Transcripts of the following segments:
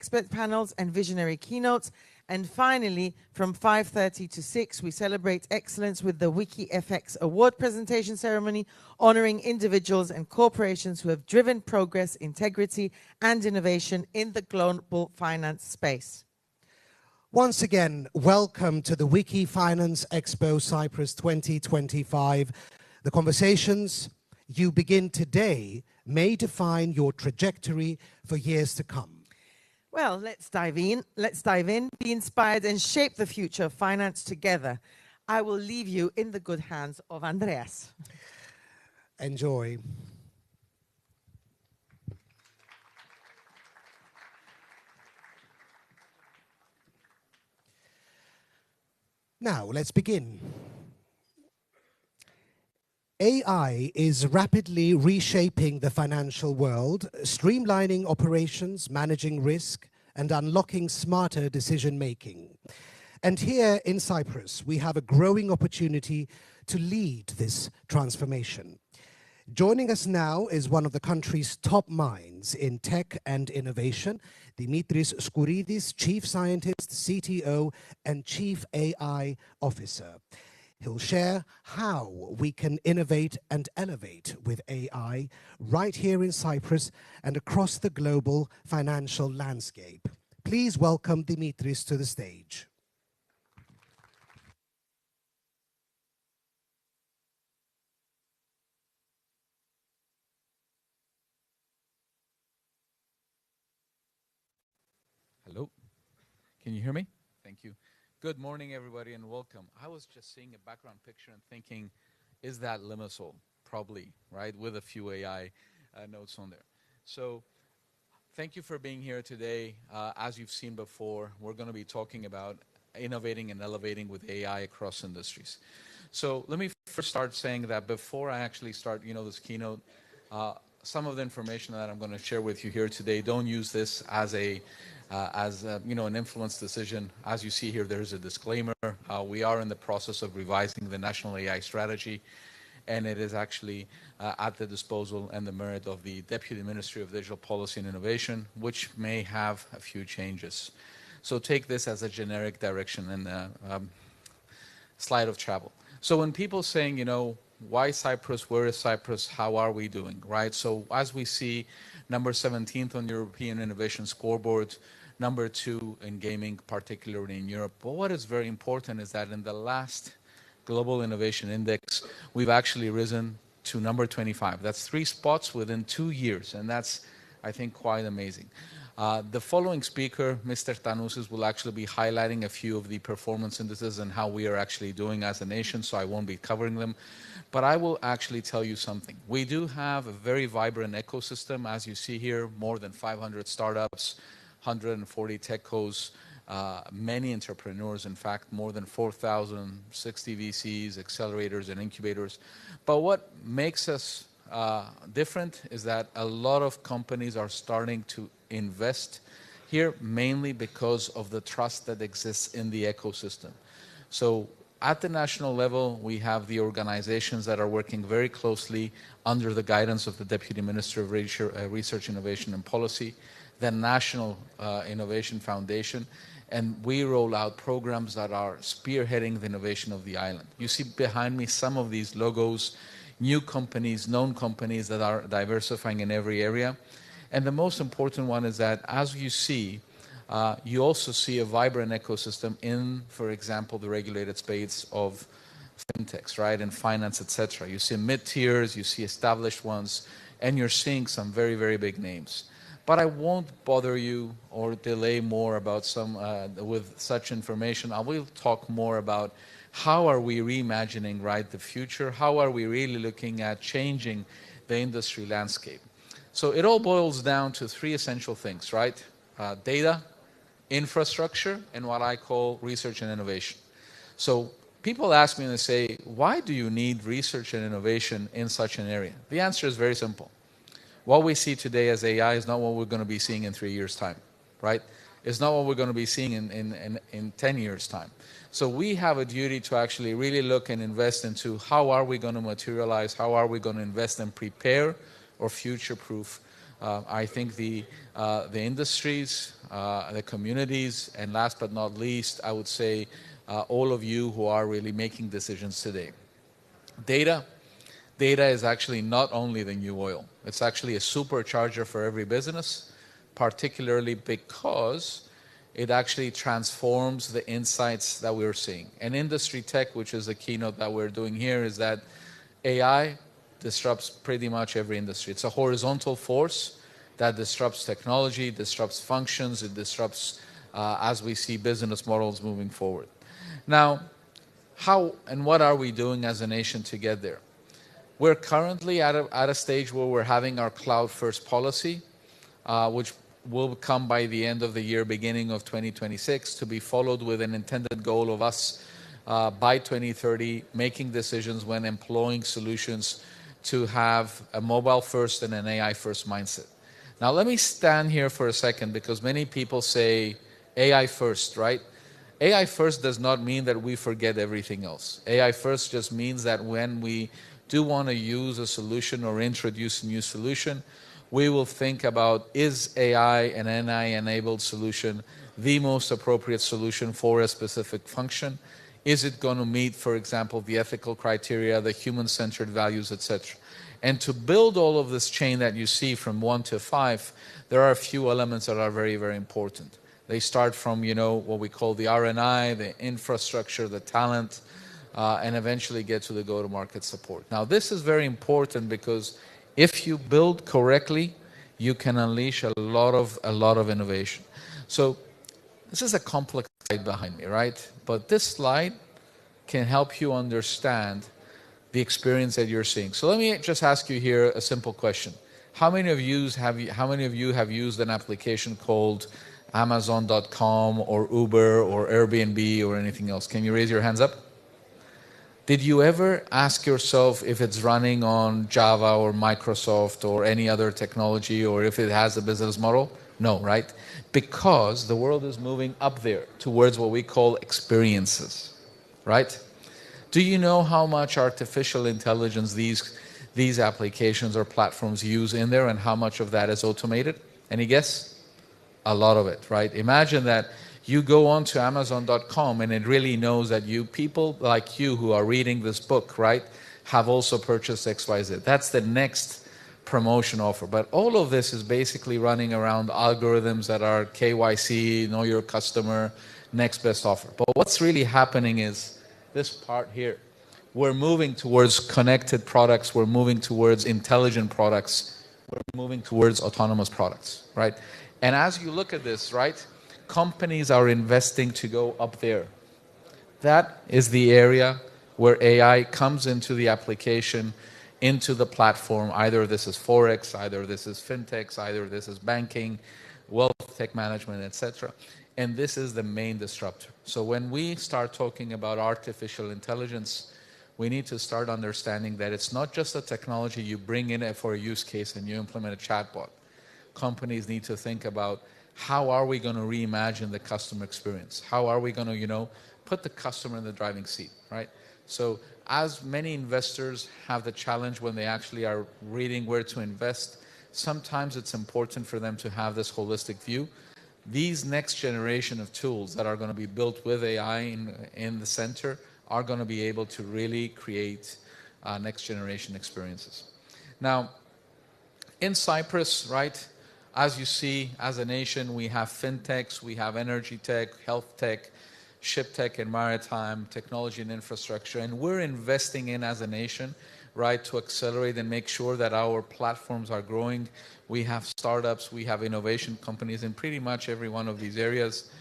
expert panels and visionary keynotes. And finally, from 5:30 to 6, we celebrate excellence with the WikiFX award presentation ceremony, honoring individuals and corporations who have driven progress, integrity, and innovation in the global finance space. Once again, welcome to the Wiki Finance Expo Cyprus 2025. The conversations you begin today may define your trajectory for years to come. Well, let's dive in, be inspired and shape the future of finance together. I will leave you in the good hands of Andreas. Enjoy. Now, let's begin. AI is rapidly reshaping the financial world, streamlining operations, managing risk, and unlocking smarter decision-making. And here in Cyprus, we have a growing opportunity to lead this transformation. Joining us now is one of the country's top minds in tech and innovation, Dimitris Skouridis, Chief Scientist, CTO, and Chief AI Officer. He'll share how we can innovate and elevate with AI right here in Cyprus and across the global financial landscape. Please welcome Dimitris to the stage. Hello, can you hear me? Thank you. Good morning, everybody, and welcome. I was just seeing a background picture and thinking, is that Limassol? Probably, right? With a few AI notes on there. So thank you for being here today. As you've seen before, we're going to be talking about innovating and elevating with AI across industries. So let me first start saying that before I actually start, this keynote, some of the information that I'm going to share with you here today, don't use this as an influence decision. As you see here, there's a disclaimer. We are in the process of revising the National AI Strategy, and it is actually at the disposal and the merit of the Deputy Ministry of Digital Policy and Innovation, which may have a few changes. So take this as a generic direction and slide of travel. So when people saying, why Cyprus, where is Cyprus, how are we doing, right? So as we see, number 17th on European Innovation Scoreboard, number 2 in gaming, particularly in Europe. But what is very important is that in the last Global Innovation Index, we've actually risen to number 25. That's 3 spots within 2 years, and that's, I think, quite amazing. The following speaker, Mr. Tanousis, will actually be highlighting a few of the performance indices and how we are actually doing as a nation, so I won't be covering them. But I will actually tell you something. We do have a very vibrant ecosystem. As you see here, more than 500 startups, 140 techcos, many entrepreneurs, in fact, more than 4,060 VCs, accelerators, and incubators. But what makes us different is that a lot of companies are starting to invest here, mainly because of the trust that exists in the ecosystem. So at the national level, we have the organizations that are working very closely under the guidance of the Deputy Minister of Research, Innovation and Policy, the National Innovation Foundation, and we roll out programs that are spearheading the innovation of the island. You see behind me some of these logos, new companies, known companies that are diversifying in every area. And the most important one is that, as you see, you also see a vibrant ecosystem in, for example, the regulated space of fintechs, right, and finance, etc. You see mid-tiers, you see established ones, and you're seeing some very, very big names. But I won't bother you or delay more about with such information. I will talk more about how are we reimagining, right, the future? How are we really looking at changing the industry landscape? So it all boils down to 3 essential things, right? Data, infrastructure, and what I call research and innovation. So people ask me and they say, why do you need research and innovation in such an area? The answer is very simple. What we see today as AI is not what we're going to be seeing in 3 years' time, right? It's not what we're going to be seeing in 10 years' time. So we have a duty to actually really look and invest into how are we going to materialize, how are we going to invest and prepare or future-proof I think the industries, the communities, and last but not least, I would say all of you who are really making decisions today. Data. Data is actually not only the new oil. It's actually a supercharger for every business, particularly because it actually transforms the insights that we're seeing. And industry tech, which is the keynote that we're doing here, is that AI disrupts pretty much every industry. It's a horizontal force that disrupts technology, disrupts functions, it disrupts as we see business models moving forward. Now, how and what are we doing as a nation to get there? We're currently at a stage where we're having our cloud-first policy, which will come by the end of the year, beginning of 2026, to be followed with an intended goal of us by 2030 making decisions when employing solutions to have a mobile-first and an AI-first mindset. Now, let me stand here for a second because many people say AI first, right? AI first does not mean that we forget everything else. AI first just means that when we do want to use a solution or introduce a new solution, we will think about, is AI an NI-enabled solution the most appropriate solution for a specific function? Is it going to meet, for example, the ethical criteria, the human-centered values, etc.? And to build all of this chain that you see from 1 to 5, there are a few elements that are very, very important. They start from, what we call the R&I, the infrastructure, the talent, and eventually get to the go-to-market support. Now, this is very important because if you build correctly, you can unleash a lot of innovation. So this is a complex slide behind me, right? But this slide can help you understand the experience that you're seeing. So let me just ask you here a simple question. How many of you have used an application called Amazon.com or Uber or Airbnb or anything else? Can you raise your hands up? Did you ever ask yourself if it's running on Java or Microsoft or any other technology or if it has a business model? No, right? Because the world is moving up there towards what we call experiences, right? Do you know how much artificial intelligence these applications or platforms use in there and how much of that is automated? Any guess? A lot of it, right? Imagine that you go on to Amazon.com and it really knows that people like you who are reading this book, right, have also purchased XYZ. That's the next promotion offer. But all of this is basically running around algorithms that are KYC, know your customer, next best offer. But what's really happening is this part here. We're moving towards connected products. We're moving towards intelligent products. We're moving towards autonomous products, right? And as you look at this, right, companies are investing to go up there. That is the area where AI comes into the application, into the platform. Either this is Forex, either this is fintechs, either this is banking, wealth tech management, etc. And this is the main disruptor. So when we start talking about artificial intelligence, we need to start understanding that it's not just a technology you bring in for a use case and you implement a chatbot. Companies need to think about how are we going to reimagine the customer experience? How are we going to, put the customer in the driving seat, right? So as many investors have the challenge when they actually are reading where to invest, sometimes it's important for them to have this holistic view. These next generation of tools that are going to be built with AI in the center are going to be able to really create next generation experiences. Now, in Cyprus, right, as you see, as a nation, we have fintechs, we have energy tech, health tech, ship tech and maritime, technology and infrastructure, and we're investing in as a nation, right, to accelerate and make sure that our platforms are growing. We have startups, we have innovation companies in pretty much every one of these areas.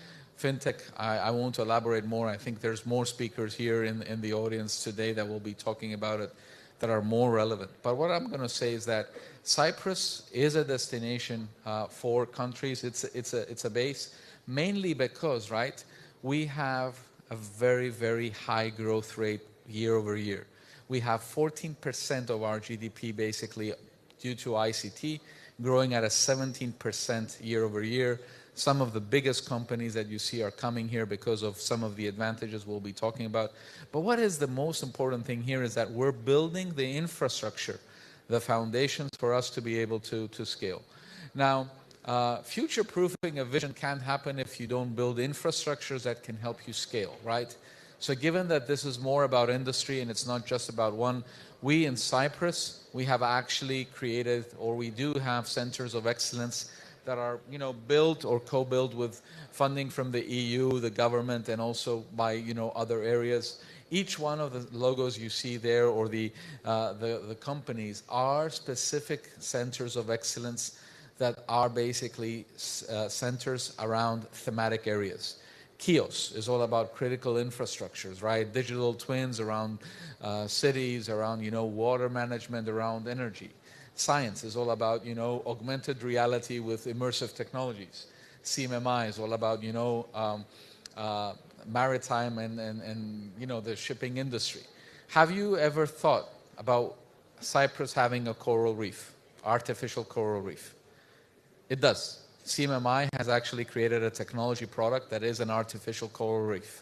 Fintech, I won't elaborate more. I think there's more speakers here in the audience today that will be talking about it that are more relevant. But what I'm going to say is that Cyprus is a destination for countries. It's a base, mainly because, right, we have a very, very high growth rate year over year. We have 14% of our GDP basically due to ICT, growing at a 17% year over year. Some of the biggest companies that you see are coming here because of some of the advantages we'll be talking about. But what is the most important thing here is that we're building the infrastructure, the foundations for us to be able to scale. Now, future-proofing a vision can't happen if you don't build infrastructures that can help you scale, right? So given that this is more about industry and it's not just about one, we in Cyprus, we have actually created, or we do have centers of excellence that are, built or co-built with funding from the EU, the government, and also by, other areas. Each one of the logos you see there, or the companies, are specific centers of excellence that are basically centers around thematic areas. KIOS is all about critical infrastructures, right? Digital twins around cities, around, water management, around energy. Science is all about, augmented reality with immersive technologies. CMMI is all about, maritime and the shipping industry. Have you ever thought about Cyprus having a coral reef, artificial coral reef? It does. CMMI has actually created a technology product that is an artificial coral reef.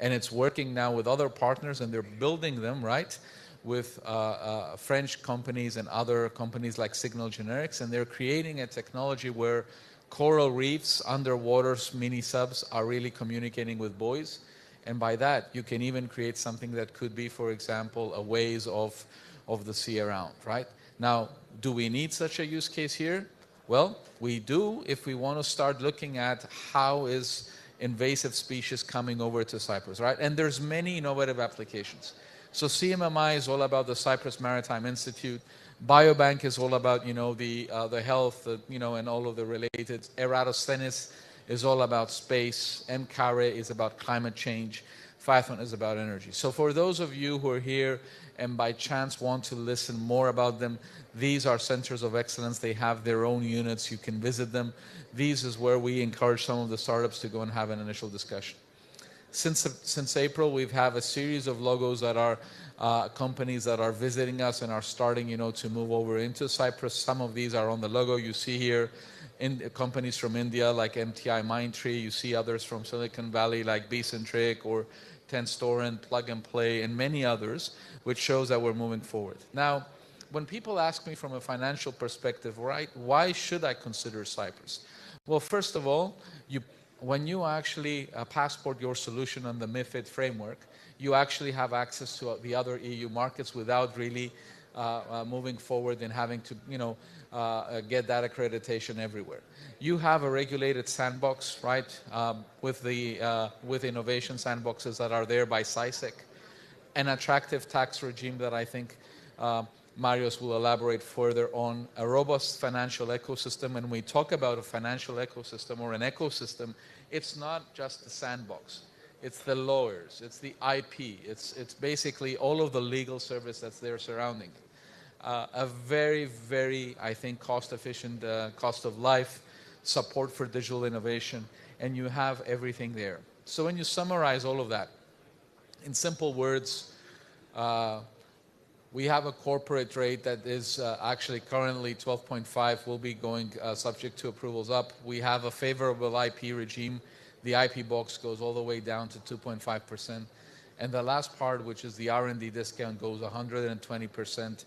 And it's working now with other partners, and they're building them, right, with French companies and other companies like Signal Generics, and they're creating a technology where coral reefs, underwater mini subs, are really communicating with buoys. And by that, you can even create something that could be, for example, a ways of the sea around, right? Now, do we need such a use case here? Well, we do if we want to start looking at how is invasive species coming over to Cyprus, right? And there's many innovative applications. So CMMI is all about the Cyprus Maritime Institute. Biobank is all about, the health, and all of the related. Eratosthenes is all about space. MCARE is about climate change. Phython is about energy. So for those of you who are here and by chance want to listen more about them, these are centers of excellence. They have their own units. You can visit them. These is where we encourage some of the startups to go and have an initial discussion. Since April, we've had a series of logos that are companies that are visiting us and are starting, to move over into Cyprus. Some of these are on the logo you see here. Companies from India like MTI Mindtree. You see others from Silicon Valley like Becentric or Tenstoran, Plug and Play, and many others, which shows that we're moving forward. Now, when people ask me from a financial perspective, right, why should I consider Cyprus? Well, first of all, when you actually passport your solution on the MiFID framework, you actually have access to the other EU markets without really moving forward and having to, get that accreditation everywhere. You have a regulated sandbox, right, with innovation sandboxes that are there by SciSec, an attractive tax regime that I think Marios will elaborate further on, a robust financial ecosystem. And when we talk about a financial ecosystem or an ecosystem, it's not just the sandbox. It's the lawyers, it's the IP, it's basically all of the legal service that's there surrounding it. A very, very, I think, cost-efficient cost of life, support for digital innovation, and you have everything there. So when you summarize all of that, in simple words, we have a corporate rate that is actually currently 12.5, will be going subject to approvals up. We have a favorable IP regime. The IP box goes all the way down to 2.5%. And the last part, which is the R&D discount, goes 120%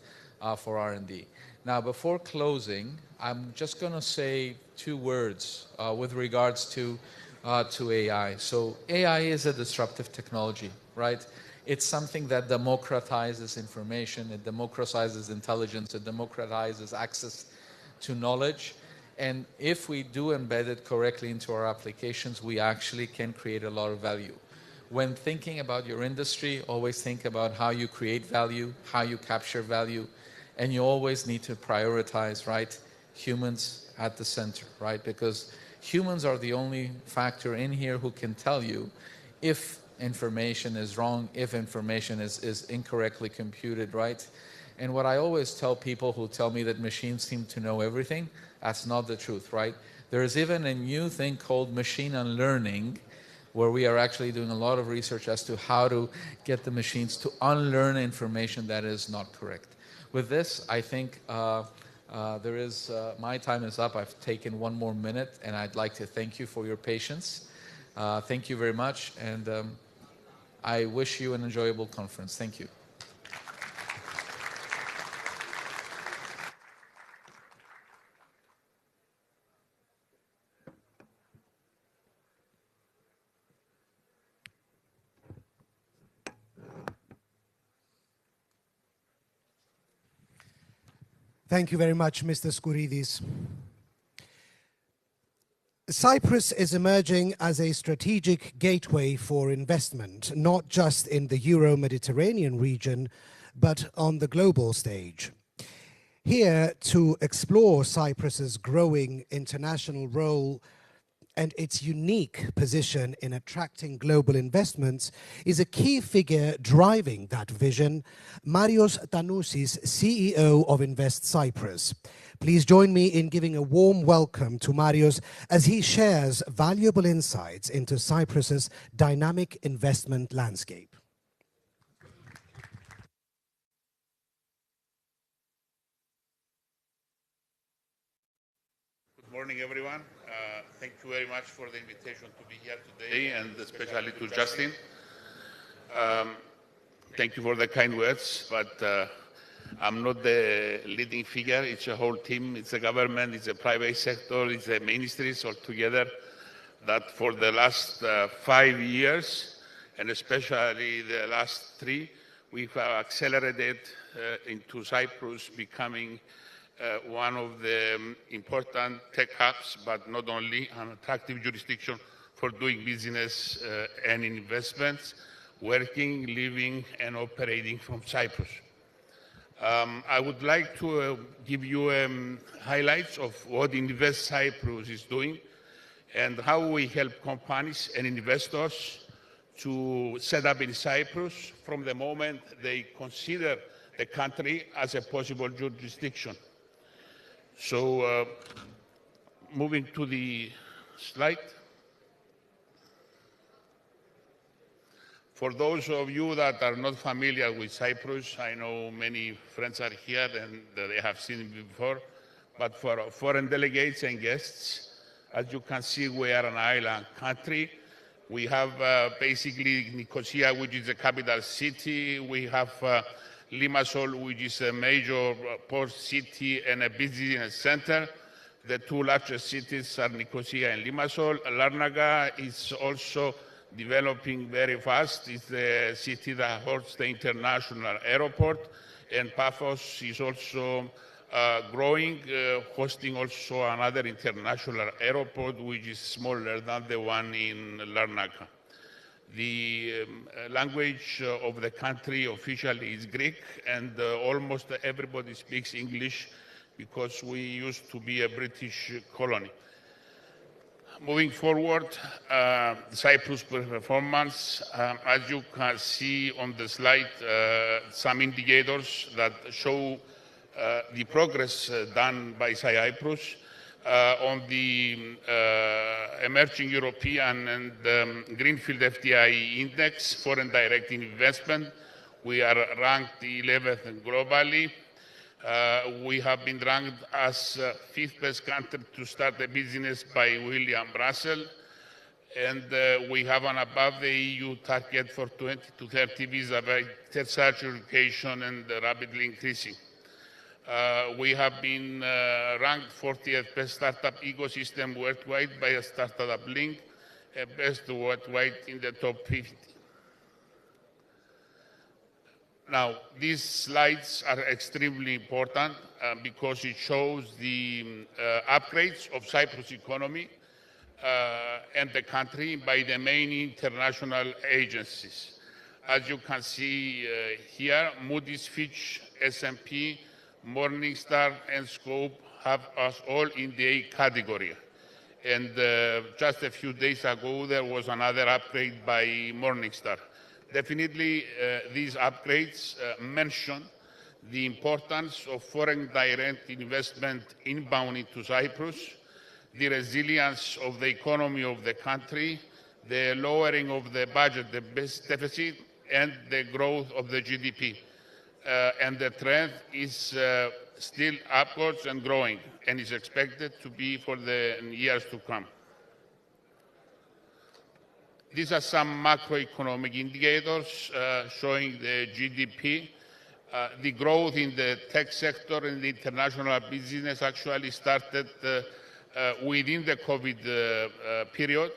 for R&D. Now, before closing, I'm just going to say two words with regards to AI. So AI is a disruptive technology, right? It's something that democratizes information, it democratizes intelligence, it democratizes access to knowledge. And if we do embed it correctly into our applications, we actually can create a lot of value. When thinking about your industry, always think about how you create value, how you capture value, and you always need to prioritize, right, humans at the center, right? Because humans are the only factor in here who can tell you if information is wrong, if information is incorrectly computed, right? And what I always tell people who tell me that machines seem to know everything, that's not the truth, right? There is even a new thing called machine unlearning, where we are actually doing a lot of research as to how to get the machines to unlearn information that is not correct. With this, I think my time is up. I've taken one more minute, and I'd like to thank you for your patience. Thank you very much, and I wish you an enjoyable conference. Thank you. Thank you very much, Mr. Skouridis. Cyprus is emerging as a strategic gateway for investment, not just in the Euro-Mediterranean region, but on the global stage. Here, to explore Cyprus's growing international role and its unique position in attracting global investments, is a key figure driving that vision, Marios Tannousis, CEO of Invest Cyprus. Please join me in giving a warm welcome to Marios as he shares valuable insights into Cyprus's dynamic investment landscape. Good morning, everyone. Thank you very much for the invitation to be here today, and especially to Justin. Thank you for the kind words, but I'm not the leading figure. It's a whole team. It's a government, it's a private sector, it's the ministries all together that for the last 5 years, and especially the last 3, we've accelerated into Cyprus becoming one of the important tech hubs, but not only, an attractive jurisdiction for doing business and investments, working, living, and operating from Cyprus. I would like to give you highlights of what Invest Cyprus is doing and how we help companies and investors to set up in Cyprus from the moment they consider the country as a possible jurisdiction. So, moving to the slide. For those of you that are not familiar with Cyprus, I know many friends are here and they have seen it before, but for foreign delegates and guests, as you can see, we are an island country. We have basically Nicosia, which is the capital city. We have Limassol, which is a major port city and a business center. The 2 largest cities are Nicosia and Limassol. Larnaca is also developing very fast. It's the city that hosts the international airport, and Paphos is also growing, hosting also another international airport, which is smaller than the one in Larnaca. The language of the country officially is Greek, and almost everybody speaks English because we used to be a British colony. Moving forward, Cyprus performance, as you can see on the slide, some indicators that show the progress done by Cyprus on the emerging European and Greenfield FDI index, foreign direct investment. We are ranked 11th globally. We have been ranked as 5th best country to start a business by William Russell, and we have an above the EU target for 20 to 30 visa by tertiary education and rapidly increasing. We have been ranked 40th best startup ecosystem worldwide by a Startup Link, best worldwide in the top 50. Now, these slides are extremely important because it shows the upgrades of Cyprus economy and the country by the main international agencies. As you can see here, Moody's, Fitch, S&P, Morningstar, and Scope have us all in the A category. And just a few days ago, there was another upgrade by Morningstar. Definitely, these upgrades mention the importance of foreign direct investment inbound into Cyprus, the resilience of the economy of the country, the lowering of the budget deficit, and the growth of the GDP. And the trend is still upwards and growing, and is expected to be for the years to come. These are some macroeconomic indicators showing the GDP. The growth in the tech sector and the international business actually started within the COVID period,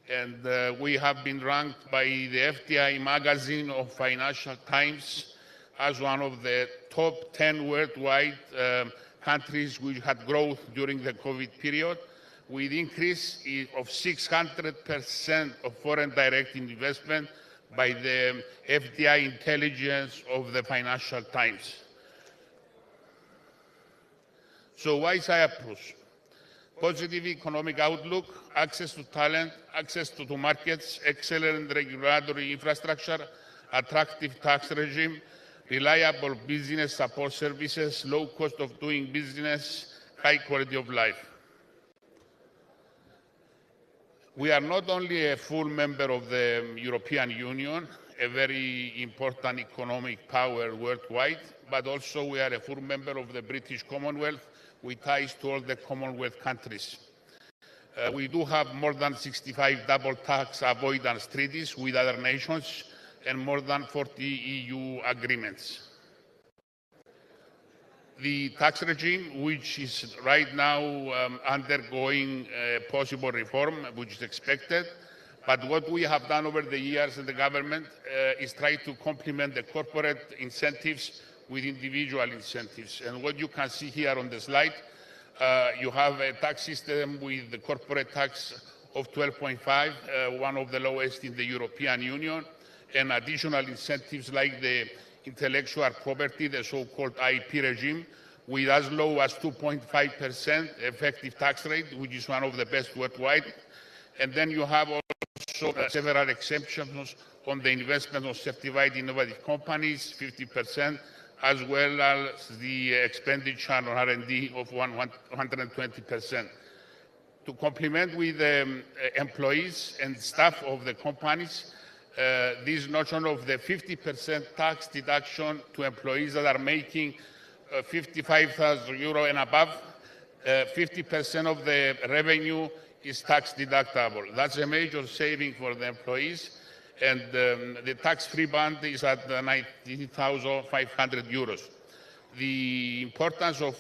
and we have been ranked by the FDI magazine of Financial Times as one of the top 10 worldwide countries which had growth during the COVID period, with increase of 600% of foreign direct investment by the FDI intelligence of the Financial Times. So why Cyprus? Positive economic outlook, access to talent, access to markets, excellent regulatory infrastructure, attractive tax regime, reliable business support services, low cost of doing business, high quality of life. We are not only a full member of the European Union, a very important economic power worldwide, but also we are a full member of the British Commonwealth with ties to all the Commonwealth countries. We do have more than 65 double tax avoidance treaties with other nations and more than 40 EU agreements. The tax regime, which is right now undergoing possible reform, which is expected, but what we have done over the years in the government is try to complement the corporate incentives with individual incentives. And what you can see here on the slide, you have a tax system with the corporate tax of 12.5, one of the lowest in the European Union, and additional incentives like the intellectual property, the so-called IP regime, with as low as 2.5% effective tax rate, which is one of the best worldwide. And then you have also several exemptions on the investment of certified innovative companies, 50%, as well as the expenditure on R&D of 120%. To complement with the employees and staff of the companies, this notion of the 50% tax deduction to employees that are making 55,000 euro and above, 50% of the revenue is tax deductible. That's a major saving for the employees, and the tax-free band is at 90,500 euros. The importance of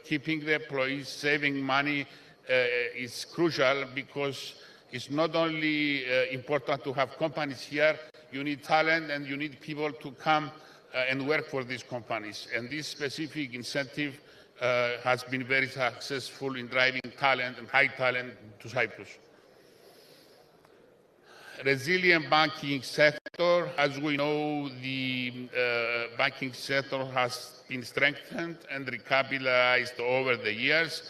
keeping the employees saving money is crucial because it's not only important to have companies here, you need talent and you need people to come and work for these companies. And this specific incentive has been very successful in driving talent and high talent to Cyprus. Resilient banking sector. As we know, the banking sector has been strengthened and recapitalized over the years.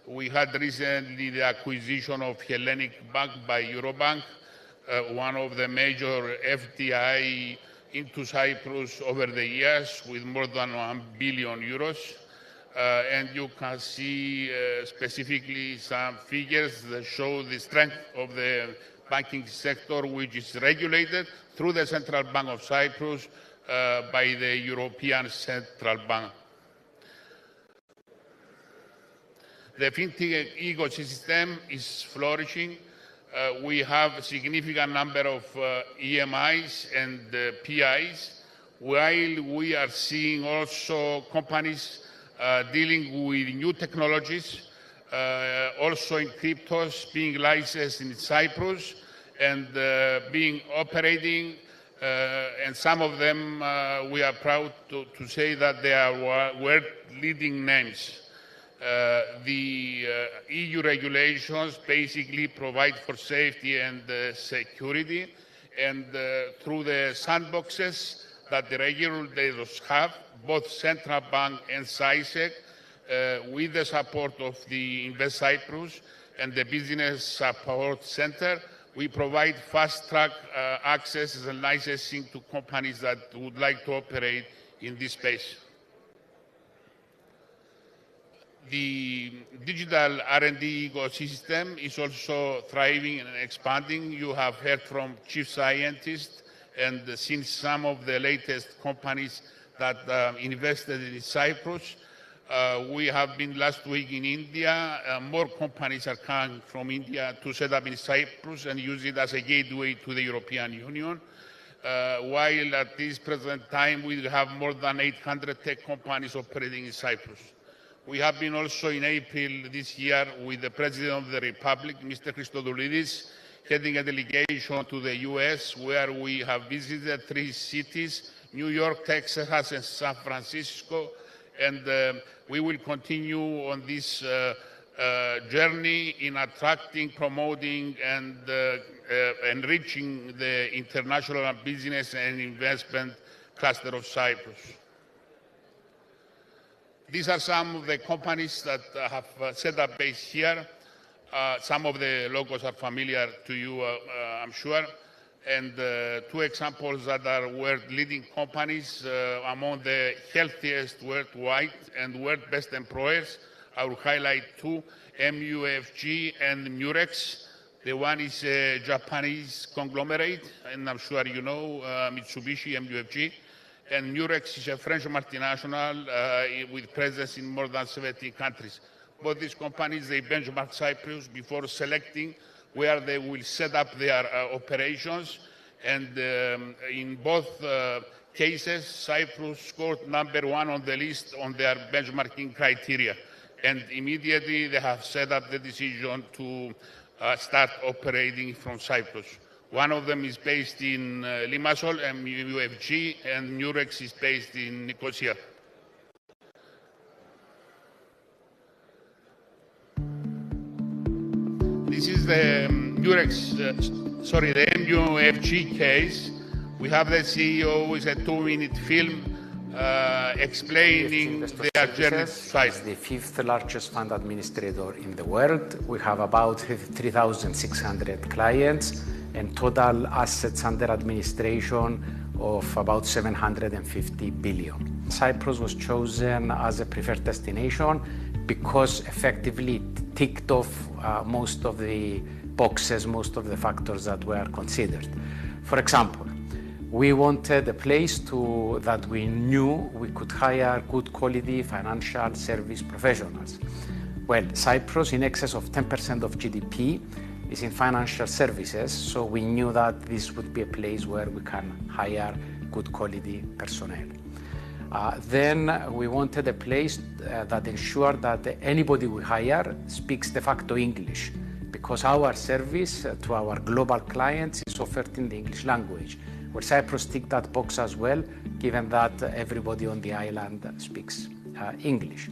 We had recently the acquisition of Hellenic Bank by Eurobank, one of the major FDI into Cyprus over the years with more than 1 billion euros. And you can see specifically some figures that show the strength of the banking sector, which is regulated through the Central Bank of Cyprus by the European Central Bank. The fintech ecosystem is flourishing. We have a significant number of EMIs and PIs, while we are seeing also companies dealing with new technologies, also in cryptos being licensed in Cyprus and being operating, and some of them we are proud to say that they are world leading names. The EU regulations basically provide for safety and security, and through the sandboxes that the regulators have, both Central Bank and SAISEC, with the support of the Invest Cyprus and the Business Support Center, we provide fast-track access and licensing to companies that would like to operate in this space. The digital R&D ecosystem is also thriving and expanding. You have heard from chief scientists and seen some of the latest companies that invested in Cyprus. We have been last week in India. More companies are coming from India to set up in Cyprus and use it as a gateway to the European Union. While at this present time, we have more than 800 tech companies operating in Cyprus. We have been also in April this year with the President of the Republic, Mr. Christodoulidis, heading a delegation to the US, where we have visited 3 cities, New York, Texas, and San Francisco, And we will continue on this journey in attracting, promoting, and enriching the international business and investment cluster of Cyprus. These are some of the companies that have set up base here. Some of the logos are familiar to you, I'm sure. And two examples that are world-leading companies among the healthiest worldwide and world best employers. I will highlight two, MUFG and Murex. The one is a Japanese conglomerate, and I'm sure you know Mitsubishi, MUFG. And Murex is a French multinational with presence in more than 70 countries. Both these companies, they benchmark Cyprus before selecting where they will set up their operations. And in both cases, Cyprus scored #1 on the list on their benchmarking criteria. And immediately they have set up the decision to start operating from Cyprus. One of them is based in Limassol, MUFG, and Murex is based in Nicosia. This is the the MUFG case. We have the CEO with a 2-minute film explaining their journey. It's the 5th largest fund administrator in the world. We have about 3,600 clients and total assets under administration of about 750 billion. Cyprus was chosen as a preferred destination because effectively it ticked off most of the boxes, most of the factors that were considered. For example, we wanted a place that we knew we could hire good quality financial service professionals. Well, Cyprus, in excess of 10% of GDP, is in financial services, so we knew that this would be a place where we can hire good quality personnel. Then we wanted a place that ensured that anybody we hire speaks de facto English, because our service to our global clients is offered in the English language. Well, Cyprus ticked that box as well, given that everybody on the island speaks English.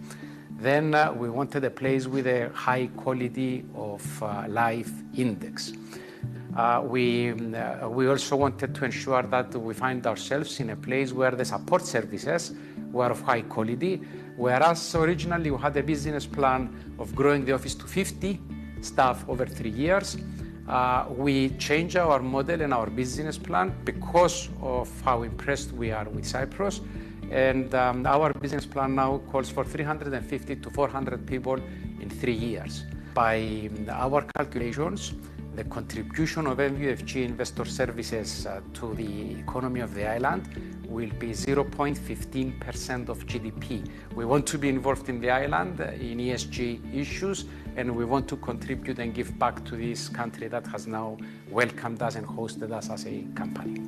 Then we wanted a place with a high quality of life index. We also wanted to ensure that we find ourselves in a place where the support services were of high quality, whereas originally we had a business plan of growing the office to 50 staff over 3 years. We changed our model and our business plan because of how impressed we are with Cyprus. And our business plan now calls for 350 to 400 people in 3 years. By our calculations, the contribution of MUFG Investor Services to the economy of the island will be 0.15% of GDP. We want to be involved in the island in ESG issues, and we want to contribute and give back to this country that has now welcomed us and hosted us as a company.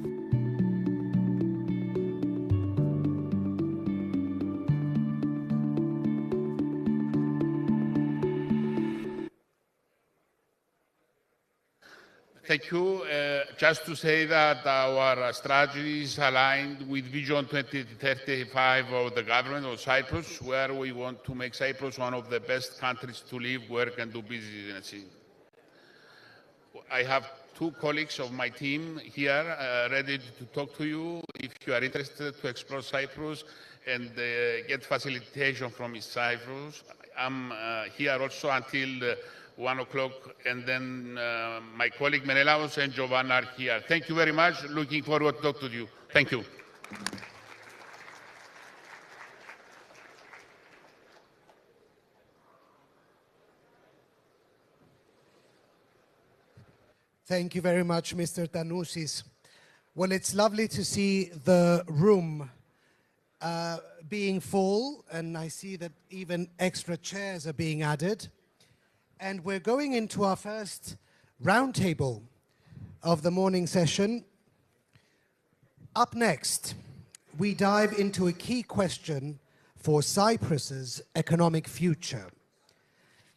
Thank you. Just to say that our strategy is aligned with Vision 2035 of the government of Cyprus, where we want to make Cyprus one of the best countries to live, work, and do business in. I have two colleagues of my team here ready to talk to you if you are interested to explore Cyprus and get facilitation from East Cyprus. I'm here also until 1 o'clock, and then my colleague Menelaos and Giovanna are here. Thank you very much. Looking forward to talk to you. Thank you. Thank you very much, Mr. Tannousis. Well, it's lovely to see the room being full, and I see that even extra chairs are being added. And we're going into our first roundtable of the morning session. Up next, we dive into a key question for Cyprus's economic future.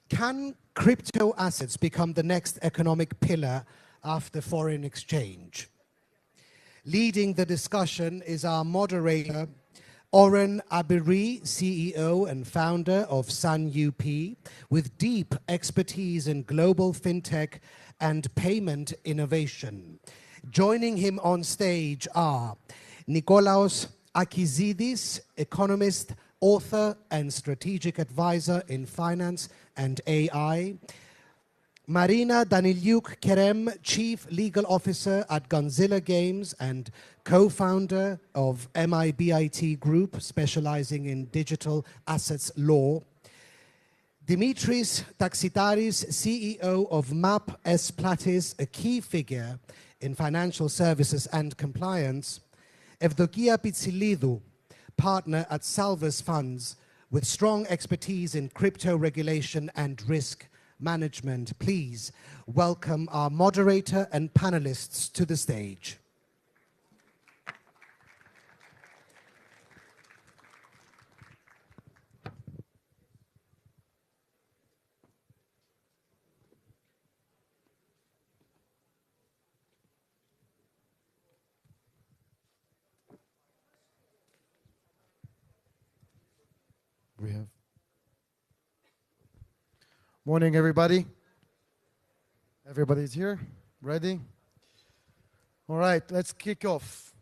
Can crypto assets become the next economic pillar after foreign exchange? Leading the discussion is our moderator, Oren Abiri, CEO and founder of Sun UP, with deep expertise in global fintech and payment innovation. Joining him on stage are Nikolaos Akizidis, economist, author, and strategic advisor in finance and AI. Marina Daniliuk Kerem, Chief Legal Officer at Godzilla Games and co-founder of MIBIT Group, specializing in digital assets law. Dimitris Taxitaris, CEO of MAP S Platis, a key figure in financial services and compliance. Evdokia Pitsilidou, partner at Salvus Funds, with strong expertise in crypto regulation and risk management. Please welcome our moderator and panelists to the stage. Morning, everybody. Everybody's here, ready? All right, let's kick off.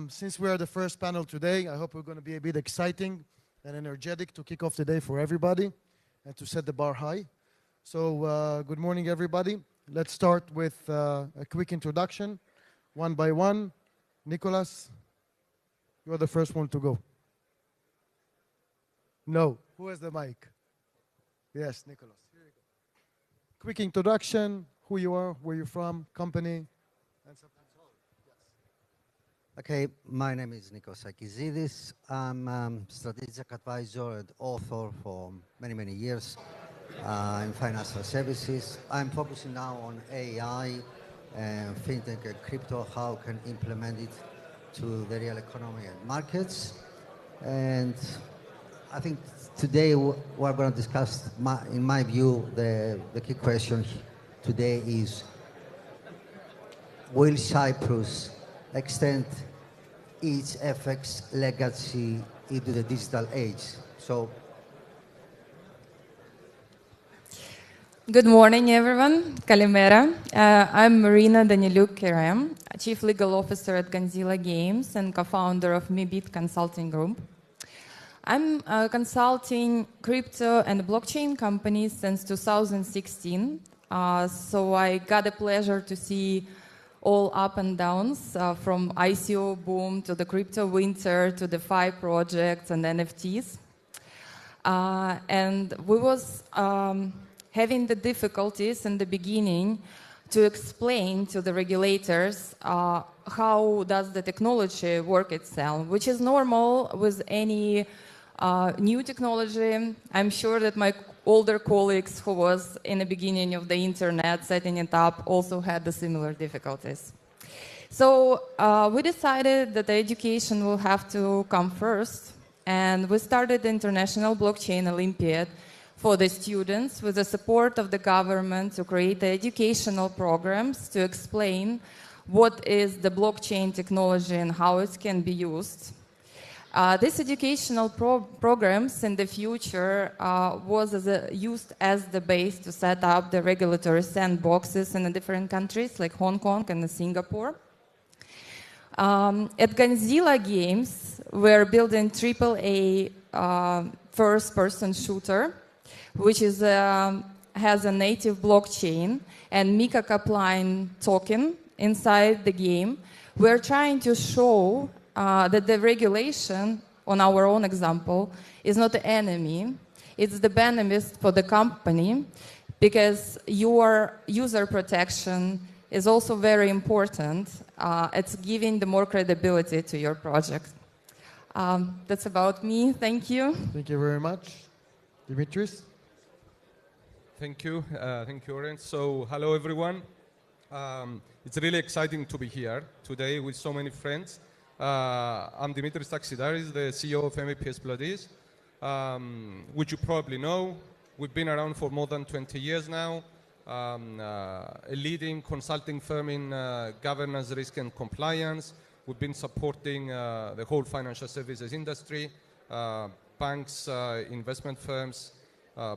Since we are the first panel today, I hope we're going to be a bit exciting and energetic to kick off the day for everybody and to set the bar high. So good morning, everybody. Let's start with a quick introduction, one by one. Nicholas, you're the first one to go. No, who has the mic? Yes, Nicholas. Here you go. Quick introduction, who you are, where you're from, company, and something. Okay, my name is Nikos Akizidis. I'm strategic advisor and author for many, many years in financial services. I'm focusing now on AI, fintech and crypto, how can implement it to the real economy and markets. And I think today we're going to discuss, in my view, the key question today is, will Cyprus extend its FX legacy into the digital age? So, good morning, everyone. Kalimera. I'm Marina Daniliuk Kerem, Chief Legal Officer at Godzilla Games and co-founder of MIBIT Consulting Group. I'm consulting crypto and blockchain companies since 2016. So I got the pleasure to see all up and downs from ICO boom to the crypto winter to the DeFi projects and NFTs. And we was having the difficulties in the beginning to explain to the regulators how does the technology work itself, which is normal with any new technology. I'm sure that my older colleagues who was in the beginning of the internet setting it up also had the similar difficulties. So we decided that the education will have to come first, and we started the International Blockchain Olympiad for the students with the support of the government to create the educational programs to explain what is the blockchain technology and how it can be used. These educational programs in the future was used as the base to set up the regulatory sandboxes in the different countries like Hong Kong and Singapore. At Godzilla Games, we're building AAA first-person shooter, which is has a native blockchain and Mika Kaplan token inside the game. We're trying to show that the regulation, on our own example, is not the enemy. It's the benefit for the company, because your user protection is also very important. It's giving the more credibility to your project. That's about me. Thank you. Thank you very much. Dimitris? Thank you. Thank you, Oren. So, hello, everyone. It's really exciting to be here today with so many friends. I'm Dimitris Taxidaris, the CEO of MAPS Platis, which you probably know. We've been around for more than 20 years now, a leading consulting firm in governance, risk, and compliance, we've been supporting the whole financial services industry, banks, investment firms,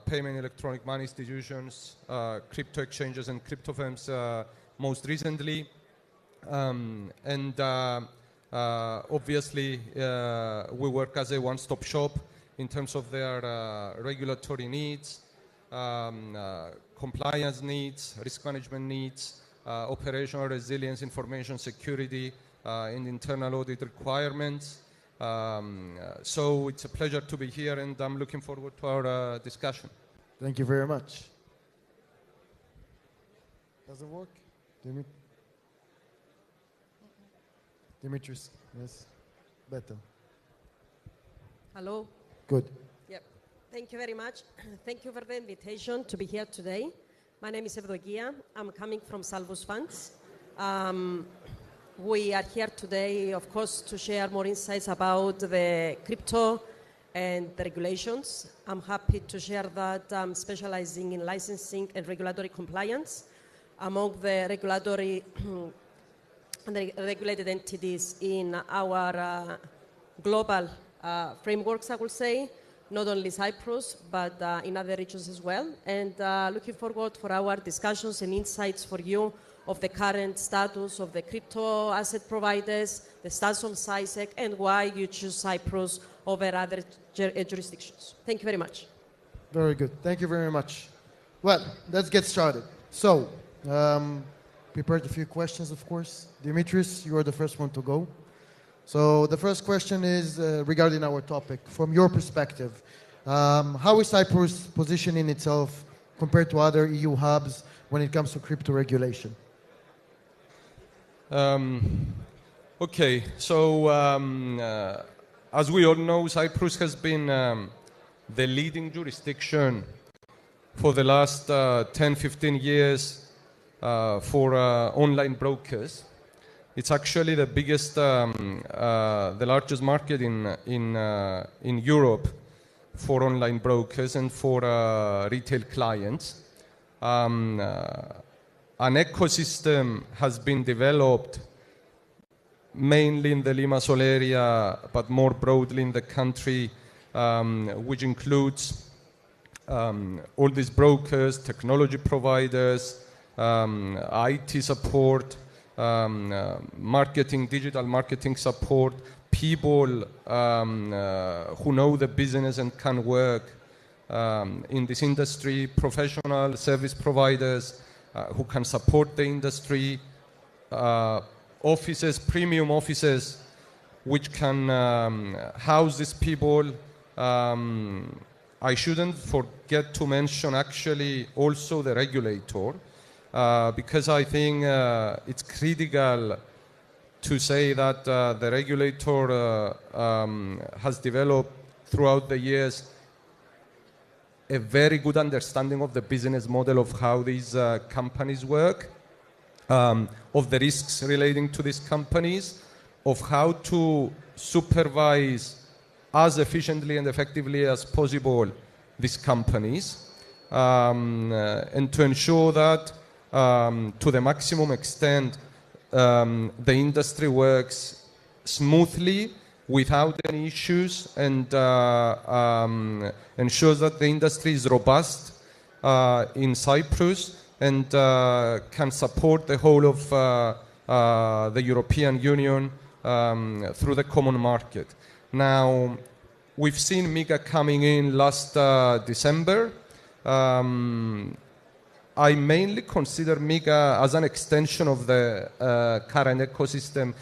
payment electronic money institutions, crypto exchanges and crypto firms most recently. Obviously, we work as a one-stop shop in terms of their regulatory needs, compliance needs, risk management needs, operational resilience, information security, and internal audit requirements. So it's a pleasure to be here, and I'm looking forward to our discussion. Thank you very much. Does it work? Dimitris, yes, better. Hello. Good. Yep. Thank you very much. Thank you for the invitation to be here today. My name is Evdogia. I'm coming from Salvus Funds. We are here today, of course, to share more insights about the crypto and the regulations. I'm happy to share that I'm specializing in licensing and regulatory compliance among the regulatory the regulated entities in our global frameworks, I will say, not only Cyprus, but in other regions as well. And looking forward for our discussions and insights for you of the current status of the crypto asset providers, the status of CySEC, and why you choose Cyprus over other jurisdictions. Thank you very much. Very good. Thank you very much. Well, let's get started. So, prepared a few questions, of course. Dimitris, you are the first one to go. So the first question is regarding our topic. From your perspective, how is Cyprus positioning itself compared to other EU hubs when it comes to crypto regulation? Okay, so as we all know, Cyprus has been the leading jurisdiction for the last 10-15 years for online brokers. It's actually the biggest, the largest market in Europe for online brokers and for retail clients. An ecosystem has been developed mainly in the Limassol area, but more broadly in the country, which includes all these brokers, technology providers, IT support, marketing, digital marketing support, people who know the business and can work in this industry, professional service providers who can support the industry, offices, premium offices, which can house these people. I shouldn't forget to mention actually also the regulator, because I think it's critical to say that the regulator has developed throughout the years a very good understanding of the business model of how these companies work, of the risks relating to these companies, of how to supervise as efficiently and effectively as possible these companies, and to ensure that to the maximum extent the industry works smoothly without any issues, and ensures that the industry is robust in Cyprus and can support the whole of the European Union through the common market. Now, we've seen MiCA coming in last December. I mainly consider MiCA as an extension of the current ecosystem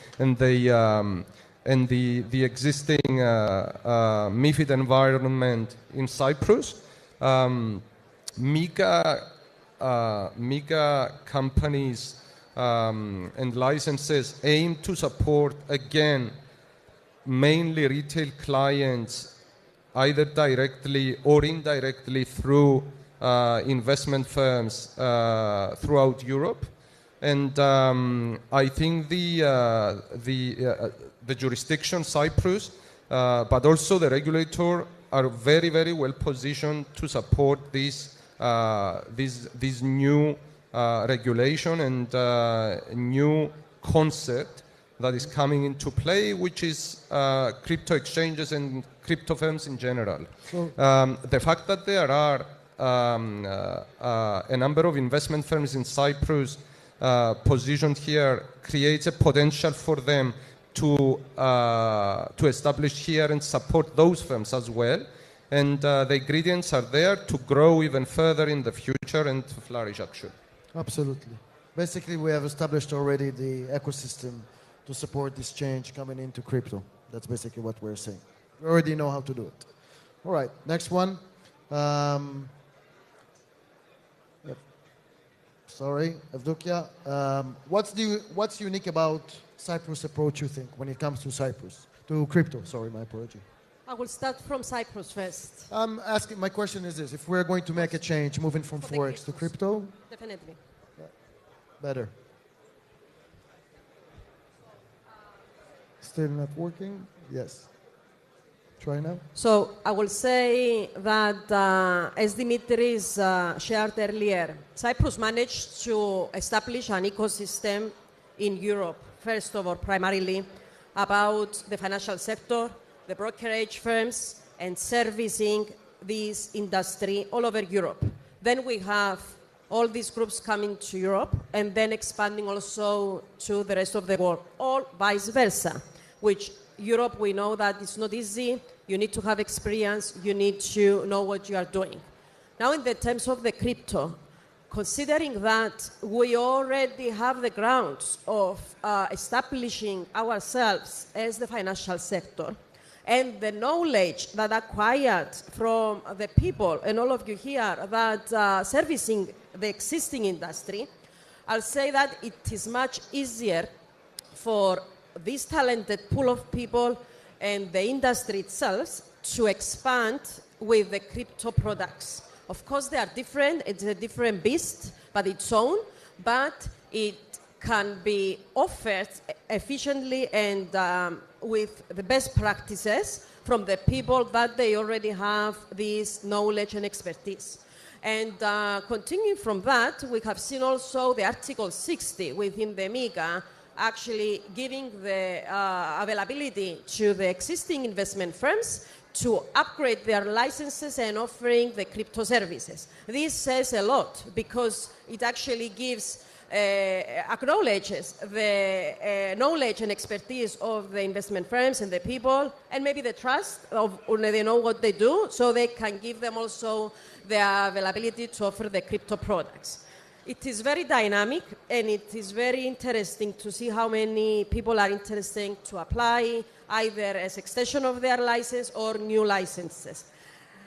and the existing MiFID environment in Cyprus. MiCA companies and licenses aim to support, again, mainly retail clients, either directly or indirectly through investment firms throughout Europe. And I think the jurisdiction, Cyprus, but also the regulator, are very, very well positioned to support this new regulation and new concept that is coming into play, which is crypto exchanges and crypto firms in general. The fact that there are a number of investment firms in Cyprus positioned here creates a potential for them to establish here and support those firms as well. And the ingredients are there to grow even further in the future and to flourish, actually. Absolutely. Basically, we have established already the ecosystem to support this change coming into crypto. That's basically what we're saying. We already know how to do it. All right, next one. Sorry, Evdokia. What's unique about Cyprus approach, you think, when it comes to Cyprus? To crypto, sorry, my apology. I will start from Cyprus first. My question is this: if we're going to make a change, moving from Forex to crypto? Definitely. Better. Still not working? Yes. Try now. So I will say that, as Dimitris shared earlier, Cyprus managed to establish an ecosystem in Europe, first of all, primarily about the financial sector, the brokerage firms, and servicing this industry all over Europe. Then we have all these groups coming to Europe and then expanding also to the rest of the world, or vice versa, which Europe, we know that it's not easy. You need to have experience. You need to know what you are doing. Now, in the terms of the crypto, considering that we already have the grounds of establishing ourselves as the financial sector, and the knowledge that acquired from the people and all of you here that servicing the existing industry, I'll say that it is much easier for this talented pool of people and the industry itself to expand with the crypto products. Of course, they are different. It's a different beast, but its own. But it can be offered efficiently and with the best practices from the people that they already have this knowledge and expertise. And continuing from that, we have seen also the Article 60 within the MiCA actually giving the availability to the existing investment firms to upgrade their licenses and offering the crypto services. This says a lot because it actually gives acknowledges the knowledge and expertise of the investment firms and the people, and maybe the trust of they know what they do, so they can give them also the availability to offer the crypto products. It is very dynamic, and it is very interesting to see how many people are interested to apply, either as extension of their license or new licenses.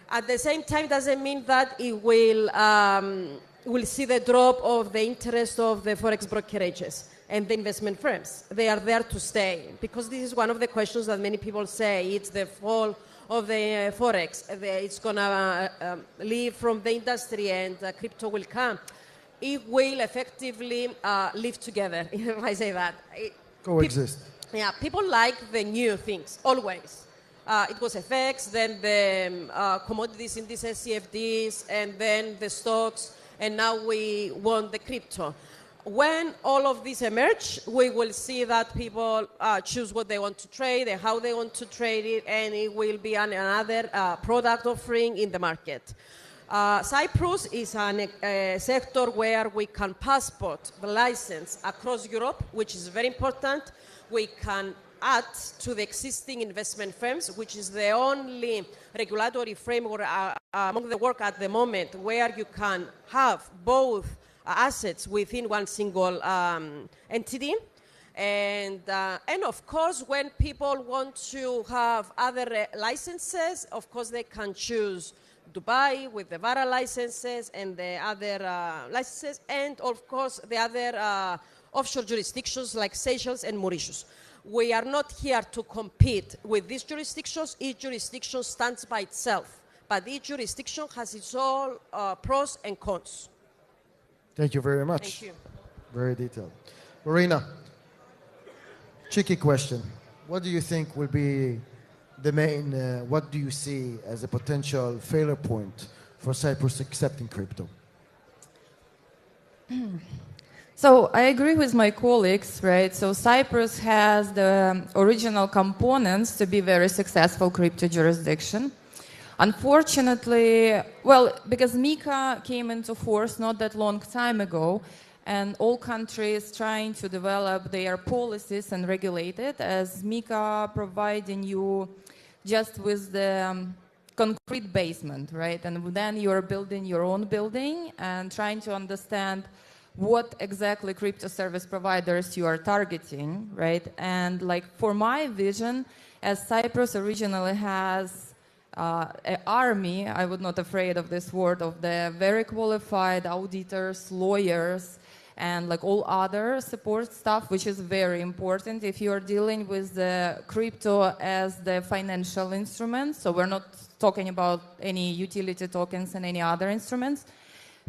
At the same time, doesn't mean that it will see the drop of the interest of the Forex brokerages and the investment firms. They are there to stay, because this is one of the questions that many people say. It's the fall of the Forex. It's going to leave from the industry and crypto will come. It will effectively live together, if I say that. Coexist. People like the new things, always. It was FX, then the commodities indices, CFDs, and then the stocks, and now we want the crypto. When all of these emerge, we will see that people choose what they want to trade and how they want to trade it, and it will be another product offering in the market. Cyprus is a sector where we can passport the license across Europe, which is very important. We can add to the existing investment firms, which is the only regulatory framework among the work at the moment where you can have both assets within one single entity. And of course, when people want to have other licenses, of course, they can choose Dubai with the VARA licenses and the other licenses, and of course the other offshore jurisdictions like Seychelles and Mauritius. We are not here to compete with these jurisdictions. Each jurisdiction stands by itself, but each jurisdiction has its own pros and cons. Thank you very much. Thank you. Very detailed. Marina, cheeky question. What do you think will be the main, what do you see as a potential failure point for Cyprus accepting crypto? So I agree with my colleagues, right? So Cyprus has the original components to be very successful crypto jurisdiction. Unfortunately, well, because MiCA came into force not that long time ago, and all countries trying to develop their policies and regulate it, as MiCA providing you just with the concrete basement, right? And then you're building your own building and trying to understand what exactly crypto service providers you are targeting, right? And like for my vision, as Cyprus originally has an army, I would not afraid of this word, of the very qualified auditors, lawyers, and like all other support stuff, which is very important if you're dealing with the crypto as the financial instrument. So we're not talking about any utility tokens and any other instruments.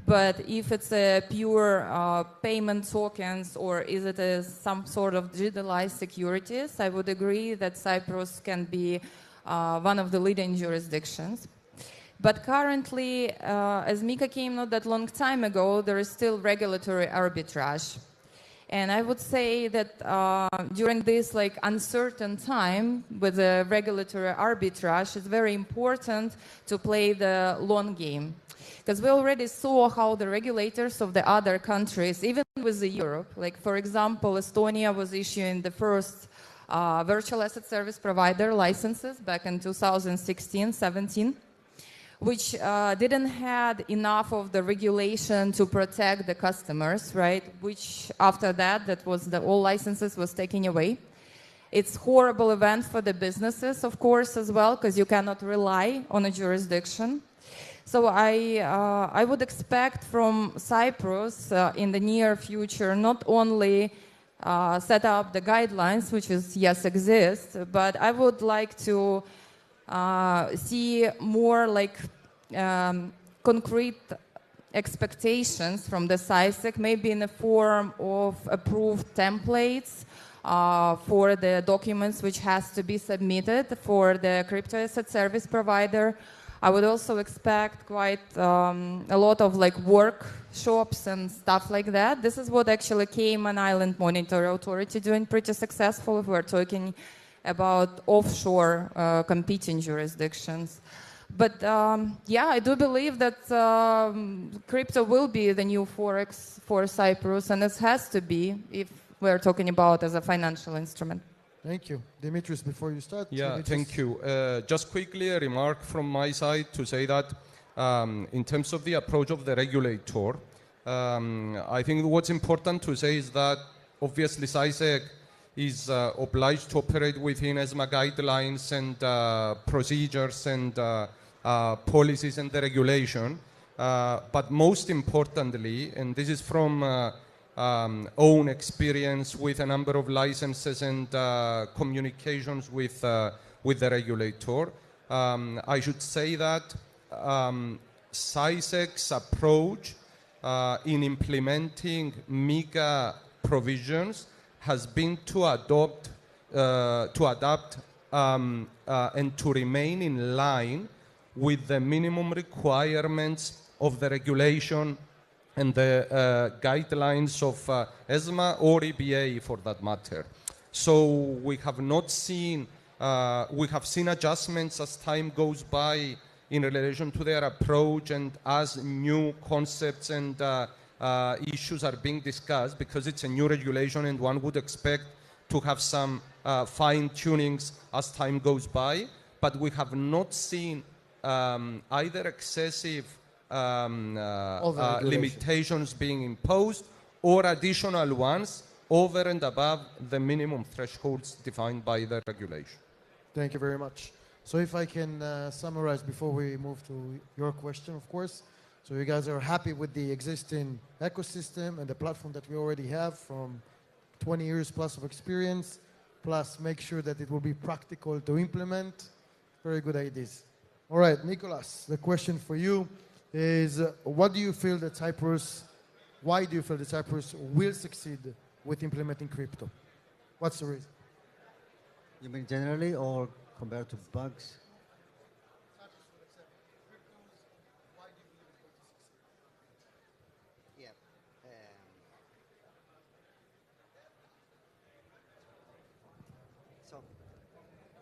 But if it's a pure payment tokens or is it some sort of digitalized securities, I would agree that Cyprus can be one of the leading jurisdictions. But currently, as MiCA came not that long time ago, there is still regulatory arbitrage. And I would say that during this like uncertain time with the regulatory arbitrage, it's very important to play the long game. Because we already saw how the regulators of the other countries, even with Europe, like for example, Estonia was issuing the first virtual asset service provider licenses back in 2016-17, which didn't have enough of the regulation to protect the customers, right? Which after that was all licenses was taken away. It's horrible event for the businesses, of course, as well, because you cannot rely on a jurisdiction. So I would expect from Cyprus in the near future not only set up the guidelines, which is yes exist, but I would like to see more like concrete expectations from the CySEC, maybe in the form of approved templates for the documents which has to be submitted for the crypto asset service provider. I would also expect quite a lot of like workshops and stuff like that. This is what actually Cayman Island Monetary Authority doing pretty successful if we're talking about offshore competing jurisdictions. But yeah, I do believe that crypto will be the new forex for Cyprus, and it has to be if we're talking about as a financial instrument. Thank you. Dimitris, before you start. Yeah, thank you. Just quickly a remark from my side to say that in terms of the approach of the regulator, I think what's important to say is that obviously CySEC is obliged to operate within ESMA guidelines and procedures and policies and the regulation. But most importantly, and this is from own experience with a number of licenses and communications with the regulator, I should say that CySEC's approach in implementing MiCA provisions has been to adapt and to remain in line with the minimum requirements of the regulation and the guidelines of ESMA or EBA for that matter. So we have not seen, we have seen adjustments as time goes by in relation to their approach and as new concepts and issues are being discussed, because it's a new regulation and one would expect to have some fine-tunings as time goes by. But we have not seen either excessive limitations being imposed or additional ones over and above the minimum thresholds defined by the regulation. Thank you very much. So if I can summarize before we move to your question, of course. So you guys are happy with the existing ecosystem and the platform that we already have from 20 years plus of experience, plus make sure that it will be practical to implement. Very good ideas. All right, Nicholas, the question for you is what do you feel that Cyprus, why do you feel that Cyprus will succeed with implementing crypto? What's the reason? You mean generally or compared to bugs?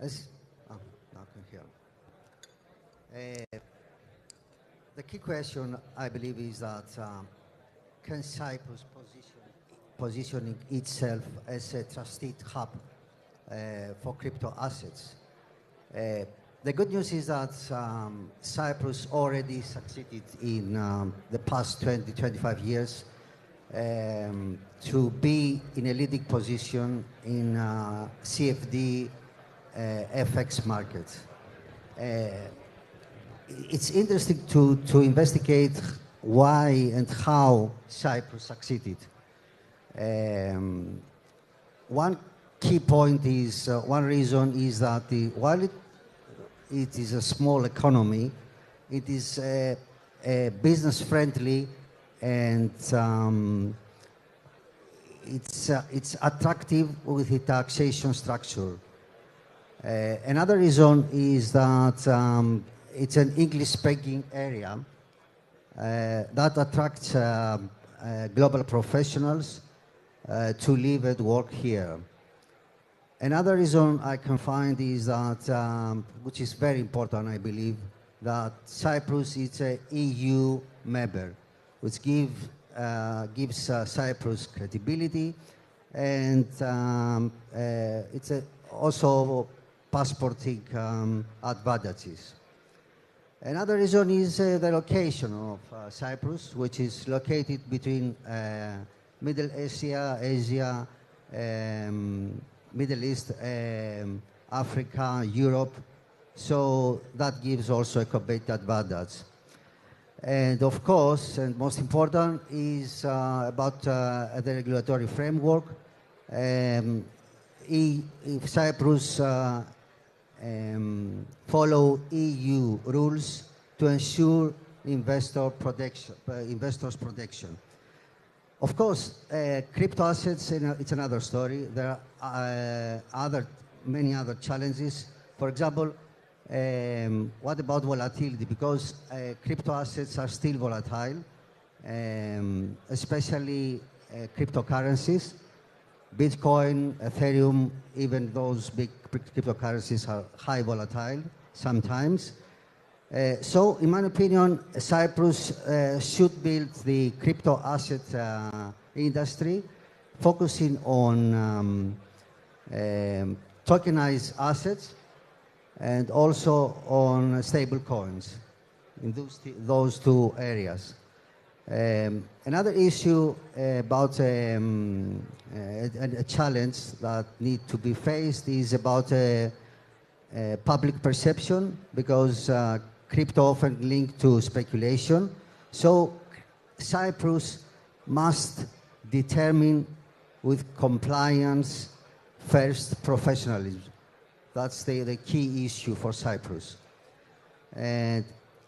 As, now I can hear. The key question, I believe, is that can Cyprus positioning itself as a trusted hub for crypto assets? The good news is that Cyprus already succeeded in the past 20, 25 years to be in a leading position in CFD FX markets. It's interesting to investigate why and how Cyprus succeeded. One key point is, one reason is that while it is a small economy, it is business friendly, and it's attractive with the taxation structure. Another reason is that it's an English-speaking area that attracts global professionals to live and work here. Another reason I can find is that, which is very important, I believe, that Cyprus is an EU member, which gives Cyprus credibility, and it's also passporting advantages. Another reason is the location of Cyprus, which is located between Middle Asia, Middle East, Africa, Europe, so that gives also a competitive advantage. And of course, and most important, is about the regulatory framework. If Cyprus follow EU rules to ensure investors' protection. Of course, crypto assets, it's another story. There are many other challenges. For example, what about volatility? Because crypto assets are still volatile, especially cryptocurrencies. Bitcoin, Ethereum, even those big cryptocurrencies are high volatile sometimes. So, in my opinion, Cyprus should build the crypto asset industry, focusing on tokenized assets and also on stable coins in those two areas. Another issue about a challenge that needs to be faced is about public perception, because crypto often linked to speculation. So Cyprus must determine with compliance first professionalism. That's the key issue for Cyprus. And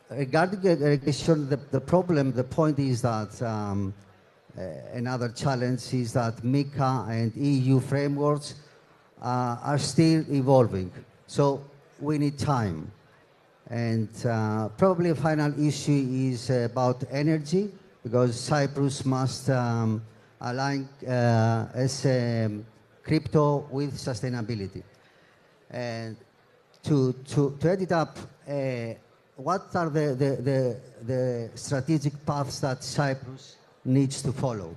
regarding regulation, the point is that another challenge is that MiCA and EU frameworks are still evolving. So we need time. And probably a final issue is about energy, because Cyprus must align as crypto with sustainability. And to add it up, what are the strategic paths that Cyprus needs to follow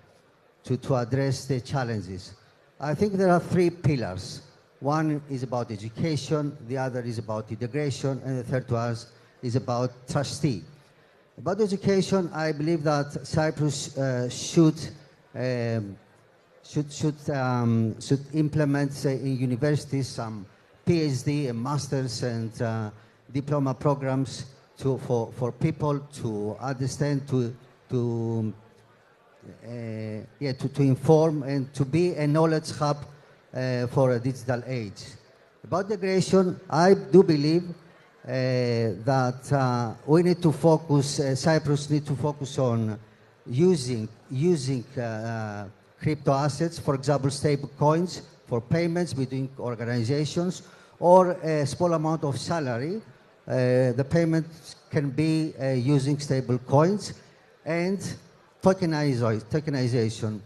to address the challenges? I think there are three pillars. One is about education, the other is about integration, and the third one is about trustee. About education, I believe that Cyprus should implement in universities some PhD and masters and diploma programs for people to understand, to inform and to be a knowledge hub for a digital age. About integration, I do believe that we need to focus, Cyprus needs to focus on using crypto assets, for example, stable coins for payments between organizations, or a small amount of salary. The payments can be using stable coins, and tokenization.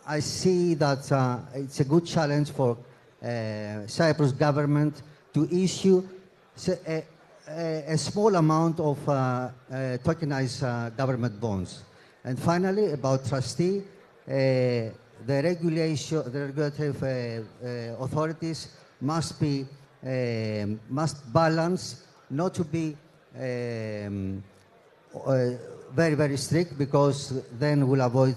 I see that it's a good challenge for Cyprus government to issue a small amount of tokenized government bonds. And finally, about trustee, the regulatory authorities must balance, not to be very, very strict, because then we'll avoid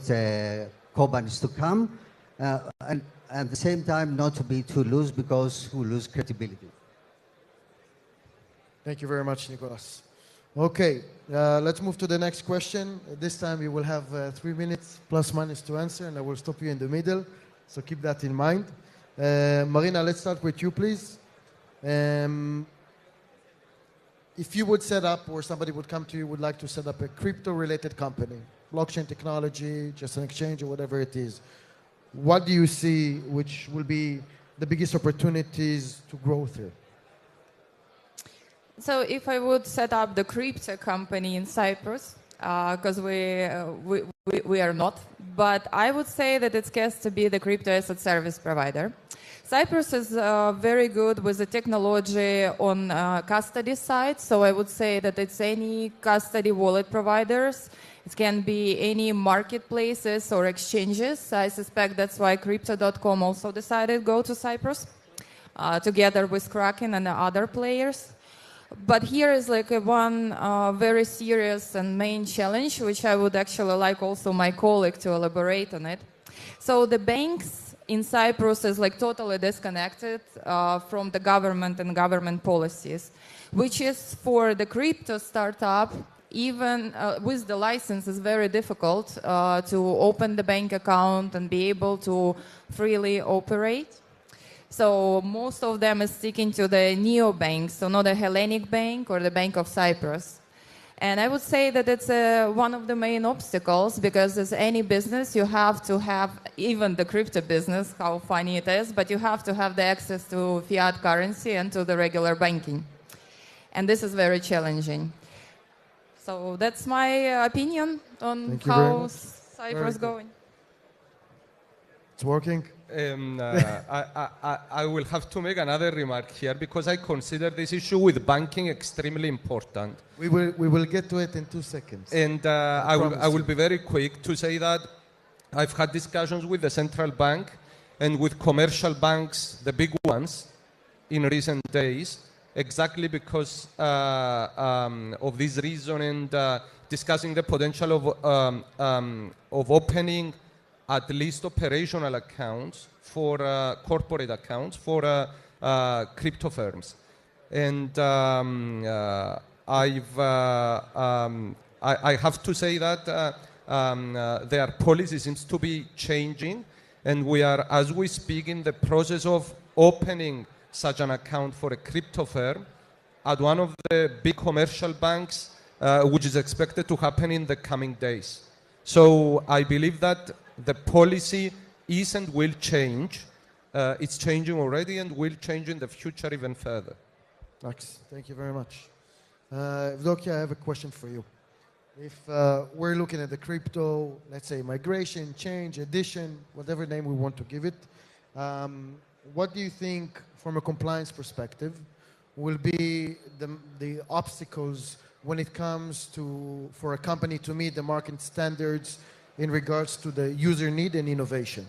companies to come, and at the same time not to be too loose, because we'll lose credibility. Thank you very much, Nicolas. Okay, let's move to the next question. This time you will have 3 minutes plus minus to answer, and I will stop you in the middle, so keep that in mind. Marina, let's start with you, please. If you would set up, or somebody would come to you, would like to set up a crypto-related company, blockchain technology, just an exchange, or whatever it is, what do you see which will be the biggest opportunities to grow through? So if I would set up the crypto company in Cyprus, because we are not, but I would say that it has to be the crypto asset service provider. Cyprus is very good with the technology on custody side, so I would say that it's any custody wallet providers. It can be any marketplaces or exchanges. I suspect that's why Crypto.com also decided to go to Cyprus, together with Kraken and the other players. But here is like one very serious and main challenge, which I would actually like also my colleague to elaborate on it. So the banks in Cyprus is like totally disconnected from the government and government policies, which is for the crypto startup, even with the license, is very difficult to open the bank account and be able to freely operate. So most of them is sticking to the neobanks, so not a Hellenic bank or the Bank of Cyprus. And I would say that it's one of the main obstacles, because as any business, you have to have, even the crypto business, how funny it is, but you have to have the access to fiat currency and to the regular banking. And this is very challenging. So that's my opinion on how Cyprus is going. It's working. I will have to make another remark here, because I consider this issue with banking extremely important. We will get to it in 2 seconds. And I will be very quick to say that I've had discussions with the central bank and with commercial banks, the big ones, in recent days, exactly because of this reason, and discussing the potential of opening at least operational accounts for corporate accounts for crypto firms. And I have to say that their policy seems to be changing, and we are, as we speak, in the process of opening such an account for a crypto firm at one of the big commercial banks, which is expected to happen in the coming days. So I believe that the policy is and will change. It's changing already and will change in the future even further. Thanks. Thank you very much. Vdokia, I have a question for you. If we're looking at the crypto, let's say migration, change, addition, whatever name we want to give it, what do you think from a compliance perspective will be the obstacles when it comes to, for a company to meet the market standards in regards to the user need and innovation?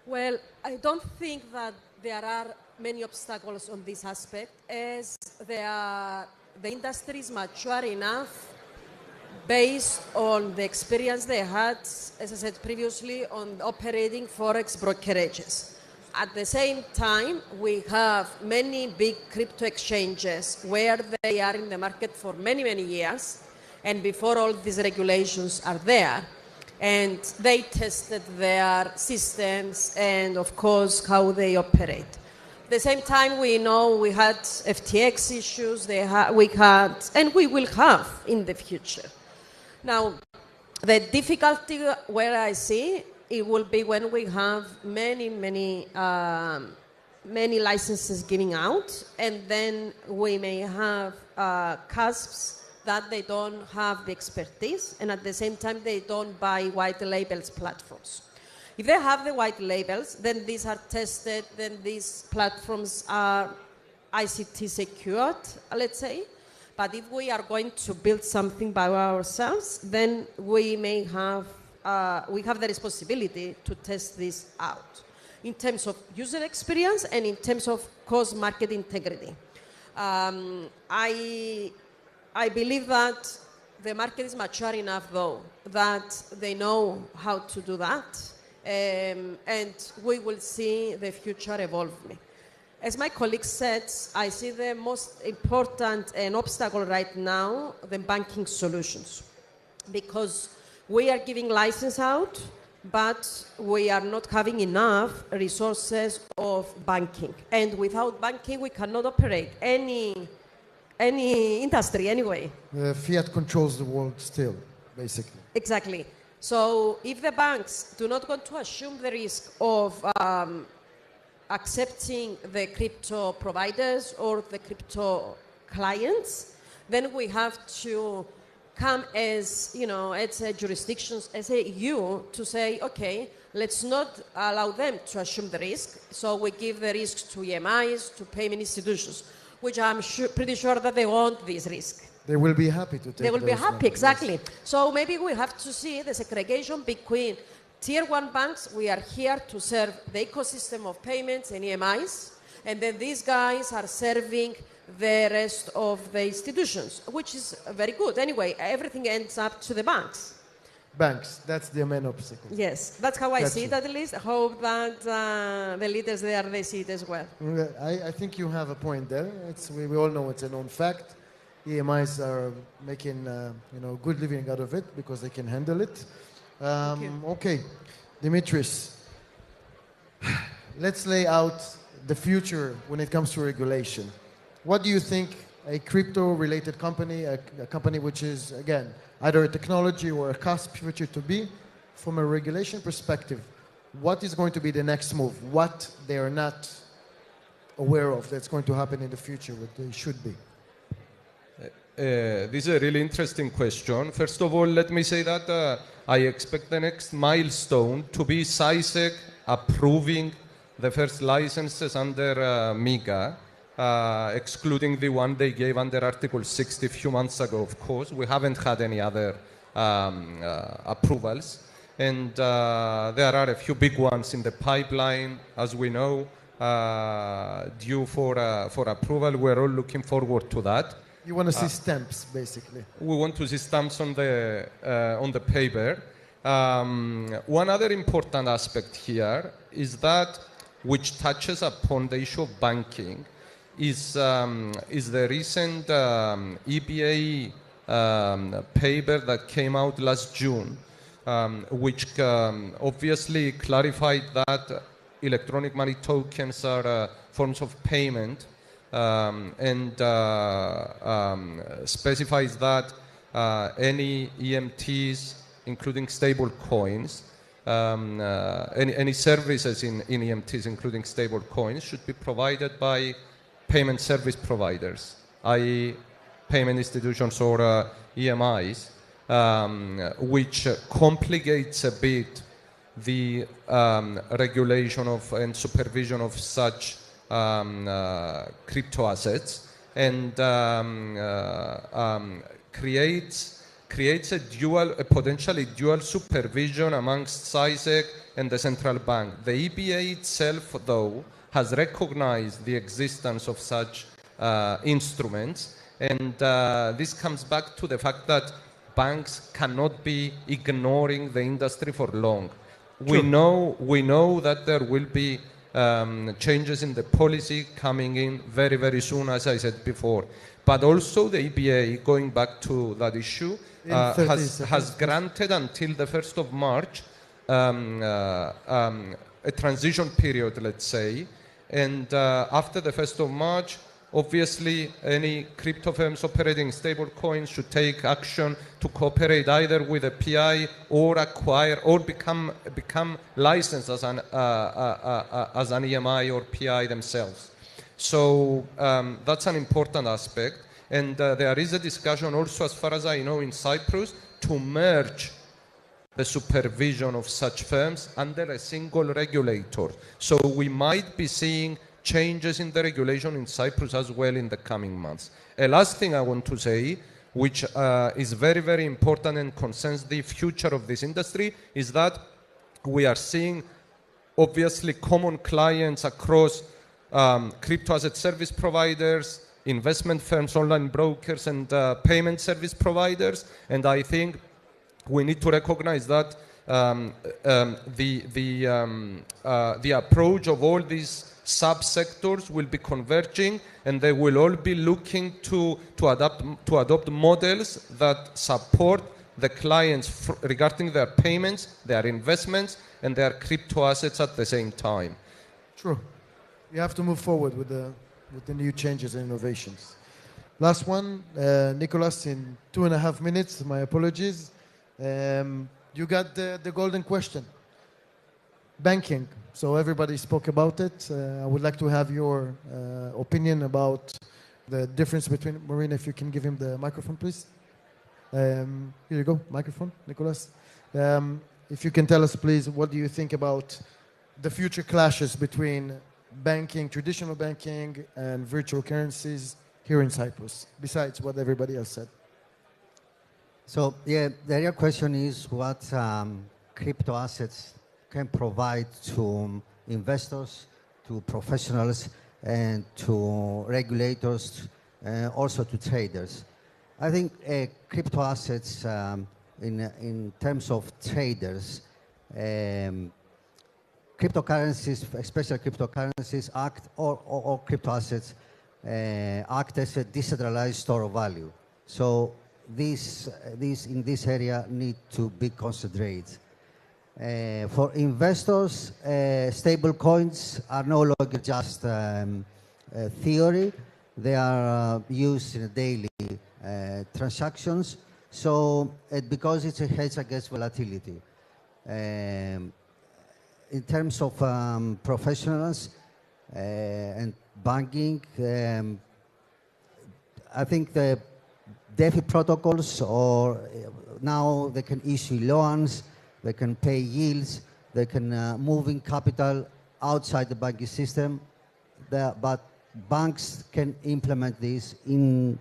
Well, I don't think that there are many obstacles on this aspect, as the industry is mature enough based on the experience they had, as I said previously, on operating forex brokerages. At the same time, we have many big crypto exchanges where they are in the market for many, many years, and before all these regulations are there. And they tested their systems and, of course, how they operate. At the same time, we know we had FTX issues, we had, and we will have in the future. Now, the difficulty where I see it will be when we have many licenses giving out, and then we may have cusps that they don't have the expertise, and at the same time they don't buy white labels platforms. If they have the white labels, then these are tested, then these platforms are ICT secured, let's say. But if we are going to build something by ourselves, then we may have, we have the responsibility to test this out in terms of user experience and in terms of course market integrity. I believe that the market is mature enough, though, that they know how to do that, and we will see the future evolving. As my colleague said, I see the most important obstacle right now, the banking solutions, because we are giving license out, but we are not having enough resources of banking. And without banking, we cannot operate any industry anyway. Fiat controls the world still, basically. Exactly. So if the banks do not want to assume the risk of accepting the crypto providers or the crypto clients, then we have to come as, as a jurisdictions, as a EU, to say, okay, let's not allow them to assume the risk. So we give the risk to EMIs, to payment institutions, which I'm pretty sure that they want this risk. They will be happy to take They will be those happy, numbers. exactly. So maybe we have to see the segregation between Tier 1 banks. We are here to serve the ecosystem of payments and EMIs, and then these guys are serving the rest of the institutions, which is very good. Anyway, everything ends up to the banks. Banks, that's the main obstacle. Yes, that's how I see it at least. I hope that the leaders there, they see it as well. I think you have a point there. We all know it's a known fact. EMIs are making good living out of it because they can handle it. Okay, Dimitris, let's lay out the future when it comes to regulation. What do you think a crypto-related company, a company which is, again, either a technology or a cusp future to be, from a regulation perspective, what is going to be the next move? What they are not aware of that's going to happen in the future, what they should be? This is a really interesting question. First of all, let me say that I expect the next milestone to be SciSec approving the first licenses under MiCA, excluding the one they gave under Article 60 a few months ago, of course. We haven't had any other approvals. And there are a few big ones in the pipeline, as we know, due for approval. We're all looking forward to that. You want to see stamps, basically. We want to see stamps on the paper. One other important aspect here is that, which touches upon the issue of banking, is the recent EBA paper that came out last June, which obviously clarified that electronic money tokens are forms of payment, and specifies that any EMTs, including stable coins, any services in EMTs, including stable coins, should be provided by payment service providers, i.e. payment institutions or EMIs, which complicates a bit the regulation of and supervision of such crypto assets, and creates a potentially dual supervision amongst SciSec and the central bank. The EBA itself, though, has recognized the existence of such instruments, and this comes back to the fact that banks cannot be ignoring the industry for long. We know that there will be changes in the policy coming in very, very soon, as I said before. But also the EBA, going back to that issue, has granted until the 1st of March a transition period, let's say. And after the 1st of March, obviously, any crypto firms operating stable coins should take action to cooperate either with a PI or acquire or become licensed as an EMI or PI themselves. So that's an important aspect. And there is a discussion also, as far as I know, in Cyprus to merge the supervision of such firms under a single regulator. So we might be seeing changes in the regulation in Cyprus as well in the coming months. A last thing I want to say, which is very, very important and concerns the future of this industry, is that we are seeing obviously common clients across crypto asset service providers, investment firms, online brokers, and payment service providers. And I think we need to recognize that the approach of all these subsectors will be converging, and they will all be looking to adopt models that support the clients regarding their payments, their investments, and their crypto assets at the same time. True. You have to move forward with the new changes and innovations. Last one, Nicholas, in 2.5 minutes. My apologies. You got the golden question. Banking. So everybody spoke about it. I would like to have your opinion about the difference between, Marina, if you can give him the microphone, please. Here you go, microphone, Nicholas. If you can tell us, please, what do you think about the future clashes between banking, traditional banking, and virtual currencies here in Cyprus, besides what everybody else said? So, yeah, the real question is what crypto assets can provide to investors, to professionals, and to regulators, also to traders. I think crypto assets, in terms of traders, cryptocurrencies, especially cryptocurrencies, act or crypto assets act as a decentralized store of value. So these in this area need to be concentrated. For investors, stable coins are no longer just theory. They are used in daily transactions. So because it's a hedge against volatility. In terms of professionals and banking, I think the DeFi protocols, or now they can issue loans, they can pay yields, they can move in capital outside the banking system, but banks can implement this in,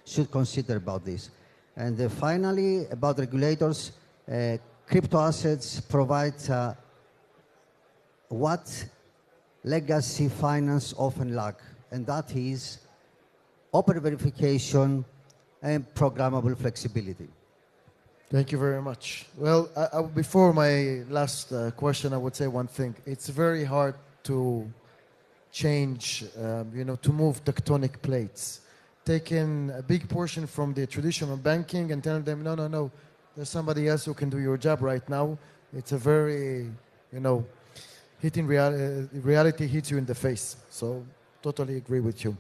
should consider about this. And finally, about regulators, crypto assets provide what legacy finance often lack, and that is open verification and programmable flexibility. Thank you very much. Well, before my last question, I would say one thing. It's very hard to change, to move tectonic plates. Taking a big portion from the traditional banking and telling them, no, there's somebody else who can do your job right now. It's a very, hitting reality hits you in the face. So totally agree with you.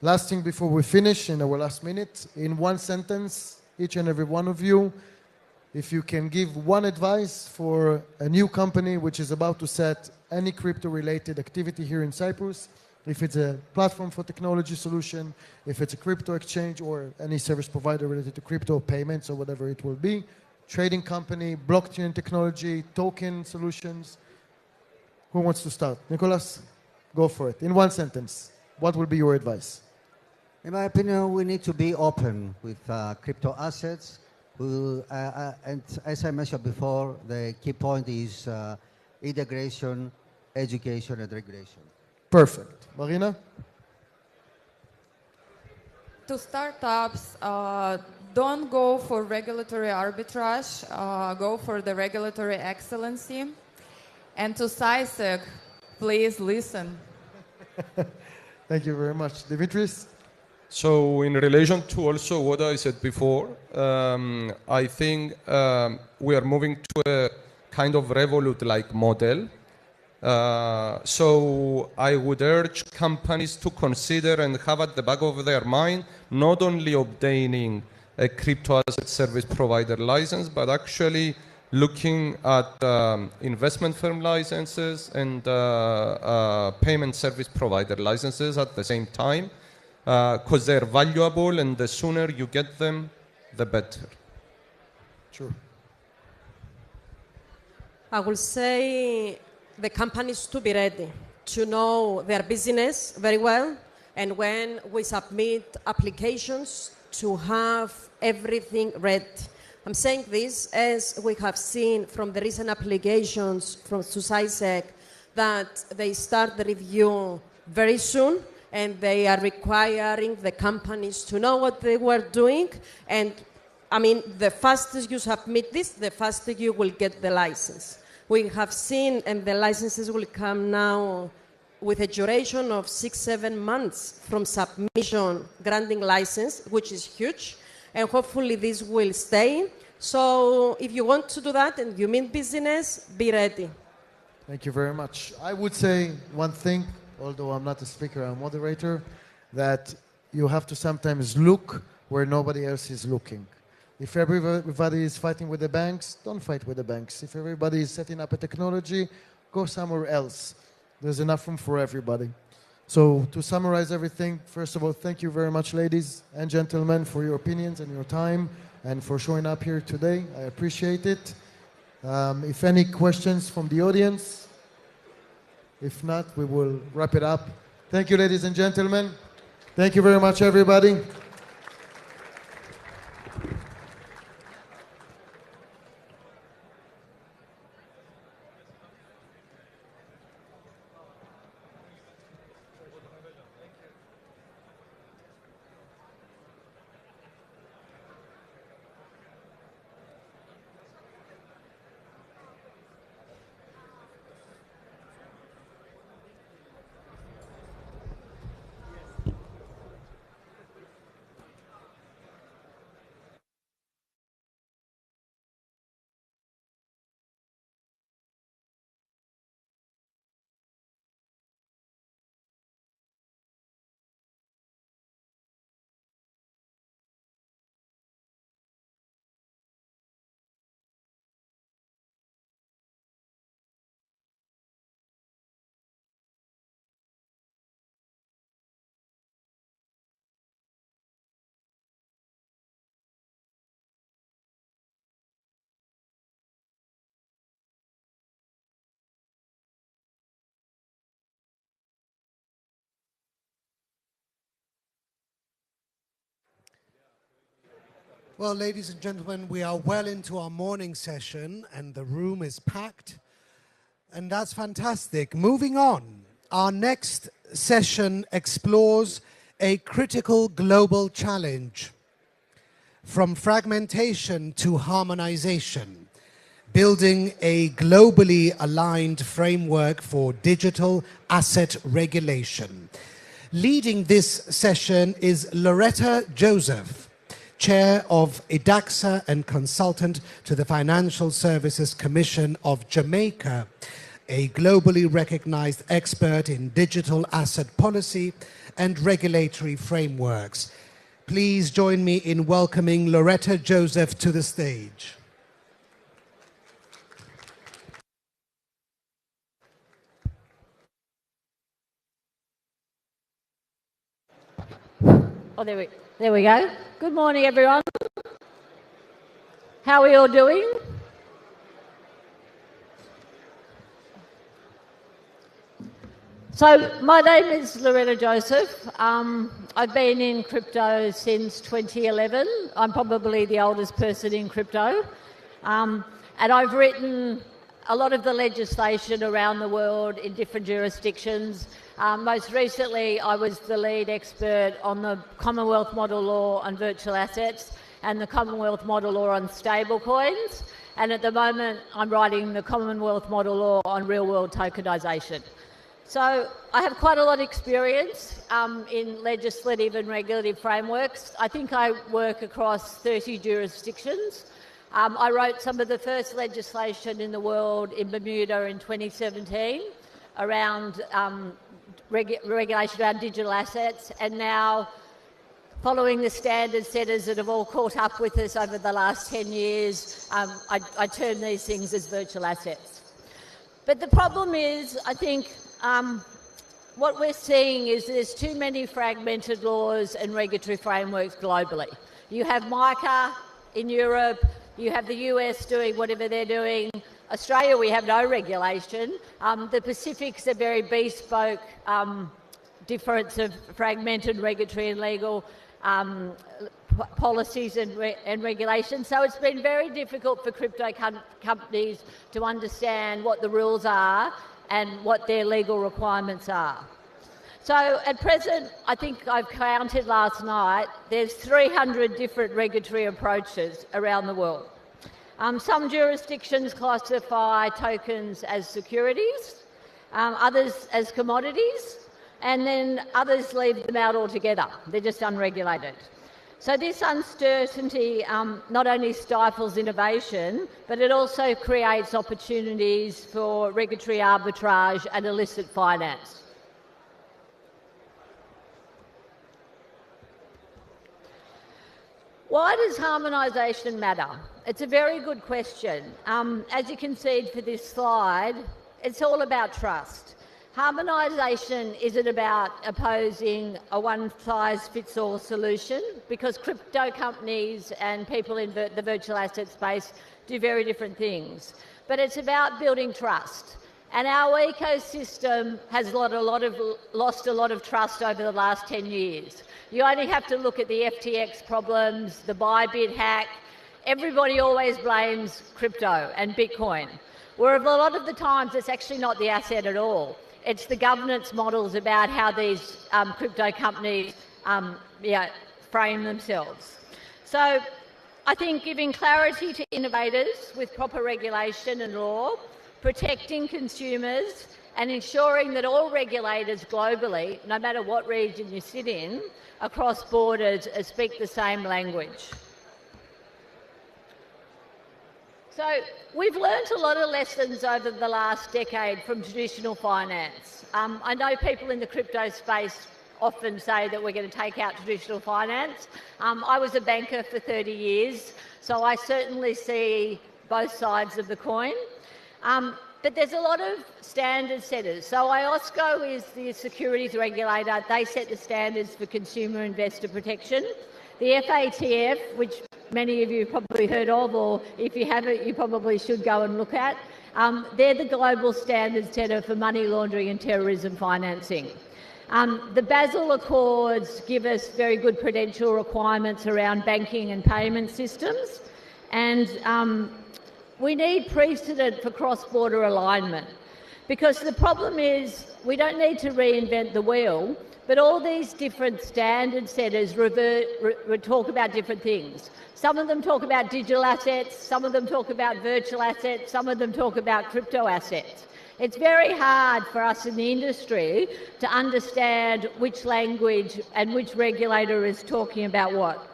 Last thing before we finish in our last minute, in one sentence, each and every one of you, if you can give one advice for a new company which is about to set any crypto-related activity here in Cyprus, if it's a platform for technology solution, if it's a crypto exchange or any service provider related to crypto payments or whatever it will be, trading company, blockchain technology, token solutions, who wants to start? Nicholas, go for it. In one sentence, what will be your advice? In my opinion, we need to be open with crypto assets. And as I mentioned before, the key point is integration, education, and regulation. Perfect. Marina? To startups, don't go for regulatory arbitrage, go for the regulatory excellency. And to SciSec, please listen. Thank you very much. Dimitris? So in relation to also what I said before, I think we are moving to a kind of Revolut-like model. So I would urge companies to consider and have at the back of their mind not only obtaining a crypto asset service provider license, but actually looking at investment firm licenses and payment service provider licenses at the same time, because they're valuable, and the sooner you get them, the better. Sure. I will say the companies to be ready to know their business very well, and when we submit applications to have everything ready. I'm saying this as we have seen from the recent applications from SUSAISEC that they start the review very soon, and they are requiring the companies to know what they were doing. And I mean, the faster you submit this, the faster you will get the license. We have seen, and the licenses will come now with a duration of 6-7 months from submission, granting license, which is huge, and hopefully this will stay. So if you want to do that and you mean business, be ready. Thank you very much. I would say one thing, although I'm not a speaker, I'm a moderator, that you have to sometimes look where nobody else is looking. If everybody is fighting with the banks, don't fight with the banks. If everybody is setting up a technology, go somewhere else. There's enough room for everybody. So to summarize everything, first of all, thank you very much, ladies and gentlemen, for your opinions and your time and for showing up here today. I appreciate it. If any questions from the audience, if not, we will wrap it up. Thank you, ladies and gentlemen. Thank you very much, everybody. Well, ladies and gentlemen, we are well into our morning session and the room is packed. And that's fantastic. Moving on, our next session explores a critical global challenge. From fragmentation to harmonization, building a globally aligned framework for digital asset regulation. Leading this session is Loretta Joseph, Chair of IDAXA and consultant to the Financial Services Commission of Jamaica, a globally recognized expert in digital asset policy and regulatory frameworks. Please join me in welcoming Loretta Joseph to the stage. Oh, there we go. Good morning, everyone. How are you all doing? So, my name is Loretta Joseph. I've been in crypto since 2011. I'm probably the oldest person in crypto. And I've written a lot of the legislation around the world in different jurisdictions. Most recently, I was the lead expert on the Commonwealth Model Law on virtual assets and the Commonwealth Model Law on stablecoins. And at the moment, I'm writing the Commonwealth Model Law on real-world tokenisation. So I have quite a lot of experience in legislative and regulatory frameworks. I think I work across 30 jurisdictions. I wrote some of the first legislation in the world in Bermuda in 2017 around regulation around digital assets, and now following the standard setters that have all caught up with us over the last 10 years, I term these things as virtual assets. But the problem is, I think, what we're seeing is there's too many fragmented laws and regulatory frameworks globally. You have MiCA in Europe, you have the US doing whatever they're doing. Australia, we have no regulation. The Pacific's a very bespoke difference of fragmented regulatory and legal policies and regulations. So it's been very difficult for crypto companies to understand what the rules are and what their legal requirements are. So at present, I think I've counted last night, there's 300 different regulatory approaches around the world. Some jurisdictions classify tokens as securities, others as commodities, and then others leave them out altogether. They're just unregulated. So this uncertainty not only stifles innovation, but it also creates opportunities for regulatory arbitrage and illicit finance. Why does harmonisation matter? It's a very good question. As you can see for this slide, it's all about trust. Harmonisation isn't about opposing a one-size-fits-all solution, because crypto companies and people in the virtual asset space do very different things. But it's about building trust. And our ecosystem has lost a lot of trust over the last 10 years. You only have to look at the FTX problems, the Bybit hack. Everybody always blames crypto and Bitcoin, where a lot of the times it's actually not the asset at all. It's the governance models about how these crypto companies frame themselves. So I think giving clarity to innovators with proper regulation and law, protecting consumers, and ensuring that all regulators globally, no matter what region you sit in, across borders, speak the same language. So we've learnt a lot of lessons over the last decade from traditional finance. I know people in the crypto space often say that we're going to take out traditional finance. I was a banker for 30 years, so I certainly see both sides of the coin. But there's a lot of standard setters. So IOSCO is the securities regulator. They set the standards for consumer investor protection. The FATF, which many of you have probably heard of, or if you haven't, you probably should go and look at, they're the global standard setter for money laundering and terrorism financing. The Basel Accords give us very good prudential requirements around banking and payment systems, and we need precedent for cross-border alignment, because the problem is we don't need to reinvent the wheel, but all these different standard setters talk about different things. Some of them talk about digital assets, some of them talk about virtual assets, some of them talk about crypto assets. It's very hard for us in the industry to understand which language and which regulator is talking about what.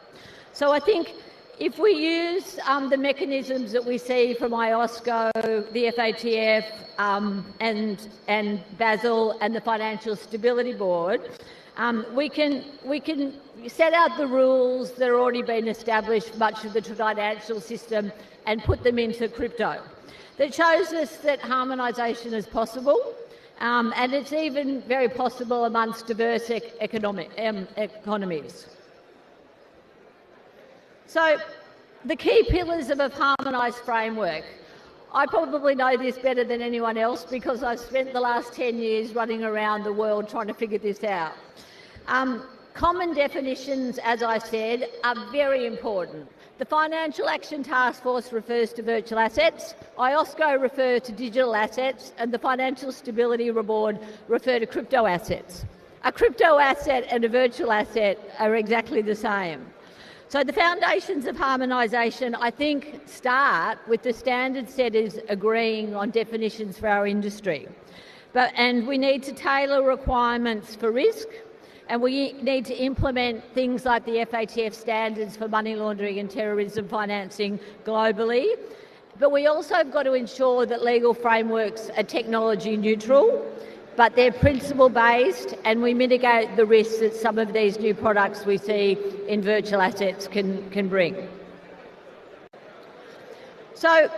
So I think if we use the mechanisms that we see from IOSCO, the FATF and Basel and the Financial Stability Board, we can set out the rules that are already been established, much of the financial system, and put them into crypto. That shows us that harmonisation is possible, and it's even very possible amongst diverse economies. So the key pillars of a harmonised framework. I probably know this better than anyone else because I've spent the last 10 years running around the world trying to figure this out. Common definitions, as I said, are very important. The Financial Action Task Force refers to virtual assets, IOSCO refers to digital assets, and the Financial Stability Board refer to crypto assets. A crypto asset and a virtual asset are exactly the same. So the foundations of harmonisation, I think, start with the standard setters agreeing on definitions for our industry. And we need to tailor requirements for risk, and we need to implement things like the FATF standards for money laundering and terrorism financing globally. But we also have got to ensure that legal frameworks are technology neutral but they're principle-based, and we mitigate the risks that some of these new products we see in virtual assets can bring. So,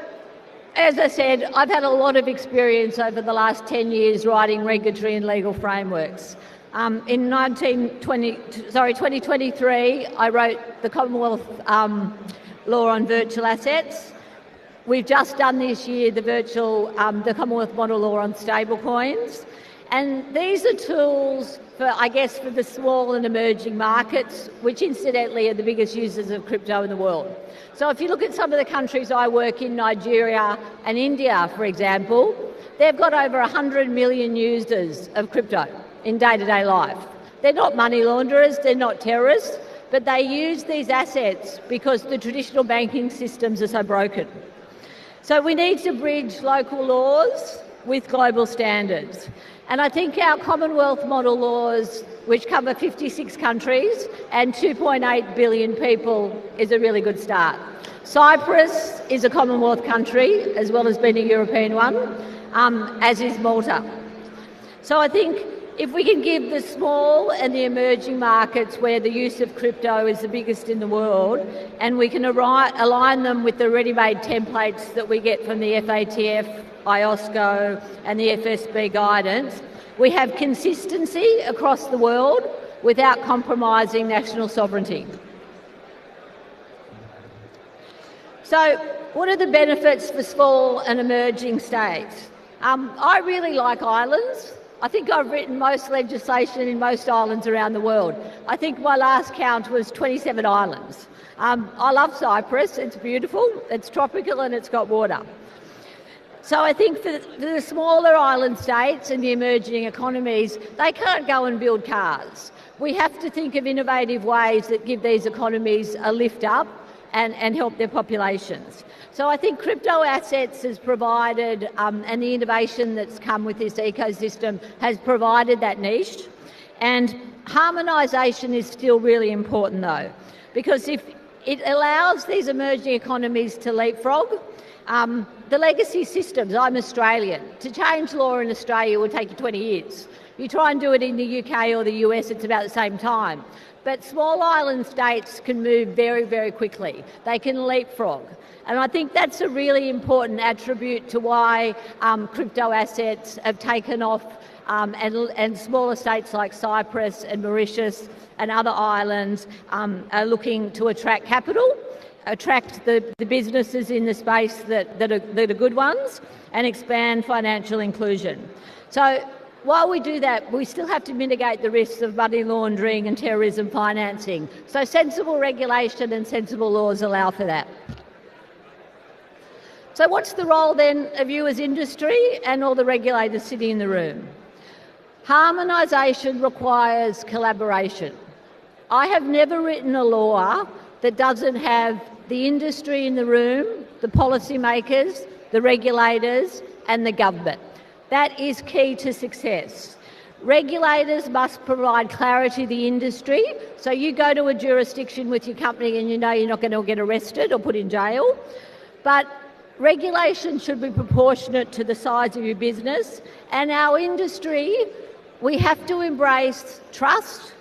as I said, I've had a lot of experience over the last 10 years writing regulatory and legal frameworks. In 2023, I wrote the Commonwealth law on virtual assets. We've just done this year the Commonwealth model law on stablecoins. And these are tools for the small and emerging markets, which incidentally are the biggest users of crypto in the world. So if you look at some of the countries I work in, Nigeria and India, for example, they've got over 100 million users of crypto in day-to-day life. They're not money launderers, they're not terrorists, but they use these assets because the traditional banking systems are so broken. So we need to bridge local laws with global standards. And I think our Commonwealth model laws, which cover 56 countries and 2.8 billion people, is a really good start. Cyprus is a Commonwealth country, as well as being a European one, as is Malta. So I think if we can give the small and the emerging markets where the use of crypto is the biggest in the world, and we can align them with the ready-made templates that we get from the FATF, IOSCO and the FSB guidance, we have consistency across the world without compromising national sovereignty. So what are the benefits for small and emerging states? I really like islands. I think I've written most legislation in most islands around the world. I think my last count was 27 islands. I love Cyprus, it's beautiful, it's tropical and it's got water. So I think for the smaller island states and the emerging economies, they can't go and build cars. We have to think of innovative ways that give these economies a lift up and help their populations. So I think crypto assets has provided, and the innovation that's come with this ecosystem has provided that niche. And harmonisation is still really important though, because if it allows these emerging economies to leapfrog, the legacy systems, I'm Australian, to change law in Australia will take you 20 years. You try and do it in the UK or the US, it's about the same time. But small island states can move very, very quickly. They can leapfrog. And I think that's a really important attribute to why crypto assets have taken off, and smaller states like Cyprus and Mauritius and other islands are looking to attract capital, attract the businesses in the space that are good ones, and expand financial inclusion. So while we do that, we still have to mitigate the risks of money laundering and terrorism financing. So sensible regulation and sensible laws allow for that. So what's the role then of you as industry and all the regulators sitting in the room? Harmonisation requires collaboration. I have never written a law that doesn't have the industry in the room, the policymakers, the regulators and the government. That is key to success. Regulators must provide clarity to the industry, so you go to a jurisdiction with your company and you know you're not going to get arrested or put in jail. But regulation should be proportionate to the size of your business, and our industry, we have to embrace trust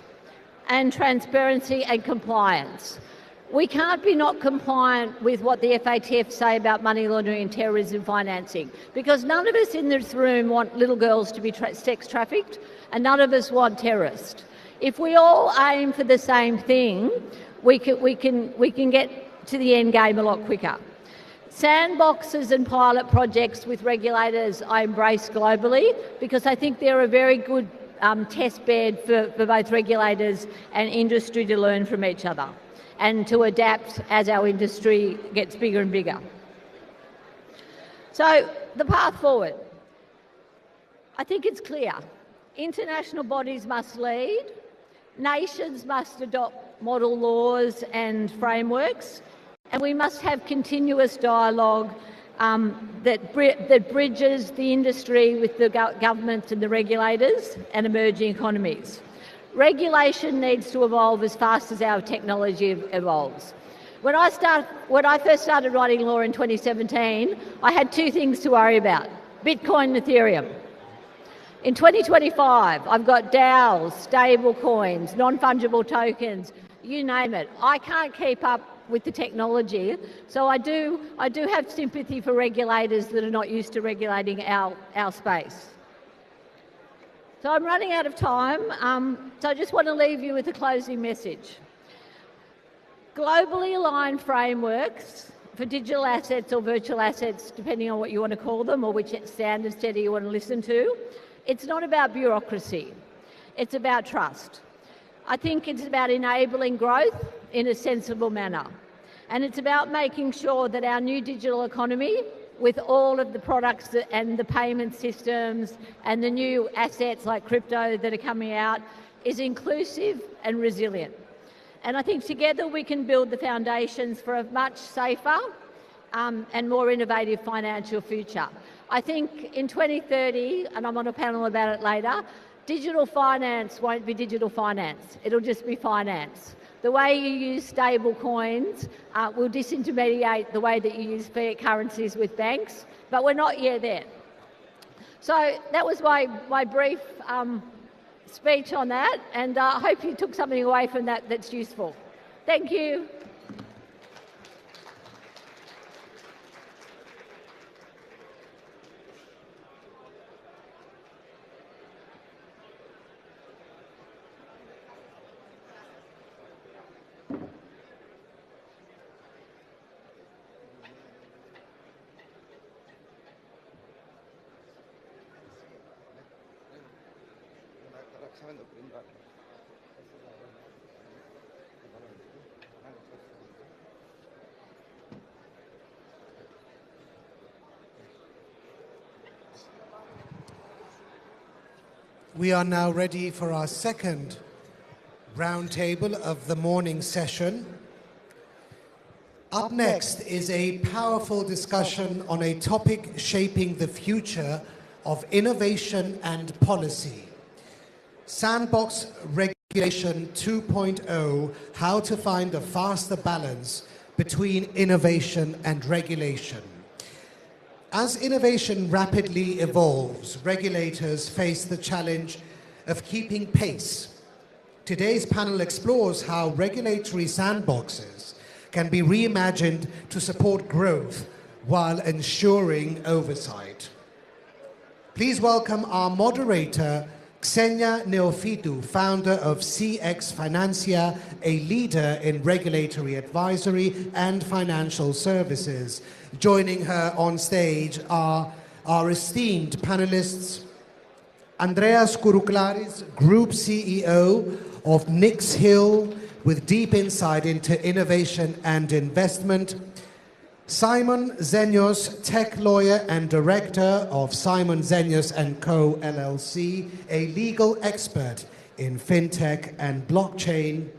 and transparency and compliance. We can't be not compliant with what the FATF say about money laundering and terrorism financing, because none of us in this room want little girls to be sex trafficked, and none of us want terrorists. If we all aim for the same thing, we can get to the end game a lot quicker. Sandboxes and pilot projects with regulators I embrace globally, because I think they're a very good test bed for both regulators and industry to learn from each other and to adapt as our industry gets bigger and bigger. So the path forward, I think it's clear. International bodies must lead, nations must adopt model laws and frameworks, and we must have continuous dialogue that bridges the industry with the governments and the regulators and emerging economies. Regulation needs to evolve as fast as our technology evolves. When I first started writing law in 2017, I had two things to worry about: Bitcoin and Ethereum. In 2025, I've got DAOs, stable coins, non-fungible tokens, you name it. I can't keep up with the technology, so I do have sympathy for regulators that are not used to regulating our space. So I'm running out of time, so I just want to leave you with a closing message. Globally aligned frameworks for digital assets or virtual assets, depending on what you want to call them or which standard setter you want to listen to, it's not about bureaucracy, it's about trust. I think it's about enabling growth in a sensible manner. And it's about making sure that our new digital economy, with all of the products and the payment systems and the new assets like crypto that are coming out, is inclusive and resilient. And I think together we can build the foundations for a much safer and more innovative financial future. I think in 2030, and I'm on a panel about it later, digital finance won't be digital finance. It'll just be finance. The way you use stable coins will disintermediate the way that you use fiat currencies with banks, but we're not yet there. So that was my brief speech on that, and I hope you took something away from that that's useful. Thank you. We are now ready for our second roundtable of the morning session. Up next is a powerful discussion on a topic shaping the future of innovation and policy. Sandbox Regulation 2.0, how to find a faster balance between innovation and regulation. As innovation rapidly evolves, regulators face the challenge of keeping pace. Today's panel explores how regulatory sandboxes can be reimagined to support growth while ensuring oversight. Please welcome our moderator, Xenia Neofitu, founder of CX Financia, a leader in regulatory advisory and financial services. Joining her on stage are our esteemed panelists, Andreas Kourouklaris, Group CEO of Nix Hill, with deep insight into innovation and investment, Simon Zenios, tech lawyer and director of Simon Zenios & Co. LLC, a legal expert in fintech and blockchain,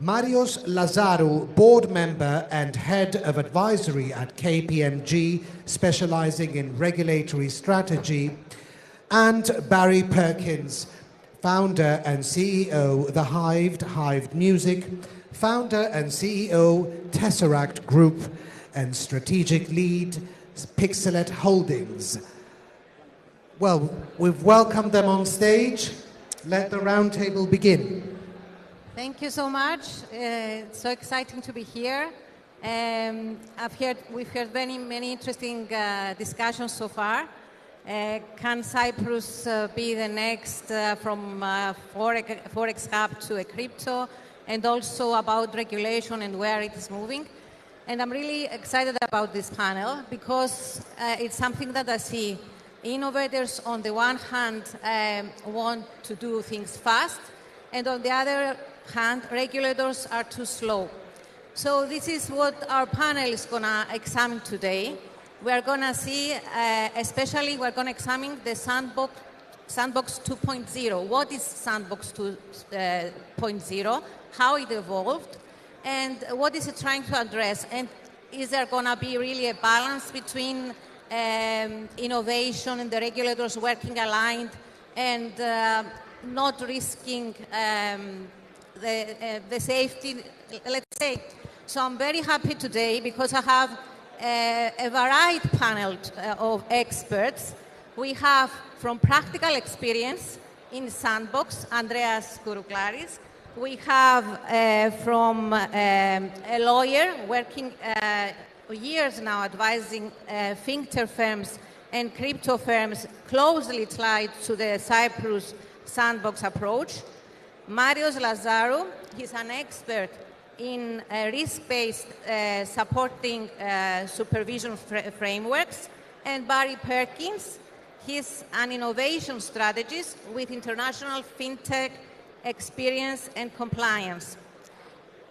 Marios Lazaru, board member and head of advisory at KPMG, specializing in regulatory strategy, and Barry Perkins, founder and CEO, The Hived Music, founder and CEO, Tesseract Group, and strategic lead, Pixelet Holdings. Well, we've welcomed them on stage. Let the roundtable begin. Thank you so much. It's so exciting to be here. We've heard many interesting discussions so far. Can Cyprus be the next from Forex hub to a crypto, and also about regulation and where it is moving? And I'm really excited about this panel because it's something that I see. Innovators, on the one hand, want to do things fast, and on the other hand, regulators are too slow. So this is what our panel is going to examine today. We are going to see, especially we're going to examine the Sandbox 2.0. What is Sandbox 2.0? How it evolved? And what is it trying to address? And is there going to be really a balance between innovation and the regulators working aligned and not risking the safety, let's say? So I'm very happy today because I have a varied panel of experts. We have, from practical experience in Sandbox, Andreas Kourouklaris. We have from a lawyer working years now advising fintech firms and crypto firms closely tied to the Cyprus Sandbox approach. Marios Lazaru, he's an expert in risk-based supporting supervision frameworks. And Barry Perkins, he's an innovation strategist with international fintech experience and compliance.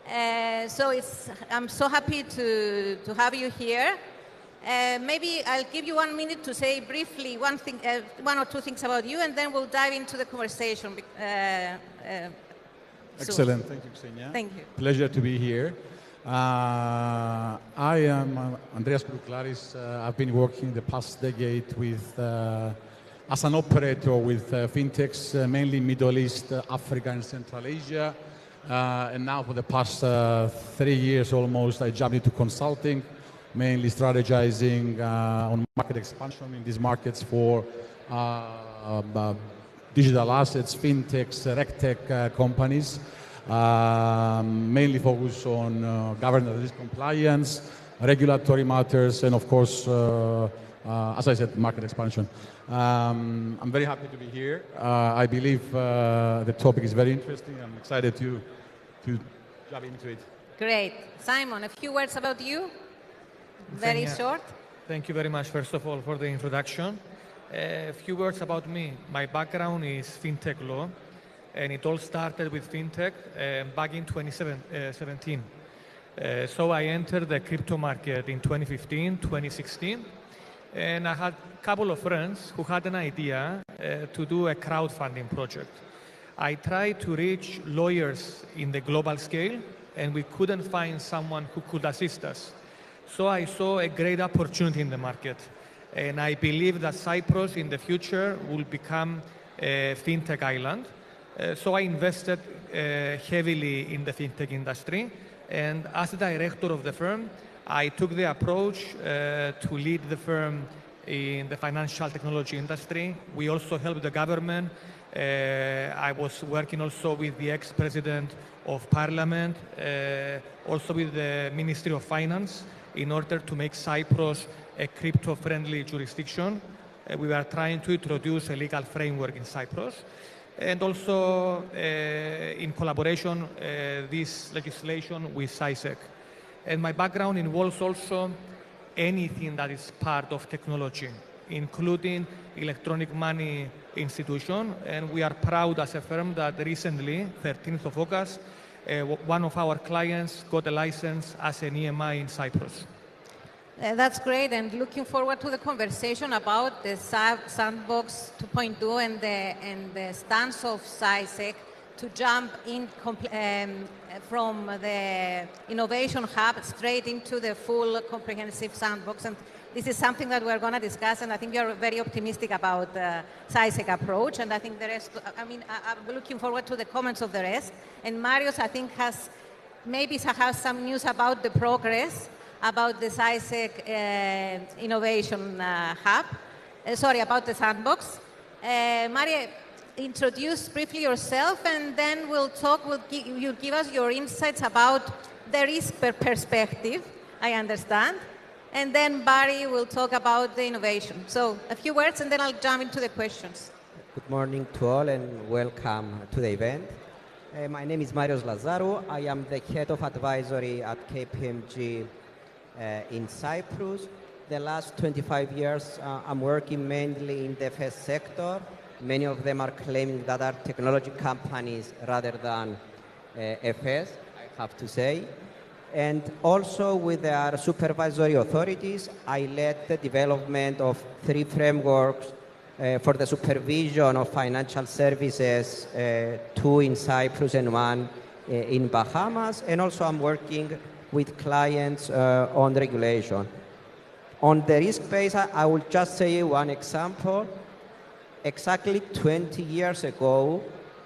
I'm so happy to have you here. Maybe I'll give you 1 minute to say briefly one or two things about you, and then we'll dive into the conversation. Excellent. Thank you, Xenia. Thank you. Pleasure to be here. I am Andreas Kourouklaris. I've been working the past decade with, as an operator with fintechs, mainly Middle East, Africa, and Central Asia. And now for the past 3 years almost, I jumped into consulting, mainly strategizing on market expansion in these markets for digital assets, fintechs, regtech companies, mainly focus on governance risk compliance, regulatory matters, and of course, as I said, market expansion. I'm very happy to be here. I believe the topic is very interesting. I'm excited to jump into it. Great. Simon, a few words about you? Very short. Thank you very much, first of all, for the introduction. A few words about me. My background is fintech law, and it all started with fintech back in 2017. So I entered the crypto market in 2015, 2016, and I had a couple of friends who had an idea to do a crowdfunding project. I tried to reach lawyers in the global scale, and we couldn't find someone who could assist us. So I saw a great opportunity in the market. And I believe that Cyprus in the future will become a fintech island. So I invested heavily in the fintech industry. And as the director of the firm, I took the approach to lead the firm in the financial technology industry. We also helped the government. I was working also with the ex-president of parliament, also with the Ministry of Finance, in order to make Cyprus a crypto-friendly jurisdiction. We were trying to introduce a legal framework in Cyprus. And also, in collaboration, this legislation with CySEC. And my background involves also anything that is part of technology, including electronic money institution. And we are proud as a firm that recently, 13th of August, one of our clients got a license as an EMI in Cyprus. That's great, and looking forward to the conversation about the Sandbox 2.2 and the stance of CySEC to jump in from the innovation hub straight into the full comprehensive sandbox. And this is something that we're going to discuss, and I think you're very optimistic about the CySEC approach. And I think the rest, I'm looking forward to the comments of the rest. And Marios, I think, has some news about the progress about the CySEC innovation hub. About the sandbox. Maria, introduce briefly yourself, and then you'll give us your insights about the risk perspective, I understand. And then Barry will talk about the innovation. So a few words, and then I'll jump into the questions. Good morning to all, and welcome to the event. My name is Marios Lazaru. I am the head of advisory at KPMG in Cyprus. The last 25 years, I'm working mainly in the FS sector. Many of them are claiming that are technology companies rather than FS, I have to say. And also with our supervisory authorities, I led the development of 3 frameworks for the supervision of financial services, 2 in Cyprus and 1 in Bahamas. And also I'm working with clients on regulation. On the risk base, I will just say one example. Exactly 20 years ago,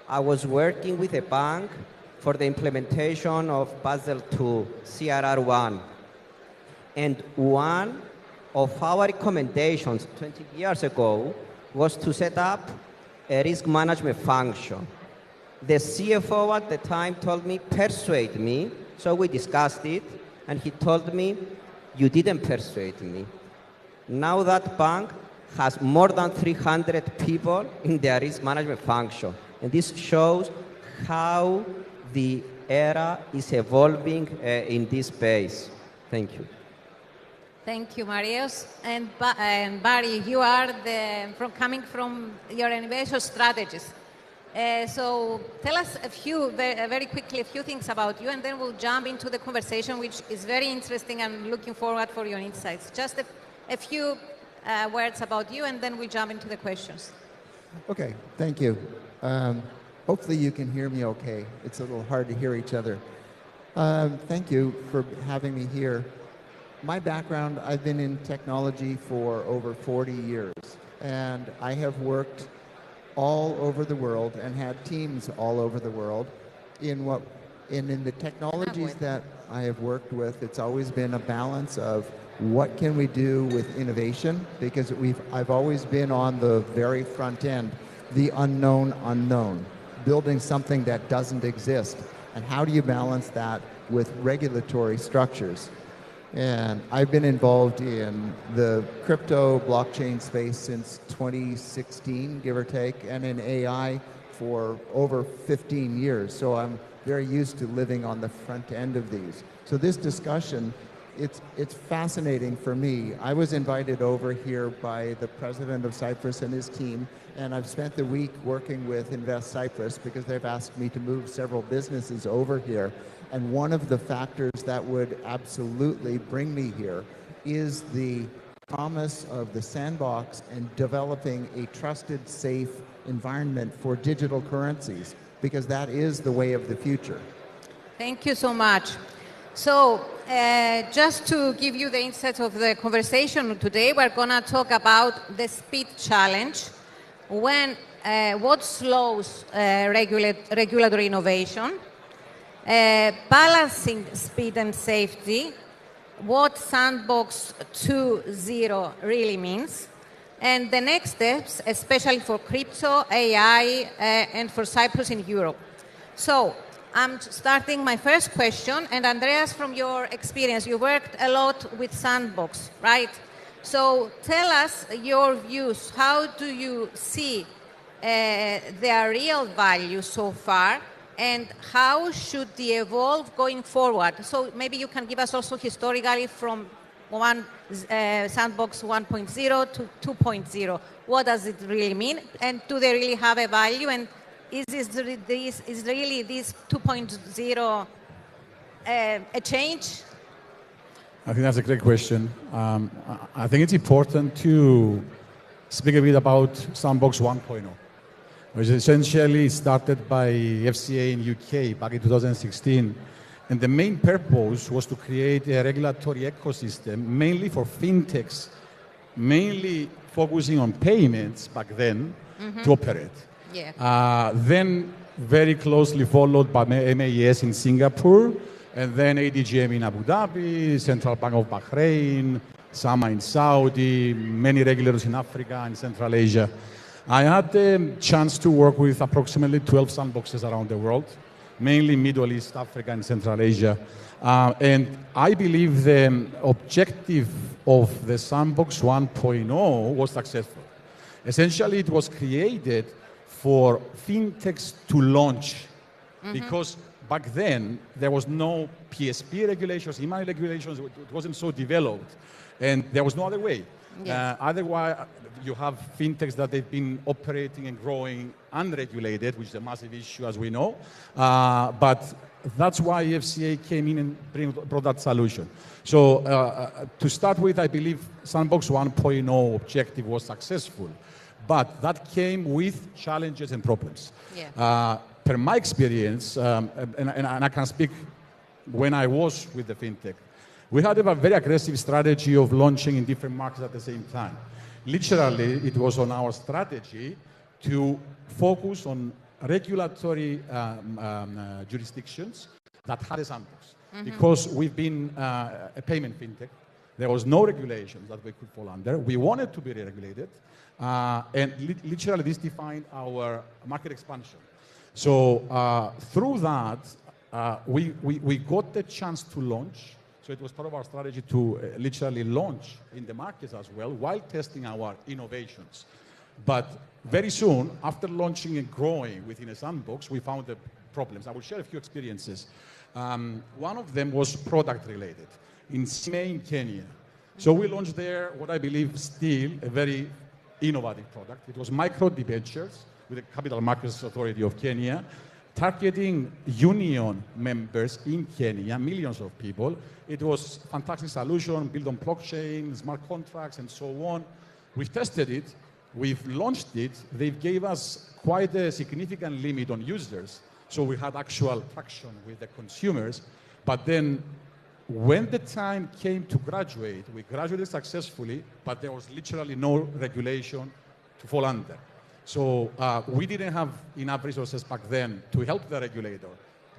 I was working with a bank for the implementation of Basel II, CRR1. And one of our recommendations 20 years ago was to set up a risk management function. The CFO at the time told me, persuade me, so we discussed it, and he told me, you didn't persuade me. Now that bank has more than 300 people in their risk management function. And this shows how the era is evolving in this space. Thank you. Thank you, Marius. And Barry, you are coming from your innovation strategies. So tell us very quickly, a few things about you, and then we'll jump into the conversation, which is very interesting and looking forward for your insights. Just a few words about you, and then we'll jump into the questions. Okay, thank you. Hopefully you can hear me okay. It's a little hard to hear each other. Thank you for having me here. My background, I've been in technology for over 40 years, and I have worked all over the world and had teams all over the world. In the technologies that I have worked with, it's always been a balance of what can we do with innovation, because I've always been on the very front end, the unknown, building something that doesn't exist, and how do you balance that with regulatory structures? And I've been involved in the crypto blockchain space since 2016, give or take, and in AI for over 15 years. So I'm very used to living on the front end of these. So this discussion, it's fascinating for me. I was invited over here by the president of Cyprus and his team, and I've spent the week working with Invest Cyprus because they've asked me to move several businesses over here. And one of the factors that would absolutely bring me here is the promise of the sandbox and developing a trusted, safe environment for digital currencies, because that is the way of the future. Thank you so much. So just to give you the insight of the conversation today, we're going to talk about the speed challenge, what slows regulatory innovation, balancing speed and safety, what Sandbox 2.0 really means, and the next steps, especially for crypto, AI, and for Cyprus in Europe. So I'm starting my first question, and Andreas, from your experience, you worked a lot with Sandbox, right? So tell us your views. How do you see their real value so far, and how should they evolve going forward? So maybe you can give us also historically from Sandbox 1.0 to 2.0. What does it really mean? And do they really have a value? And is really this 2.0 a change? I think that's a great question. I think it's important to speak a bit about Sandbox 1.0. Which essentially started by FCA in UK back in 2016. And the main purpose was to create a regulatory ecosystem, mainly for fintechs, mainly focusing on payments back then, to operate. Yeah. Then very closely followed by MAS in Singapore, and then ADGM in Abu Dhabi, Central Bank of Bahrain, SAMA in Saudi, many regulators in Africa and Central Asia. I had the chance to work with approximately 12 sandboxes around the world, mainly Middle East, Africa, and Central Asia. And I believe the objective of the Sandbox 1.0 was successful. Essentially, it was created for fintechs to launch, because back then there was no PSP regulations, email regulations, it wasn't so developed, and there was no other way. Yes. Otherwise, you have fintechs that they've been operating and growing unregulated, which is a massive issue, as we know. But that's why FCA came in and brought that solution. So to start with, I believe Sandbox 1.0 objective was successful, but that came with challenges and problems. Yeah. Per my experience, and I can speak when I was with the fintech, we had a very aggressive strategy of launching in different markets at the same time. Literally, it was on our strategy to focus on regulatory jurisdictions that had a sandbox. Because we've been a payment fintech, There was no regulations that we could fall under. We wanted to be regulated, and literally this defined our market expansion. So through that, we got the chance to launch. So it was part of our strategy to literally launch in the markets as well while testing our innovations. But very soon, after launching and growing within a sandbox, we found the problems. I will share a few experiences. One of them was product related in Sime in Kenya. So we launched there what I believe still a very innovative product. It was micro debentures with the Capital Markets Authority of Kenya, targeting union members in Kenya, millions of people. It was a fantastic solution, built on blockchain, smart contracts, and so on. We've tested it. We've launched it. They gave us quite a significant limit on users. So we had actual traction with the consumers. But then when the time came to graduate, we graduated successfully, but there was literally no regulation to fall under. So we didn't have enough resources back then to help the regulator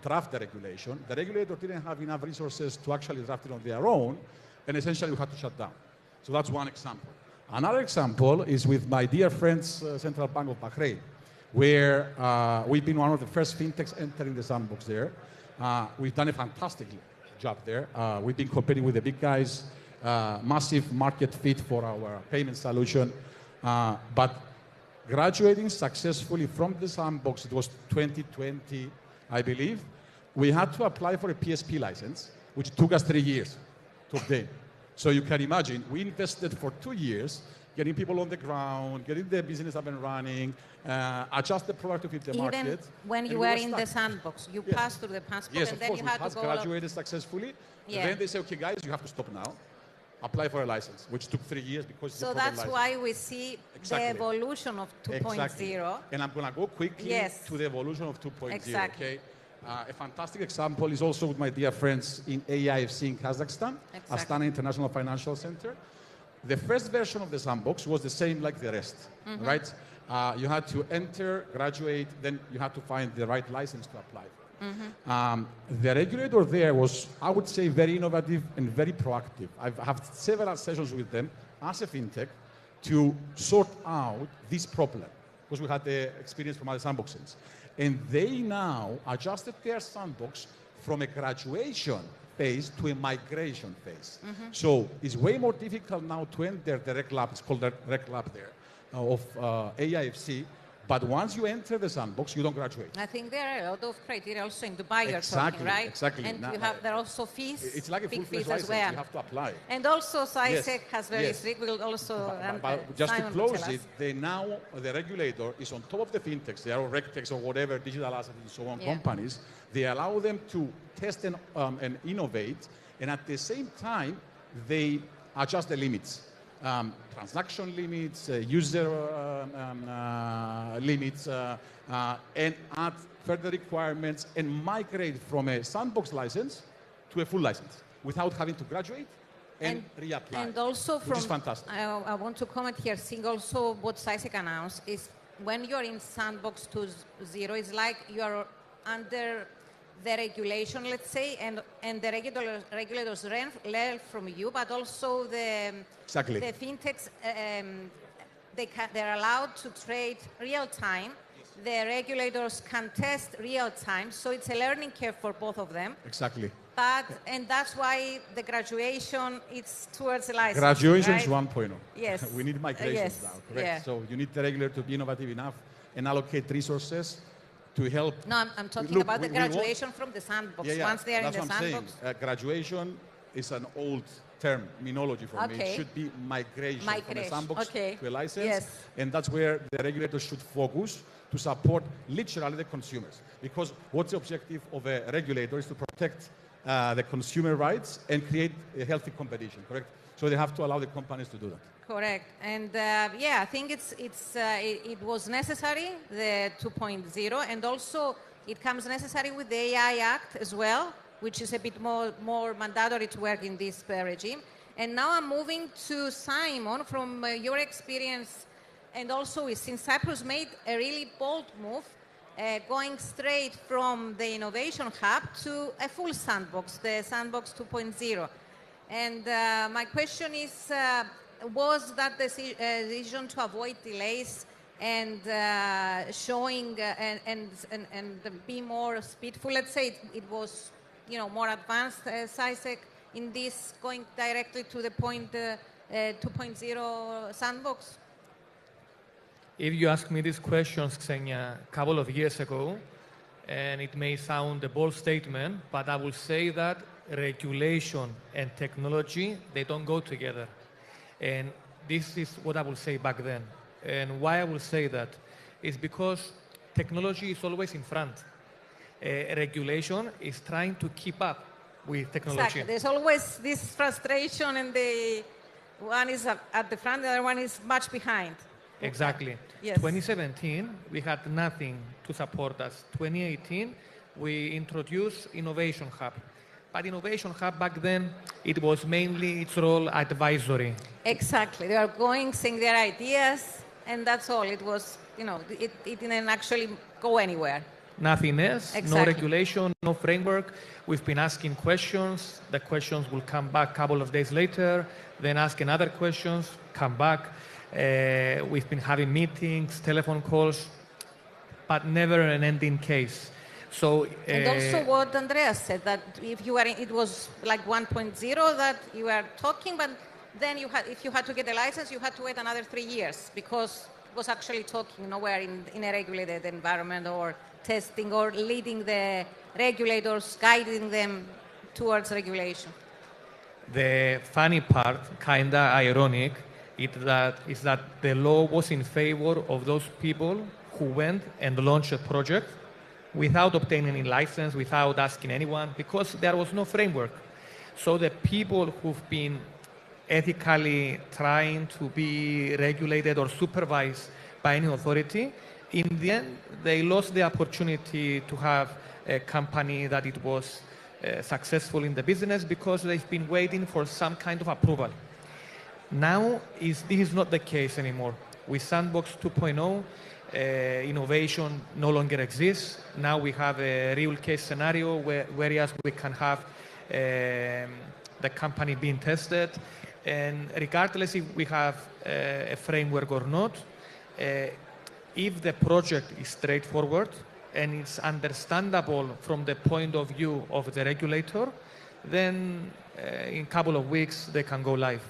draft the regulation. The regulator didn't have enough resources to actually draft it on their own, and essentially we had to shut down. So that's one example. Another example is with my dear friends, Central Bank of Bahrain, where we've been one of the first fintechs entering the sandbox there. We've done a fantastic job there. We've been competing with the big guys, massive market fit for our payment solution. But graduating successfully from the sandbox, it was 2020, I believe, we had to apply for a PSP license, which took us 3 years to obtain. So you can imagine, we invested for 2 years, getting people on the ground, getting the business up and running, adjust the product to fit the market. Even when you were in the sandbox, you passed through the passport, yes, and then you had to go. Graduated successfully. Yeah. And then they say, okay, guys, you have to stop now. Apply for a license, which took 3 years because So that's why we see the evolution of 2.0. Exactly. And I'm going to go quickly to the evolution of 2.0. Exactly. Okay? A fantastic example is also with my dear friends in AIFC in Kazakhstan, Astana International Financial Center. The first version of the sandbox was the same like the rest, right? You had to enter, graduate, then you had to find the right license to apply. The regulator there was, I would say, very innovative and very proactive. I've had several sessions with them as a fintech to sort out this problem because we had the experience from other sandboxes. And they now adjusted their sandbox from a graduation phase to a migration phase. So it's way more difficult now to enter the reg lab, it's called the reg lab there, of AIFC. But once you enter the sandbox, you don't graduate. I think there are a lot of criteria also in Dubai, you're talking, right? Exactly. And there are also fees. It's like a big full-fledged fees as license. well. You have to apply. And also SciSec has very strict. We'll also. But just Simon to will close tell it, the regulator is on top of the fintechs, they are regtechs or whatever, digital assets and so on companies. They allow them to test and innovate, and at the same time, they adjust the limits. Transaction limits, user limits, and add further requirements and migrate from a sandbox license to a full license without having to graduate and reapply. And also which is fantastic. I want to comment here, seeing also what SciSec announced is when you're in sandbox 2.0, it's like you're under the regulation, let's say, and the regulators learn from you, but also the fintechs, they're allowed to trade real time. The regulators can test real time, so it's a learning curve for both of them. Exactly. And that's why the graduation is towards the license. Graduation right? is 1.0. Yes. We need migrations now, correct? Yeah. So you need the regulator to be innovative enough and allocate resources to help. No, I'm talking about the graduation from the sandbox. Once they are in the sandbox. Graduation is an old terminology for me. It should be migration from a sandbox to a license. Yes. And that's where the regulators should focus to support literally the consumers. Because what's the objective of a regulator is to protect the consumer rights and create a healthy competition, correct? So they have to allow the companies to do that. Correct. And I think it was necessary, the 2.0, and also it comes necessary with the AI Act as well, which is a bit more mandatory to work in this regime. And now I'm moving to Simon from your experience, and also since Cyprus made a really bold move, going straight from the Innovation Hub to a full sandbox, the Sandbox 2.0. And my question is, was that decision to avoid delays and showing and be more speedful, let's say it was, more advanced SciSec in this going directly to the 2.0 sandbox? If you asked me these questions, Xenia, a couple of years ago, and it may sound a bold statement, but I will say that regulation and technology, they don't go together. And this is what I will say back then. And why I will say that is because technology is always in front. Regulation is trying to keep up with technology. Exactly. There's always this frustration, and the one is at the front, the other one is much behind. Exactly. Yes. 2017, we had nothing to support us. 2018, we introduced Innovation Hub. But Innovation Hub back then, it was mainly its role advisory. Exactly. They are going, saying their ideas, and that's all. It was, it didn't actually go anywhere. Nothing else, Exactly. No regulation, no framework. We've been asking questions. The questions will come back a couple of days later, then ask another questions, come back. We've been having meetings, telephone calls, but never an ending case. So, and also what Andreas said, that if you were it was like 1.0 that you were talking, but then if you had to get a license, you had to wait another 3 years because it was actually talking nowhere in a regulated environment or testing or leading the regulators, guiding them towards regulation. The funny part, kinda ironic, is that the law was in favor of those people who went and launched a project without obtaining any license, without asking anyone, because there was no framework. So the people who've been ethically trying to be regulated or supervised by any authority, in the end, they lost the opportunity to have a company that it was successful in the business because they've been waiting for some kind of approval. Now, this is not the case anymore. With Sandbox 2.0, innovation no longer exists. Now we have a real case scenario whereas we can have the company being tested. And regardless if we have a framework or not, if the project is straightforward and it's understandable from the point of view of the regulator, then in a couple of weeks they can go live.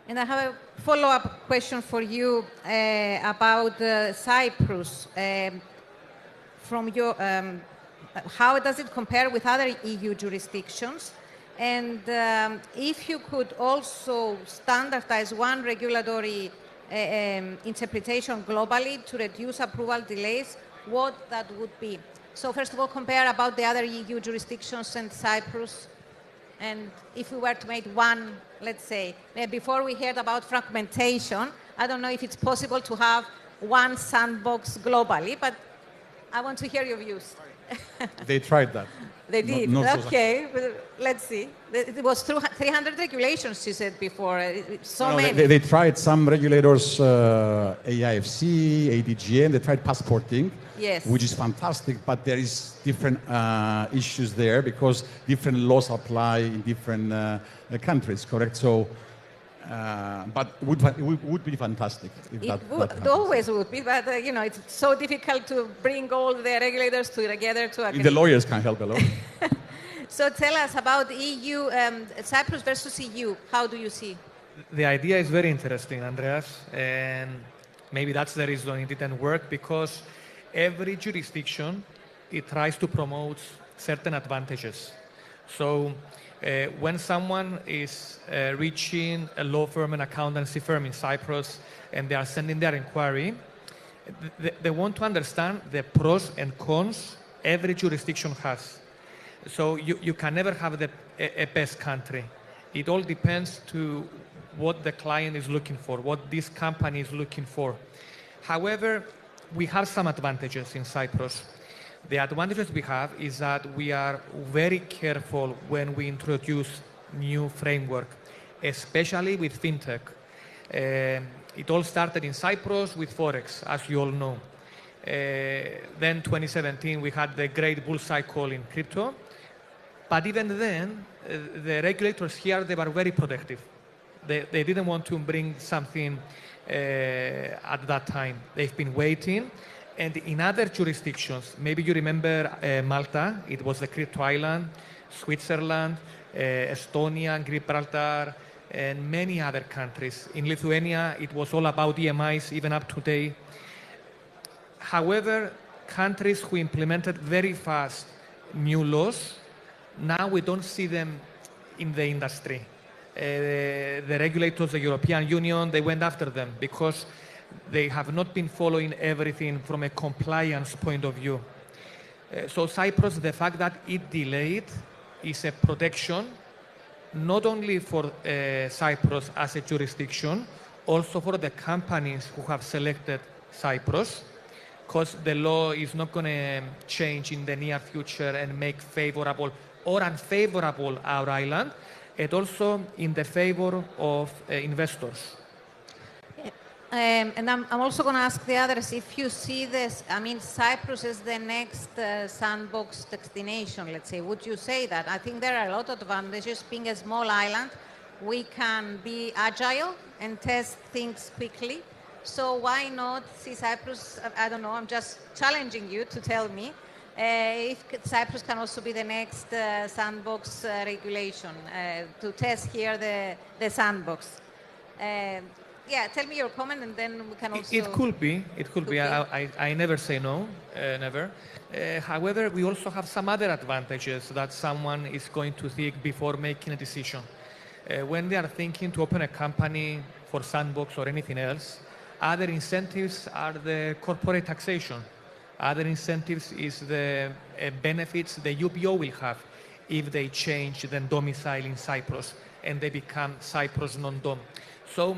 And I have a follow-up question for you about Cyprus. From your, how does it compare with other EU jurisdictions? And if you could also standardize one regulatory interpretation globally to reduce approval delays, what that would be? So first of all, compare about the other EU jurisdictions and Cyprus. And if we were to make one, let's say, before we heard about fragmentation, I don't know if it's possible to have one sandbox globally, but I want to hear your views. They tried that. They did. Not okay, let's see. It was 300 regulations, you said before. Many. They tried some regulators, AIFC, ADGM, they tried passporting, yes, which is fantastic, but there is different issues there because different laws apply in different countries, correct? So, but it would be fantastic if it always would be, but it's so difficult to bring all the regulators together to agree. The lawyers can help a lot. So tell us about EU, Cyprus versus EU. How do you see? The idea is very interesting, Andreas, and maybe that's the reason it didn't work, because every jurisdiction, it tries to promote certain advantages. So when someone is reaching a law firm and accountancy firm in Cyprus and they are sending their inquiry, they want to understand the pros and cons every jurisdiction has. So you can never have a best country. It all depends to what the client is looking for, what this company is looking for. However, we have some advantages in Cyprus. The advantages we have is that we are very careful when we introduce new framework, especially with fintech. It all started in Cyprus with Forex, as you all know. Then 2017, we had the great bullseye call in crypto. But even then, the regulators here, they were very protective. They didn't want to bring something at that time. They've been waiting. And in other jurisdictions, maybe you remember Malta, it was the crypto island, Switzerland, Estonia, Gibraltar, and many other countries. In Lithuania, it was all about EMIs, even up to date. However, countries who implemented very fast new laws, now we don't see them in the industry. The regulators, the European Union, they went after them because they have not been following everything from a compliance point of view. So Cyprus, the fact that it delayed is a protection, not only for Cyprus as a jurisdiction, also for the companies who have selected Cyprus, because the law is not going to change in the near future and make favorable or unfavorable our island, and also in the favor of investors. And I'm also going to ask the others if you see this, I mean, Cyprus is the next sandbox destination, let's say. Would you say that? I think there are a lot of advantages. Being a small island, we can be agile and test things quickly. So why not see Cyprus, I don't know, I'm just challenging you to tell me if Cyprus can also be the next sandbox regulation to test here the sandbox. Yeah, tell me your comment and then we can also... It could be. I never say no, never. However, we also have some other advantages that someone is going to think before making a decision. When they are thinking to open a company for sandbox or anything else, other incentives are the corporate taxation. Other incentives is the benefits the UBO will have if they change the domicile in Cyprus and they become Cyprus non-dom. So,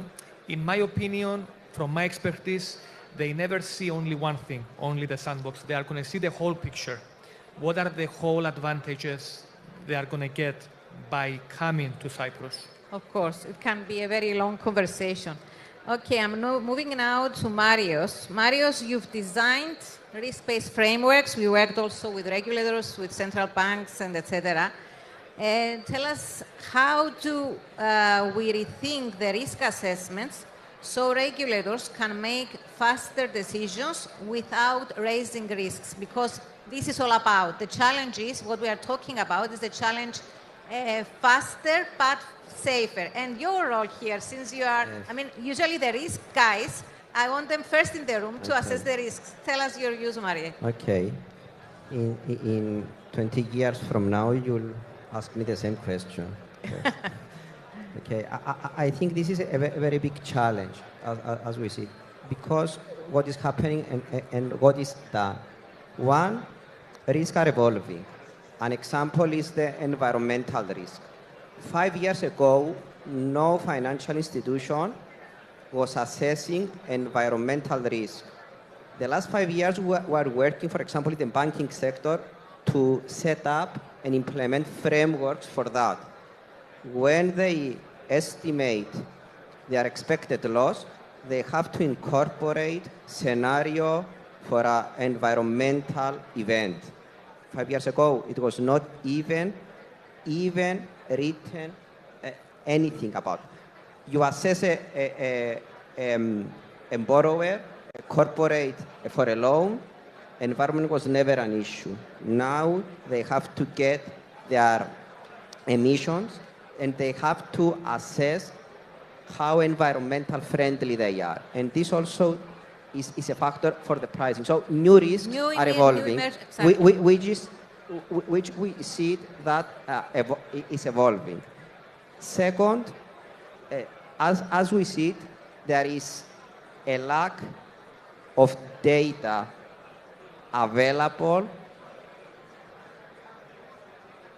in my opinion, from my expertise, they never see only one thing, only the sandbox. They are going to see the whole picture. What are the whole advantages they are going to get by coming to Cyprus? Of course, it can be a very long conversation. Okay, I'm moving now to Marios. Marios, you've designed risk-based frameworks. We worked also with regulators, with central banks, and etc. Tell us, how do we rethink the risk assessments so regulators can make faster decisions without raising risks? Because this is all about. The challenge is, what we are talking about is the challenge faster but safer. And your role here, since you are, I mean, usually the risk guys, I want them first in the room to assess the risks. Tell us your views, Maria. Okay. In 20 years from now, you'll ask me the same question. Okay, I think this is a very big challenge, as we see, because what is happening and what is done. One, risks are evolving. An example is the environmental risk. 5 years ago, no financial institution was assessing environmental risk. The last 5 years, we are working, for example, in the banking sector to set up and implement frameworks for that. When they estimate their expected loss, they have to incorporate scenario for an environmental event. 5 years ago, it was not even written anything about it. You assess a borrower, a corporate for a loan, environment was never an issue. Now they have to get their emissions and they have to assess how environmental friendly they are. And this also is a factor for the pricing. So new risks are evolving, which we see that is evolving. Second, as we see it, there is a lack of data available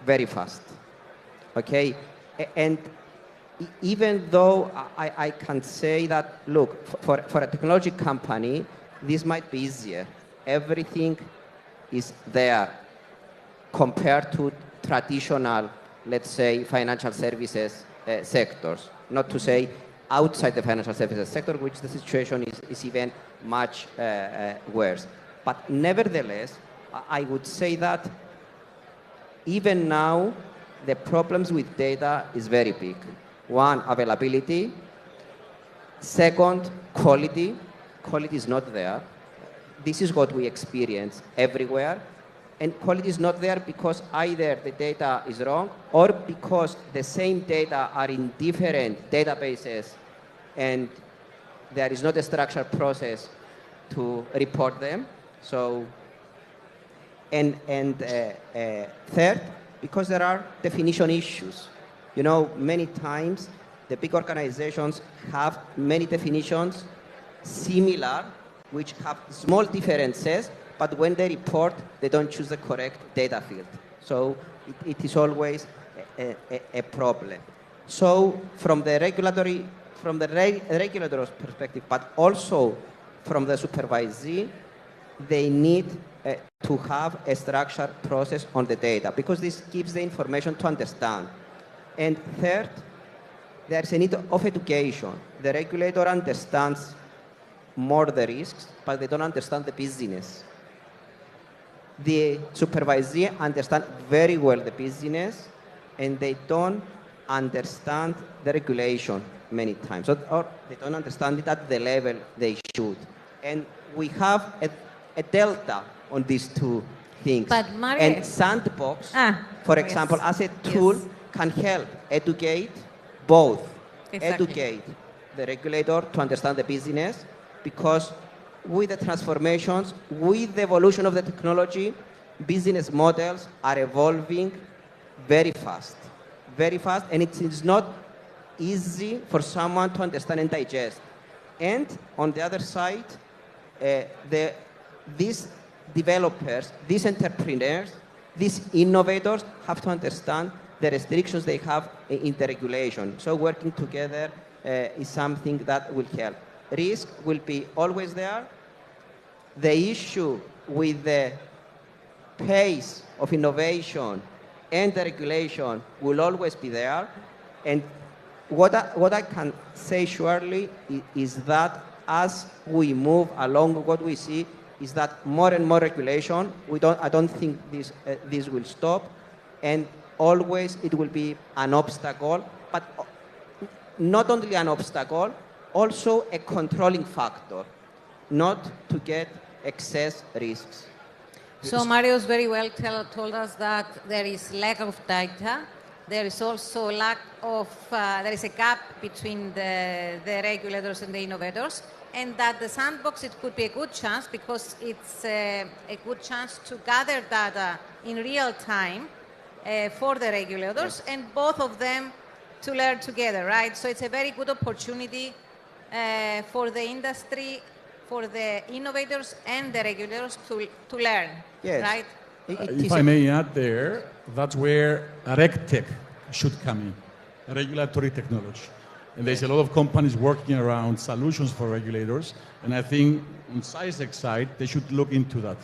very fast, okay? And even though I can say that, look, for a technology company, this might be easier. Everything is there compared to traditional, let's say, financial services sectors. Not to say outside the financial services sector, which the situation is even much worse. But nevertheless, I would say that even now, the problems with data is very big. One, availability. Second, quality. Quality is not there. This is what we experience everywhere. And quality is not there because either the data is wrong or because the same data are in different databases and there is not a structured process to report them. So, and third, because there are definition issues. You know, many times the big organizations have many definitions similar, which have small differences, but when they report, they don't choose the correct data field. So it is always a problem. So from the regulator's perspective, but also from the supervisee, they need to have a structured process on the data because this gives the information to understand. And third, there's a need of education. The regulator understands more the risks, but they don't understand the business. The supervisee understands very well the business, and they don't understand the regulation many times, or they don't understand it at the level they should. And we have a delta on these two things. But Mario, and Sandbox, for example, as a tool, can help educate both. Exactly. Educate the regulator to understand the business, because with the transformations, with the evolution of the technology, business models are evolving very fast, and it is not easy for someone to understand and digest. And on the other side, these developers, these entrepreneurs, these innovators have to understand the restrictions they have in the regulation. So working together is something that will help. Risk will be always there. The issue with the pace of innovation and the regulation will always be there. And what I can say surely is that as we move along, what we see is that more and more regulation, I don't think this will stop, and always it will be an obstacle, but not only an obstacle, also a controlling factor, not to get excess risks. So Marius very well told us that there is lack of data. There is also lack of, there is a gap between the regulators and the innovators, and that the sandbox, it could be a good chance because it's a good chance to gather data in real time for the regulators, and both of them to learn together, right? So it's a very good opportunity for the industry, for the innovators and the regulators to learn, yes. Right? If I may add there, that's where RegTech should come in, regulatory technology. And there's a lot of companies working around solutions for regulators, and I think on SciSec side, they should look into that.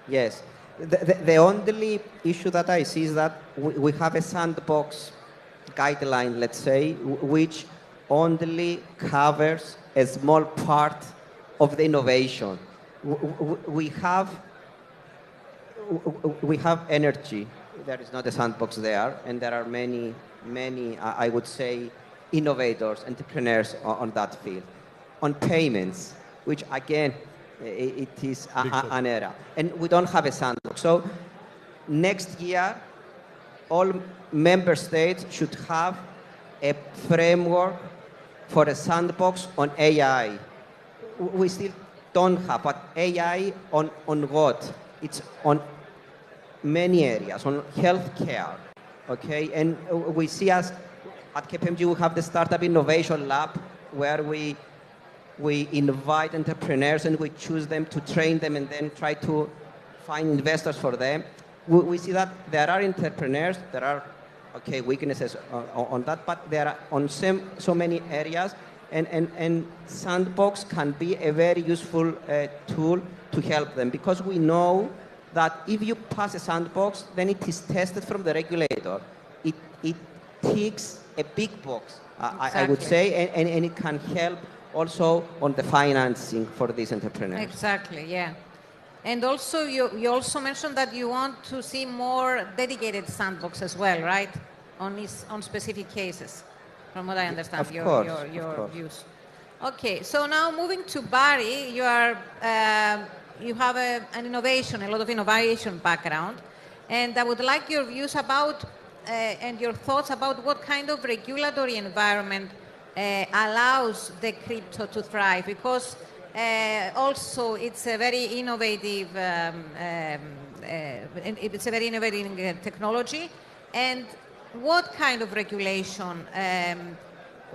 Yes. The only issue that I see is that we have a sandbox guideline, let's say, which only covers a small part of the innovation. We have energy. There is not a sandbox there, and there are many, I would say, innovators, entrepreneurs on that field. On payments, which again, it is an era, and we don't have a sandbox. So next year, all member states should have a framework for a sandbox on AI. We still don't have, but AI on what? It's on many areas, on healthcare, okay? And we see us at KPMG, we have the Startup Innovation Lab, where we invite entrepreneurs and we choose them to train them and then try to find investors for them. We see that there are entrepreneurs, there are weaknesses on that, but there are on so many areas, and Sandbox can be a very useful tool to help them, because we know that if you pass a Sandbox, then it is tested from the regulator. It ticks a big box, I would say, and it can help also on the financing for these entrepreneurs. Exactly, yeah. And also, you also mentioned that you want to see more dedicated sandbox as well, right? On specific cases, from what I understand, Of your course. views. Okay, so now moving to Barry, you have a lot of innovation background, and I would like your views about and your thoughts about what kind of regulatory environment allows the crypto to thrive, because also it's a very innovative technology, and what kind of regulation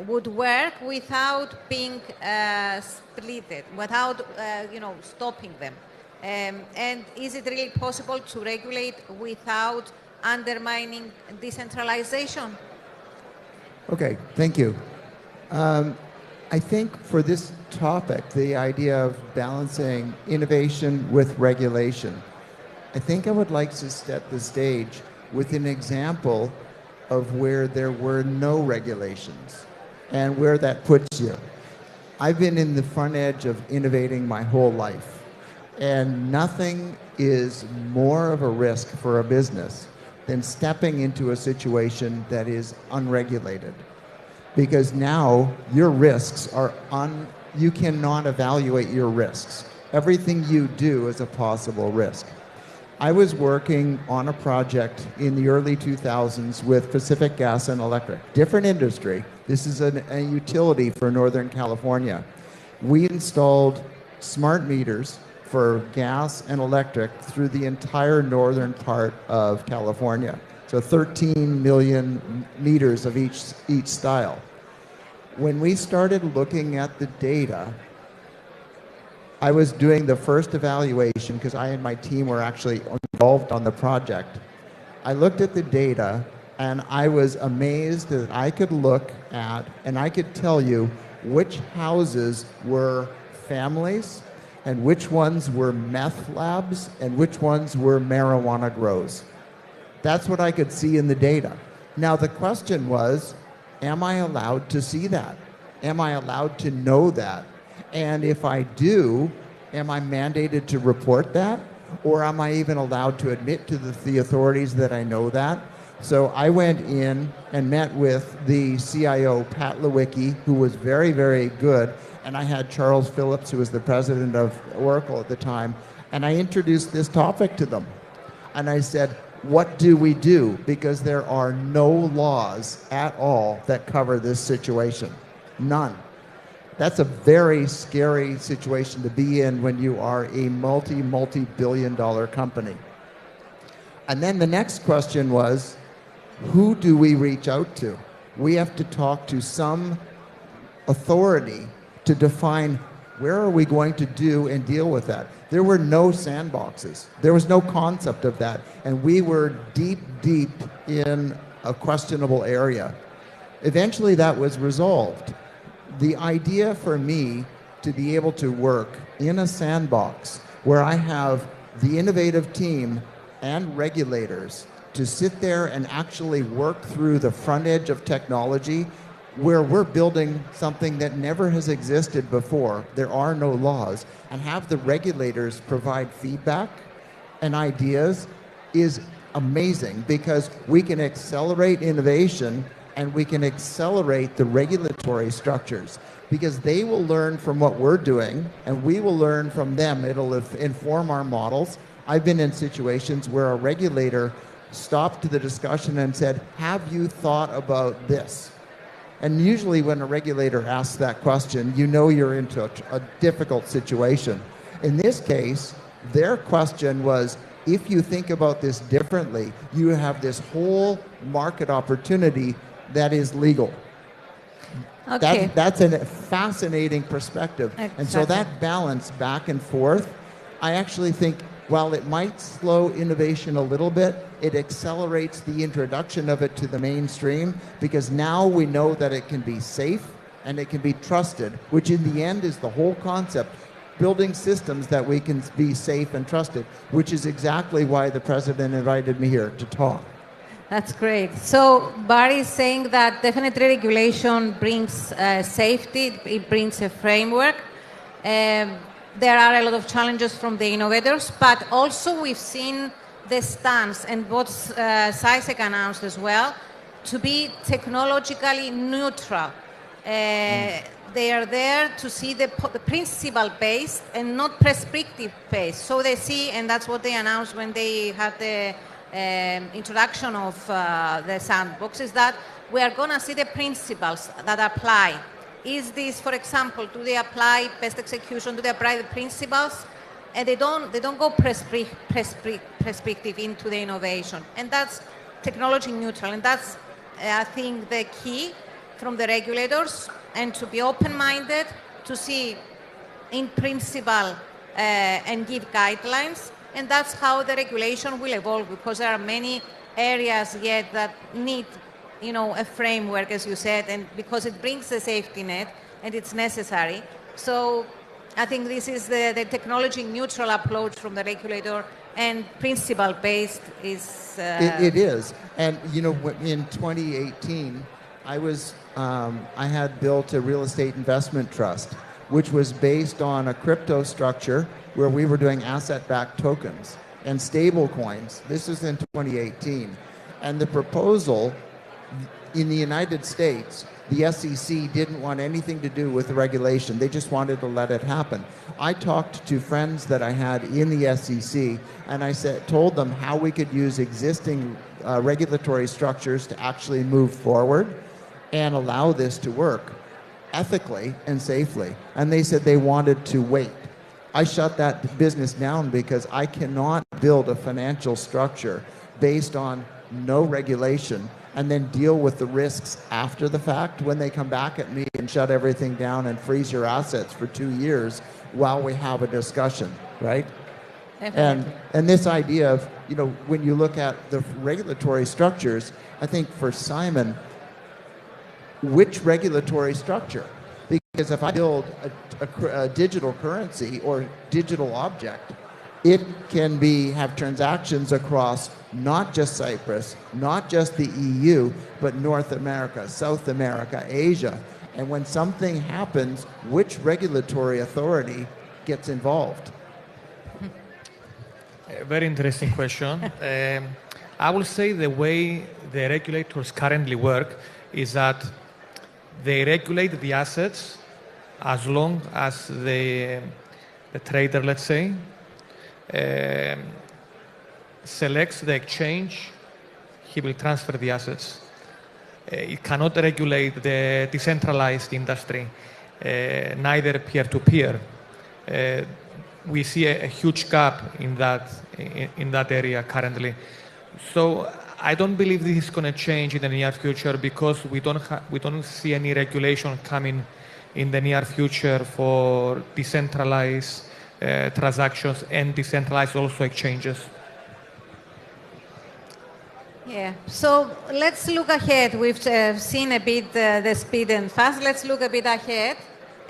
would work without being splitted, without stopping them? And is it really possible to regulate without undermining decentralization? Okay, thank you. I think for this topic, the idea of balancing innovation with regulation, I think I would like to set the stage with an example of where there were no regulations and where that puts you. I've been in the front edge of innovating my whole life, and nothing is more of a risk for a business than stepping into a situation that is unregulated. Because now your risks are you cannot evaluate your risks. Everything you do is a possible risk. I was working on a project in the early 2000s with Pacific Gas and Electric, different industry. This is a utility for Northern California. We installed smart meters for gas and electric through the entire northern part of California. So 13 million meters of each style. When we started looking at the data, I was doing the first evaluation because I and my team were actually involved on the project. I looked at the data and I was amazed that I could look at and I could tell you which houses were families and which ones were meth labs and which ones were marijuana grows. That's what I could see in the data. Now the question was, am I allowed to see that? Am I allowed to know that? And if I do, am I mandated to report that? Or am I even allowed to admit to the authorities that I know that? So I went in and met with the CIO, Pat Lewicki, who was very, very good. And I had Charles Phillips, who was the president of Oracle at the time. And I introduced this topic to them. And I said, what do we do? Because there are no laws at all that cover this situation. None. That's a very scary situation to be in when you are a multi-billion-dollar company. And then the next question was, who do we reach out to? We have to talk to some authority to define where are we going to do and deal with that. There were no sandboxes. There was no concept of that. And we were deep in a questionable area. Eventually that was resolved. The idea for me to be able to work in a sandbox where I have the innovative team and regulators to sit there and actually work through the front edge of technology where we're building something that never has existed before, there are no laws, and have the regulators provide feedback and ideas is amazing, because we can accelerate innovation and we can accelerate the regulatory structures, because they will learn from what we're doing and we will learn from them. It'll inform our models. I've been in situations where a regulator stopped the discussion and said, have you thought about this? And usually when a regulator asks that question, you know you're into a difficult situation. In this case, their question was, if you think about this differently, you have this whole market opportunity that is legal. Okay. That's a fascinating perspective. Exactly. And so that balance back and forth, I actually think, while it might slow innovation a little bit, it accelerates the introduction of it to the mainstream, because now we know that it can be safe and it can be trusted, which in the end is the whole concept. Building systems that we can be safe and trusted, which is exactly why the president invited me here to talk. That's great. So Barry is saying that definitely regulation brings safety, it brings a framework. there are a lot of challenges from the innovators, but also we've seen the stance, and what SciSec announced as well, to be technologically neutral. They are there to see the principle-based and not prescriptive-based. So they see, and that's what they announced when they had the introduction of the sandbox, is that we are going to see the principles that apply. Is this, for example, do they apply best execution? Do they apply the principles? And they don't go prescriptive into the innovation. And that's technology neutral. And that's, I think, the key from the regulators, and to be open-minded, to see in principle and give guidelines. And that's how the regulation will evolve, because there are many areas yet that need, a framework, as you said, and because it brings the safety net and it's necessary. So I think this is the technology neutral approach from the regulator, and principle based is. It is. And, in 2018, I had built a real estate investment trust, which was based on a crypto structure where we were doing asset-backed tokens and stable coins. This was in 2018. And the proposal in the United States, the SEC didn't want anything to do with the regulation. They just wanted to let it happen. I talked to friends that I had in the SEC, and I told them how we could use existing regulatory structures to actually move forward and allow this to work ethically and safely. And they said they wanted to wait. I shut that business down because I cannot build a financial structure based on no regulation and then deal with the risks after the fact when they come back at me and shut everything down and freeze your assets for 2 years while we have a discussion, right? And this idea of, when you look at the regulatory structures, I think for Simon, which regulatory structure? Because if I build a digital currency or digital object, it can have transactions across not just Cyprus, not just the EU, but North America, South America, Asia. And when something happens, which regulatory authority gets involved? A very interesting question. I will say the way the regulators currently work is that they regulate the assets as long as the trader, let's say, selects the exchange, he will transfer the assets. It cannot regulate the decentralized industry, neither peer-to-peer. We see a huge gap in that area currently. So I don't believe this is going to change in the near future, because we don't see any regulation coming in the near future for decentralized transactions and decentralized also exchanges. Yeah, so let's look ahead. We've seen a bit the speed and fast. Let's look a bit ahead.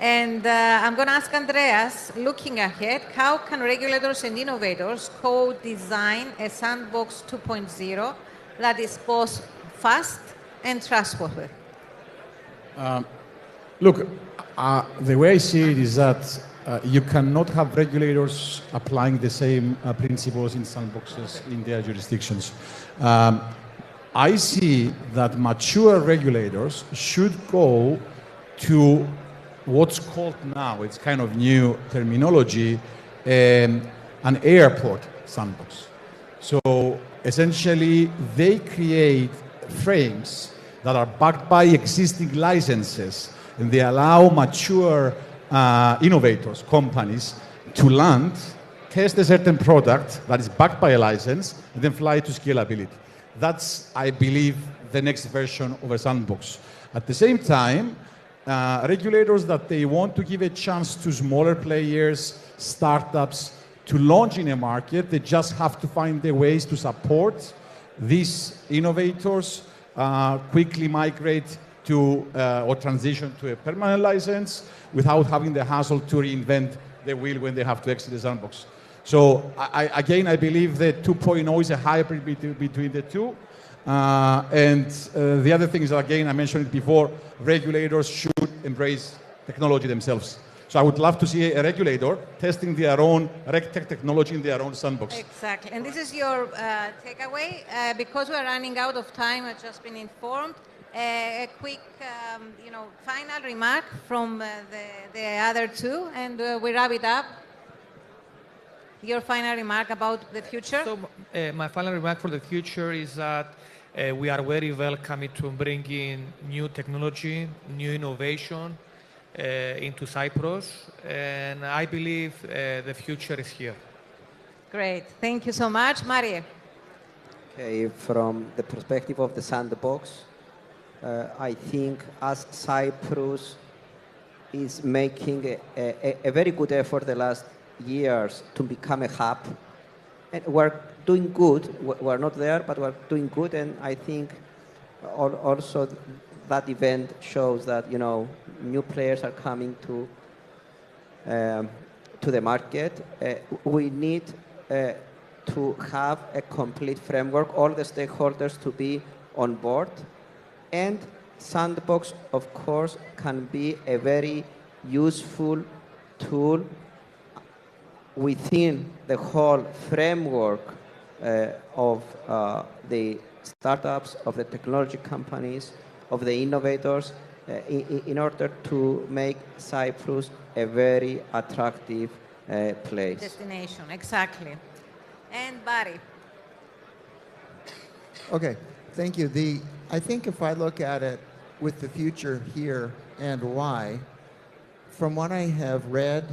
And I'm going to ask Andreas, looking ahead, how can regulators and innovators co-design a sandbox 2.0 that is both fast and trustworthy? Look, the way I see it is that you cannot have regulators applying the same principles in sandboxes in their jurisdictions. I see that mature regulators should go to what's called now, it's kind of new terminology, an airport sandbox. So essentially, they create frames that are backed by existing licenses, and they allow mature innovators, companies, to land, test a certain product that is backed by a license, and then fly to scalability. That's, I believe, the next version of a sandbox. At the same time, regulators that they want to give a chance to smaller players, startups, to launch in a market, they just have to find the ways to support these innovators, quickly migrate to or transition to a permanent license without having the hassle to reinvent the wheel when they have to exit the sandbox. So again, I believe that 2.0 is a hybrid between the two. And the other thing is, again, I mentioned it before, regulators should embrace technology themselves. So I would love to see a regulator testing their own RegTech technology in their own sandbox. Exactly. And this is your takeaway. Because we're running out of time, I've just been informed. A quick, final remark from the other two, and we wrap it up. Your final remark about the future? So, my final remark for the future is that we are very welcome to bring in new technology, new innovation into Cyprus, and I believe the future is here. Great. Thank you so much. Marie. Okay, from the perspective of the sandbox, I think as Cyprus is making a very good effort the last years to become a hub, and we're doing good. We're not there, but we're doing good, and I think also that event shows that new players are coming to the market. We need to have a complete framework, all the stakeholders to be on board, and Sandbox, of course, can be a very useful tool within the whole framework of the startups, of the technology companies, of the innovators, in order to make Cyprus a very attractive place. Destination, exactly. And Barry. Okay, thank you. I think if I look at it with the future here and why, from what I have read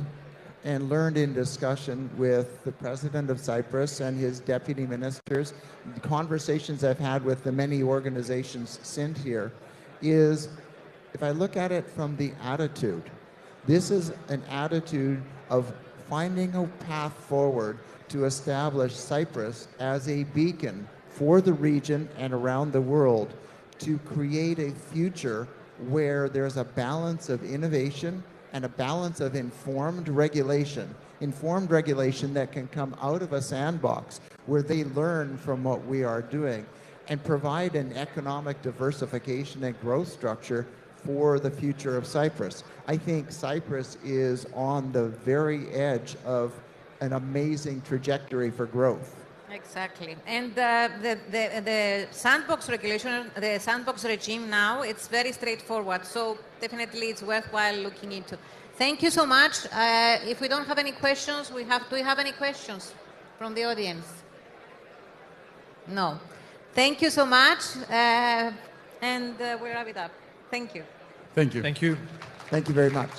and learned in discussion with the president of Cyprus and his deputy ministers, the conversations I've had with the many organizations sent here, is if I look at it from the attitude, this is an attitude of finding a path forward to establish Cyprus as a beacon for the region and around the world to create a future where there's a balance of innovation and a balance of informed regulation that can come out of a sandbox where they learn from what we are doing and provide an economic diversification and growth structure for the future of Cyprus. I think Cyprus is on the very edge of an amazing trajectory for growth. Exactly. And the sandbox regulation, the sandbox regime now, it's very straightforward. So definitely it's worthwhile looking into. Thank you so much. If we don't have any questions, do we have any questions from the audience? No. Thank you so much. And we'll wrap it up. Thank you. Thank you. Thank you. Thank you very much.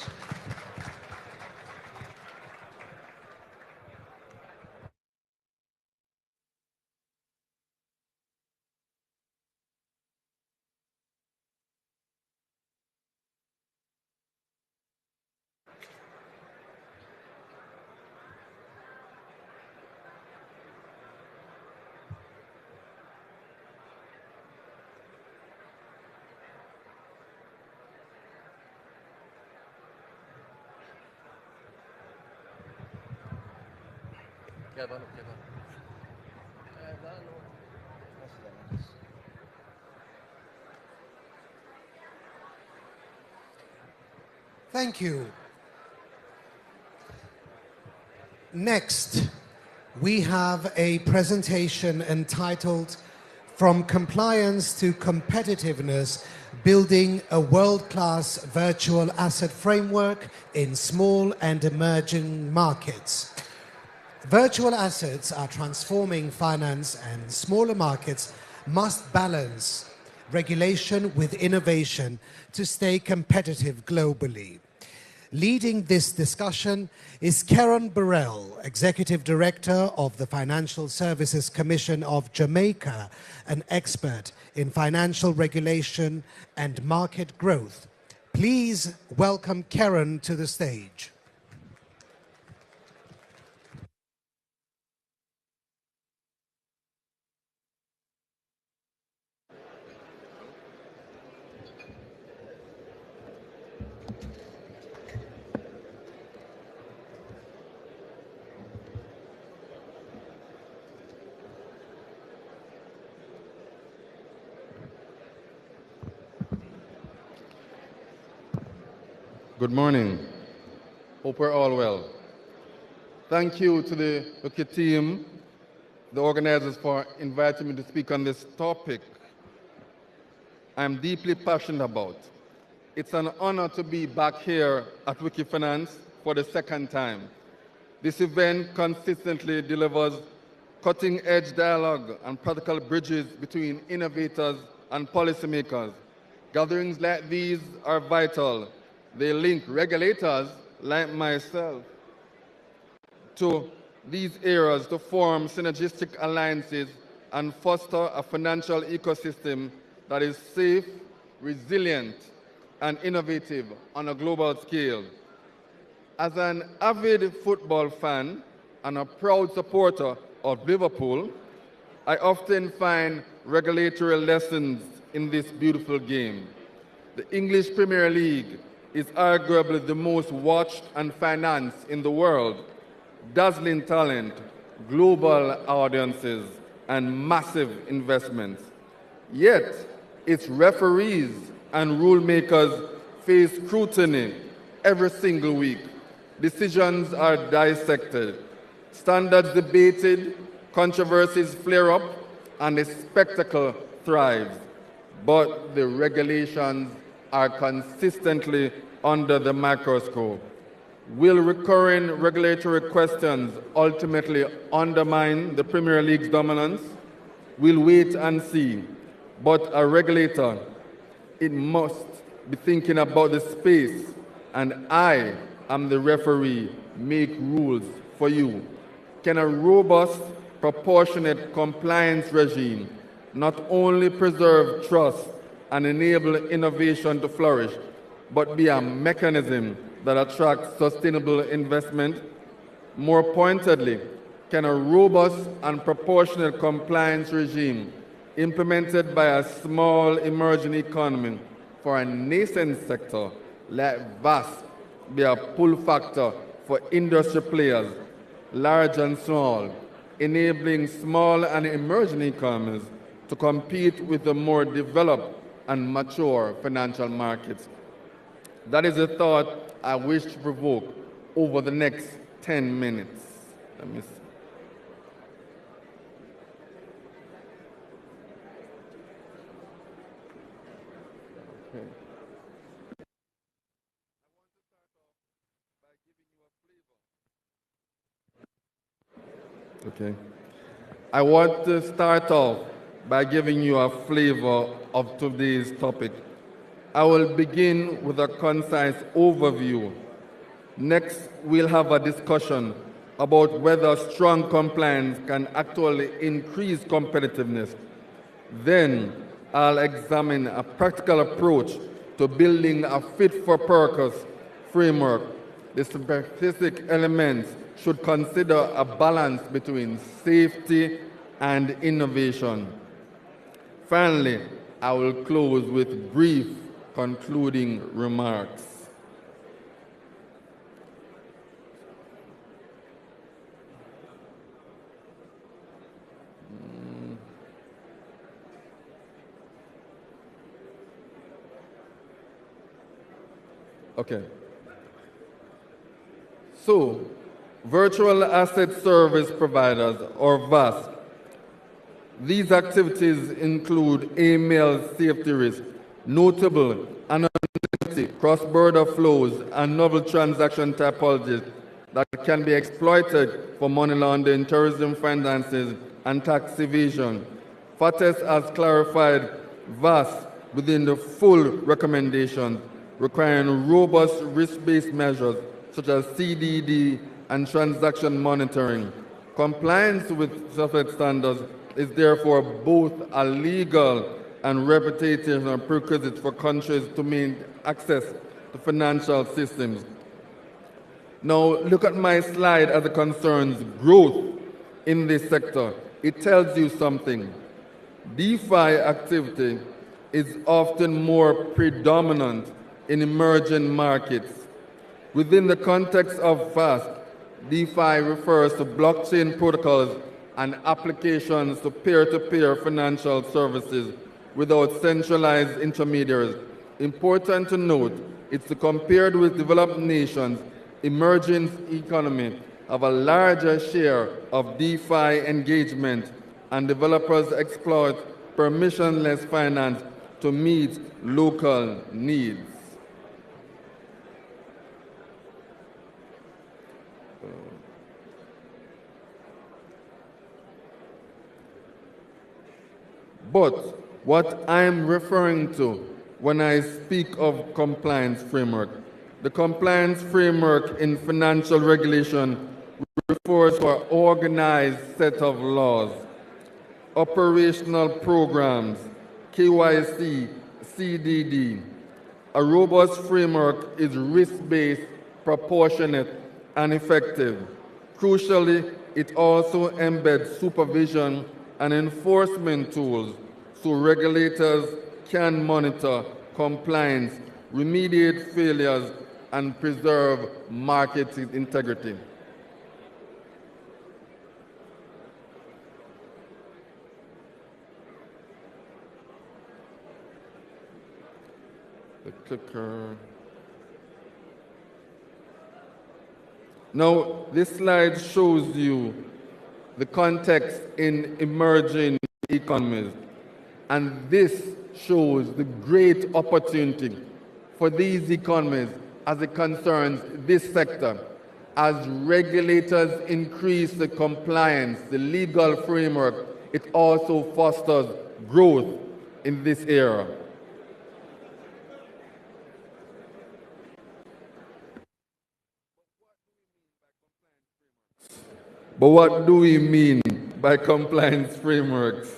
Thank you. Next, we have a presentation entitled From Compliance to Competitiveness, Building a World-Class Virtual Asset Framework in Small and Emerging Markets. Virtual assets are transforming finance, and smaller markets must balance regulation with innovation to stay competitive globally. Leading this discussion is Karen Burrell, Executive Director of the Financial Services Commission of Jamaica, an expert in financial regulation and market growth. Please welcome Karen to the stage. Good morning. Hope we're all well. Thank you to the Wiki team, the organizers, for inviting me to speak on this topic I'm deeply passionate about. It's an honor to be back here at Wikifinance for the second time. This event consistently delivers cutting-edge dialogue and practical bridges between innovators and policymakers. Gatherings like these are vital. They link regulators like myself to these areas to form synergistic alliances and foster a financial ecosystem that is safe, resilient, and innovative on a global scale. As an avid football fan and a proud supporter of Liverpool, I often find regulatory lessons in this beautiful game. The English Premier League is arguably the most watched and financed in the world. Dazzling talent, global audiences, and massive investments. Yet, its referees and rule makers face scrutiny every single week. Decisions are dissected, standards debated, controversies flare up, and the spectacle thrives. But the regulations are consistently under the microscope. Will recurring regulatory questions ultimately undermine the Premier League's dominance? We'll wait and see. But a regulator, it must be thinking about the space, and I am the referee, make rules for you. Can a robust, proportionate compliance regime not only preserve trust and enable innovation to flourish, but be a mechanism that attracts sustainable investment? More pointedly, can a robust and proportionate compliance regime implemented by a small emerging economy for a nascent sector like VAS be a pull factor for industry players, large and small, enabling small and emerging economies to compete with the more developed and mature financial markets? That is a thought I wish to provoke over the next 10 minutes. Let me see. Okay. Okay. I want to start off by giving you a flavor of today's topic. I will begin with a concise overview. Next, we'll have a discussion about whether strong compliance can actually increase competitiveness. Then, I'll examine a practical approach to building a fit-for-purpose framework. The specific elements should consider a balance between safety and innovation. Finally, I will close with brief concluding remarks. Okay. So, virtual asset service providers, or VAS. These activities include AML safety risk, notable anonymity, cross-border flows, and novel transaction typologies that can be exploited for money laundering, terrorism finances, and tax evasion. FATES has clarified VAS within the full recommendations, requiring robust risk-based measures such as CDD and transaction monitoring. Compliance with SOFET standards is therefore both a legal and reputational prerequisite for countries to maintain access to financial systems. Now, look at my slide as it concerns growth in this sector. It tells you something. DeFi activity is often more predominant in emerging markets. Within the context of FAST, DeFi refers to blockchain protocols and applications to peer-to-peer financial services without centralized intermediaries. Important to note, it's compared with developed nations, emerging economy have a larger share of DeFi engagement, and developers exploit permissionless finance to meet local needs. But what I'm referring to when I speak of compliance framework, the compliance framework in financial regulation refers to an organized set of laws, operational programs, KYC, CDD. A robust framework is risk-based, proportionate, and effective. Crucially, it also embeds supervision and enforcement tools so regulators can monitor compliance, remediate failures, and preserve market integrity. The clicker. Now, this slide shows you the context in emerging economies. And this shows the great opportunity for these economies as it concerns this sector. As regulators increase the compliance, the legal framework, it also fosters growth in this area. But what do we mean by compliance frameworks?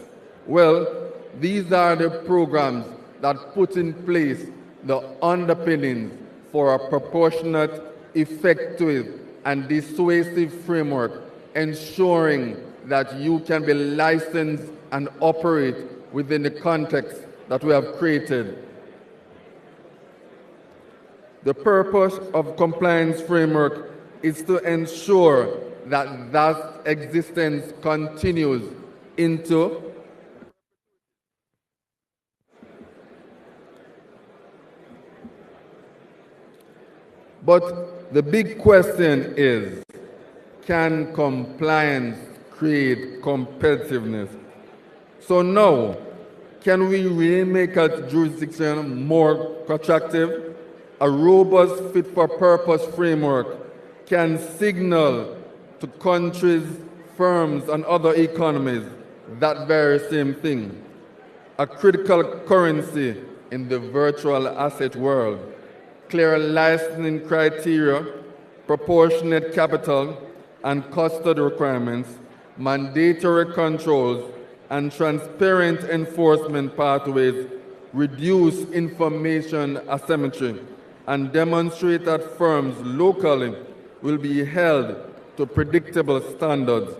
Well, these are the programs that put in place the underpinnings for a proportionate, effective, and dissuasive framework, ensuring that you can be licensed and operate within the context that we have created. The purpose of compliance framework is to ensure that existence continues into But the big question is, can compliance create competitiveness? So now, can we really make a jurisdiction more attractive? A robust fit-for-purpose framework can signal to countries, firms, and other economies that very same thing. A critical currency in the virtual asset world. Clear licensing criteria, proportionate capital and custody requirements, mandatory controls, and transparent enforcement pathways reduce information asymmetry and demonstrate that firms locally will be held to predictable standards.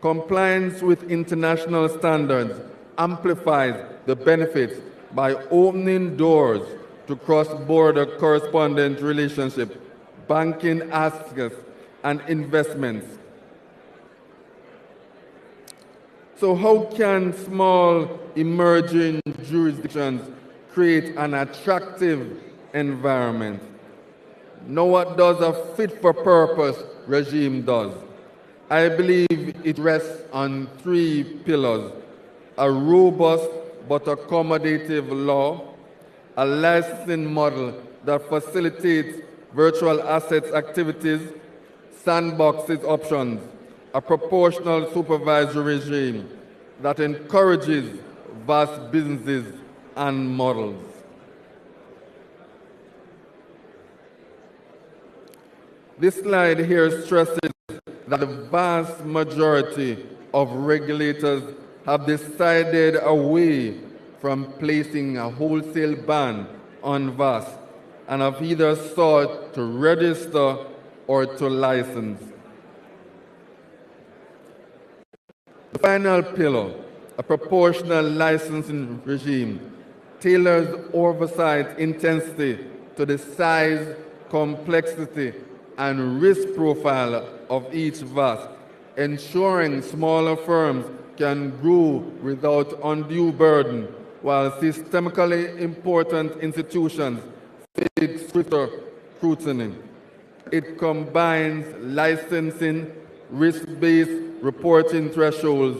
Compliance with international standards amplifies the benefits by opening doors to cross-border correspondent relationships, banking access, and investments. So how can small emerging jurisdictions create an attractive environment? Know what does a fit-for-purpose regime does? I believe it rests on three pillars: a robust but accommodative law, a licensing model that facilitates virtual assets activities, sandboxes options, a proportional supervisory regime that encourages vast businesses and models. This slide here stresses that the vast majority of regulators have decided away from placing a wholesale ban on VAS and have either sought to register or to license. The final pillar, a proportional licensing regime, tailors oversight intensity to the size, complexity, and risk profile of each VAS, ensuring smaller firms can grow without undue burden, while systemically important institutions face stricter scrutiny. It combines licensing, risk-based reporting thresholds,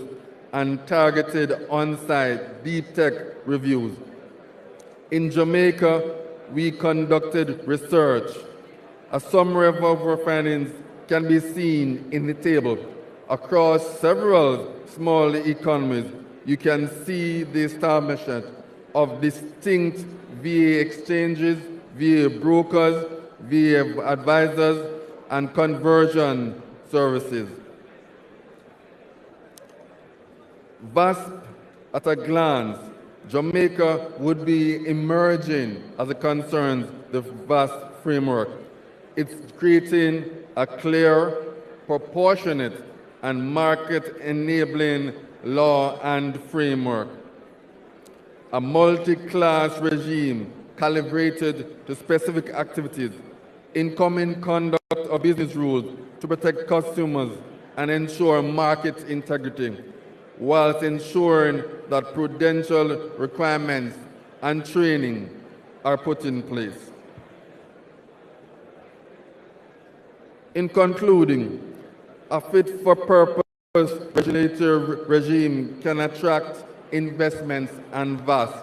and targeted on-site deep tech reviews. In Jamaica, we conducted research. A summary of our findings can be seen in the table. Across several small economies, you can see the establishment of distinct VA exchanges, VA brokers, VA advisors, and conversion services. VASP at a glance, Jamaica would be emerging as it concerns the VASP framework. It's creating a clear, proportionate, and market-enabling law and framework. A multi-class regime calibrated to specific activities, incoming conduct of business rules to protect consumers and ensure market integrity, whilst ensuring that prudential requirements and training are put in place. In concluding, a fit-for-purpose regulatory regime can attract investments and VASP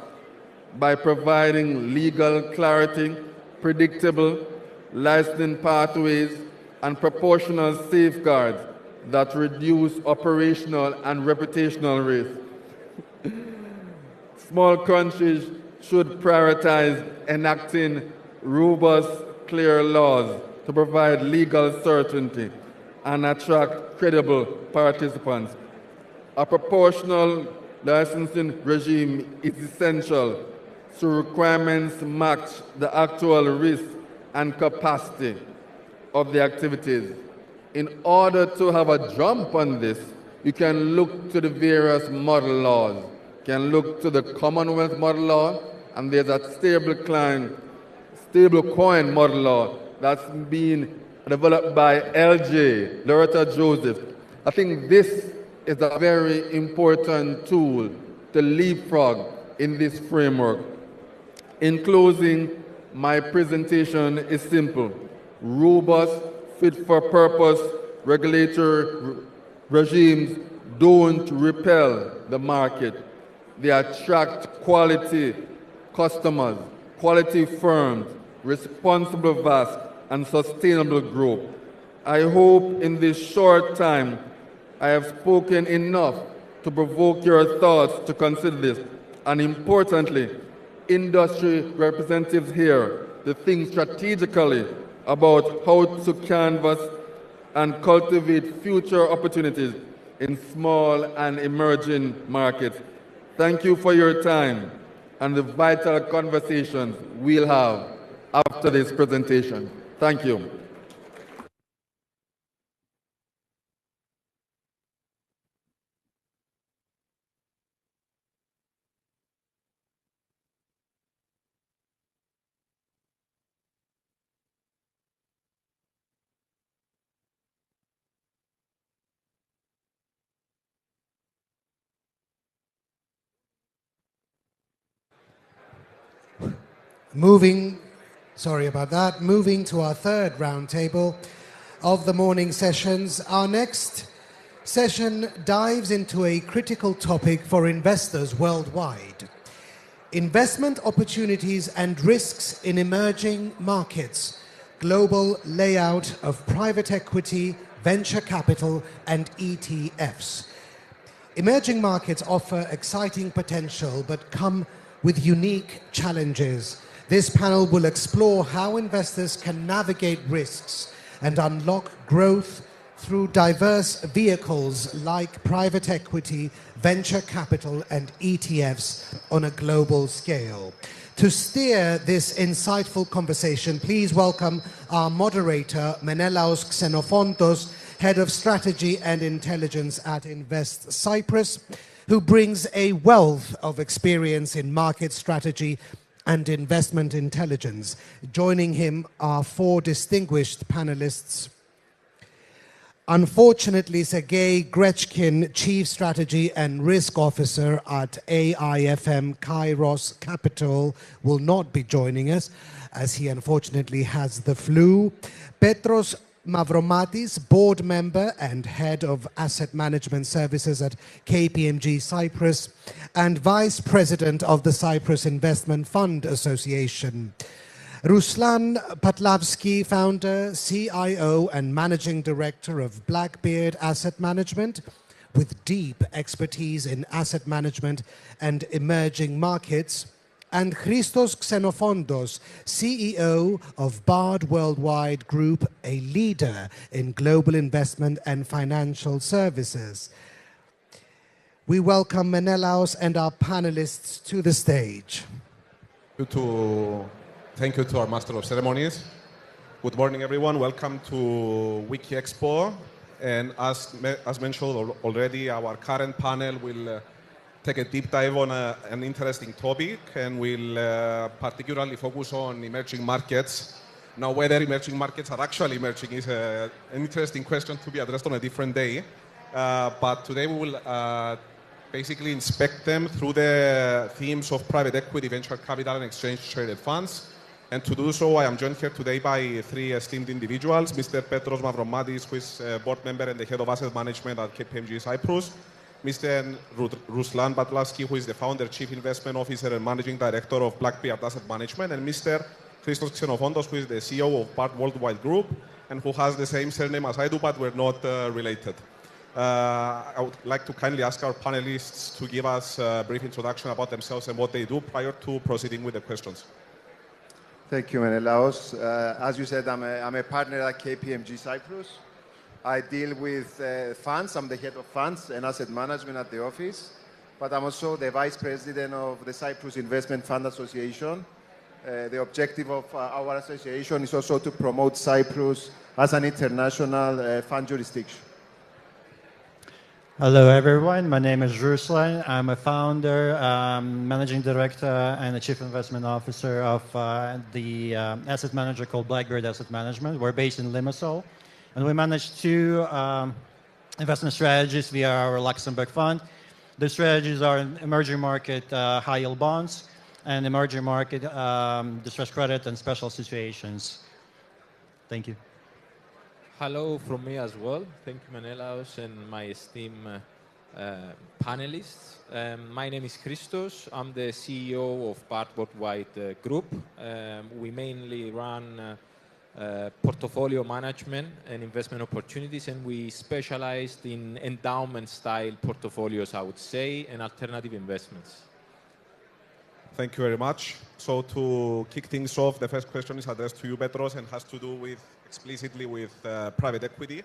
by providing legal clarity, predictable licensing pathways, and proportional safeguards that reduce operational and reputational risk. Small countries should prioritize enacting robust, clear laws to provide legal certainty and attract credible participants. A proportional licensing regime is essential so requirements match the actual risk and capacity of the activities. In order to have a jump on this, you can look to the various model laws. You can look to the Commonwealth model law, and there's a stablecoin model law that's being developed by LJ, Loretta Joseph. I think this is a very important tool to leapfrog in this framework. In closing, my presentation is simple. Robust, fit-for-purpose regulatory regimes don't repel the market. They attract quality customers, quality firms, responsible VASP, and sustainable growth. I hope in this short time I have spoken enough to provoke your thoughts to consider this, and importantly, industry representatives here to think strategically about how to canvass and cultivate future opportunities in small and emerging markets. Thank you for your time and the vital conversations we'll have after this presentation. Thank you. Moving to our third roundtable of the morning sessions. Our next session dives into a critical topic for investors worldwide: investment opportunities and risks in emerging markets, global layout of private equity, venture capital, and ETFs. Emerging markets offer exciting potential but come with unique challenges. This panel will explore how investors can navigate risks and unlock growth through diverse vehicles like private equity, venture capital, and ETFs on a global scale. To steer this insightful conversation, please welcome our moderator, Menelaos Xenofontos, Head of Strategy and Intelligence at Invest Cyprus, who brings a wealth of experience in market strategy and investment intelligence. Joining him are four distinguished panelists. Unfortunately, Sergei Grechkin, Chief Strategy and Risk Officer at AIFM Kairos Capital, will not be joining us. as he unfortunately has the flu. Petros Mavromatis, board member and head of asset management services at KPMG Cyprus and vice president of the Cyprus Investment Fund Association. Ruslan Patlavsky, founder, CIO and managing director of Blackbeard Asset Management, with deep expertise in asset management and emerging markets, and Christos Xenofondos, CEO of Bard Worldwide Group, a leader in global investment and financial services. We welcome Menelaos and our panelists to the stage. Thank you to our Master of Ceremonies. Good morning, everyone. Welcome to WikiEXPO. And as mentioned already, our current panel will take a deep dive on an interesting topic, and we'll particularly focus on emerging markets. Now, whether emerging markets are actually emerging is an interesting question to be addressed on a different day. But today we will basically inspect them through the themes of private equity, venture capital, and exchange-traded funds. And to do so, I am joined here today by three esteemed individuals: Mr. Petros Mavromatis, who is a board member and the head of asset management at KPMG Cyprus; Mr. Ruslan Patlavsky, who is the founder, chief investment officer, and managing director of Blackbeard Asset Management; and Mr. Christos Xenofondos, who is the CEO of Bard Worldwide Group, and who has the same surname as I do, but we're not related. I would like to kindly ask our panelists to give us a brief introduction about themselves and what they do prior to proceeding with the questions. Thank you, Menelaos. As you said, I'm a partner at KPMG Cyprus. I deal with funds. I'm the head of funds and asset management at the office. But I'm also the vice president of the Cyprus Investment Fund Association. The objective of our association is also to promote Cyprus as an international fund jurisdiction. Hello, everyone. My name is Ruslan. I'm a founder, managing director, and the chief investment officer of the asset manager called Blackbeard Asset Management. We're based in Limassol, and we manage two investment strategies via our Luxembourg fund. The strategies are emerging market high-yield bonds and emerging market distressed credit and special situations. Thank you. Hello from me as well. Thank you, Menelaos, and my esteemed panelists. My name is Christos. I'm the CEO of Bard Worldwide Group. We mainly run portfolio management and investment opportunities, and we specialized in endowment-style portfolios, I would say, and alternative investments. Thank you very much. So to kick things off, the first question is addressed to you, Petros, and has to do explicitly with private equity,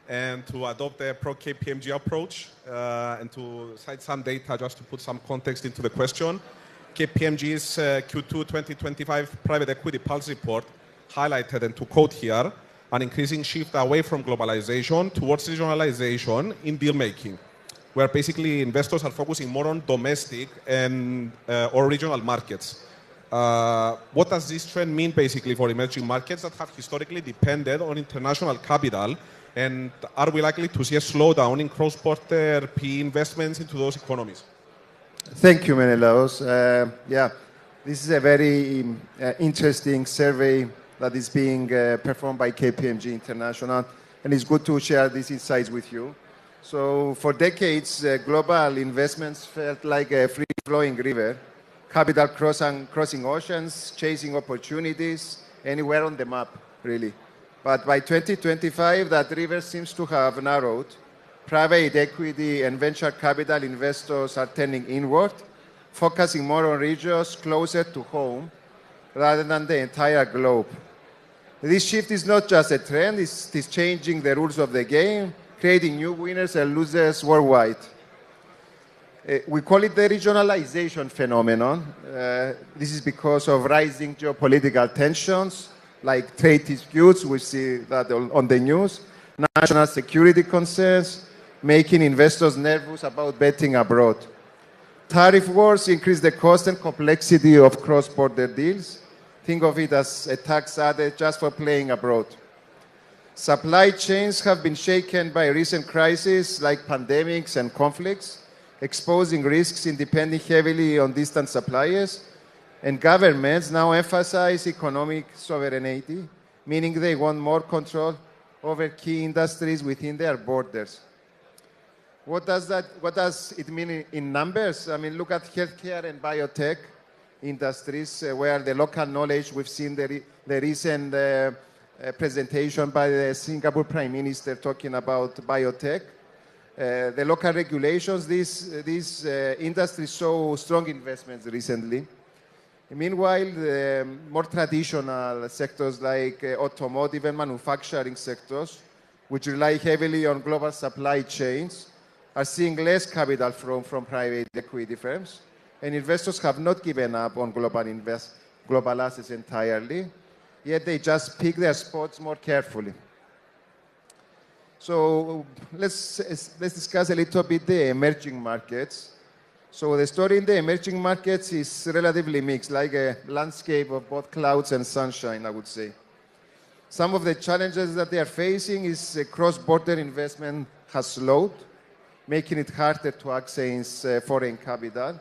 and to adopt a pro-KPMG approach and to cite some data just to put some context into the question. KPMG's Q2 2025 Private Equity Pulse report highlighted, and to quote here, an increasing shift away from globalization towards regionalization in deal making, where basically investors are focusing more on domestic and or regional markets. What does this trend mean basically for emerging markets that have historically depended on international capital? And are we likely to see a slowdown in cross-border PE investments into those economies? Thank you, Menelaos. Yeah, this is a very interesting survey that is being performed by KPMG International, and it's good to share these insights with you. So for decades, global investments felt like a free-flowing river, capital crossing oceans, chasing opportunities anywhere on the map, really. But by 2025, that river seems to have narrowed. Private equity and venture capital investors are turning inward, focusing more on regions closer to home rather than the entire globe. This shift is not just a trend, it's changing the rules of the game, creating new winners and losers worldwide. We call it the regionalization phenomenon. This is because of rising geopolitical tensions, like trade disputes, we see that on the news, national security concerns, making investors nervous about betting abroad. Tariff wars increase the cost and complexity of cross-border deals. Think of it as a tax added just for playing abroad. Supply chains have been shaken by recent crises like pandemics and conflicts, exposing risks in depending heavily on distant suppliers. And governments now emphasize economic sovereignty, meaning they want more control over key industries within their borders. What does it mean in numbers? I mean, look at healthcare and biotech industries, where the local knowledge, we've seen the recent presentation by the Singapore Prime Minister talking about biotech. The local regulations, these industries saw strong investments recently. Meanwhile, the more traditional sectors like automotive and manufacturing sectors, which rely heavily on global supply chains, are seeing less capital from private equity firms. And investors have not given up on global assets entirely, yet they just pick their spots more carefully. So let's discuss a little bit the emerging markets. So the story in the emerging markets is relatively mixed, like a landscape of both clouds and sunshine, I would say. Some of the challenges that they are facing is cross-border investment has slowed, making it harder to access foreign capital.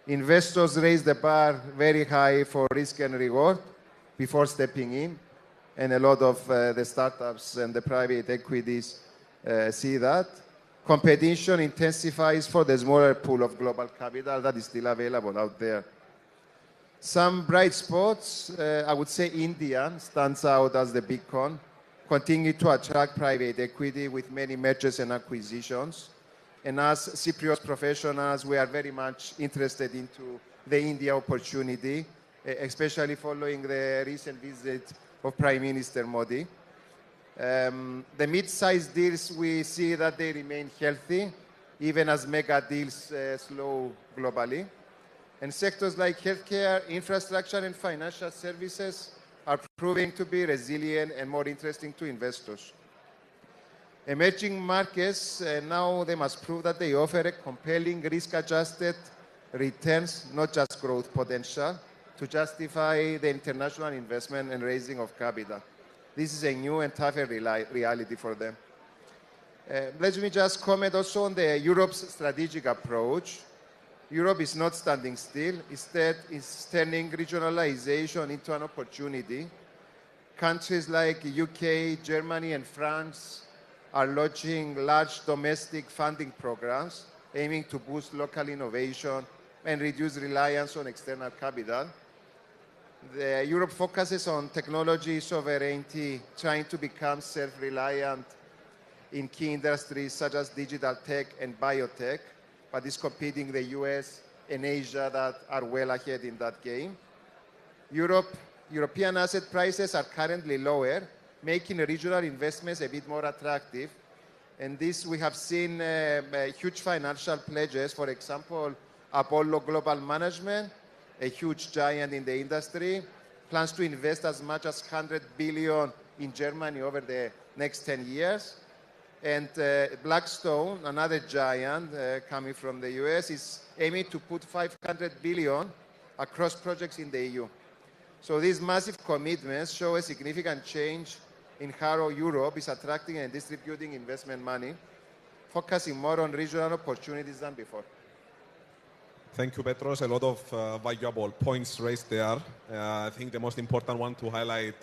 Investors raise the bar very high for risk and reward before stepping in, and a lot of the startups and the private equities see that. Competition intensifies for the smaller pool of global capital that is still available out there. Some bright spots, I would say India stands out as the beacon, continue to attract private equity with many mergers and acquisitions. And as Cypriot professionals, we are very much interested into the India opportunity, especially following the recent visit of Prime Minister Modi. The mid-sized deals, we see that they remain healthy, even as mega deals slow globally. And sectors like healthcare, infrastructure, and financial services are proving to be resilient and more interesting to investors. Emerging markets, now they must prove that they offer a compelling risk-adjusted returns, not just growth potential, to justify the international investment and raising of capital. This is a new and tougher reality for them. Let me just comment also on Europe's strategic approach. Europe is not standing still. Instead, it's turning regionalization into an opportunity. Countries like UK, Germany, and France are launching large domestic funding programs aiming to boost local innovation and reduce reliance on external capital. Europe focuses on technology sovereignty, trying to become self-reliant in key industries such as digital tech and biotech, but is competing the US and Asia that are well ahead in that game. European asset prices are currently lower, making regional investments a bit more attractive. And this, we have seen huge financial pledges. For example, Apollo Global Management, a huge giant in the industry, plans to invest as much as 100 billion in Germany over the next 10 years. And Blackstone, another giant coming from the US, is aiming to put 500 billion across projects in the EU. So these massive commitments show a significant change in how Europe is attracting and distributing investment money, focusing more on regional opportunities than before. Thank you, Petros. A lot of valuable points raised there. I think the most important one to highlight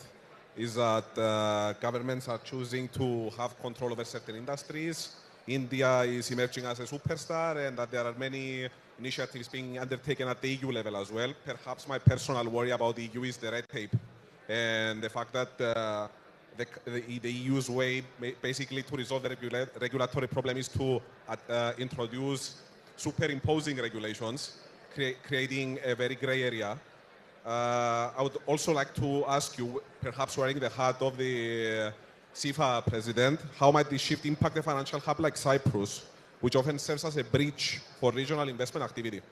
is that governments are choosing to have control over certain industries. India is emerging as a superstar, and that there are many initiatives being undertaken at the EU level as well. Perhaps my personal worry about the EU is the red tape and the fact that the EU's way basically to resolve the regulatory problem is to introduce superimposing regulations, creating a very gray area. I would also like to ask you, perhaps wearing the hat of the CIFA president, how might this shift impact a financial hub like Cyprus, which often serves as a bridge for regional investment activity?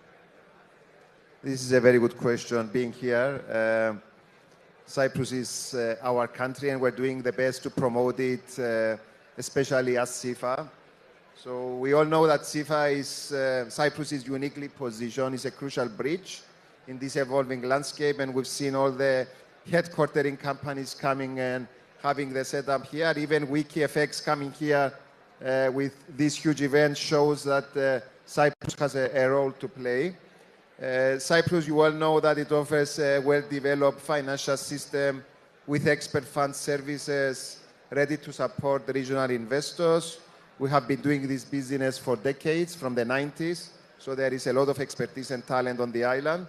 This is a very good question. Being here, Cyprus is our country, and we're doing the best to promote it, especially as CIFA. So we all know that Cyprus is uniquely positioned, is a crucial bridge in this evolving landscape, and we've seen all the headquartering companies coming and having the setup here. Even WikiFX coming here with this huge event shows that Cyprus has a role to play. Cyprus, you all know that it offers a well-developed financial system with expert fund services ready to support the regional investors. We have been doing this business for decades, from the 90s, so there is a lot of expertise and talent on the island.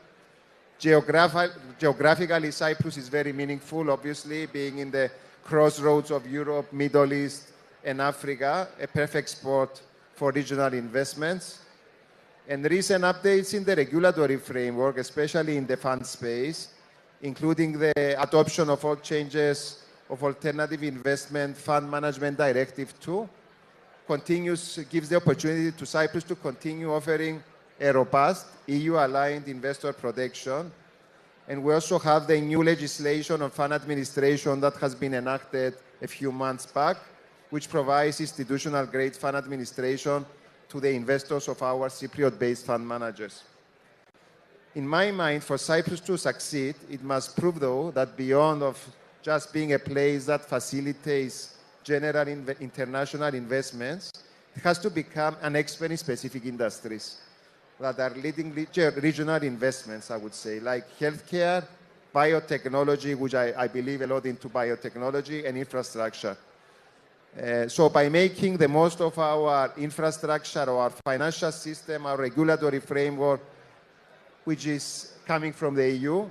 Geographically, Cyprus is very meaningful, obviously, being in the crossroads of Europe, Middle East, and Africa, a perfect spot for regional investments. And recent updates in the regulatory framework, especially in the fund space, including the adoption of all changes of Alternative Investment Fund Management Directive 2, gives the opportunity to Cyprus to continue offering a robust EU-aligned investor protection. And we also have the new legislation on fund administration that has been enacted a few months back, which provides institutional-grade fund administration to the investors of our Cypriot-based fund managers. In my mind, for Cyprus to succeed, it must prove, though, that beyond of just being a place that facilitates general international investments, it has to become an expert in specific industries that are leading regional investments, I would say, like healthcare, biotechnology, which I believe a lot into biotechnology, and infrastructure. So by making the most of our infrastructure, our financial system, our regulatory framework, which is coming from the EU,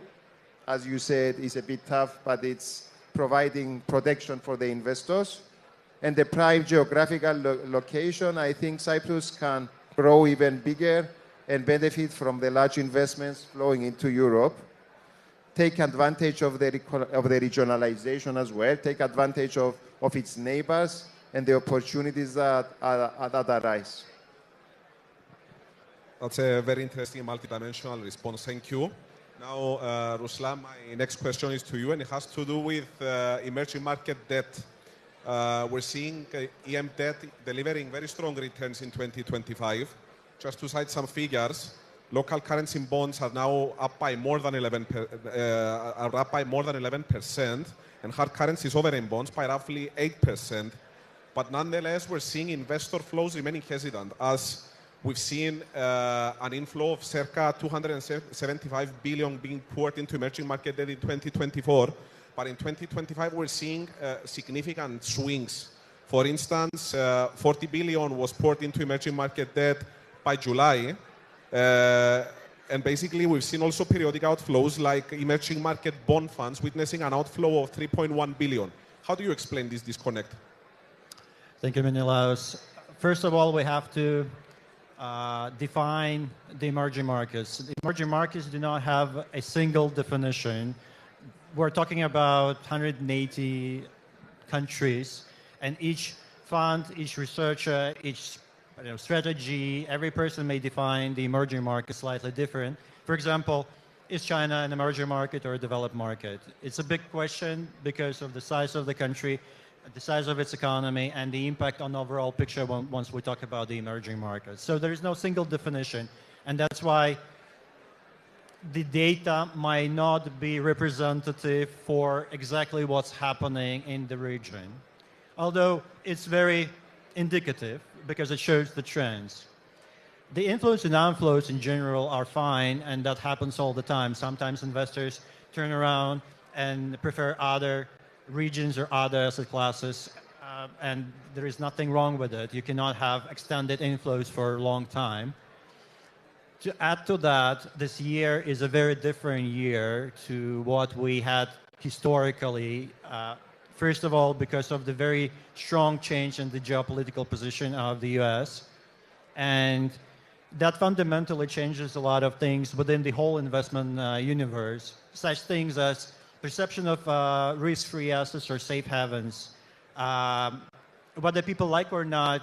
as you said, is a bit tough, but it's providing protection for the investors. And the prime geographical location, I think Cyprus can grow even bigger and benefit from the large investments flowing into Europe. Take advantage of the regionalization as well, take advantage of its neighbors and the opportunities that arise. That's a very interesting multidimensional response. Thank you. Now, Ruslan, my next question is to you, and it has to do with emerging market debt. We're seeing EM debt delivering very strong returns in 2025. Just to cite some figures, local currency bonds are now up by more than 11%, and hard currency sovereign bonds by roughly 8%. But nonetheless, we're seeing investor flows remaining hesitant, as we've seen an inflow of circa 275 billion being poured into emerging market debt in 2024. But in 2025, we're seeing significant swings. For instance, 40 billion was poured into emerging market debt by July. And basically, we've seen also periodic outflows like emerging market bond funds witnessing an outflow of 3.1 billion. How do you explain this disconnect? Thank you, Menelaos. First of all, we have to define the emerging markets. The emerging markets do not have a single definition. We're talking about 180 countries, and each fund, each researcher, each strategy, every person may define the emerging market slightly different. For example, is China an emerging market or a developed market? It's a big question because of the size of the country, the size of its economy, and the impact on the overall picture once we talk about the emerging markets. So there is no single definition, and that's why the data might not be representative for exactly what's happening in the region, although it's very indicative because it shows the trends. The inflows and outflows in general are fine, and that happens all the time. Sometimes investors turn around and prefer other regions or other asset classes, and there is nothing wrong with it. You cannot have extended inflows for a long time. To add to that, this year is a very different year to what we had historically. First of all, because of the very strong change in the geopolitical position of the US. And that fundamentally changes a lot of things within the whole investment universe, such things as perception of risk-free assets or safe havens, whether people like or not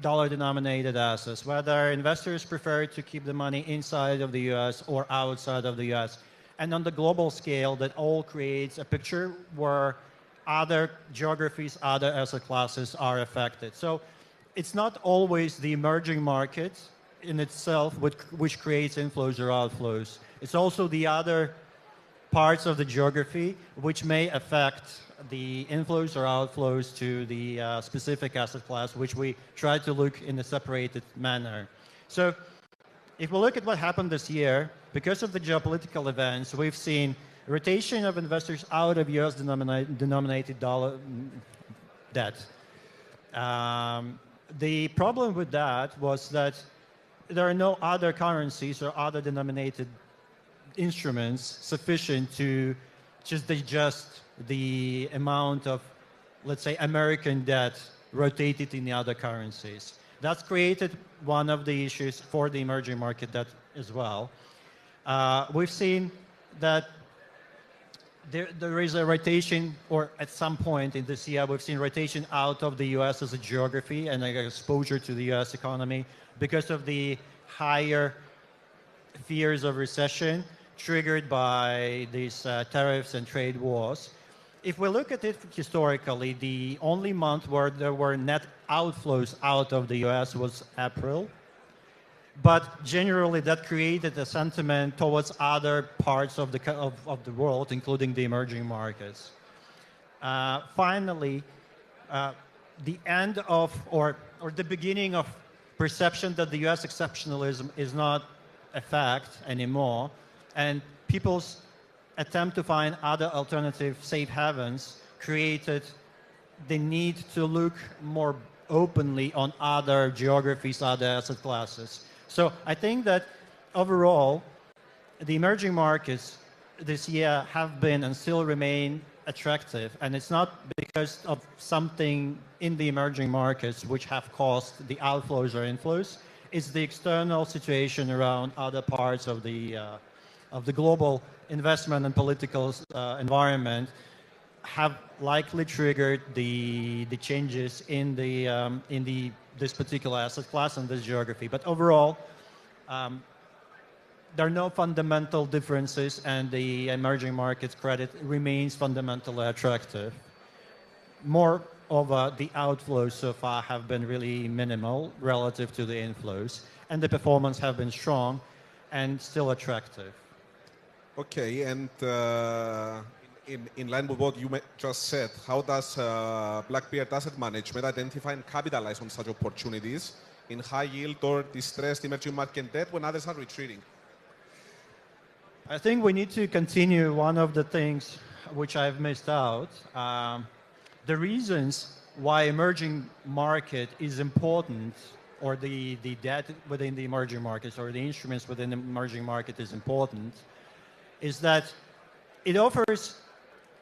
dollar-denominated assets, whether investors prefer to keep the money inside of the US or outside of the US. And on the global scale, that all creates a picture where other geographies, other asset classes are affected. So it's not always the emerging market in itself which creates inflows or outflows. It's also the other parts of the geography which may affect the inflows or outflows to the specific asset class, which we try to look in a separated manner. So if we look at what happened this year, because of the geopolitical events, we've seen rotation of investors out of US denominated dollar debt. The problem with that was that there are no other currencies or other denominated instruments sufficient to just digest the amount of, let's say, American debt rotated in the other currencies. That's created one of the issues for the emerging market debt as well. We've seen that there is a rotation, or at some point in this year, we've seen rotation out of the US as a geography and exposure to the US economy because of the higher fears of recession triggered by these tariffs and trade wars. If we look at it historically, the only month where there were net outflows out of the US was April. But generally, that created a sentiment towards other parts of the world, including the emerging markets. Finally, the end of, or the beginning of perception that the US exceptionalism is not a fact anymore, and people's attempt to find other alternative safe havens created the need to look more openly on other geographies, other asset classes. So I think that overall, the emerging markets this year have been and still remain attractive. And it's not because of something in the emerging markets which have caused the outflows or inflows. It's the external situation around other parts of the global investment and political environment have likely triggered the changes in this particular asset class and this geography. But overall, there are no fundamental differences, and the emerging markets credit remains fundamentally attractive. Moreover, the outflows so far have been really minimal relative to the inflows, and the performance have been strong and still attractive. Okay, and in line with what you just said, how does Blackbeard Asset Management identify and capitalize on such opportunities in high yield or distressed emerging market debt when others are retreating? I think we need to continue one of the things which I've missed out. The reasons why emerging market is important, or the debt within the emerging markets or the instruments within the emerging market is important, is that it offers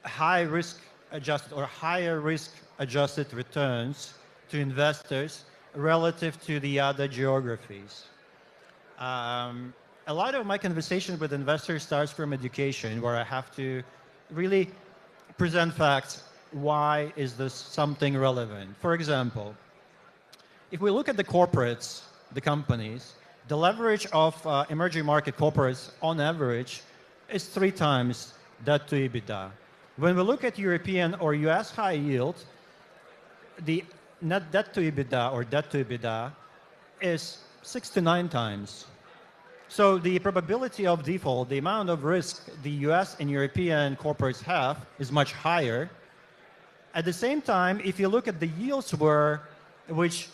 high risk adjusted or higher risk adjusted returns to investors relative to the other geographies. A lot of my conversation with investors starts from education, where I have to really present facts. Why is this something relevant? For example, if we look at the corporates, the companies, the leverage of emerging market corporates on average is 3 times debt to EBITDA. When we look at European or US high yield, the net debt to EBITDA or debt to EBITDA is 6 to 9 times. So the probability of default, the amount of risk the US and European corporates have, is much higher. At the same time, if you look at the yields which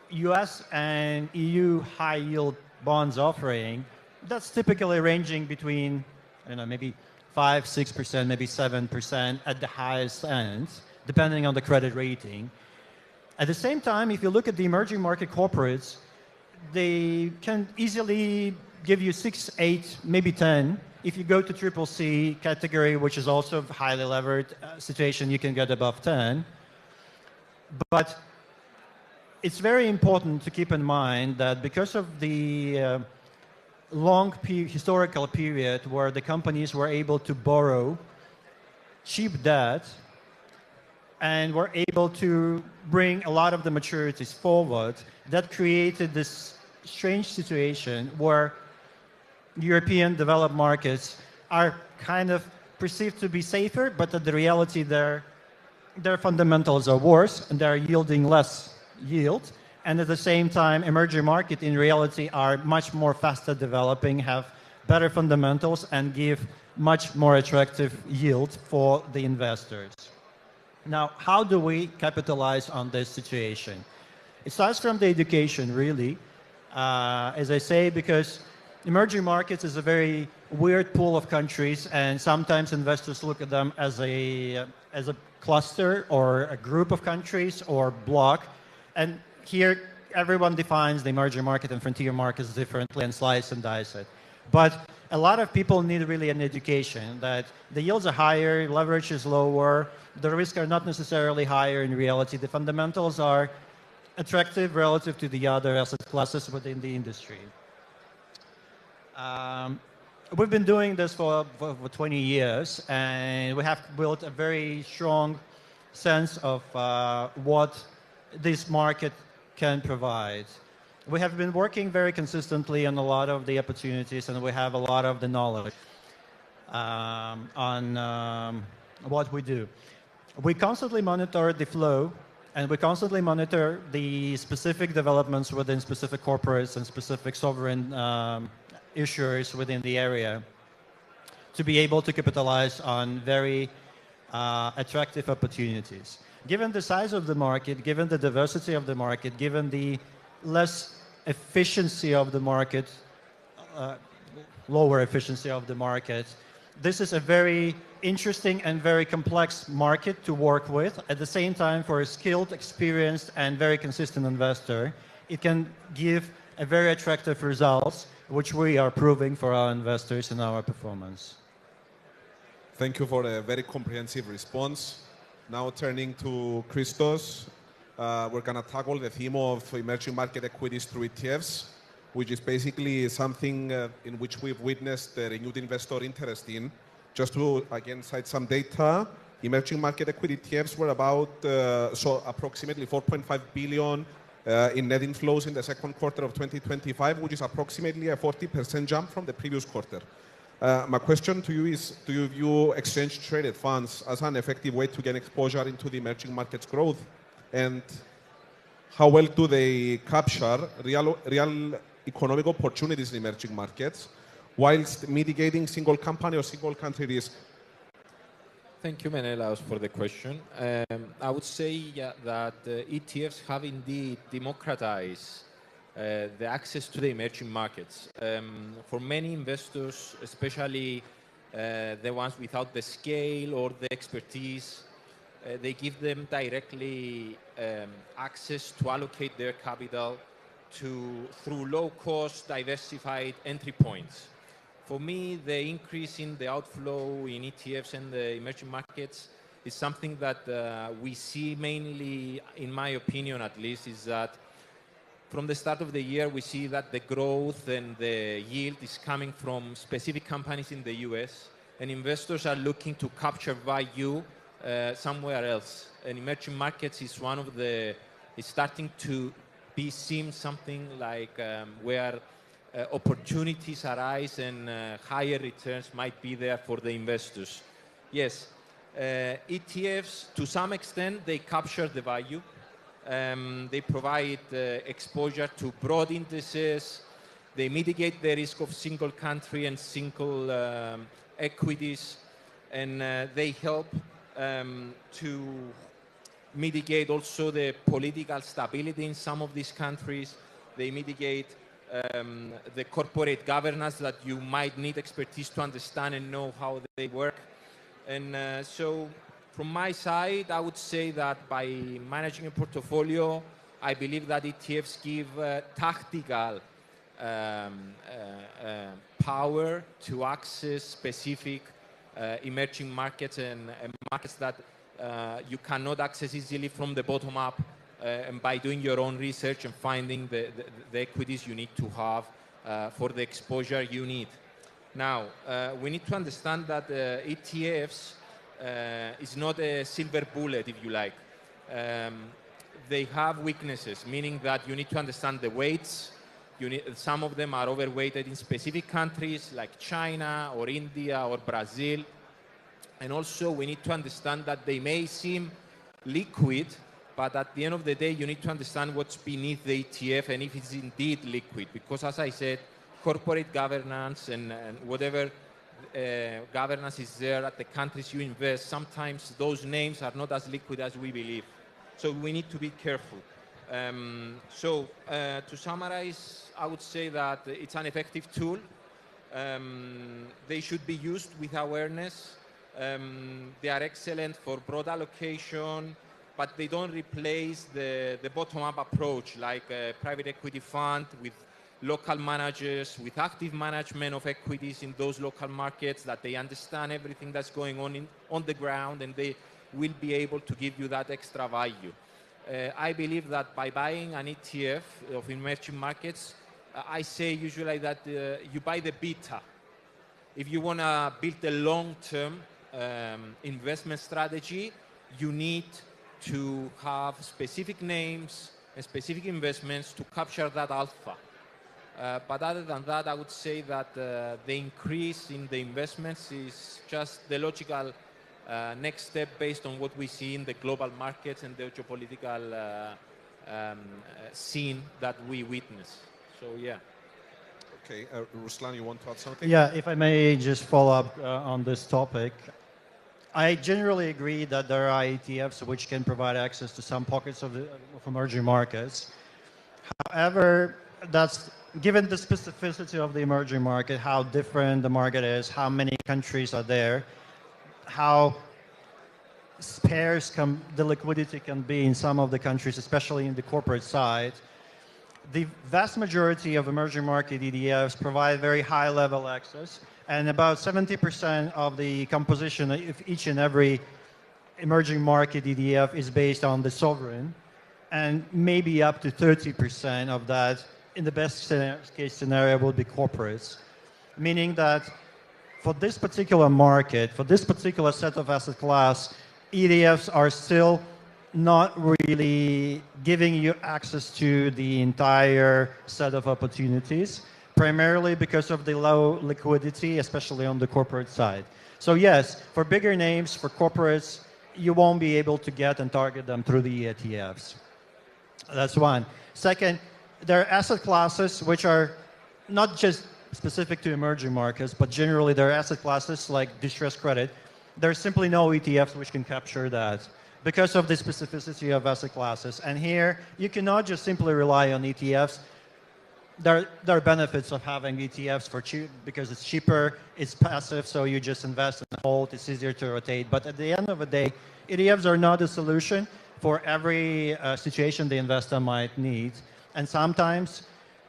US and EU high yield bonds offering, that's typically ranging between, I don't know, maybe 5, 6%, maybe 7% at the highest end, depending on the credit rating. At the same time, if you look at the emerging market corporates, they can easily give you 6, 8, maybe 10. If you go to CCC category, which is also a highly levered situation, you can get above 10. But it's very important to keep in mind that because of the long historical period where the companies were able to borrow cheap debt and were able to bring a lot of the maturities forward, that created this strange situation where European developed markets are kind of perceived to be safer, but that the reality their fundamentals are worse and they're yielding less yield. And at the same time, emerging markets in reality are much more faster developing, have better fundamentals, and give much more attractive yield for the investors. Now, how do we capitalize on this situation? It starts from the education, really. As I say, because emerging markets is a very weird pool of countries, and sometimes investors look at them as a cluster or a group of countries or block. And here, everyone defines the emerging market and frontier markets differently and slice and dice it. But a lot of people need really an education that the yields are higher, leverage is lower, the risks are not necessarily higher in reality. The fundamentals are attractive relative to the other asset classes within the industry. We've been doing this for 20 years, and we have built a very strong sense of what this market can provide. We have been working very consistently on a lot of the opportunities, and we have a lot of the knowledge on what we do. We constantly monitor the flow, and we constantly monitor the specific developments within specific corporates and specific sovereign issuers within the area to be able to capitalize on very attractive opportunities. Given the size of the market, given the diversity of the market, given the less efficiency of the market, lower efficiency of the market, this is a very interesting and very complex market to work with. At the same time, for a skilled, experienced, and very consistent investor, it can give a very attractive results, which we are proving for our investors in our performance. Thank you for a very comprehensive response. Now turning to Christos, we're going to tackle the theme of emerging market equities through ETFs, which is basically something in which we've witnessed a renewed investor interest in. Just to, again, cite some data, emerging market equity ETFs were about, approximately 4.5 billion in net inflows in the second quarter of 2025, which is approximately a 40% jump from the previous quarter. My question to you is, do you view exchange-traded funds as an effective way to gain exposure into the emerging markets growth? And how well do they capture real economic opportunities in emerging markets whilst mitigating single company or single country risk? Thank you, Menelaos, for the question. I would say that ETFs have indeed democratized the access to the emerging markets. For many investors, especially the ones without the scale or the expertise, they give them directly access to allocate their capital through low-cost, diversified entry points. For me, the increase in the outflow in ETFs and the emerging markets is something that we see mainly, in my opinion at least, is that from the start of the year, we see that the growth and the yield is coming from specific companies in the US, and investors are looking to capture value somewhere else. And emerging markets is starting to be seen something like where opportunities arise and higher returns might be there for the investors. Yes, ETFs, to some extent, they capture the value. They provide exposure to broad indices. They mitigate the risk of single country and single equities. And they help to mitigate also the political stability in some of these countries. They mitigate the corporate governance that you might need expertise to understand and know how they work. And so from my side, I would say that by managing a portfolio, I believe that ETFs give tactical power to access specific emerging markets and markets that you cannot access easily from the bottom up, and by doing your own research and finding the equities you need to have for the exposure you need. Now, we need to understand that ETFs is not a silver bullet, if you like. They have weaknesses, meaning that you need to understand the weights. Some of them are overweighted in specific countries like China or India or Brazil. And also we need to understand that they may seem liquid, but at the end of the day, you need to understand what's beneath the ETF and if it's indeed liquid. Because as I said, corporate governance and whatever governance is there at the countries you invest, sometimes those names are not as liquid as we believe. So we need to be careful. To summarize, I would say that it's an effective tool. They should be used with awareness. They are excellent for broad allocation, but they don't replace the bottom-up approach like a private equity fund with local managers, with active management of equities in those local markets, that they understand everything that's going on the ground, and they will be able to give you that extra value. I believe that by buying an ETF of emerging markets, I say usually that you buy the beta. If you want to build a long-term investment strategy, you need to have specific names and specific investments to capture that alpha. But other than that, I would say that the increase in the investments is just the logical next step based on what we see in the global markets and the geopolitical scene that we witness. So, yeah. Okay, Ruslan, you want to add something? Yeah, if I may just follow up on this topic. I generally agree that there are ETFs which can provide access to some pockets of emerging markets. However, that's given the specificity of the emerging market, how different the market is, how many countries are there, how sparse the liquidity can be in some of the countries, especially in the corporate side. The vast majority of emerging market ETFs provide very high level access, and about 70% of the composition of each and every emerging market ETF is based on the sovereign, and maybe up to 30% of that, in the best case scenario, will be corporates. Meaning that for this particular market, for this particular set of asset class, ETFs are still not really giving you access to the entire set of opportunities, primarily because of the low liquidity, especially on the corporate side. So yes, for bigger names, for corporates, you won't be able to get and target them through the ETFs. That's one. Second, there are asset classes which are not just specific to emerging markets, but generally there are asset classes like distressed credit. There's simply no ETFs which can capture that because of the specificity of asset classes. And here, you cannot just simply rely on ETFs. There are benefits of having ETFs for cheap because it's cheaper, it's passive, so you just invest and hold, it's easier to rotate. But at the end of the day, ETFs are not a solution for every situation the investor might need. And sometimes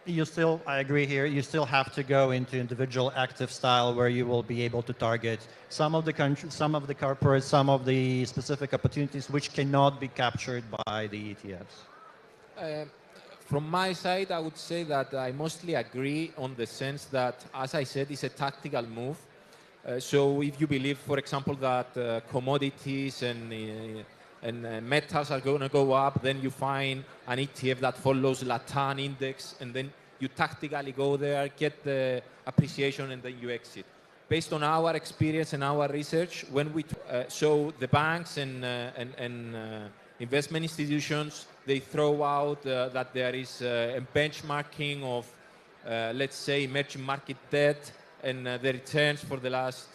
I agree here, you still have to go into individual active style where you will be able to target some of the countries, some of the corporates, some of the specific opportunities which cannot be captured by the ETFs. From my side, I would say that I mostly agree on the sense that, as I said, it's a tactical move. So if you believe, for example, that commodities and metals are going to go up, then you find an ETF that follows LATAM index, and then you tactically go there, get the appreciation, and then you exit. Based on our experience and our research, when we so the banks and investment institutions, they throw out that there is a benchmarking of, let's say, emerging market debt, and the returns for the last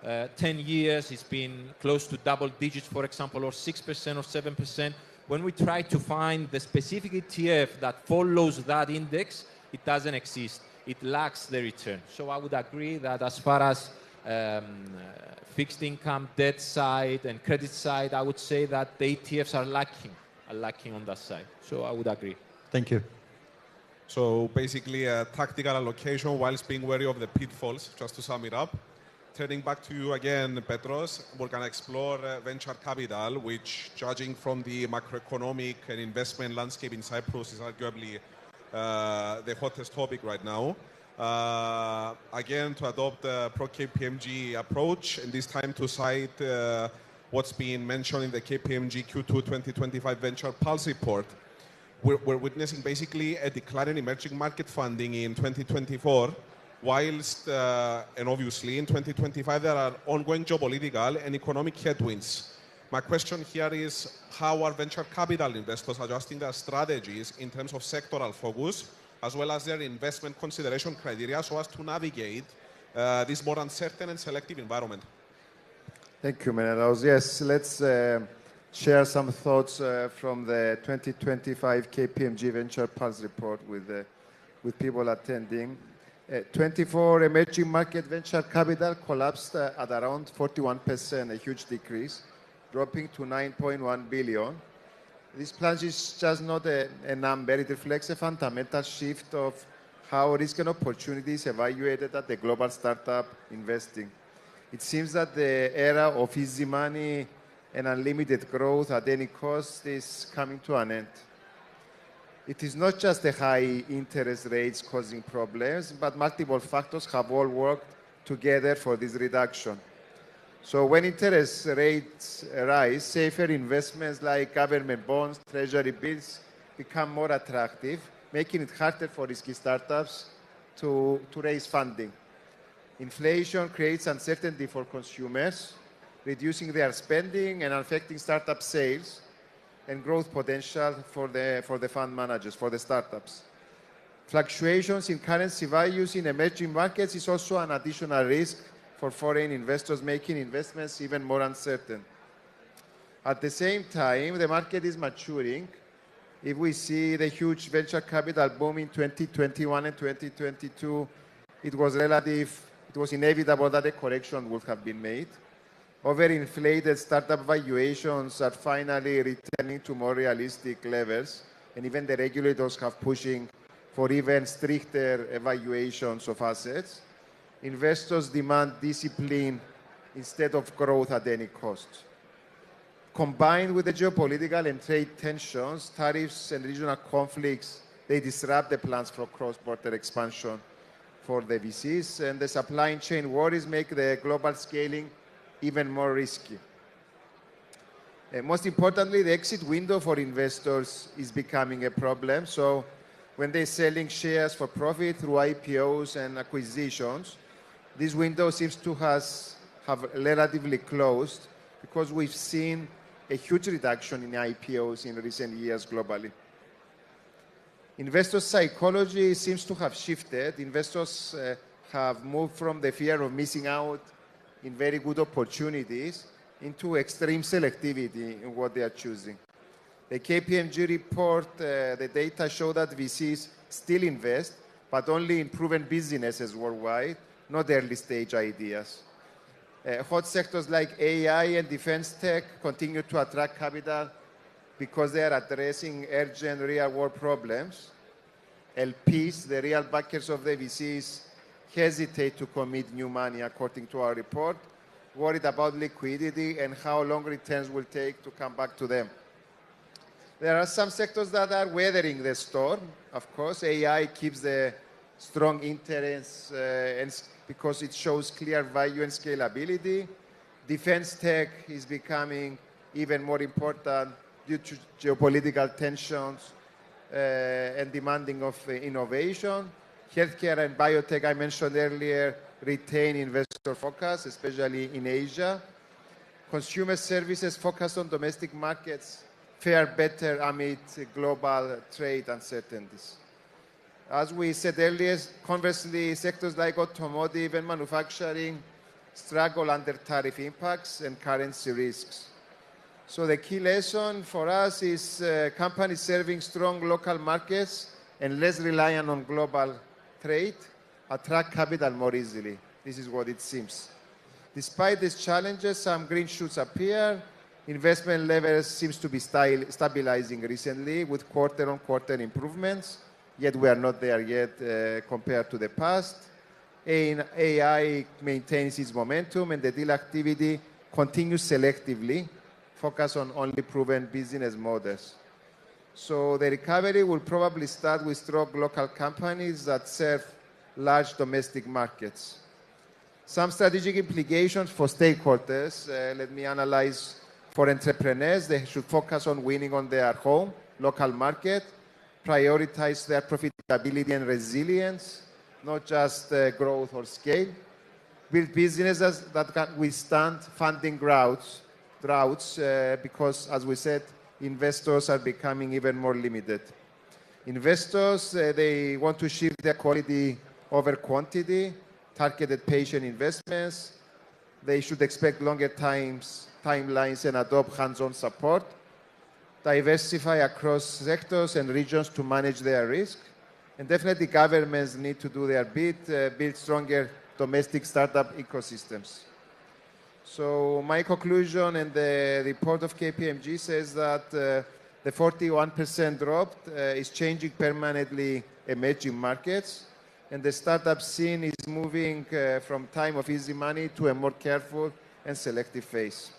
10 years has been close to double digits, for example, or 6% or 7%. When we try to find the specific ETF that follows that index, it doesn't exist. It lacks the return. So I would agree that as far as fixed income, debt side, and credit side, I would say that the ETFs are lacking on that side. So I would agree. Thank you. So basically a tactical allocation whilst being wary of the pitfalls, just to sum it up. Turning back to you again, Petros, we're going to explore venture capital, which, judging from the macroeconomic and investment landscape in Cyprus, is arguably the hottest topic right now. Again, to adopt a pro-KPMG approach, and this time to cite what's being mentioned in the KPMG Q2 2025 Venture Pulse report. We're witnessing basically a decline in emerging market funding in 2024, whilst, and obviously in 2025, there are ongoing geopolitical and economic headwinds. My question here is, how are venture capital investors adjusting their strategies in terms of sectoral focus, as well as their investment consideration criteria, so as to navigate this more uncertain and selective environment? Thank you, Menelaos. Yes, let's share some thoughts from the 2025 KPMG Venture Pulse report with people attending. 24 emerging market venture capital collapsed at around 41%, a huge decrease, dropping to 9.1 billion. This plunge is just not a number. It reflects a fundamental shift of how risk and opportunities evaluated at the global startup investing. It seems that the era of easy money and unlimited growth at any cost is coming to an end. It is not just the high interest rates causing problems, but multiple factors have all worked together for this reduction. So when interest rates rise, safer investments like government bonds, treasury bills become more attractive, making it harder for risky startups to raise funding. Inflation creates uncertainty for consumers, reducing their spending and affecting startup sales and growth potential for the fund managers, for the startups. Fluctuations in currency values in emerging markets is also an additional risk for foreign investors, making investments even more uncertain. At the same time, the market is maturing. If we see the huge venture capital boom in 2021 and 2022, it was inevitable that a correction would have been made. Overinflated startup valuations are finally returning to more realistic levels, and even the regulators have pushing for even stricter evaluations of assets. Investors demand discipline instead of growth at any cost. Combined with the geopolitical and trade tensions, tariffs and regional conflicts, they disrupt the plans for cross-border expansion for the VCs, and the supply chain worries make the global scaling even more risky. Most importantly, the exit window for investors is becoming a problem. So when they're selling shares for profit through IPOs and acquisitions, this window seems to have relatively closed because we've seen a huge reduction in IPOs in recent years globally. Investor psychology seems to have shifted. Investors have moved from the fear of missing out in very good opportunities into extreme selectivity in what they are choosing. The KPMG report, the data show that VCs still invest, but only in proven businesses worldwide, not early stage ideas. Hot sectors like AI and defense tech continue to attract capital because they are addressing urgent real-world problems. LPs, the real backers of the VCs, hesitate to commit new money, according to our report, worried about liquidity and how long returns will take to come back to them. There are some sectors that are weathering the storm. Of course, AI keeps the strong interest because it shows clear value and scalability. Defense tech is becoming even more important due to geopolitical tensions and demanding of innovation. Healthcare and biotech, I mentioned earlier, retain investor focus, especially in Asia. Consumer services focused on domestic markets fare better amid global trade uncertainties. As we said earlier, conversely, sectors like automotive and manufacturing struggle under tariff impacts and currency risks. So the key lesson for us is companies serving strong local markets and less reliant on global trade attract capital more easily. This is what it seems. Despite these challenges, some green shoots appear. Investment levels seems to be stabilizing recently with quarter-on-quarter improvements, yet we are not there yet compared to the past. AI maintains its momentum and the deal activity continues selectively, focus on only proven business models. So the recovery will probably start with strong local companies that serve large domestic markets. Some strategic implications for stakeholders. Let me analyze. For entrepreneurs, they should focus on winning on their home, local market, prioritize their profitability and resilience, not just growth or scale. Build businesses that can withstand funding droughts because, as we said, investors are becoming even more limited. Investors, they want to shift their quality over quantity, targeted patient investments, they should expect longer timelines and adopt hands-on support, diversify across sectors and regions to manage their risk, and definitely governments need to do their bit, build stronger domestic startup ecosystems. So my conclusion and the report of KPMG says that the 41% drop is changing permanently emerging markets, and the startup scene is moving from time of easy money to a more careful and selective phase.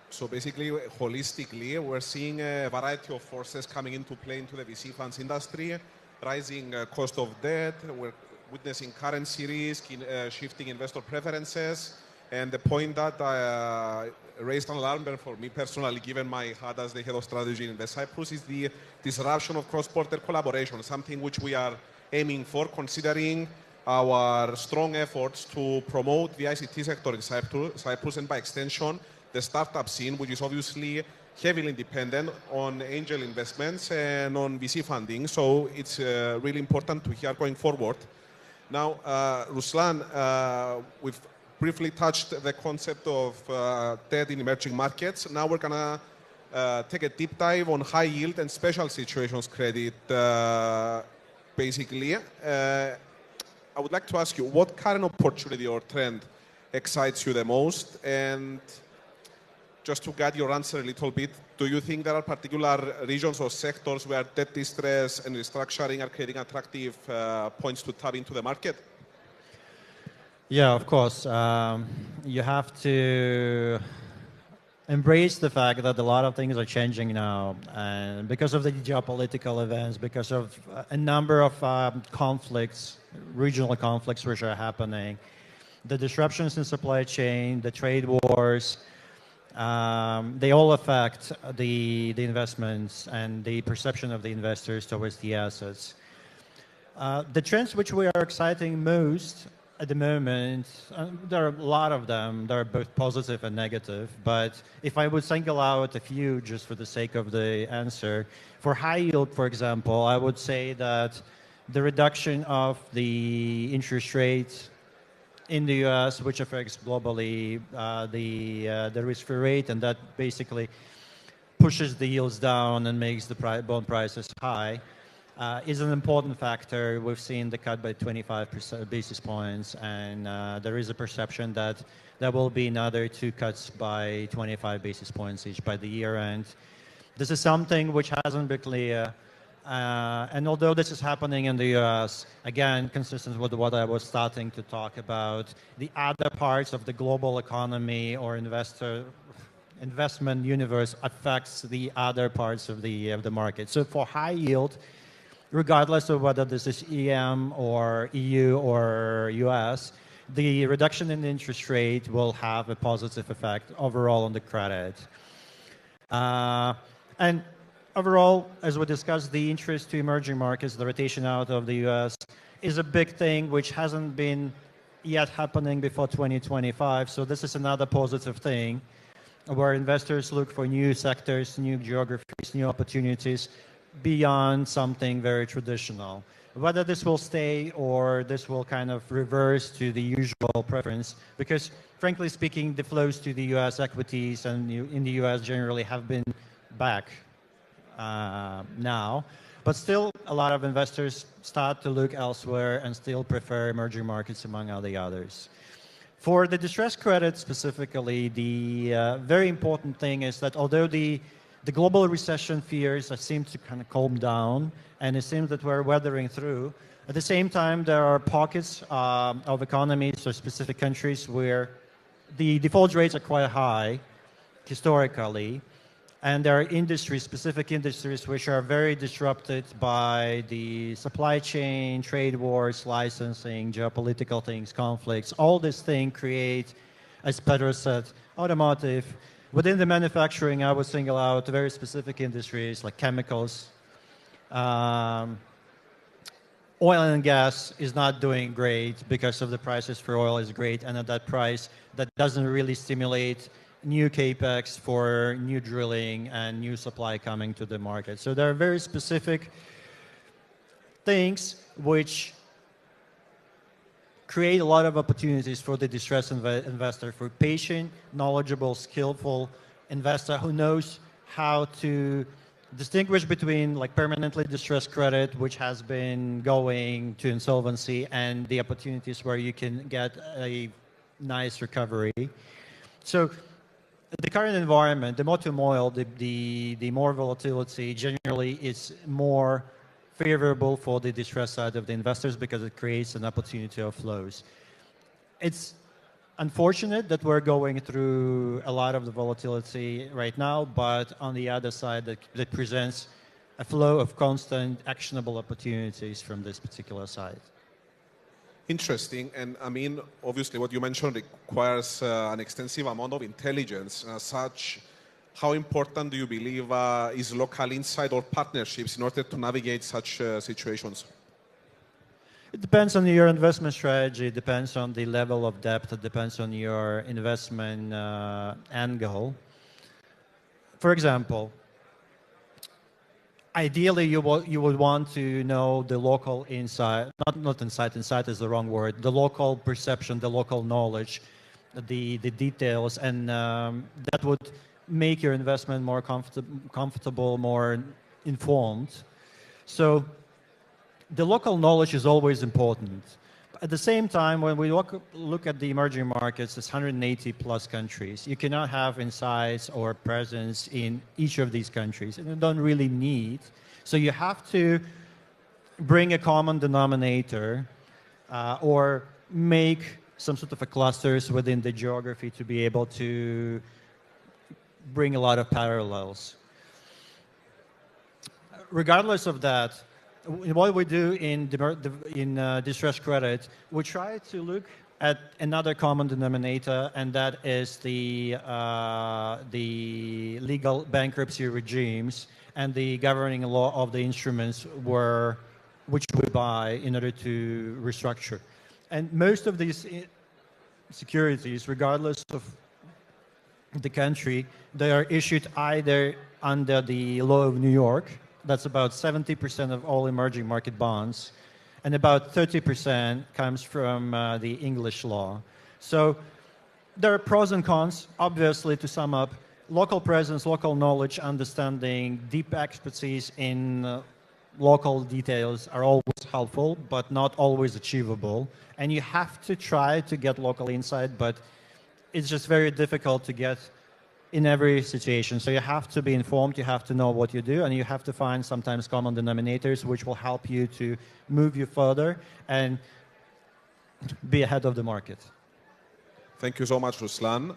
So basically, holistically, we're seeing a variety of forces coming into play into the VC funds industry, rising cost of debt, we're witnessing currency risk, shifting investor preferences, and the point that raised an alarm bell for me personally, given my hat as the head of strategy in Cyprus, is the disruption of cross-border collaboration, something which we are aiming for, considering our strong efforts to promote the ICT sector in Cyprus and by extension the startup scene, which is obviously heavily dependent on angel investments and on VC funding. So it's really important to hear going forward. Now, Ruslan, we've briefly touched the concept of debt in emerging markets. Now we're going to take a deep dive on high yield and special situations credit, basically. I would like to ask you, what current opportunity or trend excites you the most? And just to guide your answer a little bit, do you think there are particular regions or sectors where debt distress and restructuring are creating attractive points to tap into the market? Yeah, of course. You have to embrace the fact that a lot of things are changing now, and because of the geopolitical events, because of a number of conflicts, regional conflicts which are happening, the disruptions in supply chain, the trade wars, they all affect the investments and the perception of the investors towards the assets. The trends which we are exciting most at the moment, there are a lot of them. They are both positive and negative. But if I would single out a few just for the sake of the answer, for high yield, for example, I would say that the reduction of the interest rates in the US, which affects globally the risk-free rate, and that basically pushes the yields down and makes the bond prices high, is an important factor. We've seen the cut by 25 basis points, and there is a perception that there will be another 2 cuts by 25 basis points each by the year end. This is something which hasn't been clear, and although this is happening in the US, again, consistent with what I was starting to talk about, the other parts of the global economy or investment universe affects the other parts of the market. So for high yield, regardless of whether this is EM or EU or US, the reduction in the interest rate will have a positive effect overall on the credit. And overall, as we discussed, the interest to emerging markets, the rotation out of the US, is a big thing which hasn't been yet happening before 2025. So this is another positive thing where investors look for new sectors, new geographies, new opportunities beyond something very traditional. Whether this will stay or this will kind of reverse to the usual preference, because frankly speaking, the flows to the US equities and in the US generally have been back now. But still, a lot of investors start to look elsewhere and still prefer emerging markets among all the others. For the distressed credit specifically, the very important thing is that although the global recession fears seem to kind of calm down, and it seems that we're weathering through. At the same time, there are pockets of economies or specific countries where the default rates are quite high historically, and there are industries, specific industries, which are very disrupted by the supply chain, trade wars, licensing, geopolitical things, conflicts. All these things create, as Pedro said, automotive. Within the manufacturing, I would single out very specific industries like chemicals. Oil and gas is not doing great because of the prices for oil is great, and at that price, that doesn't really stimulate new capex for new drilling and new supply coming to the market. So there are very specific things which create a lot of opportunities for the distressed investor, for patient, knowledgeable, skillful investor who knows how to distinguish between like permanently distressed credit, which has been going to insolvency, and the opportunities where you can get a nice recovery. So the current environment, the more turmoil, the more volatility generally is more favorable for the distressed side of the investors because it creates an opportunity of flows. It's unfortunate that we're going through a lot of the volatility right now, but on the other side, that presents a flow of constant actionable opportunities from this particular side. Interesting, and I mean, obviously what you mentioned requires an extensive amount of intelligence. As such, how important do you believe is local insight or partnerships in order to navigate such situations? It depends on your investment strategy, it depends on the level of depth, it depends on your investment angle. For example, ideally you would want to know the local insight, not insight is the wrong word, the local perception, the local knowledge, the details, and that would make your investment more comfortable, more informed. So the local knowledge is always important. At the same time, when we look at the emerging markets, it's 180 plus countries. You cannot have insights or presence in each of these countries, and you don't really need. So you have to bring a common denominator or make some sort of a clusters within the geography to be able to bring a lot of parallels. Regardless of that, what we do in distressed credit, we try to look at another common denominator, and that is the legal bankruptcy regimes and the governing law of the instruments which we buy in order to restructure. And most of these securities, regardless of the country, they are issued either under the law of New York. That's about 70% of all emerging market bonds, and about 30% comes from the English law. So there are pros and cons. Obviously, to sum up, local presence, local knowledge, understanding, deep expertise in local details are always helpful, but not always achievable. And you have to try to get local insight, but it's just very difficult to get in every situation. So you have to be informed, you have to know what you do, and you have to find sometimes common denominators which will help you to move you further and be ahead of the market. Thank you so much, Ruslan.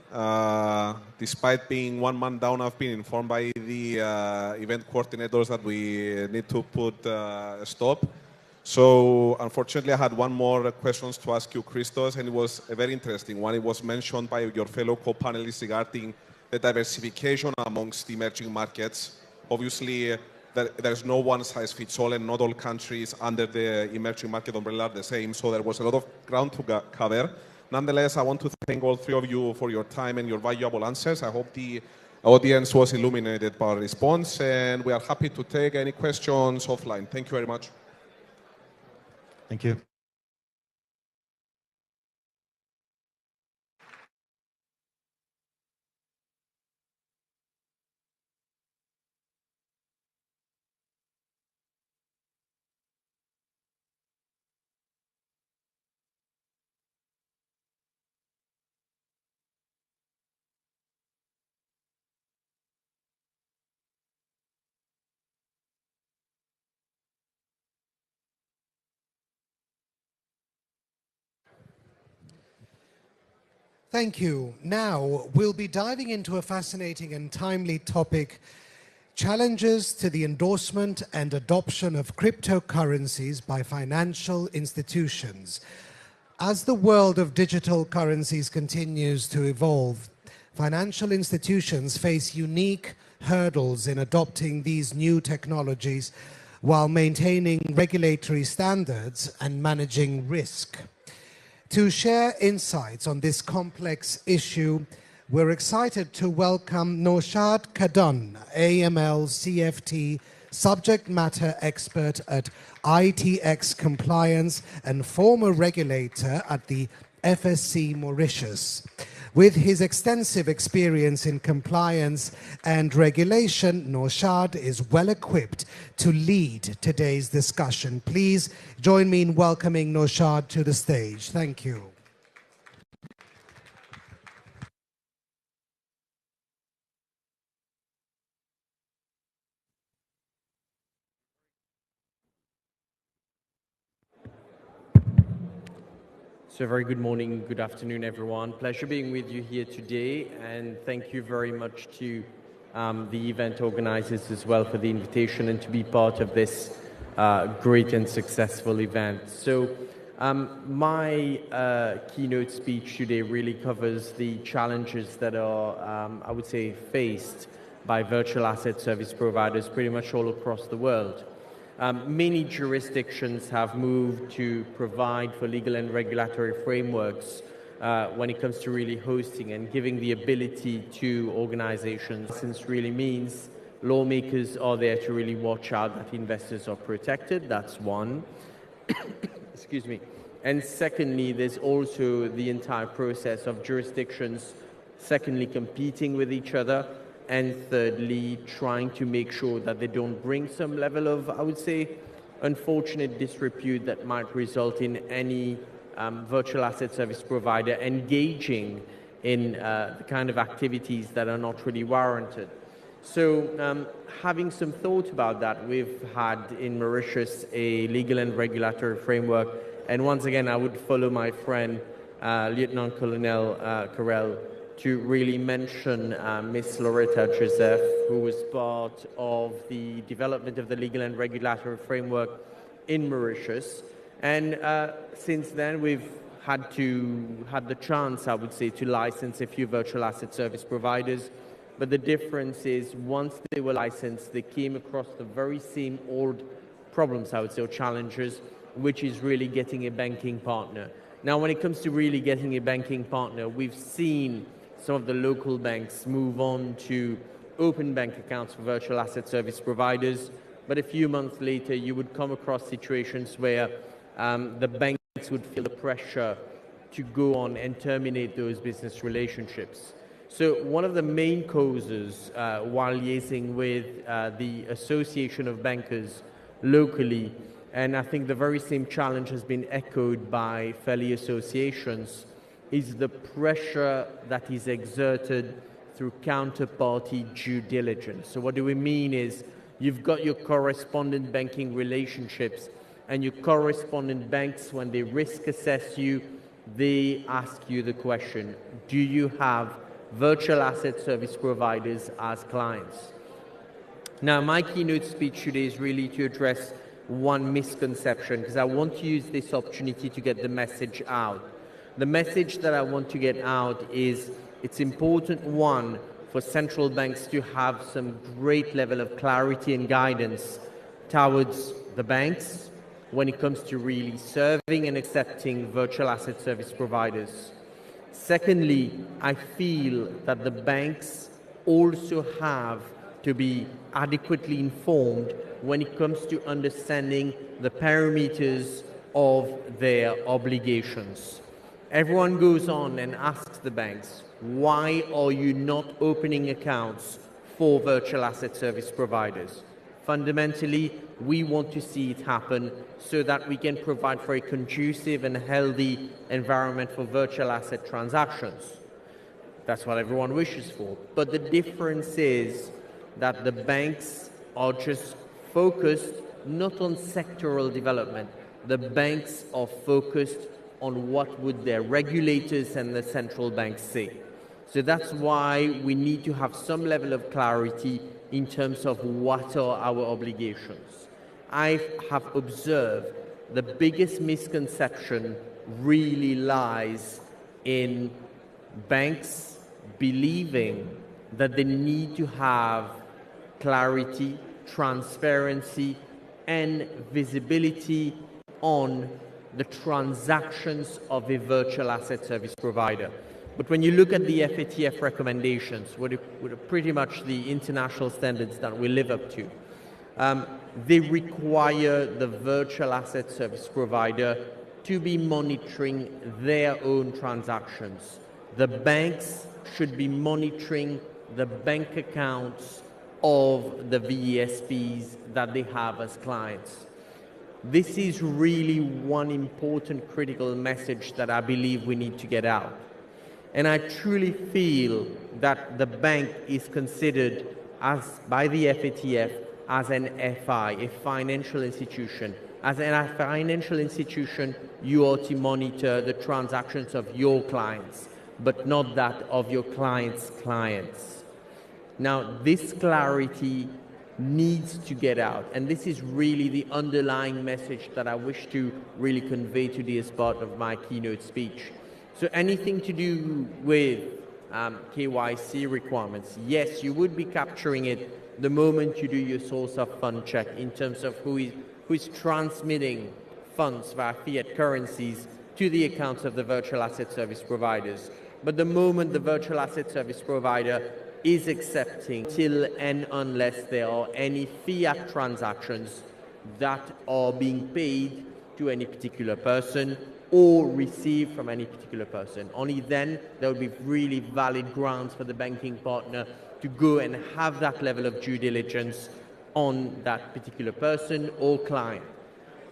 Despite being 1 month down, I've been informed by the event coordinators that we need to put a stop. So unfortunately, I had one more questions to ask you, Christos, and it was a very interesting one. It was mentioned by your fellow co-panelists regarding the diversification amongst the emerging markets. Obviously, there's no one-size-fits-all, and not all countries under the emerging market umbrella are the same, so there was a lot of ground to cover. Nonetheless, I want to thank all three of you for your time and your valuable answers. I hope the audience was illuminated by our response, and we are happy to take any questions offline. Thank you very much. Thank you. Thank you. Now, we'll be diving into a fascinating and timely topic, challenges to the endorsement and adoption of cryptocurrencies by financial institutions. As the world of digital currencies continues to evolve, financial institutions face unique hurdles in adopting these new technologies while maintaining regulatory standards and managing risk. To share insights on this complex issue, we're excited to welcome Naushad Kadun, AML CFT subject matter expert at ITX Compliance and former regulator at the FSC Mauritius. With his extensive experience in compliance and regulation, Naushad is well equipped to lead today's discussion. Please join me in welcoming Naushad to the stage. Thank you. So a very good morning, good afternoon, everyone. Pleasure being with you here today, and thank you very much to the event organizers as well for the invitation and to be part of this great and successful event. So my keynote speech today really covers the challenges that are, I would say, faced by virtual asset service providers pretty much all across the world. Many jurisdictions have moved to provide for legal and regulatory frameworks when it comes to really hosting and giving the ability to organizations, since really means lawmakers are there to really watch out that investors are protected. That's one. Excuse me. And secondly, there's also the entire process of jurisdictions, secondly, competing with each other, and thirdly, trying to make sure that they don't bring some level of, I would say, unfortunate disrepute that might result in any virtual asset service provider engaging in the kind of activities that are not really warranted. So having some thought about that, we've had in Mauritius a legal and regulatory framework. And once again, I would follow my friend, Lieutenant Colonel Carrel, to really mention Miss Loretta Joseph, who was part of the development of the legal and regulatory framework in Mauritius. And since then, we've had the chance, I would say, to license a few virtual asset service providers. But the difference is once they were licensed, they came across the very same old problems, I would say, or challenges, which is really getting a banking partner. Now, when it comes to really getting a banking partner, we've seen some of the local banks move on to open bank accounts for virtual asset service providers, but a few months later you would come across situations where the banks would feel the pressure to go on and terminate those business relationships. So one of the main causes while liaising with the Association of Bankers locally, and I think the very same challenge has been echoed by fellow associations, is the pressure that is exerted through counterparty due diligence. So what do we mean is you've got your correspondent banking relationships, and your correspondent banks, when they risk assess you, they ask you the question, do you have virtual asset service providers as clients? Now, my keynote speech today is really to address one misconception, because I want to use this opportunity to get the message out. The message that I want to get out is it's important, one, for central banks to have some great level of clarity and guidance towards the banks when it comes to really serving and accepting virtual asset service providers. Secondly, I feel that the banks also have to be adequately informed when it comes to understanding the parameters of their obligations. Everyone goes on and asks the banks, why are you not opening accounts for virtual asset service providers? Fundamentally, we want to see it happen so that we can provide for a conducive and healthy environment for virtual asset transactions. That's what everyone wishes for. But the difference is that the banks are just focused not on sectoral development. The banks are focused on what would their regulators and the central banks say. So that's why we need to have some level of clarity in terms of what are our obligations. I have observed the biggest misconception really lies in banks believing that they need to have clarity, transparency, and visibility on the transactions of a virtual asset service provider. But when you look at the FATF recommendations, what are pretty much the international standards that we live up to, they require the virtual asset service provider to be monitoring their own transactions. The banks should be monitoring the bank accounts of the VESPs that they have as clients. This is really one important critical message that I believe we need to get out. And I truly feel that the bank is considered by the FATF as an FI, a financial institution. As a financial institution, you ought to monitor the transactions of your clients, but not that of your clients' clients. Now, this clarity needs to get out, and this is really the underlying message that I wish to really convey today as part of my keynote speech. So anything to do with KYC requirements, yes, you would be capturing it the moment you do your source of fund check in terms of who is transmitting funds via fiat currencies to the accounts of the virtual asset service providers. But the moment the virtual asset service provider is accepting, till and unless there are any fiat transactions that are being paid to any particular person or received from any particular person. Only then there will be really valid grounds for the banking partner to go and have that level of due diligence on that particular person or client.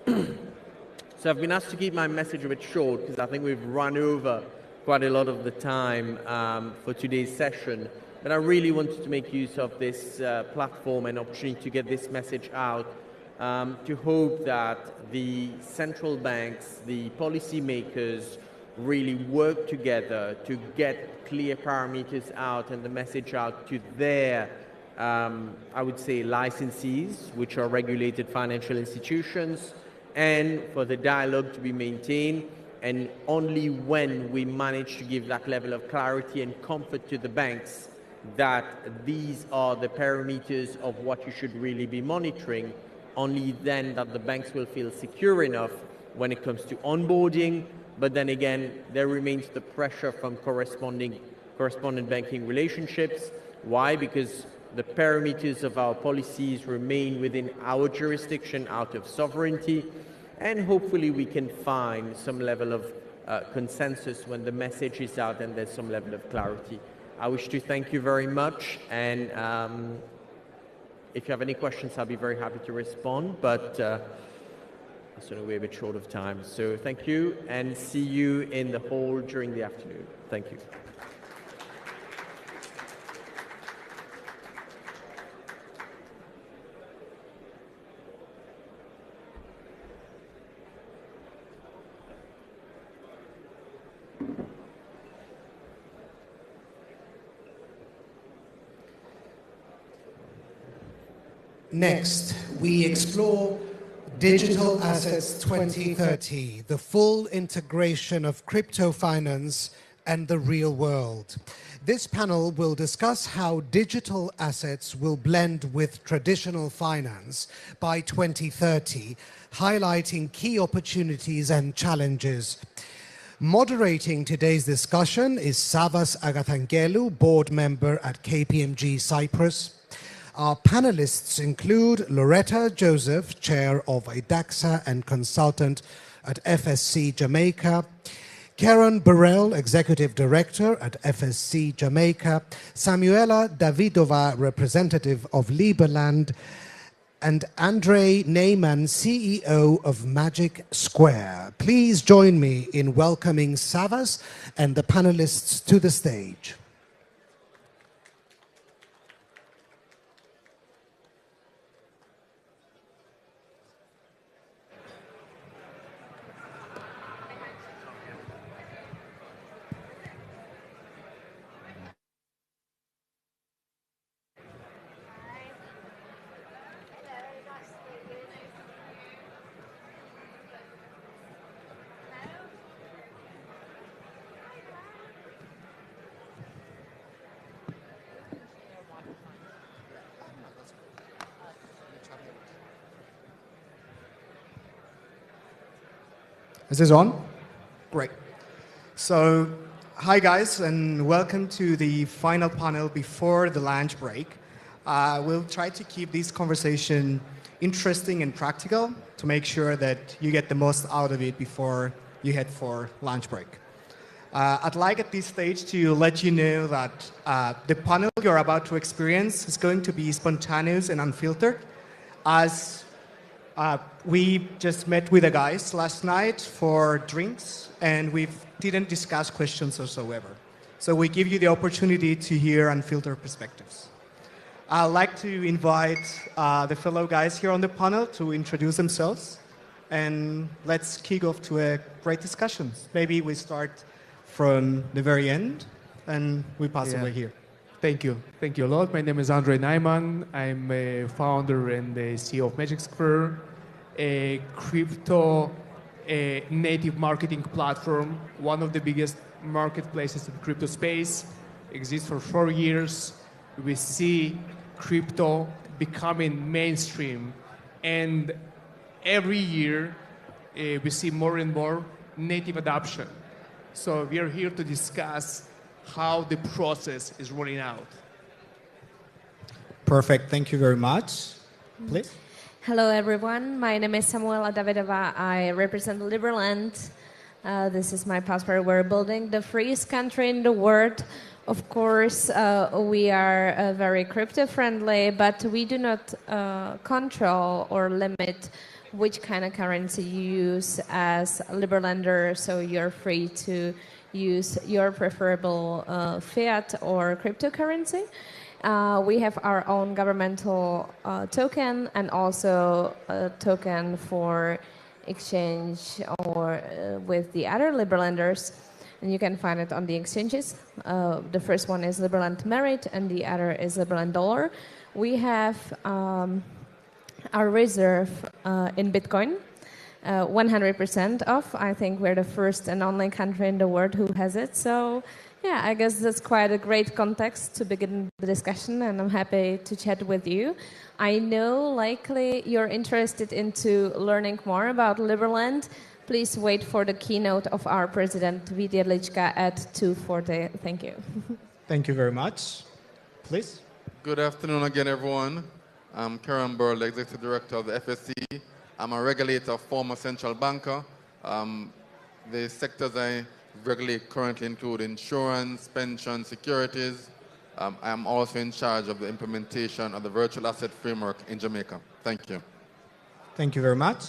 So I've been asked to keep my message a bit short because I think we've run over quite a lot of the time for today's session. But I really wanted to make use of this platform and opportunity to get this message out to hope that the central banks, the policymakers really work together to get clear parameters out and the message out to their, I would say, licensees, which are regulated financial institutions, and for the dialogue to be maintained. And only when we manage to give that level of clarity and comfort to the banks that these are the parameters of what you should really be monitoring, only then that the banks will feel secure enough when it comes to onboarding. But then again, there remains the pressure from correspondent banking relationships. Why? Because the parameters of our policies remain within our jurisdiction out of sovereignty, and hopefully we can find some level of consensus when the message is out and there's some level of clarity. I wish to thank you very much, and if you have any questions, I'll be very happy to respond, but certainly we're a bit short of time. So thank you, and see you in the hall during the afternoon. Thank you. Next, we explore Digital Assets 2030, the full integration of crypto finance and the real world. This panel will discuss how digital assets will blend with traditional finance by 2030, highlighting key opportunities and challenges. Moderating today's discussion is Savas Agathangelu, board member at KPMG Cyprus. Our panelists include Loretta Joseph, chair of IDAXA and consultant at FSC Jamaica, Karen Burrell, executive director at FSC Jamaica, Samuela Davidova, representative of Liberland, and Andrei Neyman, CEO of Magic Square. Please join me in welcoming Savas and the panelists to the stage. Is this on? Great. So, hi guys, and welcome to the final panel before the lunch break. We'll try to keep this conversation interesting and practical to make sure that you get the most out of it before you head for lunch break. I'd like at this stage to let you know that the panel you're about to experience is going to be spontaneous and unfiltered, as we just met with the guys last night for drinks and we didn't discuss questions whatsoever. So we give you the opportunity to hear unfiltered perspectives. I'd like to invite the fellow guys here on the panel to introduce themselves, and let's kick off to a great discussion. Maybe we start from the very end and we pass away here. Thank you. Thank you a lot. My name is Andre Naiman. I'm a founder and the CEO of Magic Square, a crypto native marketing platform, one of the biggest marketplaces in the crypto space. Exists for 4 years. We see crypto becoming mainstream, and every year we see more and more native adoption. So we are here to discuss how the process is rolling out. Perfect. Thank you very much. Please. Hello, everyone. My name is Samuela Davidova. I represent Liberland. This is my passport. We're building the freest country in the world. Of course, we are very crypto-friendly, but we do not control or limit which kind of currency you use as a Liberlander, so you're free to use your preferable fiat or cryptocurrency. We have our own governmental token and also a token for exchange or with the other Liberlanders. And you can find it on the exchanges. The first one is Liberland Merit and the other is Liberland Dollar. We have our reserve in Bitcoin, 100% off. I think we're the first and only country in the world who has it. So yeah, I guess that's quite a great context to begin the discussion, and I'm happy to chat with you. I know likely you're interested into learning more about Liberland. Please wait for the keynote of our president, Vít Jedlička, at 2:40. Thank you. Thank you very much. Please. Good afternoon again, everyone. I'm Karen Burl, Executive Director of the FSC. I'm a regulator, former central banker. The sectors I regulate currently include insurance, pension, securities. I'm also in charge of the implementation of the virtual asset framework in Jamaica. Thank you. Thank you very much.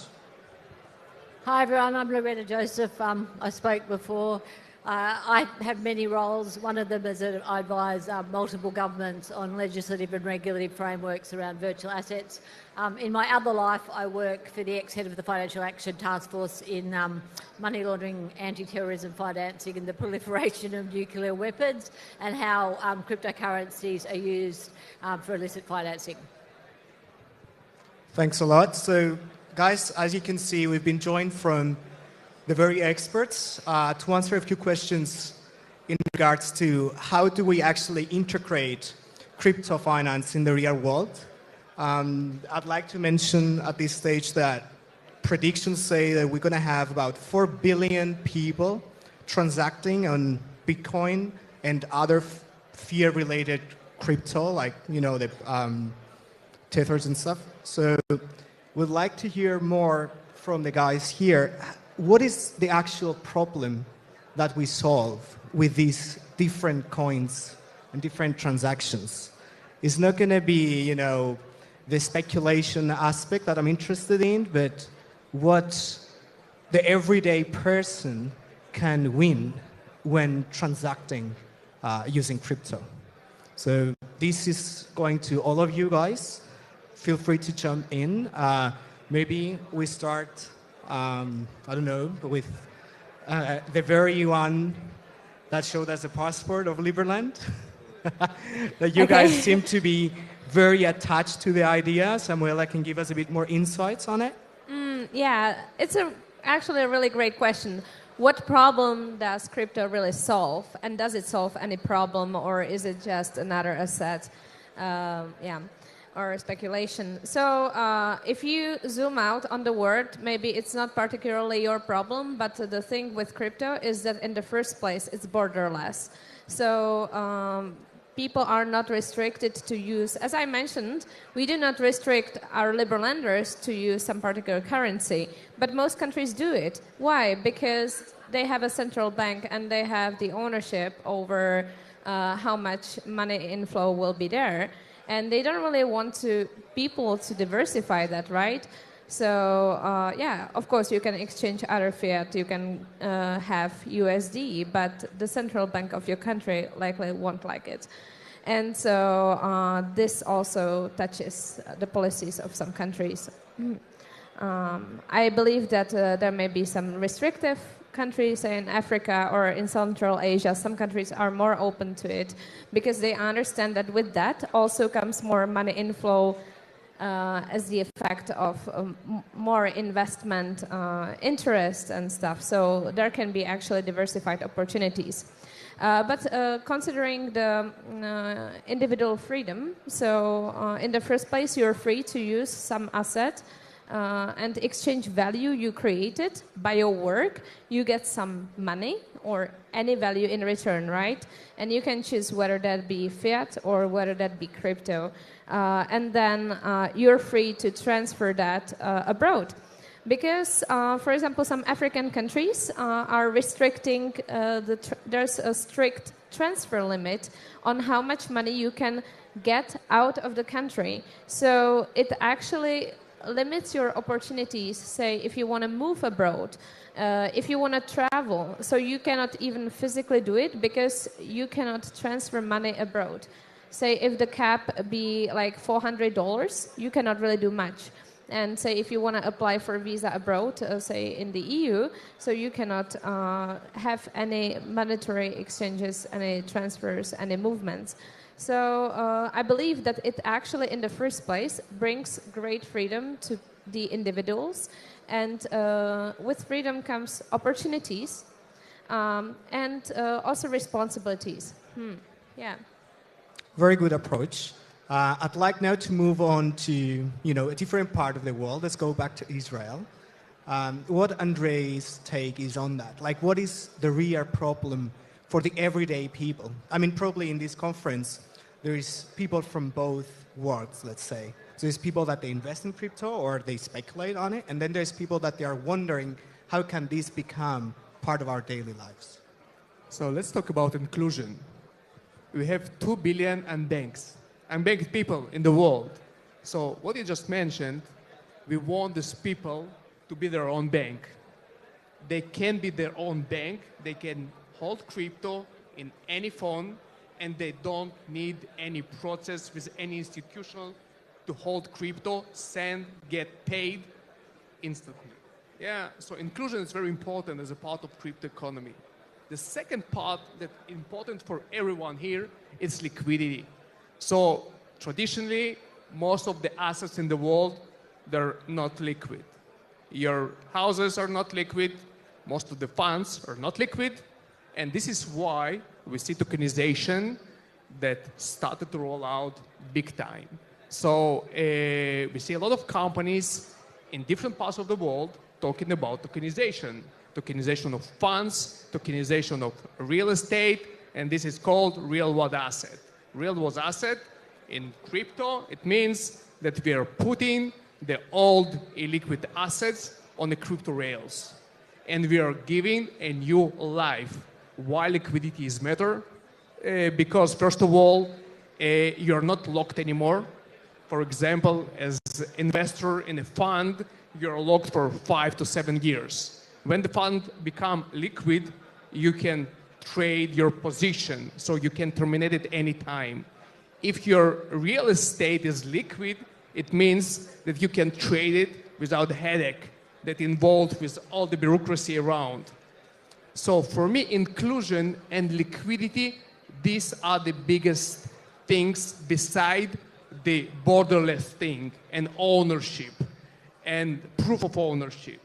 Hi everyone, I'm Loretta Joseph. I spoke before. I have many roles. One of them is that I advise multiple governments on legislative and regulative frameworks around virtual assets. In my other life, I work for the ex-head of the Financial Action Task Force in money laundering, anti-terrorism financing and the proliferation of nuclear weapons, and how cryptocurrencies are used for illicit financing. Thanks a lot. So guys, as you can see, we've been joined from the very experts to answer a few questions in regards to how do we actually integrate crypto finance in the real world. I'd like to mention at this stage that predictions say that we're going to have about 4 billion people transacting on Bitcoin and other fiat-related crypto, like, you know, the tethers and stuff. So we'd like to hear more from the guys here. What is the actual problem that we solve with these different coins and different transactions? It's not going to be, you know, the speculation aspect that I'm interested in, but what the everyday person can win when transacting using crypto. So this is going to all of you guys. Feel free to jump in. Maybe we start I don't know, with the very one that showed us a passport of Liberland. That you guys seem to be very attached to the idea. Samuela can give us a bit more insights on it. Yeah, it's actually a really great question. What problem does crypto really solve? And does it solve any problem, or is it just another asset? Or speculation. So if you zoom out on the word, maybe it's not particularly your problem, but the thing with crypto is that in the first place, it's borderless. So people are not restricted to use, as I mentioned, we do not restrict our liberal lenders to use some particular currency, but most countries do it. Why? Because they have a central bank and they have the ownership over how much money inflow will be there. And they don't really want people to diversify that, right? So yeah, of course you can exchange other fiat, you can have USD, but the central bank of your country likely won't like it. And so this also touches the policies of some countries. I believe that there may be some restrictive countries in Africa or in Central Asia. Some countries are more open to it because they understand that with that also comes more money inflow as the effect of more investment interest and stuff. So there can be actually diversified opportunities. But considering the individual freedom, so in the first place, you're free to use some asset and exchange value you created by your work. You get some money or any value in return, right? And you can choose whether that be fiat or whether that be crypto. And then you're free to transfer that abroad. Because, for example, some African countries are restricting, there's a strict transfer limit on how much money you can get out of the country. So it actually limits your opportunities, say, if you want to move abroad, if you want to travel. So you cannot even physically do it because you cannot transfer money abroad. Say, if the cap be like $400, you cannot really do much. And say if you want to apply for a visa abroad, say in the EU, so you cannot have any monetary exchanges, any transfers, any movements. So I believe that it actually, in the first place, brings great freedom to the individuals. And with freedom comes opportunities and also responsibilities. Yeah. Very good approach. I'd like now to move on to a different part of the world. Let's go back to Israel. What Andrei's take is on that? Like, what is the real problem for the everyday people? I mean, probably in this conference, there is people from both worlds, let's say. So there's people that they invest in crypto or they speculate on it, and then there's people that they are wondering, how can this become part of our daily lives? So let's talk about inclusion. We have 2 billion unbanked people in the world. So what you just mentioned, we want these people to be their own bank. They can be their own bank. They can hold crypto in any phone, and they don't need any process with any institution to hold crypto, send, get paid instantly. Yeah, so inclusion is very important as a part of crypto economy. The second part that's important for everyone here is liquidity. So traditionally, most of the assets in the world, they're not liquid. Your houses are not liquid. Most of the funds are not liquid. And this is why we see tokenization that started to roll out big time. So we see a lot of companies in different parts of the world talking about tokenization. Tokenization of funds, tokenization of real estate, and this is called real-world asset. Real-world asset in crypto, it means that we are putting the old illiquid assets on the crypto rails. And we are giving a new life. Why liquidity is matter? Because first of all, you're not locked anymore. For example, as an investor in a fund, you're locked for 5 to 7 years. When the fund becomes liquid, you can trade your position, so you can terminate it any time. If your real estate is liquid, it means that you can trade it without headache that involved with all the bureaucracy around. So for me, inclusion and liquidity, these are the biggest things beside the borderless thing and ownership and proof of ownership.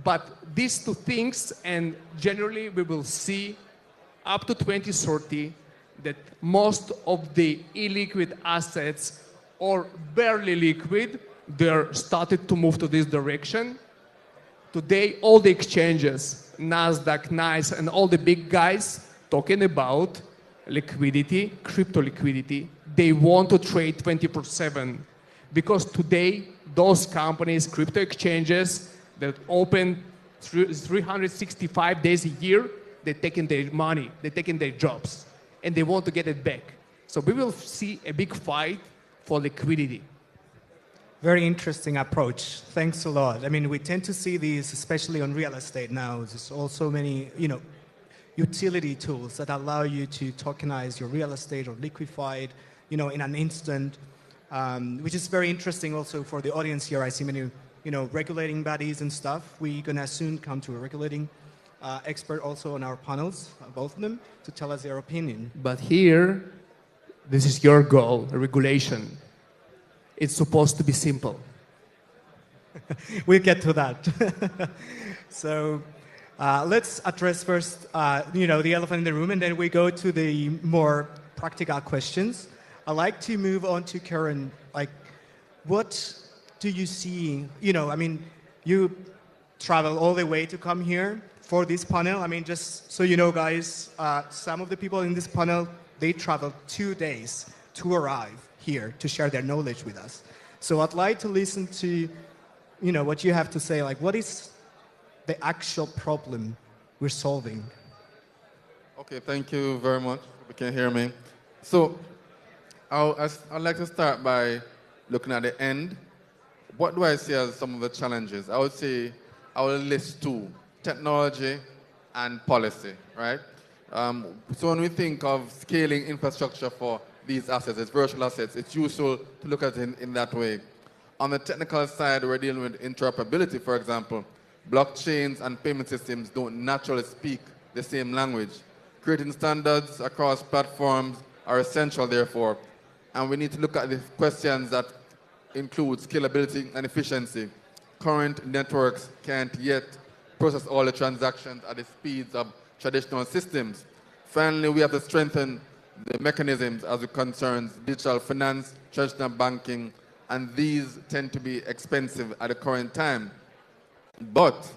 But these two things, and generally we will see up to 2030 that most of the illiquid assets or barely liquid, they're started to move to this direction. Today, all the exchanges, NASDAQ, NICE, and all the big guys talking about liquidity, crypto liquidity, they want to trade 24/7 because today those companies, crypto exchanges that open 365 days a year, they're taking their money, they're taking their jobs, and they want to get it back. So we will see a big fight for liquidity. Very interesting approach. Thanks a lot. I mean, we tend to see these, especially on real estate now. There's also many, utility tools that allow you to tokenize your real estate or liquefy it, in an instant, which is very interesting also for the audience here. I see many, regulating bodies and stuff. We're gonna soon come to a regulating expert also on our panels, both of them, to tell us their opinion. But here, this is your goal, regulation. It's supposed to be simple. We'll get to that. So let's address first, the elephant in the room, and then we go to the more practical questions. I'd like to move on to Karen. Like, what do you see? You travel all the way to come here for this panel. I mean, just so you know, guys, some of the people in this panel, they traveled 2 days to arrive here to share their knowledge with us. So I'd like to listen to, what you have to say. Like, what is the actual problem we're solving? Okay, thank you very much. You can hear me. So I'd like to start by looking at the end. What do I see as some of the challenges? I would say I will list two: technology and policy, right? So when we think of scaling infrastructure for these assets, it's virtual assets, it's useful to look at it in that way. On the technical side, we're dealing with interoperability, for example. Blockchains and payment systems don't naturally speak the same language. Creating standards across platforms are essential, therefore. And we need to look at the questions that include scalability and efficiency. Current networks can't yet process all the transactions at the speeds of traditional systems. Finally, we have to strengthen the mechanisms as it concerns digital finance, traditional banking, and these tend to be expensive at the current time. But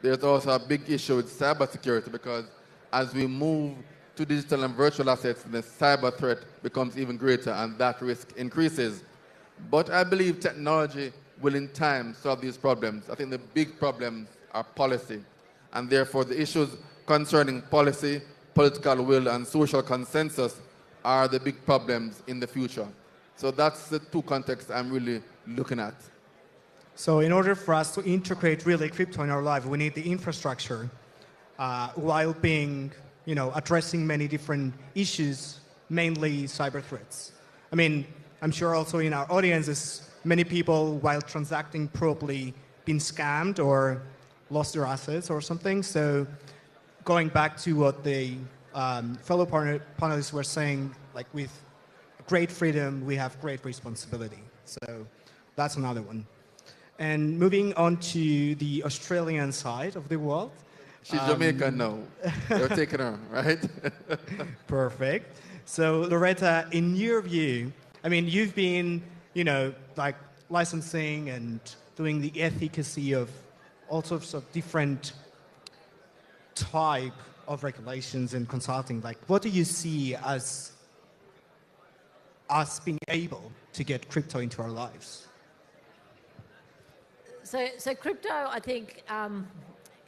there's also a big issue with cybersecurity, because as we move to digital and virtual assets, the cyber threat becomes even greater and that risk increases. But I believe technology will in time solve these problems. I think the big problems are policy, and therefore the issues concerning policy, political will, and social consensus are the big problems in the future. So that's the two contexts I'm really looking at. So in order for us to integrate really crypto in our life, we need the infrastructure while being, addressing many different issues, mainly cyber threats. I mean, I'm sure also in our audiences, many people, while transacting, probably been scammed or lost their assets or something. So going back to what the fellow panelists were saying, like, with great freedom, we have great responsibility. So that's another one. And moving on to the Australian side of the world. She's Jamaican now. You're taking her, right? Perfect. So Loretta, in your view, I mean, you've been, like licensing and doing the efficacy of all sorts of different type of regulations and consulting. Like, what do you see as us being able to get crypto into our lives? So crypto, I think,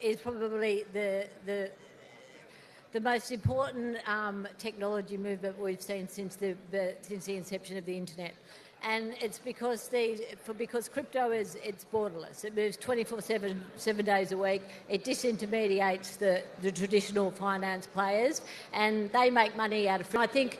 is probably the most important technology movement we've seen since the inception of the internet. And it's because crypto it's borderless. It moves 24/7, 7 days a week. It disintermediates the traditional finance players, and they make money out of it. I think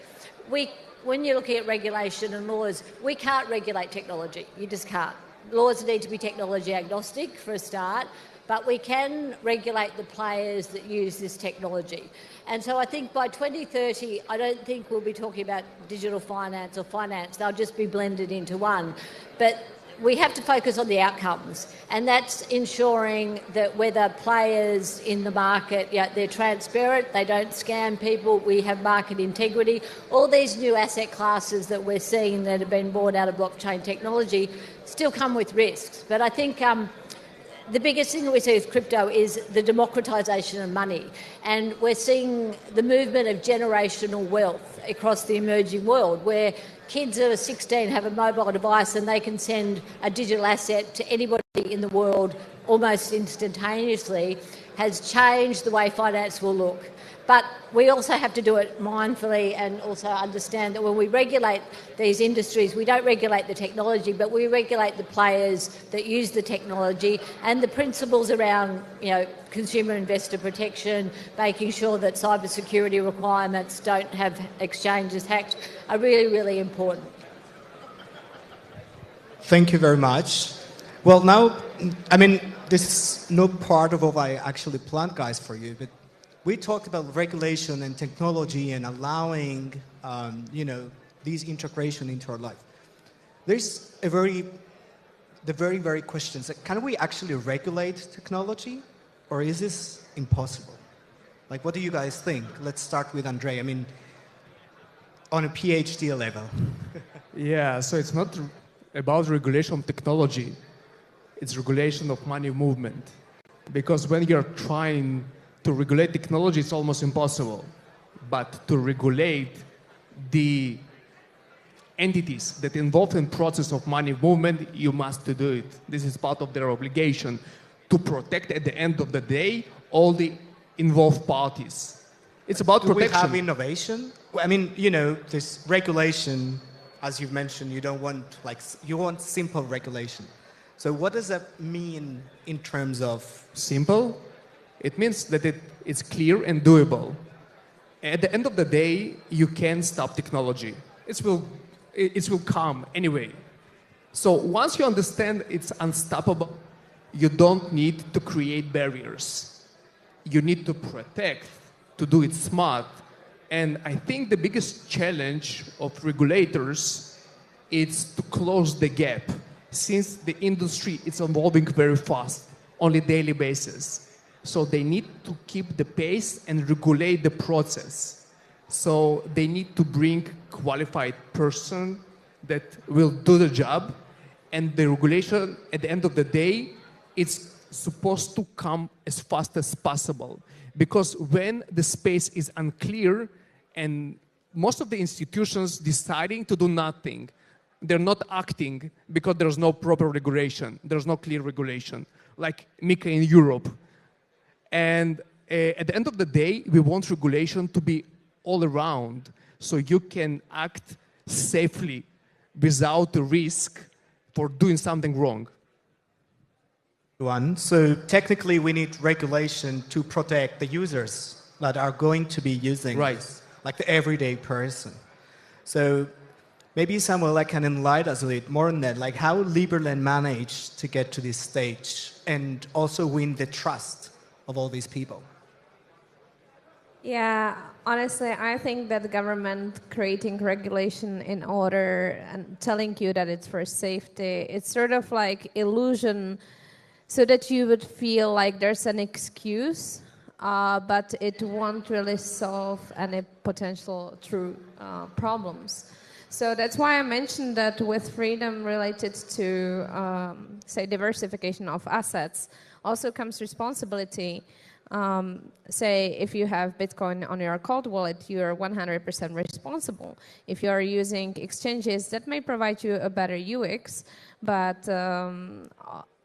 when you're looking at regulation and laws, we can't regulate technology. You just can't. Laws need to be technology agnostic for a start, but we can regulate the players that use this technology. And so I think by 2030, I don't think we'll be talking about digital finance or finance. They'll just be blended into one. But we have to focus on the outcomes, and that's ensuring that whether players in the market, they're transparent, they don't scam people, we have market integrity. All these new asset classes that we're seeing that have been born out of blockchain technology still come with risks. But I think the biggest thing that we see with crypto is the democratization of money. And we're seeing the movement of generational wealth across the emerging world, where kids that are 16 have a mobile device and they can send a digital asset to anybody in the world almost instantaneously, has changed the way finance will look. But we also have to do it mindfully and also understand that when we regulate these industries, we don't regulate the technology, but we regulate the players that use the technology, and the principles around, consumer investor protection, making sure that cybersecurity requirements don't have exchanges hacked, are really, really important. Thank you very much. Well, now, this is not part of what I actually planned, guys, for you, but we talked about regulation and technology and allowing, these integration into our life. There's the very questions. Can we actually regulate technology, or is this impossible? Like, what do you guys think? Let's start with Andre. On a PhD level. Yeah, so it's not about regulation of technology. It's regulation of money movement. Because when you're trying to regulate technology, it's almost impossible. But to regulate the entities that involved in process of money movement, you must do it. This is part of their obligation to protect, at the end of the day, all the involved parties. It's about protection. Do we have innovation? This regulation, as you've mentioned, you want simple regulation. So what does that mean in terms of... Simple? It means that it's clear and doable. At the end of the day, you can't stop technology. It will come anyway. So once you understand it's unstoppable, you don't need to create barriers. You need to protect, to do it smart. And I think the biggest challenge of regulators is to close the gap, since the industry is evolving very fast on a daily basis. So they need to keep the pace and regulate the process. So they need to bring qualified person that will do the job, and the regulation at the end of the day, it's supposed to come as fast as possible. Because when the space is unclear and most of the institutions deciding to do nothing, they're not acting because there's no proper regulation. There's no clear regulation, like MiCA in Europe. And at the end of the day, we want regulation to be all around, so you can act safely without the risk for doing something wrong. So technically, we need regulation to protect the users that are going to be using this, like the everyday person. So maybe Samuel can enlighten us a little more on that, like how Liberland managed to get to this stage and also win the trust of all these people. Yeah, honestly, I think that the government creating regulation in order and telling you that it's for safety, it's sort of like illusion, so that you would feel like there's an excuse, but it won't really solve any potential true problems. So that's why I mentioned that with freedom related to, say, diversification of assets, also comes responsibility. Say, if you have Bitcoin on your cold wallet, you're 100% responsible. If you are using exchanges, that may provide you a better UX, but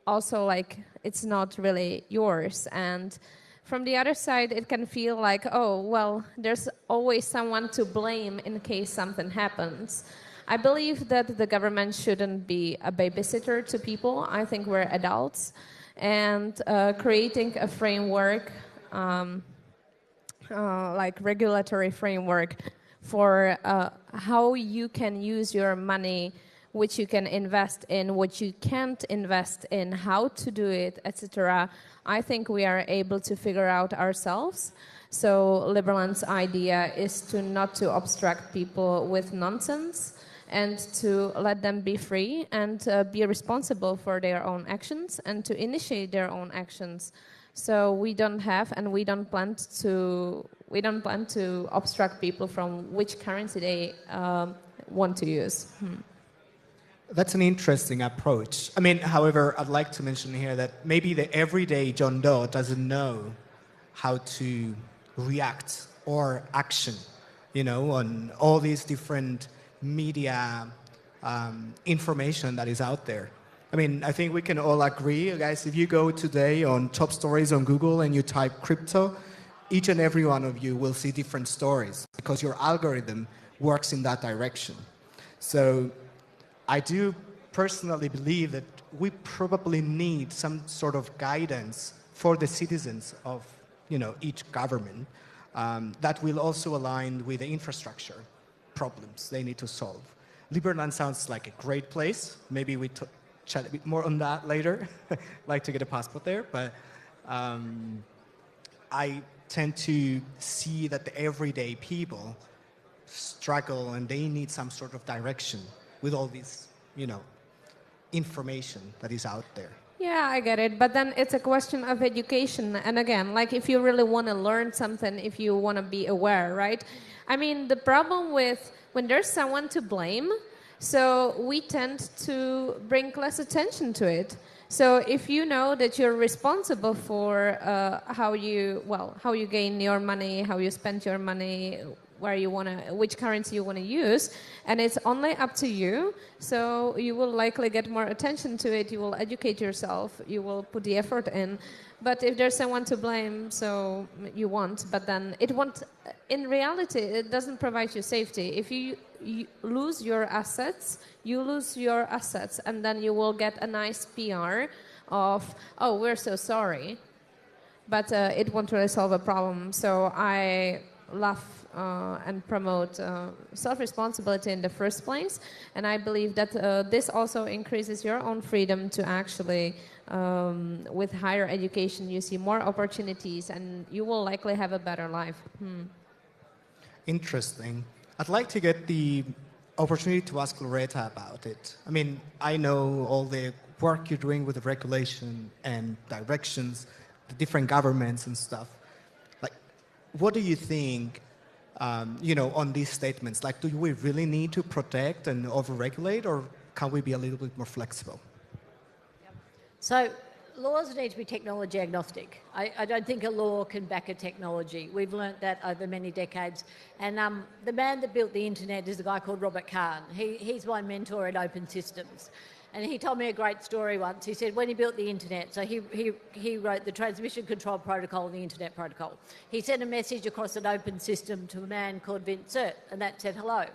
also, like, it's not really yours. And from the other side, it can feel like, oh, well, there's always someone to blame in case something happens. I believe that the government shouldn't be a babysitter to people. I think we're adults. And creating a framework, like regulatory framework for how you can use your money, which you can invest in, what you can't invest in, how to do it, etc. I think we are able to figure out ourselves. So Liberland's idea is to not to obstruct people with nonsense, and to let them be free and be responsible for their own actions and to initiate their own actions. So we don't have and we don't plan to obstruct people from which currency they want to use. That's an interesting approach. I mean, however, I'd like to mention here that maybe the everyday John Doe doesn't know how to react or action, on all these different media information that is out there. I mean, I think we can all agree, guys, if you go today on top stories on Google and you type crypto, each and every one of you will see different stories because your algorithm works in that direction. So I do personally believe that we probably need some sort of guidance for the citizens of each government that will also align with the infrastructure problems they need to solve. Liberland sounds like a great place. Maybe we chat a bit more on that later. Like to get a passport there, but I tend to see that the everyday people struggle and they need some sort of direction with all this, information that is out there. Yeah, I get it. But then it's a question of education. And again, like if you really want to learn something, if you want to be aware, right? I mean, the problem with when there's someone to blame, so we tend to bring less attention to it. So if you know that you're responsible for how you gain your money, how you spend your money, which currency you want to use, and it's only up to you, so you will likely get more attention to it, you will educate yourself, you will put the effort in. But if there's someone to blame, so you won't, but then it won't, in reality, it doesn't provide you safety. If you lose your assets, you lose your assets, and then you will get a nice PR of, oh, we're so sorry, but it won't really solve a problem. So I love and promote self-responsibility in the first place. And I believe that this also increases your own freedom to actually, with higher education, you see more opportunities and you will likely have a better life. Interesting. I'd like to get the opportunity to ask Loretta about it. I mean, I know all the work you're doing with the regulation and directions, the different governments and stuff. Like, what do you think on these statements? Like, do we really need to protect and overregulate, or can we be a little bit more flexible? So laws need to be technology agnostic. I don't think a law can back a technology. We've learnt that over many decades. And the man that built the internet is a guy called Robert Kahn. He's my mentor in open systems. And he told me a great story once. He said when he built the internet, so he wrote the transmission control protocol and the internet protocol. He sent a message across an open system to a man called Vint Cerf, and that said hello.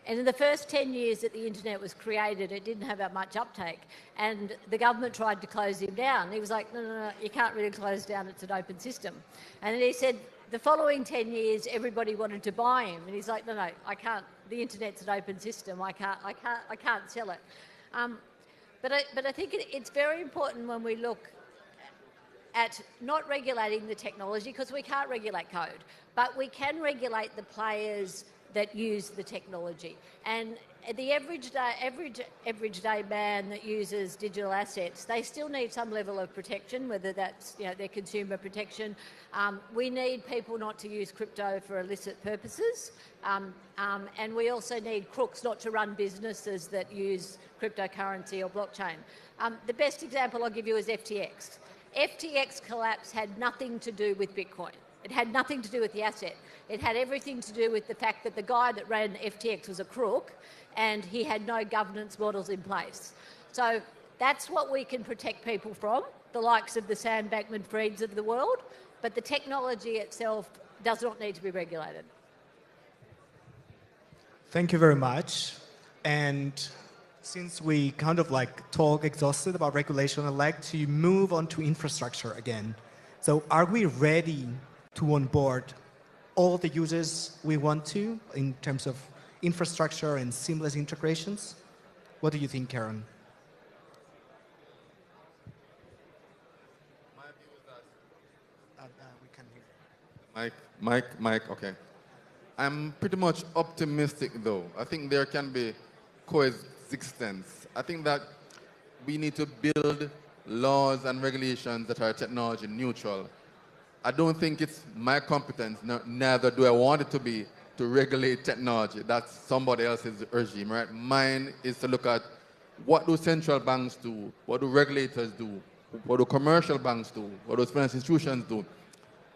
And in the first 10 years that the internet was created, it didn't have that much uptake. And the government tried to close him down. He was like, no, you can't really close down, it's an open system. And then he said, the following 10 years, everybody wanted to buy him. And he's like, no, I can't, the internet's an open system, I can't sell it. But I think it's very important when we look at not regulating the technology, because we can't regulate code, but we can regulate the players that use the technology. And the average day man that uses digital assets, they still need some level of protection, whether that's their consumer protection. We need people not to use crypto for illicit purposes, and we also need crooks not to run businesses that use cryptocurrency or blockchain. The best example I'll give you is FTX. FTX collapse had nothing to do with Bitcoin. It had nothing to do with the asset. It had everything to do with the fact that the guy that ran FTX was a crook and he had no governance models in place. So that's what we can protect people from, the likes of the Sam Bankman-Frieds of the world, but the technology itself does not need to be regulated. Thank you very much. And since we kind of talk exhausted about regulation, I'd like to move on to infrastructure again. So are we ready to onboard all the users we want to in terms of infrastructure and seamless integrations? What do you think, Karen? My view is that we can hear. Mike, okay. I'm pretty much optimistic though. I think there can be coexistence. I think that we need to build laws and regulations that are technology neutral. I don't think it's my competence, neither do I want it to be, to regulate technology. That's somebody else's regime, right? Mine is to look at What do central banks do? What do regulators do? What do commercial banks do? What do financial institutions do?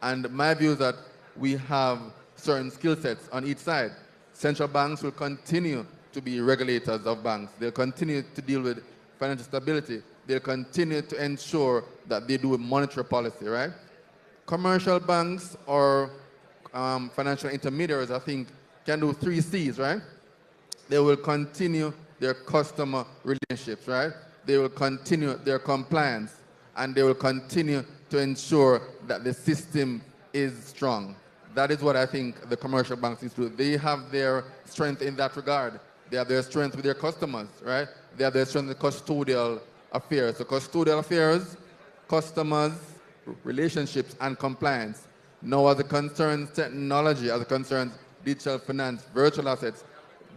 And my view is that we have certain skill sets on each side. Central banks will continue to be regulators of banks. They'll continue to deal with financial stability. They'll continue to ensure that they do monetary policy, right? Commercial banks or financial intermediaries, I think, can do 3 C's, right? They will continue their customer relationships, right? They will continue their compliance, and they will continue to ensure that the system is strong. That is what I think the commercial banks need to do. They have their strength in that regard. They have their strength with their customers, right? They have their strength in custodial affairs. So custodial affairs, customers, relationships, and compliance. Now, as it concerns technology, as it concerns digital finance, virtual assets,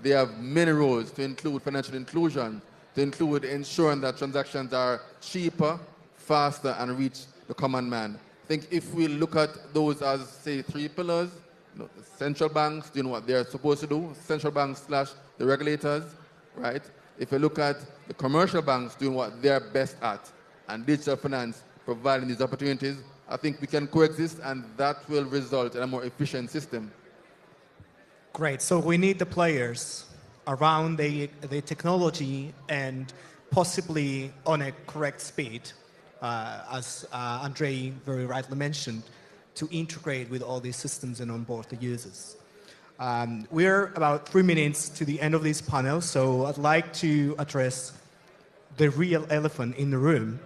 they have many roles to include financial inclusion, to include ensuring that transactions are cheaper, faster, and reach the common man. I think if we look at those as, say, 3 pillars, the central banks doing what they're supposed to do, central banks / the regulators, right? If you look at the commercial banks doing what they're best at, and digital finance providing these opportunities, I think we can coexist, and that will result in a more efficient system. Great. So we need the players around the technology and possibly on a correct speed, as Andre very rightly mentioned, to integrate with all these systems and onboard the users. We're about 3 minutes to the end of this panel, so I'd like to address the real elephant in the room.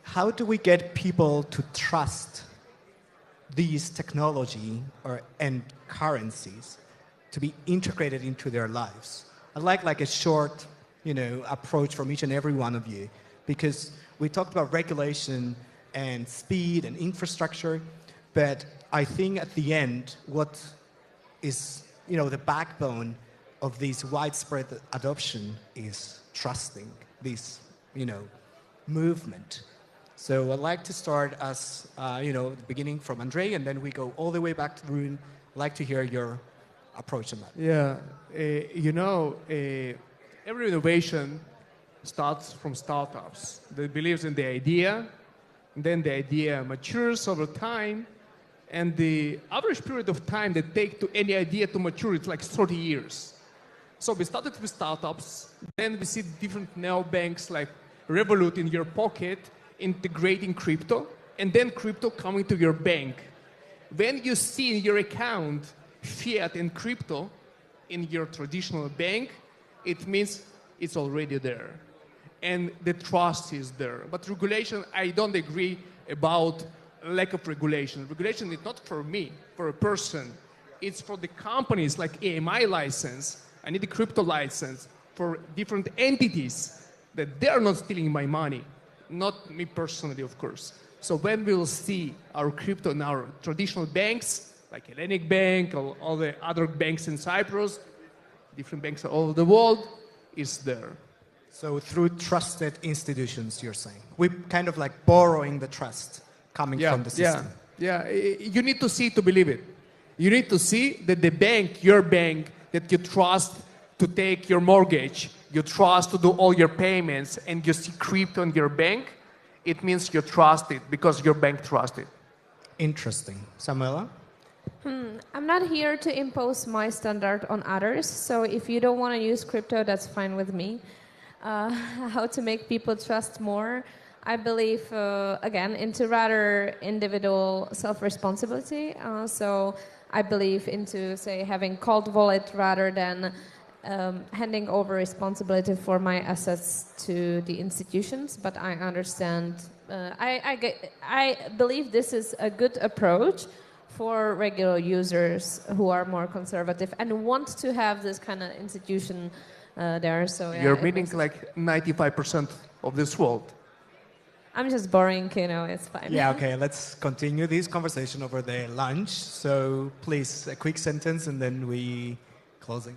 How do we get people to trust these technology and currencies to be integrated into their lives? I'd like a short, approach from each and every one of you, because we talked about regulation and speed and infrastructure, but I think at the end, what is, the backbone of this widespread adoption is trusting this, movement. So I'd like to start as, the beginning from Andre, and then we go all the way back to the room. I'd like to hear your approach on that. Yeah, every innovation starts from startups that believes in the idea, and then the idea matures over time, and the average period of time that takes to any idea to mature is like 30 years. So we started with startups, then we see different neobanks like Revolut in your pocket integrating crypto, and then crypto coming to your bank. When you see in your account fiat and crypto in your traditional bank, it means it's already there. And the trust is there. But regulation, I don't agree about lack of regulation. Regulation is not for me, for a person. It's for the companies like AMI license. I need a crypto license for different entities that they're not stealing my money. Not me personally, of course. So when we'll see our crypto in our traditional banks, like Hellenic Bank or all the other banks in Cyprus, different banks all over the world, is there. So through trusted institutions, you're saying. We're kind of like borrowing the trust coming from the system. Yeah, you need to see to believe it. You need to see that the bank, your bank, that you trust to take your mortgage, you trust to do all your payments, and you see crypto in your bank, it means you trust it because your bank trusts it. Interesting. Samuela? I'm not here to impose my standard on others, so if you don't want to use crypto, that's fine with me. How to make people trust more? I believe, again, into rather individual self-responsibility. So I believe into, say, having cold wallet rather than handing over responsibility for my assets to the institutions. But I understand, I believe this is a good approach for regular users who are more conservative and want to have this kind of institution there. So yeah, you're meaning like 95% of this world. I'm just boring, it's fine. Yeah, okay, let's continue this conversation over the lunch. So please, a quick sentence and then we closing.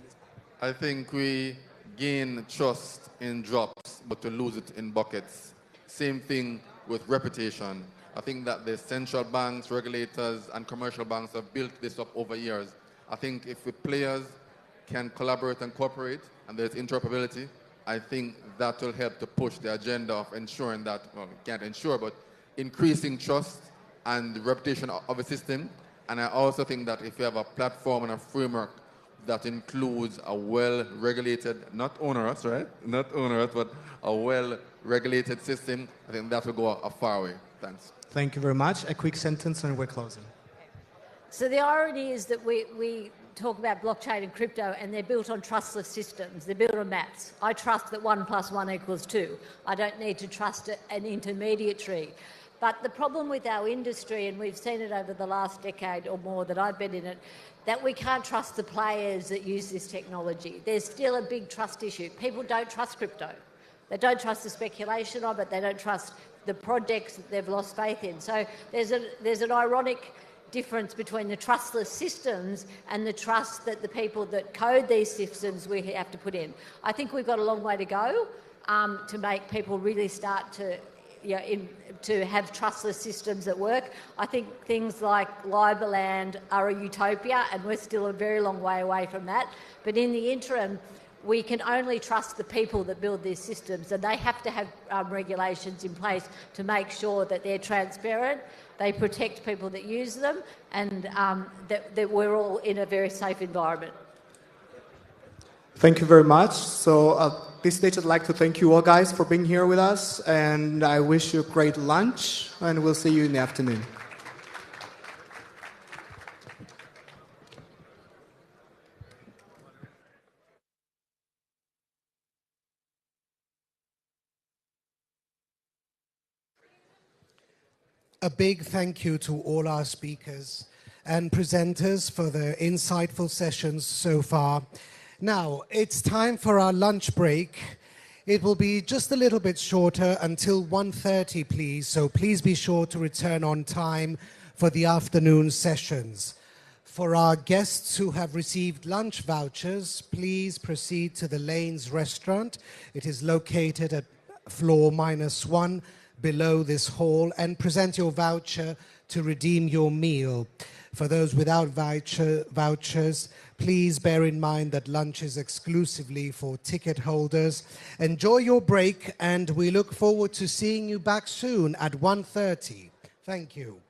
I think we gain trust in drops, but to lose it in buckets. Same thing with reputation. I think that the central banks, regulators, and commercial banks have built this up over years. I think if the players can collaborate and cooperate, and there's interoperability, I think that will help to push the agenda of ensuring that, well, we can't ensure, but increasing trust and the reputation of a system. And I also think that if you have a platform and a framework that includes a well-regulated, not onerous, right? Not onerous, but a well-regulated system, I think that will go a far way. Thanks. Thank you very much. A quick sentence and we're closing. So the irony is that we talk about blockchain and crypto and they're built on trustless systems. They're built on maths. I trust that 1 + 1 = 2. I don't need to trust an intermediary. But the problem with our industry, and we've seen it over the last decade or more that I've been in it, that we can't trust the players that use this technology. There's still a big trust issue. People don't trust crypto. They don't trust the speculation of it. They don't trust the projects that they've lost faith in. So there's an ironic difference between the trustless systems and the trust that the people that code these systems we have to put in. I think we've got a long way to go to make people really start to have trustless systems that work. I think things like Liberland are a utopia and we're still a very long way away from that. But in the interim, we can only trust the people that build these systems, and they have to have regulations in place to make sure that they're transparent, they protect people that use them, and that we're all in a very safe environment. Thank you very much. So at this stage, I'd like to thank you all guys for being here with us, and I wish you a great lunch, and we'll see you in the afternoon. A big thank you to all our speakers and presenters for their insightful sessions so far. Now, it's time for our lunch break. It will be just a little bit shorter until 1:30, please, so please be sure to return on time for the afternoon sessions. For our guests who have received lunch vouchers, please proceed to the Lanes restaurant. It is located at floor -1 below this hall, and present your voucher to redeem your meal. For those without vouchers, please bear in mind that lunch is exclusively for ticket holders. Enjoy your break, and we look forward to seeing you back soon at 1:30. Thank you.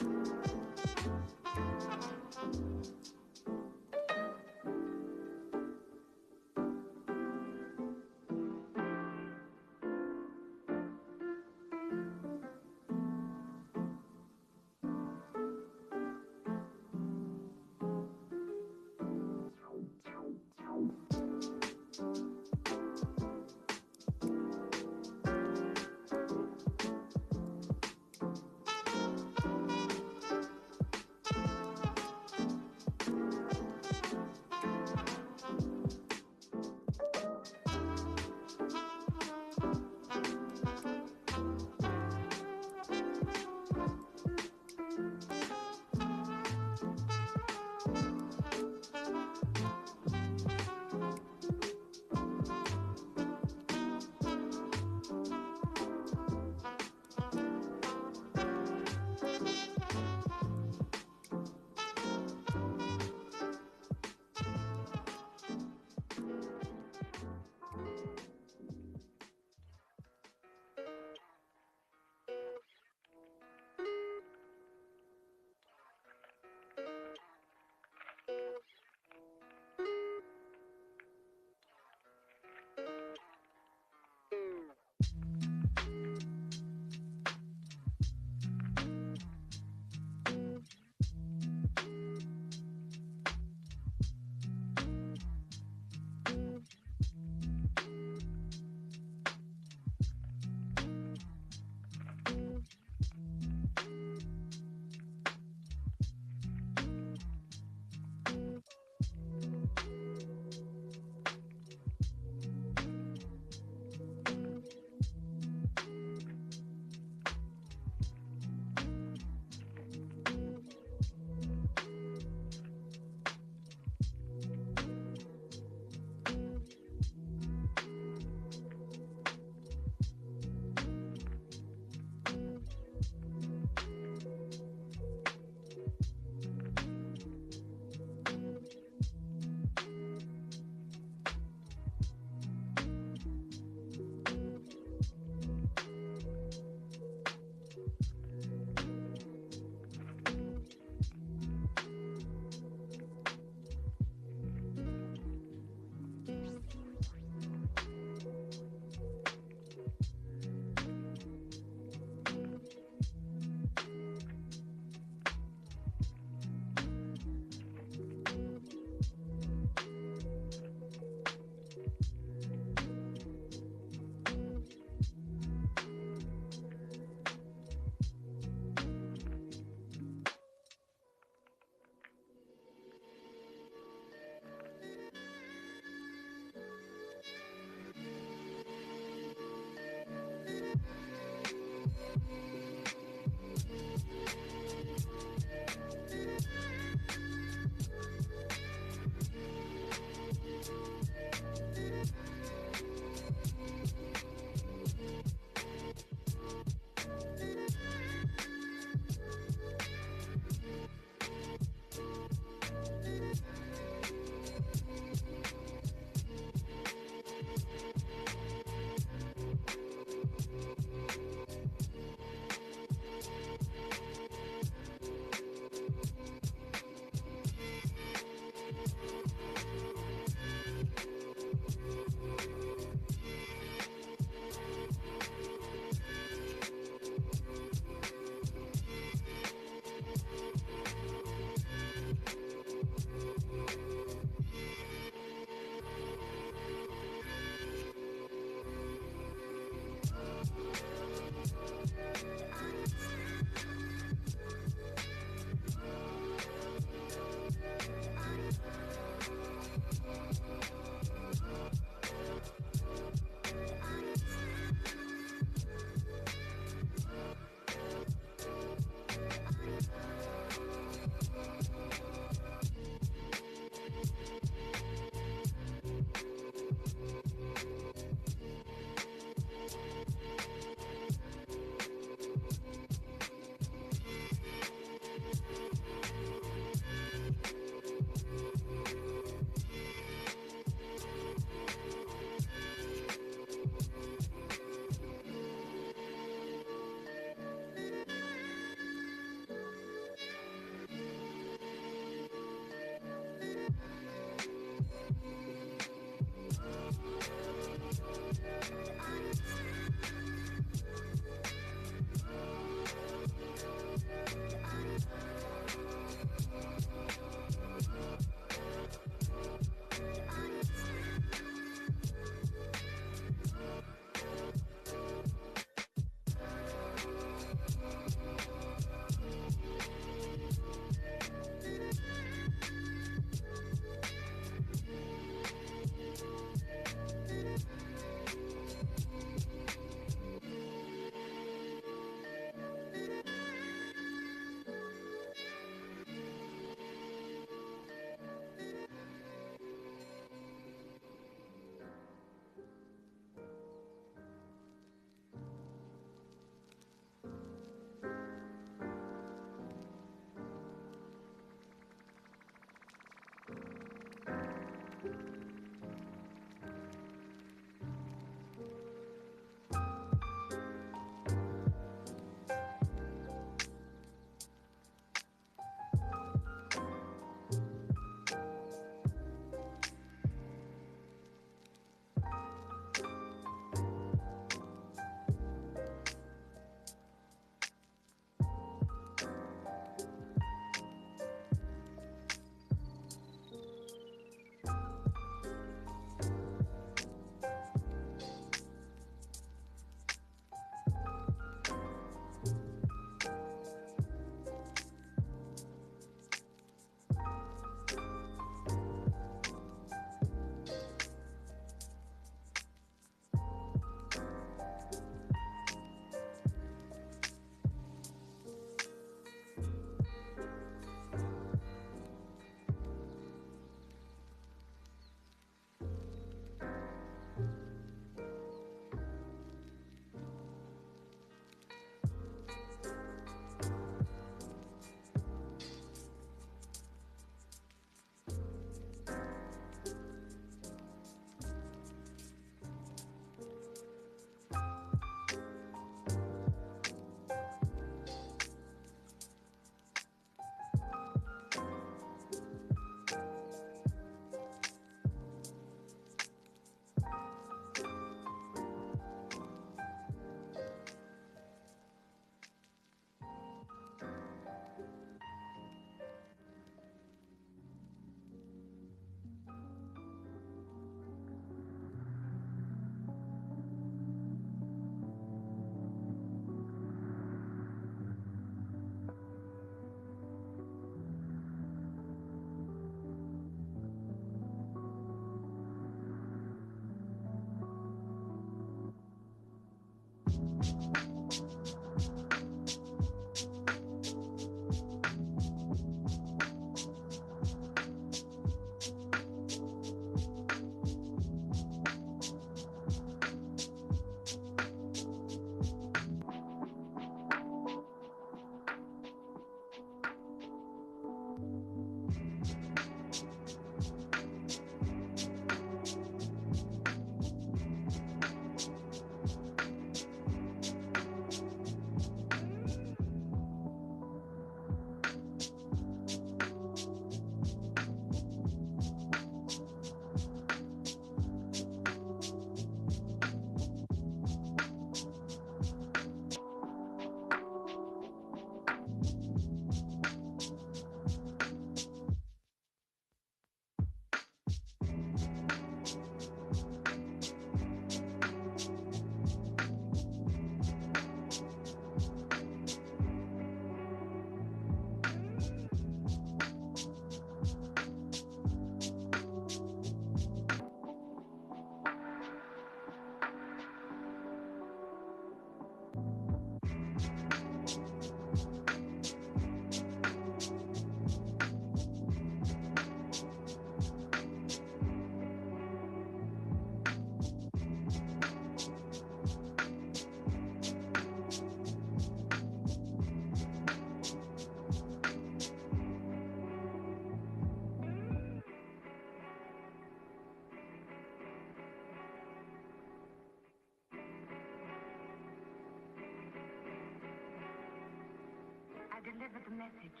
the message.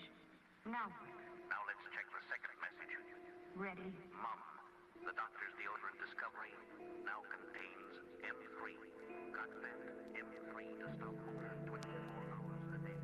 Now what? Now let's check the second message. Ready? Mom, the doctor's deodorant discovery now contains M3. God send M3 to stop motion 24 hours a day.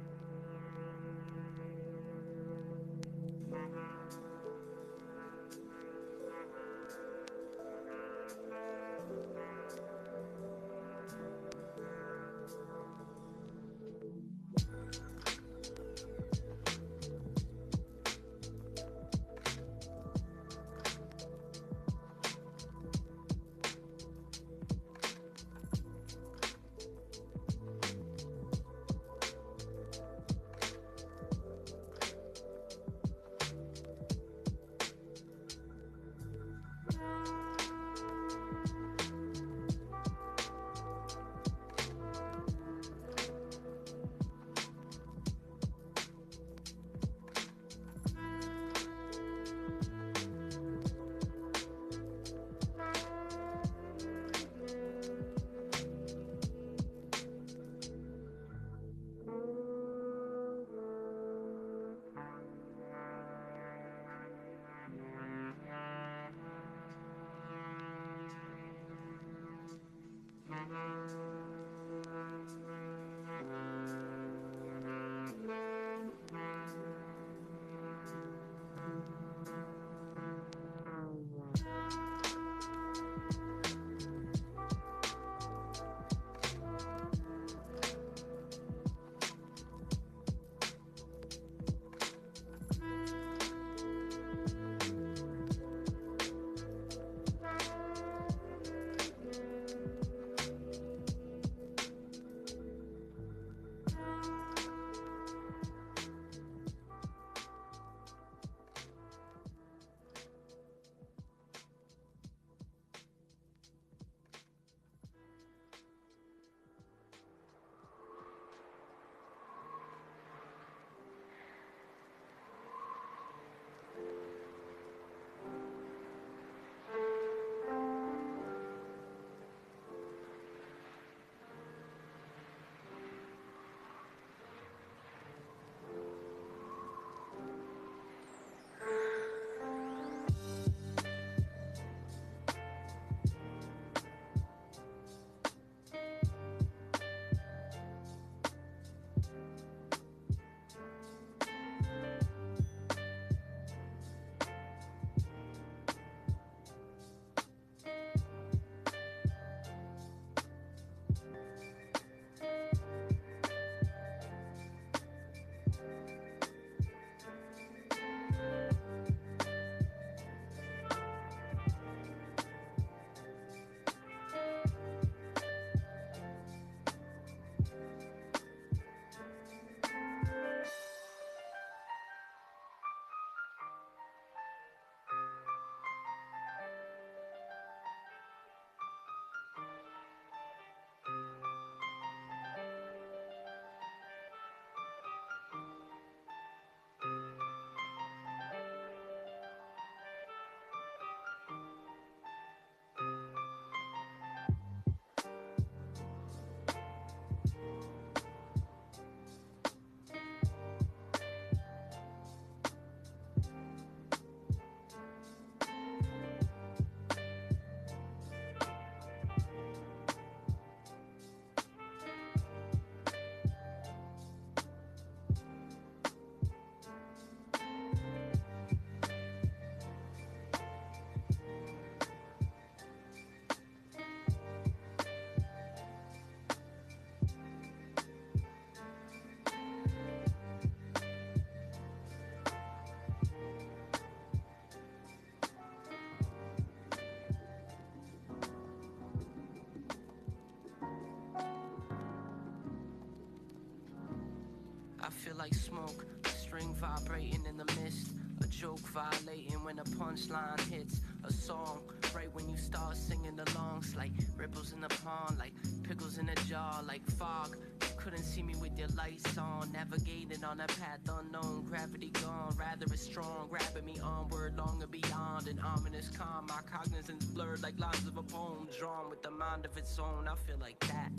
I feel like smoke, a string vibrating in the mist, a joke violating when a punchline hits, a song right when you start singing along, like ripples in the pond, like pickles in a jar, like fog. You couldn't see me with your lights on, navigating on a path unknown, gravity gone, rather it's strong, grabbing me onward, long and beyond, an ominous calm. My cognizance blurred like lines of a poem, drawn with a mind of its own. I feel like that.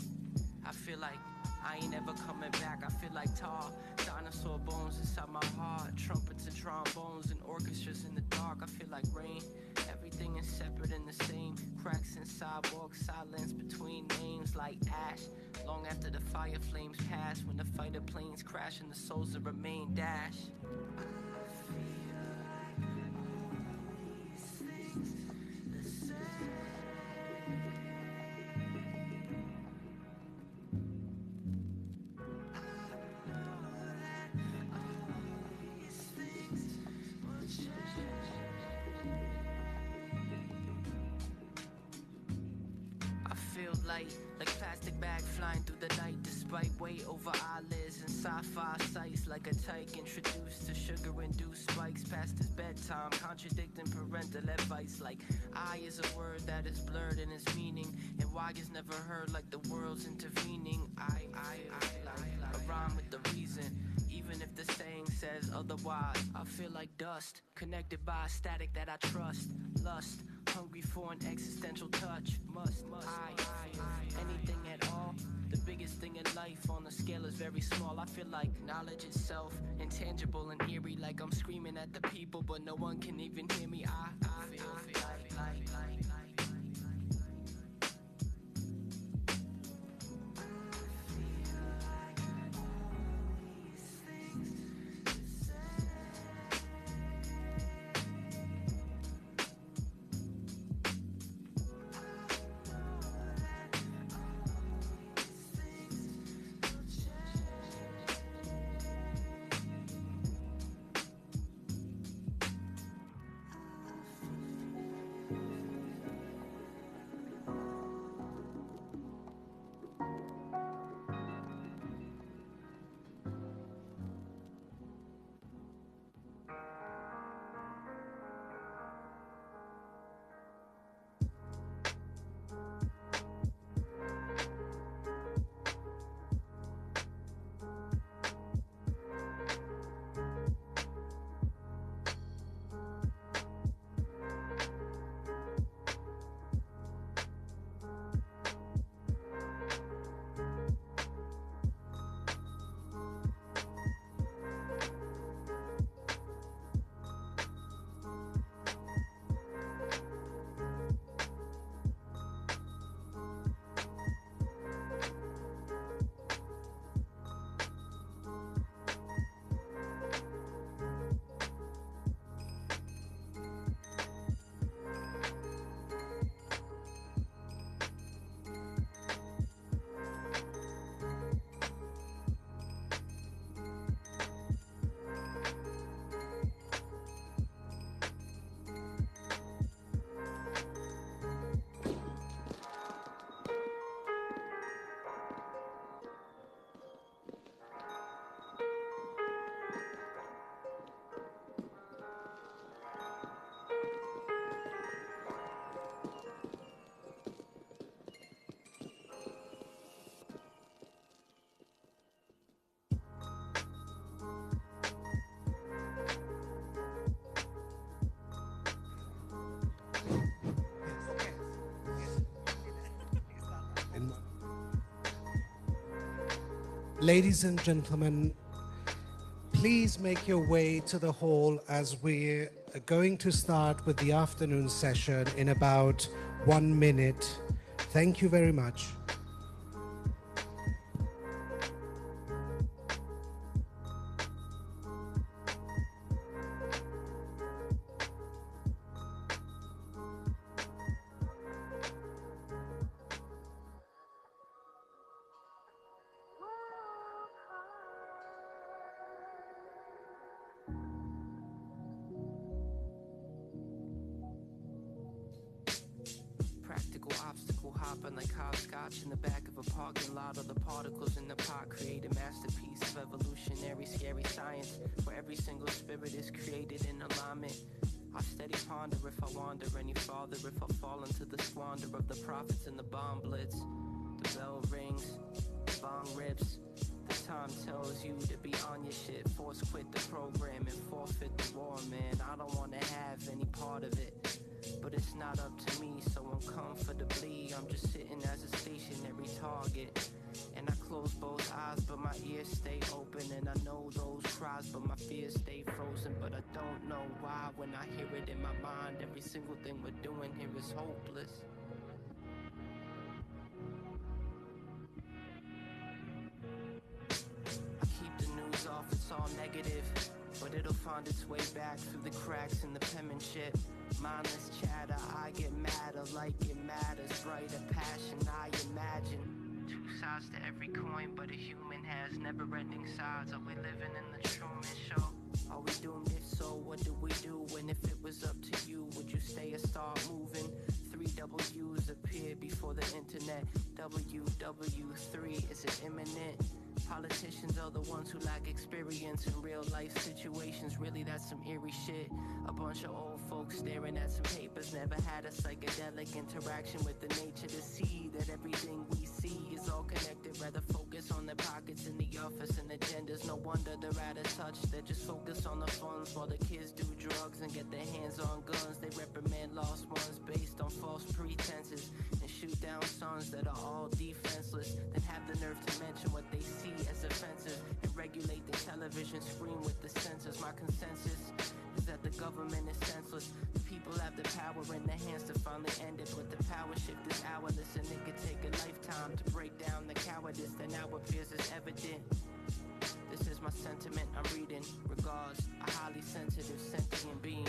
I feel like I ain't ever coming back. I feel like tar, dinosaur bones inside my heart, trumpets and trombones and orchestras in the dark. I feel like rain. Everything is separate and the same. Cracks in sidewalks, silence between names like ash. Long after the fire flames pass, when the fighter planes crash and the souls that remain dash. I feel light, like plastic bag flying through the night, despite weight over eyelids and sci-fi sights, like a tyke introduced to sugar-induced spikes past his bedtime, contradicting parental advice. Like I is a word that is blurred in its meaning, and why is never heard, like the world's intervening. I like a rhyme with the reason, even if the saying says otherwise. I feel like dust, connected by a static that I trust. Lust, hungry for an existential touch. Must anything at all. The biggest thing in life on the scale is very small. I feel like knowledge itself, intangible and eerie, like I'm screaming at the people, but no one can even hear me. I feel like Ladies and gentlemen, please make your way to the hall as we're going to start with the afternoon session in about 1 minute. Thank you very much. practical obstacle hopping like hopscotch in the back of a parking lot. All the particles in the pot create a masterpiece of evolutionary scary science, where every single spirit is created in alignment. I steady ponder if I wander any farther, if I fall into the squander of the prophets and the bomb blitz. The bell rings, the bong rips. The time tells you to be on your shit. Force quit the program and forfeit the war, man. I don't wanna have any part of it, but it's not up to me, so uncomfortably I'm just sitting as a stationary target. And close both eyes, but my ears stay open. And I know those cries, but my fears stay frozen. But I don't know why when I hear it in my mind, every single thing we're doing here is hopeless. I keep the news off, it's all negative, but it'll find its way back through the cracks in the penmanship. Mindless chatter, I get madder like it matters. Brighter passion, I imagine. Two sides to every coin, but a human has never-ending sides. Are we living in the Truman Show? Are we doomed? If so, what do we do? And if it was up to you, would you stay or start moving? 3 W's appeared before the internet. WW3, is it imminent? Politicians are the ones who lack experience in real life situations. Really, that's some eerie shit. A bunch of old folks staring at some papers. Never had a psychedelic interaction with the nature to see that everything we see is all connected. Rather focus on their pockets in the office and agendas. No wonder they're out of touch. They just focus on the funds while the kids do drugs and get their hands on guns. They reprimand lost ones based on false pretenses and shoot down sons that are all defenseless. Then have the nerve to mention what they see as offensive and regulate the television screen with the censors. My consensus is that the government is senseless. The people have the power in their hands to finally end it, but the power shift is hourless, and it could take a lifetime to break down the cowardice that now appears as evident. This is my sentiment I'm reading. Regards, a highly sensitive sentient being.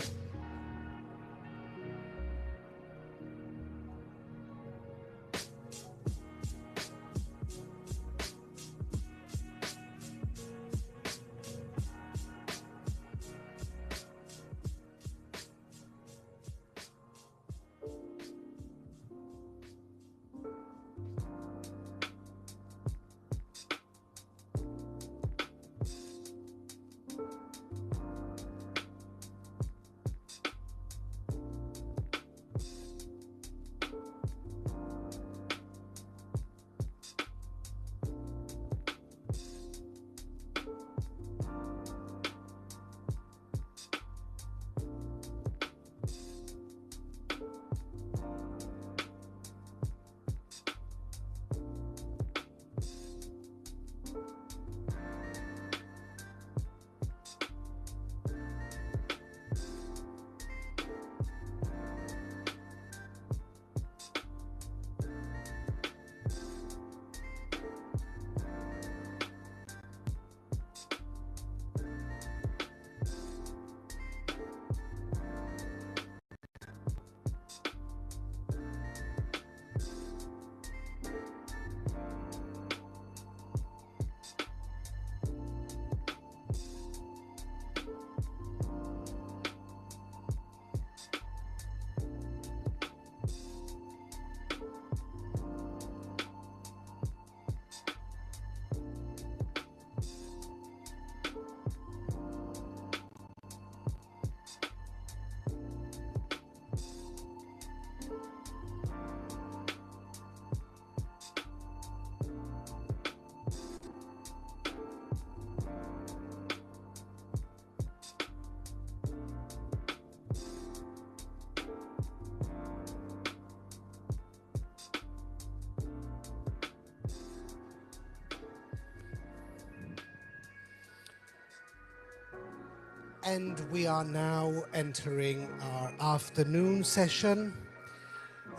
And we are now entering our afternoon session.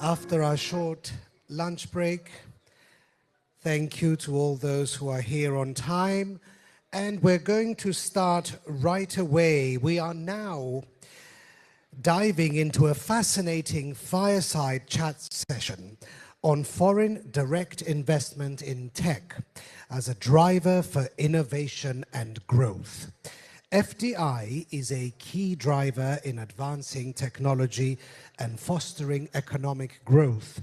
After our short lunch break, thank you to all those who are here on time. And we're going to start right away. We are now diving into a fascinating fireside chat session on foreign direct investment in tech as a driver for innovation and growth. FDI is a key driver in advancing technology and fostering economic growth.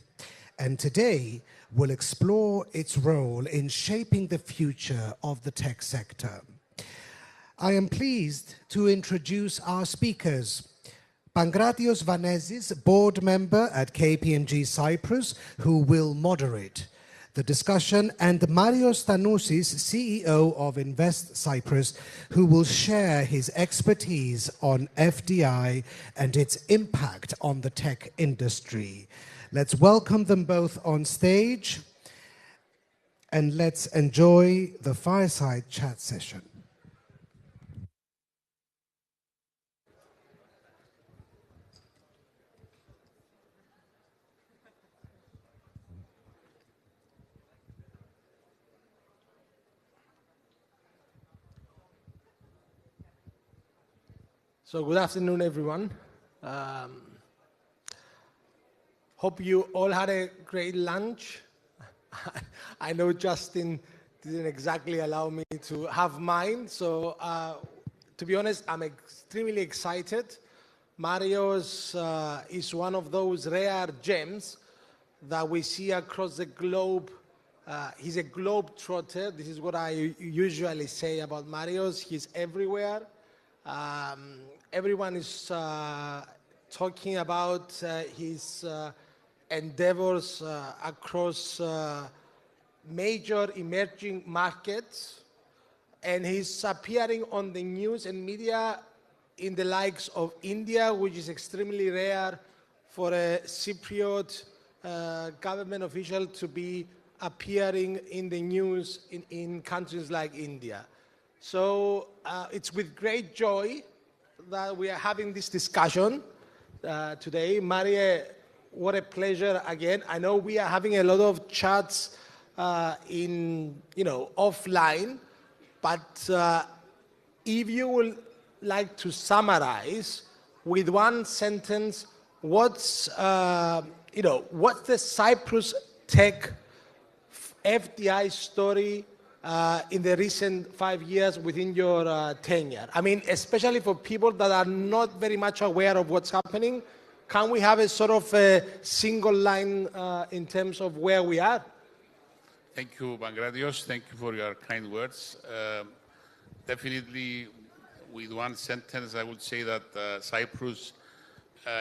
And today, we'll explore its role in shaping the future of the tech sector. I am pleased to introduce our speakers. Pankratios Vanezis, board member at KPMG Cyprus, who will moderate the discussion, and Marios Thanousis, CEO of Invest Cyprus, who will share his expertise on FDI and its impact on the tech industry. Let's welcome them both on stage. and let's enjoy the fireside chat session. So good afternoon, everyone. Hope you all had a great lunch. I know Justin didn't exactly allow me to have mine, so to be honest, I'm extremely excited. Mario's is one of those rare gems that we see across the globe. He's a globe trotter. This is what I usually say about Mario's. He's everywhere. Everyone is talking about his endeavors across major emerging markets, and he's appearing on the news and media in the likes of India, which is extremely rare for a Cypriot government official to be appearing in the news in countries like India. So it's with great joy that we are having this discussion today. Maria, what a pleasure again. I know we are having a lot of chats offline, but if you would like to summarize with one sentence, what's the Cyprus tech FDI story in the recent 5 years within your tenure? I mean, especially for people that are not very much aware of what's happening, can we have a sort of a single line in terms of where we are? Thank you, Bangradios. Thank you for your kind words. Definitely, with one sentence, I would say that Cyprus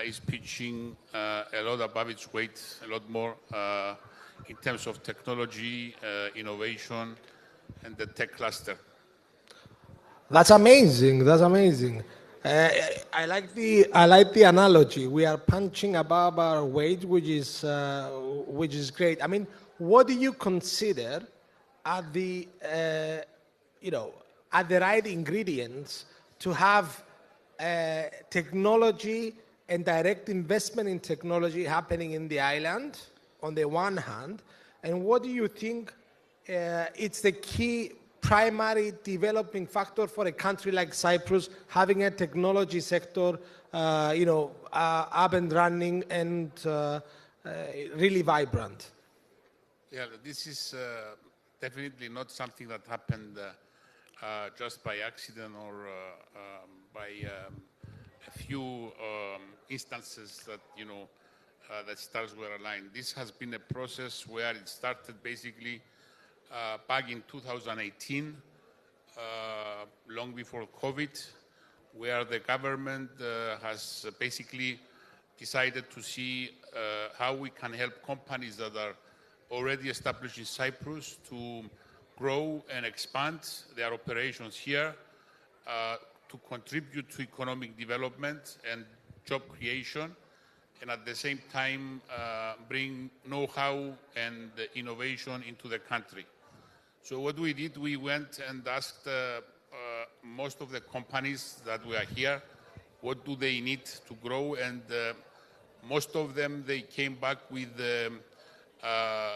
is pitching a lot above its weight, a lot more in terms of technology, innovation, and the tech cluster. That's amazing. That's amazing. I like the analogy. We are punching above our weight, which is great. I mean, what do you consider are the right ingredients to have technology and direct investment in technology happening in the island on the one hand, and what do you think it's the key primary developing factor for a country like Cyprus having a technology sector up and running and really vibrant? Yeah, this is definitely not something that happened just by accident or by a few instances that that stars were aligned. This has been a process where it started basically back in 2018, long before COVID, where the government has basically decided to see how we can help companies that are already established in Cyprus to grow and expand their operations here, to contribute to economic development and job creation, and at the same time bring know-how and innovation into the country. So what we did, we went and asked most of the companies that were here, what do they need to grow, and most of them, they came back with a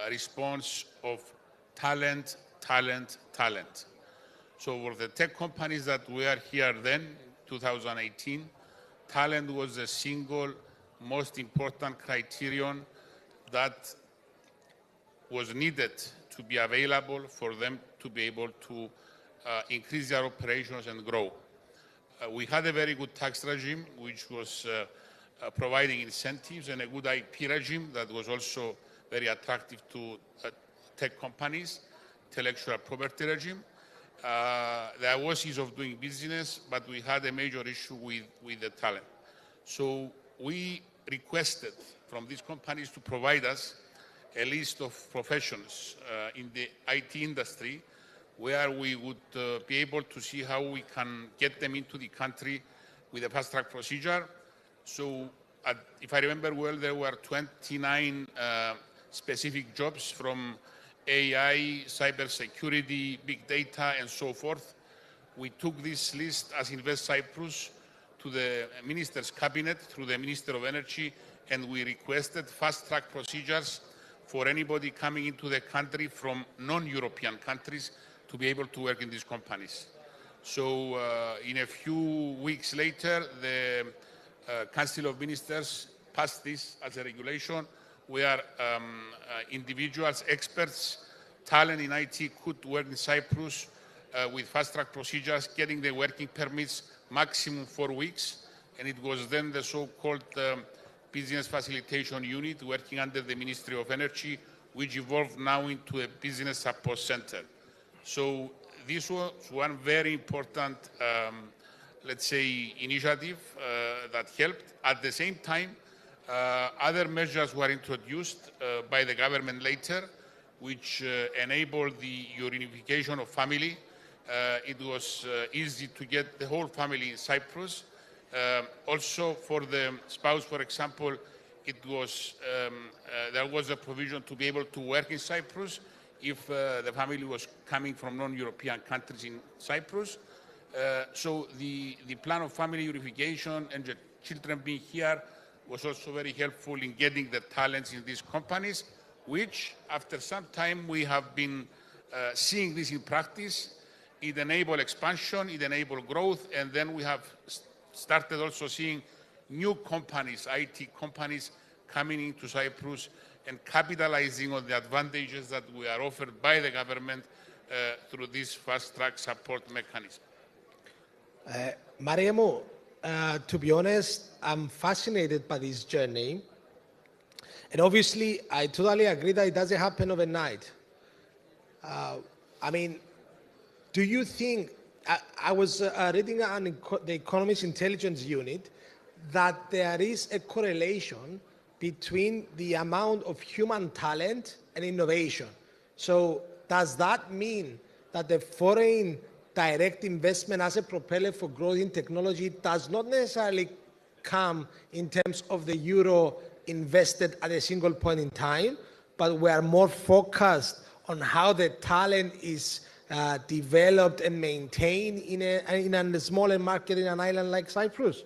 response of talent, talent, talent. So for the tech companies that were here then, 2018, talent was the single most important criterion that was needed to be available for them to be able to increase their operations and grow. We had a very good tax regime, which was providing incentives, and a good IP regime that was also very attractive to tech companies, intellectual property regime. There was ease of doing business, but we had a major issue with the talent. So we requested from these companies to provide us a list of professions in the IT industry where we would be able to see how we can get them into the country with a fast-track procedure. So if I remember well, there were 29 specific jobs from AI, cybersecurity, big data, and so forth. We took this list as Invest Cyprus to the Minister's Cabinet through the Minister of Energy, and we requested fast-track procedures for anybody coming into the country from non-European countries to be able to work in these companies. So in a few weeks later, the Council of Ministers passed this as a regulation where individuals, experts, talent in IT could work in Cyprus with fast-track procedures, getting the working permits maximum 4 weeks. And it was then the so-called Business Facilitation Unit working under the Ministry of Energy, which evolved now into a Business Support Center. So this was one very important, let's say, initiative that helped. At the same time, other measures were introduced by the government later, which enabled the reunification of family. It was easy to get the whole family in Cyprus. Also, for the spouse, for example, it was there was a provision to be able to work in Cyprus if the family was coming from non-European countries in Cyprus. So the plan of family unification and the children being here was also very helpful in getting the talents in these companies, which after some time we have been seeing this in practice. It enabled expansion, it enabled growth, and then we have started also seeing new companies, IT companies, coming into Cyprus and capitalizing on the advantages that we are offered by the government through this fast-track support mechanism. Mariamo, to be honest, I'm fascinated by this journey. And obviously, I totally agree that it doesn't happen overnight. I mean, do you think, I was reading on the Economist Intelligence Unit that there is a correlation between the amount of human talent and innovation. So does that mean that the foreign direct investment as a propeller for growth in technology does not necessarily come in terms of the euro invested at a single point in time, but we are more focused on how the talent is developed and maintained in a smaller market in an island like Cyprus?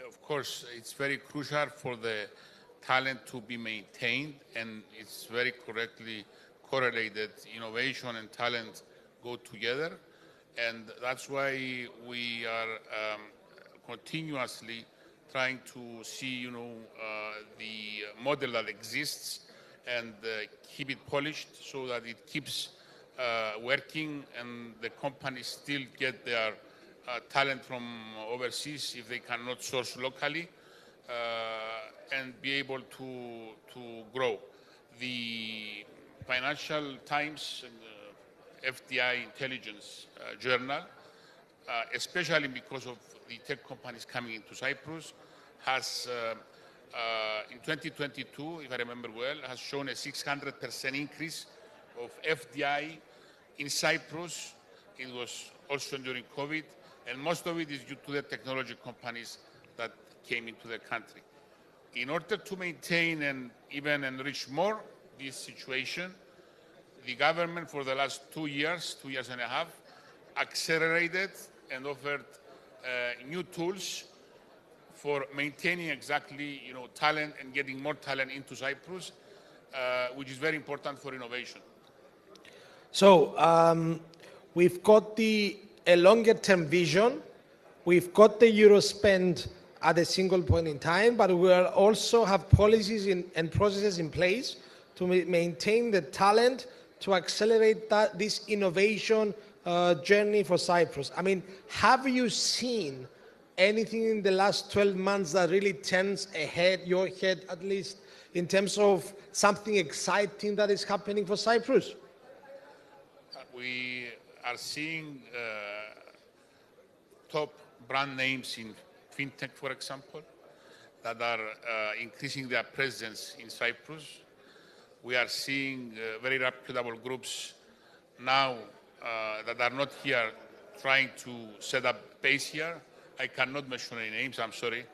Of course, it's very crucial for the talent to be maintained, and it's very correctly correlated. Innovation and talent go together, and that's why we are continuously trying to see, the model that exists and keep it polished so that it keeps working and the companies still get their talent from overseas if they cannot source locally and be able to grow. The Financial Times FDI Intelligence Journal, especially because of the tech companies coming into Cyprus, has in 2022, if I remember well, has shown a 600% increase of FDI in Cyprus. It was also during COVID, and most of it is due to the technology companies that came into the country. In order to maintain and even enrich more this situation, the government for the last 2 years and a half, accelerated and offered new tools for maintaining exactly, talent and getting more talent into Cyprus, which is very important for innovation. So we've got a longer-term vision. We've got the euro spend at a single point in time, but we will also have policies and processes in place to maintain the talent to accelerate this innovation journey for Cyprus. I mean, have you seen anything in the last 12 months that really turns your head at least, in terms of something exciting that is happening for Cyprus? We are seeing top brand names in fintech, for example, that are increasing their presence in Cyprus. We are seeing very reputable groups now that are not here trying to set up base here. I cannot mention any names, I'm sorry.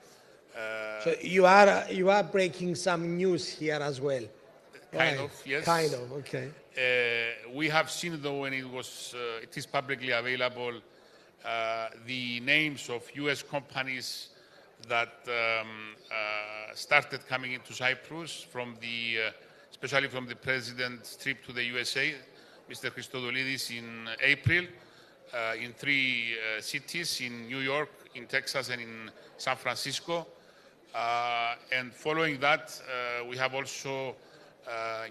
So you are breaking some news here as well. Kind of, yes. Kind of, okay. We have seen, though, when it is publicly available, the names of U.S. companies that started coming into Cyprus especially from the president's trip to the USA, Mr. Christodoulidis, in April, in 3 cities, in New York, in Texas, and in San Francisco. And following that, we have also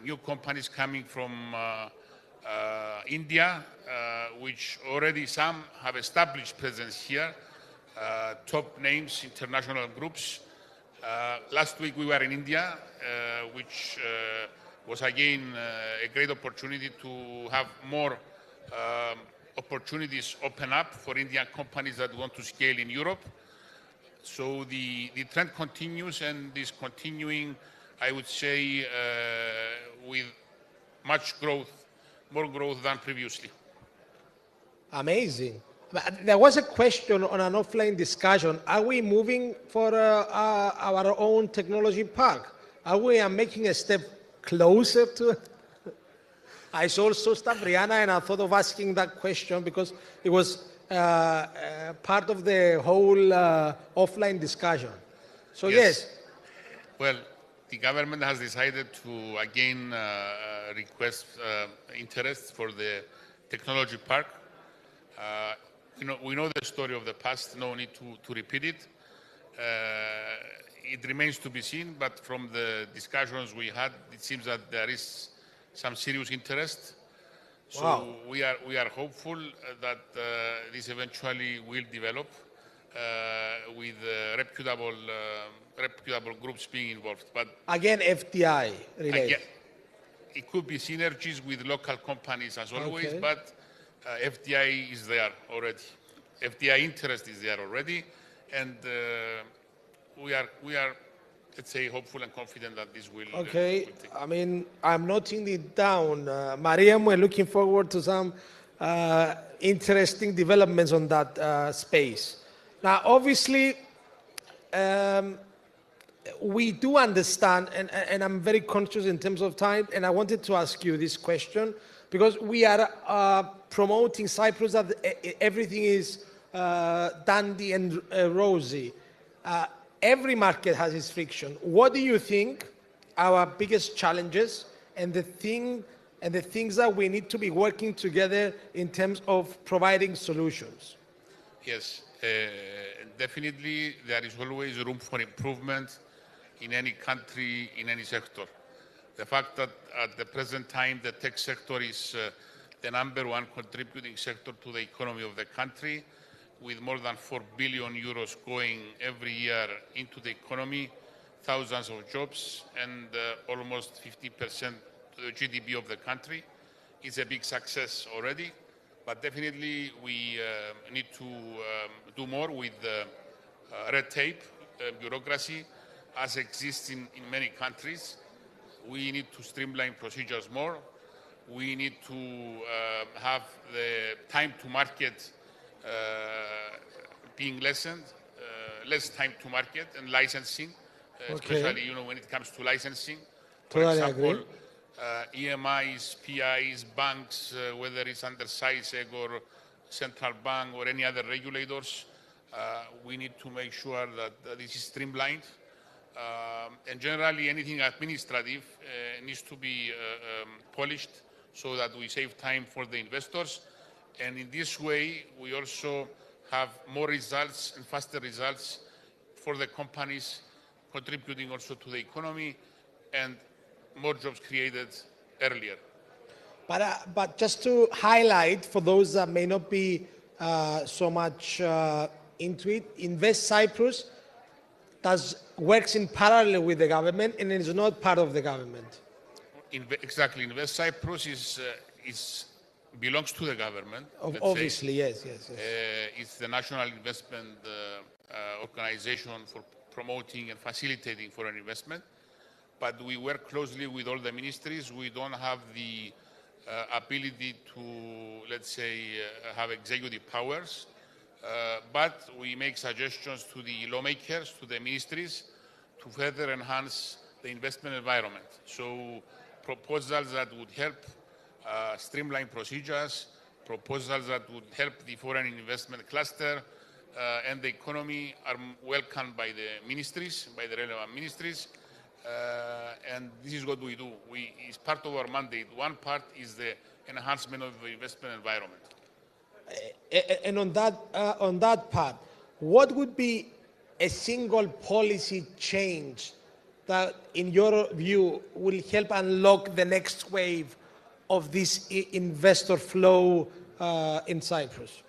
new companies coming from India, which already some have established presence here, top names, international groups. Last week we were in India, which was again a great opportunity to have more opportunities open up for Indian companies that want to scale in Europe. So the trend continues and is continuing, I would say, with much growth, more growth than previously. Amazing. But there was a question on an offline discussion. Are we moving for our own technology park? Are we making a step closer to it? I saw Stavriana and I thought of asking that question because it was part of the whole offline discussion. So yes. Well, the government has decided to again request interest for the technology park. We know the story of the past, no need to repeat it. It remains to be seen, but from the discussions we had, it seems that there is some serious interest. So Wow. we are hopeful that this eventually will develop with reputable groups being involved. But Again, FDI related. again, it could be synergies with local companies as always, Okay. but FDI is there already. FDI interest is there already, and we are, let's say, hopeful and confident that this will. Okay, I mean, I'm noting it down. Mariam, we're looking forward to some interesting developments on that space. Now, obviously, we do understand, and I'm very conscious in terms of time, and I wanted to ask you this question, because we are promoting Cyprus that everything is dandy and rosy. Every market has its friction. What do you think our biggest challenges and the things that we need to be working together in terms of providing solutions? Yes, definitely there is always room for improvement in any country, in any sector. The fact that at the present time the tech sector is the #1 contributing sector to the economy of the country, with more than 4 billion euros going every year into the economy, thousands of jobs, and almost 50% to the GDP of the country. It's a big success already, but definitely we need to do more with red tape, bureaucracy, as exists in many countries. We need to streamline procedures more. We need to have the time to market being lessened, less time to market and licensing, especially when it comes to licensing. For Totally example, agree. EMIs, PIs, banks, whether it's under SAISEC or central bank or any other regulators, we need to make sure that this is streamlined. And generally, anything administrative needs to be polished so that we save time for the investors. And in this way, we also have more results and faster results for the companies, contributing also to the economy and more jobs created earlier. But just to highlight for those that may not be so much into it, Invest Cyprus works in parallel with the government and is not part of the government. Exactly. Invest Cyprus belongs to the government. Obviously, yes. It's the national investment organization for promoting and facilitating foreign investment. But we work closely with all the ministries. We don't have the ability to, let's say, have executive powers. But we make suggestions to the lawmakers, to the ministries, to further enhance the investment environment. So proposals that would help streamline procedures, proposals that would help the foreign investment cluster and the economy are welcomed by the ministries, by the relevant ministries. And this is what we do. It's part of our mandate. One part is the enhancement of the investment environment. And on that part, what would be a single policy change that, in your view, will help unlock the next wave of this investor flow in Cyprus?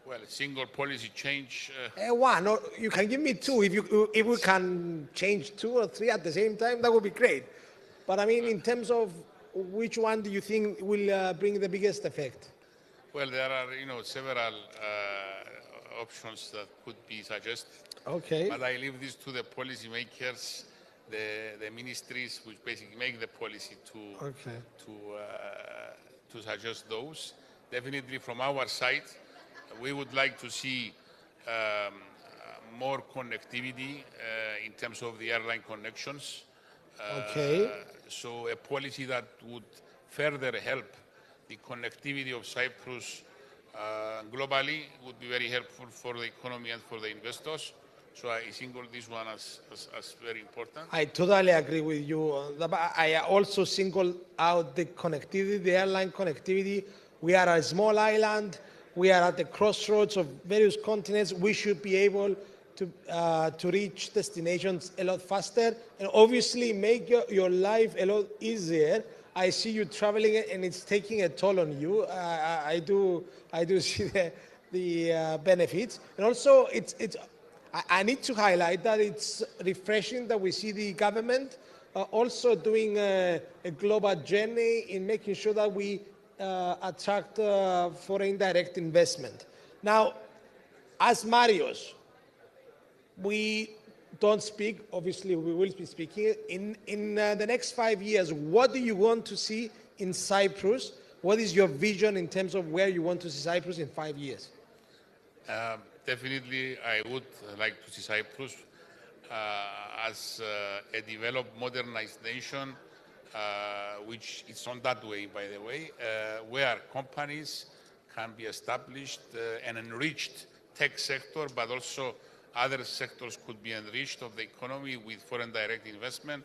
Well, a single policy change. One, or you can give me two. If we can change two or three at the same time, that would be great. But I mean, in terms of which one do you think will bring the biggest effect? Well, there are several options that could be suggested. Okay. But I leave this to the policymakers, the ministries, which basically make the policy to suggest those. Definitely, from our side, we would like to see more connectivity in terms of the airline connections. So a policy that would further help the connectivity of Cyprus globally would be very helpful for the economy and for the investors. So I single this one as very important. I totally agree with you. I also single out the connectivity, the airline connectivity. We are a small island. We are at the crossroads of various continents. We should be able to reach destinations a lot faster and obviously make your life a lot easier. I see you traveling and it's taking a toll on you. I do see the benefits. And also, I need to highlight that it's refreshing that we see the government also doing a global journey in making sure that we attract foreign direct investment. Now, as Marios, we don't speak, obviously we will be speaking. In the next 5 years, what do you want to see in Cyprus? What is your vision in terms of where you want to see Cyprus in 5 years? Definitely, I would like to see Cyprus as a developed, modernized nation, which is on that way, by the way, where companies can be established, an enriched tech sector, but also other sectors could be enriched of the economy with foreign direct investment.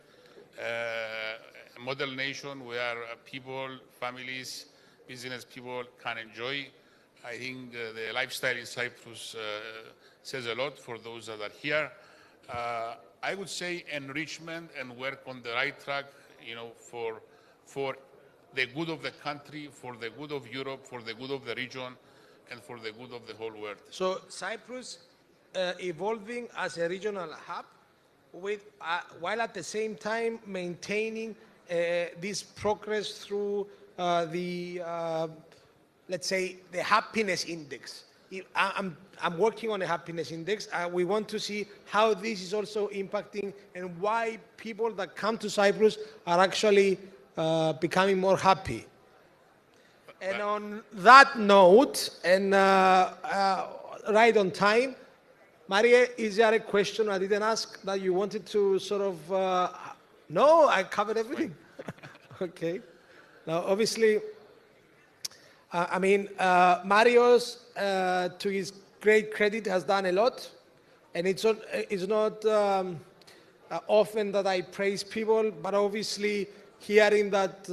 A model nation where people, families, business people can enjoy. I think the lifestyle in Cyprus says a lot for those that are here. I would say enrichment and work on the right track, for the good of the country, for the good of Europe, for the good of the region, and for the good of the whole world. So Cyprus evolving as a regional hub, while at the same time maintaining this progress through let's say, the happiness index. I'm working on a happiness index. We want to see how this is also impacting and why people that come to Cyprus are actually becoming more happy. And on that note, and right on time, Maria, is there a question I didn't ask that you wanted to sort of... No, I covered everything. Okay. Now, obviously, I mean, Marios, to his great credit, has done a lot. And it's not often that I praise people, but obviously hearing that,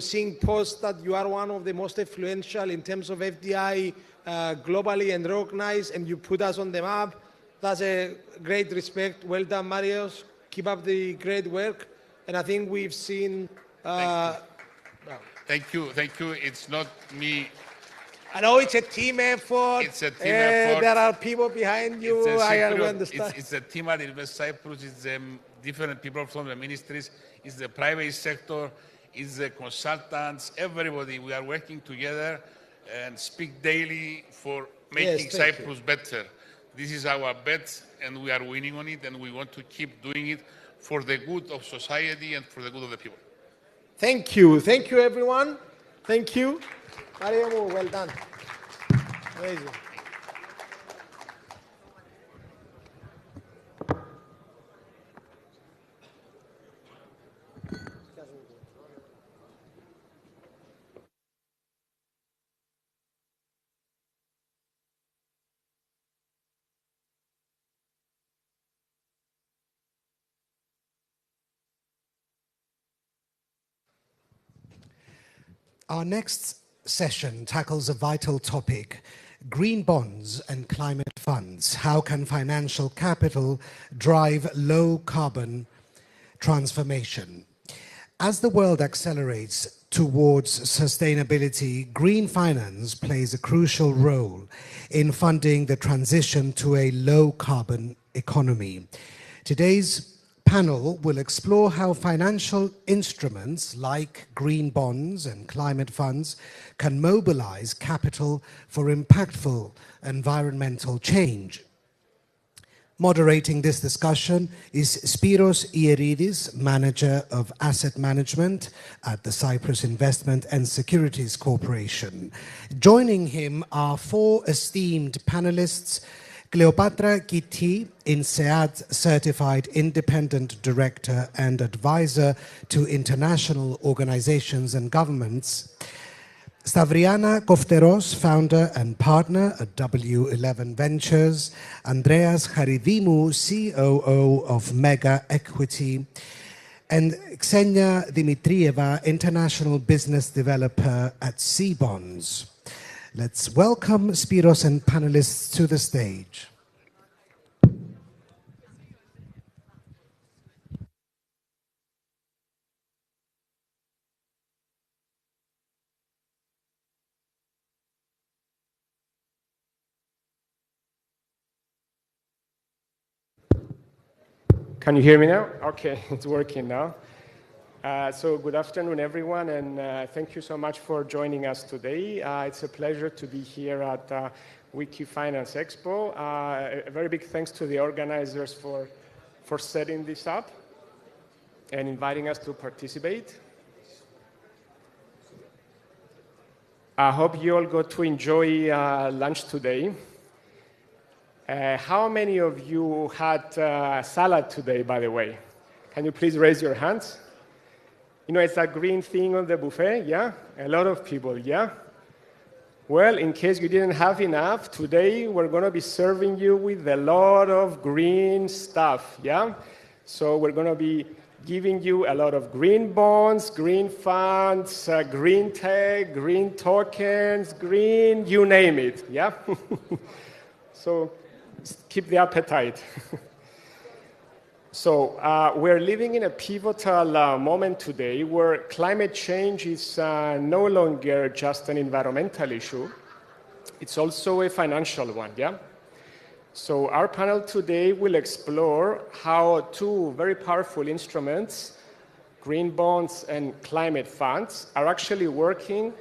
seeing posts that you are one of the most influential in terms of FDI globally and recognized, and you put us on the map, that's a great respect. Well done, Marios. Keep up the great work. And I think we've seen... Thank you. It's not me. I know it's a team effort. It's a team effort. There are people behind you. I understand. It's a team at Invest Cyprus. It's different people from the ministries. It's the private sector. It's the consultants. Everybody. We are working together and speak daily for making Cyprus better. This is our bet, and we are winning on it, and we want to keep doing it for the good of society and for the good of the people. Thank you. Thank you, everyone. Thank you. Mario, well done. Amazing. Our next session tackles a vital topic: green bonds and climate funds. How can financial capital drive low carbon transformation? As the world accelerates towards sustainability, green finance plays a crucial role in funding the transition to a low carbon economy. Today's panel will explore how financial instruments like green bonds and climate funds can mobilize capital for impactful environmental change. Moderating this discussion is Spiros Ieridis, Manager of Asset Management at the Cyprus Investment and Securities Corporation. Joining him are four esteemed panelists: Cleopatra Gitti, INSEAD Certified Independent Director and Advisor to International Organizations and Governments; Stavriana Kofteros, Founder and Partner at W11 Ventures; Andreas Charidimou, COO of Mega Equity; and Ksenia Dimitrieva, International Business Developer at C-Bonds. Let's welcome Spiros and panelists to the stage. Can you hear me now? Okay, it's working now. So good afternoon, everyone, and thank you so much for joining us today. It's a pleasure to be here at Wiki Finance Expo. A very big thanks to the organizers for setting this up and inviting us to participate. I hope you all got to enjoy lunch today. How many of you had salad today, by the way? Can you please raise your hands? You know, it's that green thing on the buffet, yeah? A lot of people, yeah? Well, in case you didn't have enough, today we're going to be serving you with a lot of green stuff, yeah? So we're going to be giving you a lot of green bonds, green funds, green tech, green tokens, green, you name it, yeah? So keep the appetite. So we're living in a pivotal moment today where climate change is no longer just an environmental issue. It's also a financial one, yeah? So our panel today will explore how two very powerful instruments, green bonds and climate funds, are actually working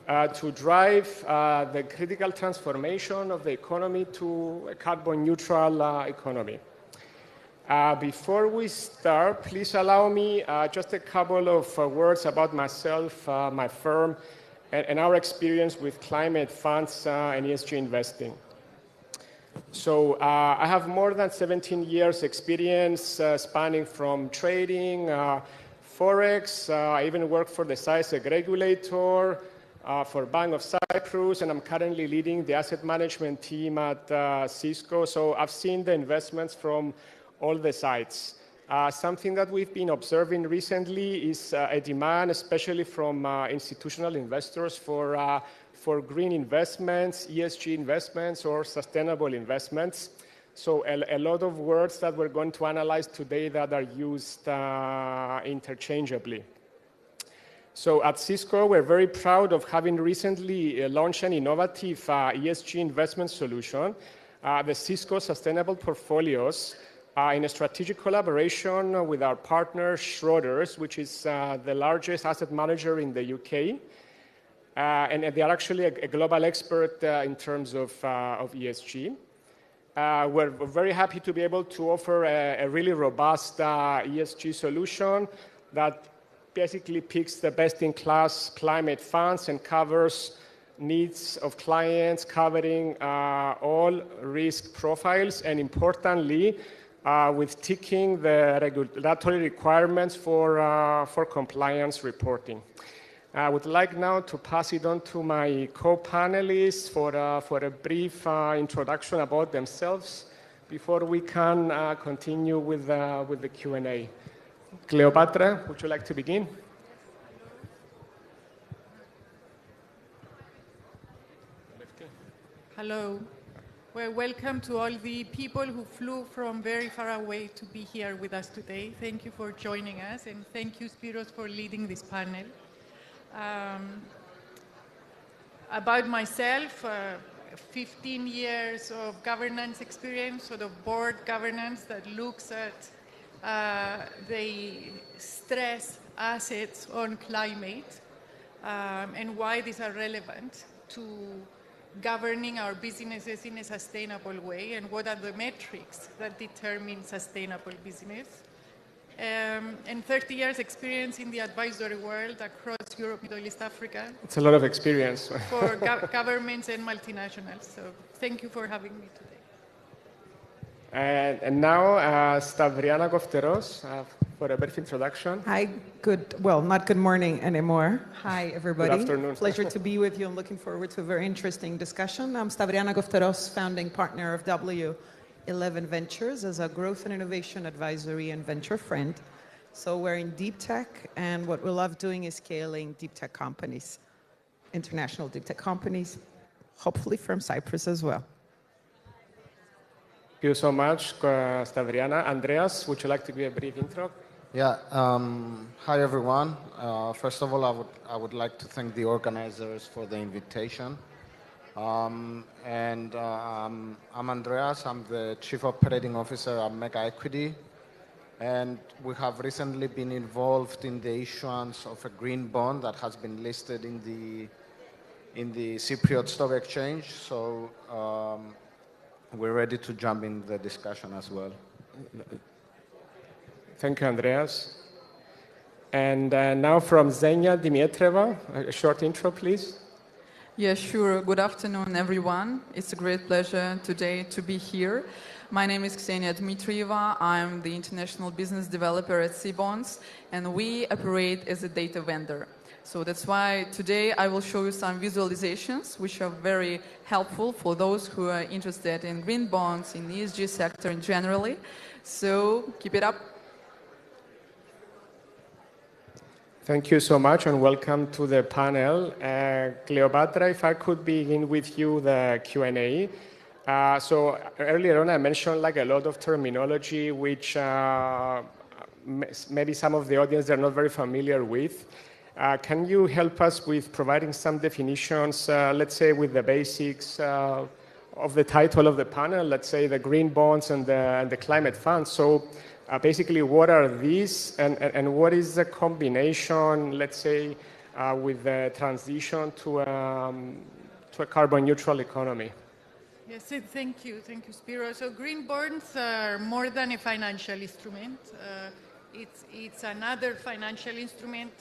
to drive the critical transformation of the economy to a carbon neutral economy. Before we start, please allow me just a couple of words about myself, my firm, and our experience with climate funds and ESG investing. So I have more than 17 years experience spanning from trading, Forex, I even work for the CISEC regulator, for Bank of Cyprus, and I'm currently leading the asset management team at Cisco. So I've seen the investments from all the sides. Something that we've been observing recently is a demand, especially from institutional investors for green investments, ESG investments, or sustainable investments. So a lot of words that we're going to analyze today that are used interchangeably. So at Cisco, we're very proud of having recently launched an innovative ESG investment solution, the Cisco Sustainable Portfolios, in a strategic collaboration with our partner Schroders, which is the largest asset manager in the UK. And they are actually a global expert in terms of ESG. We're very happy to be able to offer a really robust ESG solution that basically picks the best-in-class climate funds and covers needs of clients, covering all risk profiles, and importantly, with ticking the regulatory requirements for compliance reporting. I would like now to pass it on to my co-panelists for a brief introduction about themselves before we can continue with the Q&A. Cleopatra, would you like to begin? Hello. Well, welcome to all the people who flew from very far away to be here with us today. Thank you for joining us, and thank you, Spiros, for leading this panel. About myself, 15 years of governance experience, sort of board governance that looks at the stress assets on climate and why these are relevant to governing our businesses in a sustainable way, and what are the metrics that determine sustainable business. And 30 years experience in the advisory world across Europe, Middle East, Africa. It's a lot of experience. For governments and multinationals. So thank you for having me today. And now, Stavriana Gofteros for a brief introduction. Hi, not good morning anymore. Hi, everybody. Good afternoon. Pleasure to be with you. I'm looking forward to a very interesting discussion. I'm Stavriana Gofteros, founding partner of W11 Ventures as a growth and innovation advisory and venture friend. So we're in deep tech, and what we love doing is scaling deep tech companies, international deep tech companies, hopefully from Cyprus as well. Thank you so much, Stavriana. Andreas, would you like to give a brief intro? Yeah. Hi, everyone. First of all, I would like to thank the organizers for the invitation. I'm Andreas. I'm the Chief Operating Officer at Mega Equity. And we have recently been involved in the issuance of a green bond that has been listed in the Cypriot Stock Exchange. So we're ready to jump in the discussion as well. Thank you, Andreas. And now from Zenia Dimitreva, a short intro, please. Yeah, sure. Good afternoon, everyone. It's a great pleasure today to be here. My name is Ksenia Dmitrieva. I'm the international business developer at C-Bonds, and we operate as a data vendor. So that's why today I will show you some visualizations which are very helpful for those who are interested in green bonds, in the ESG sector in generally. So keep it up. Thank you so much and welcome to the panel. Cleopatra, if I could begin with you the Q&A. So earlier on I mentioned like a lot of terminology which maybe some of the audience are not very familiar with. Can you help us with providing some definitions, let's say with the basics of the title of the panel, let's say the green bonds and the climate fund. So basically, what are these and what is the combination, let's say, with the transition to a carbon neutral economy? Yes, thank you, Spiro. So green bonds are more than a financial instrument. It's another financial instrument,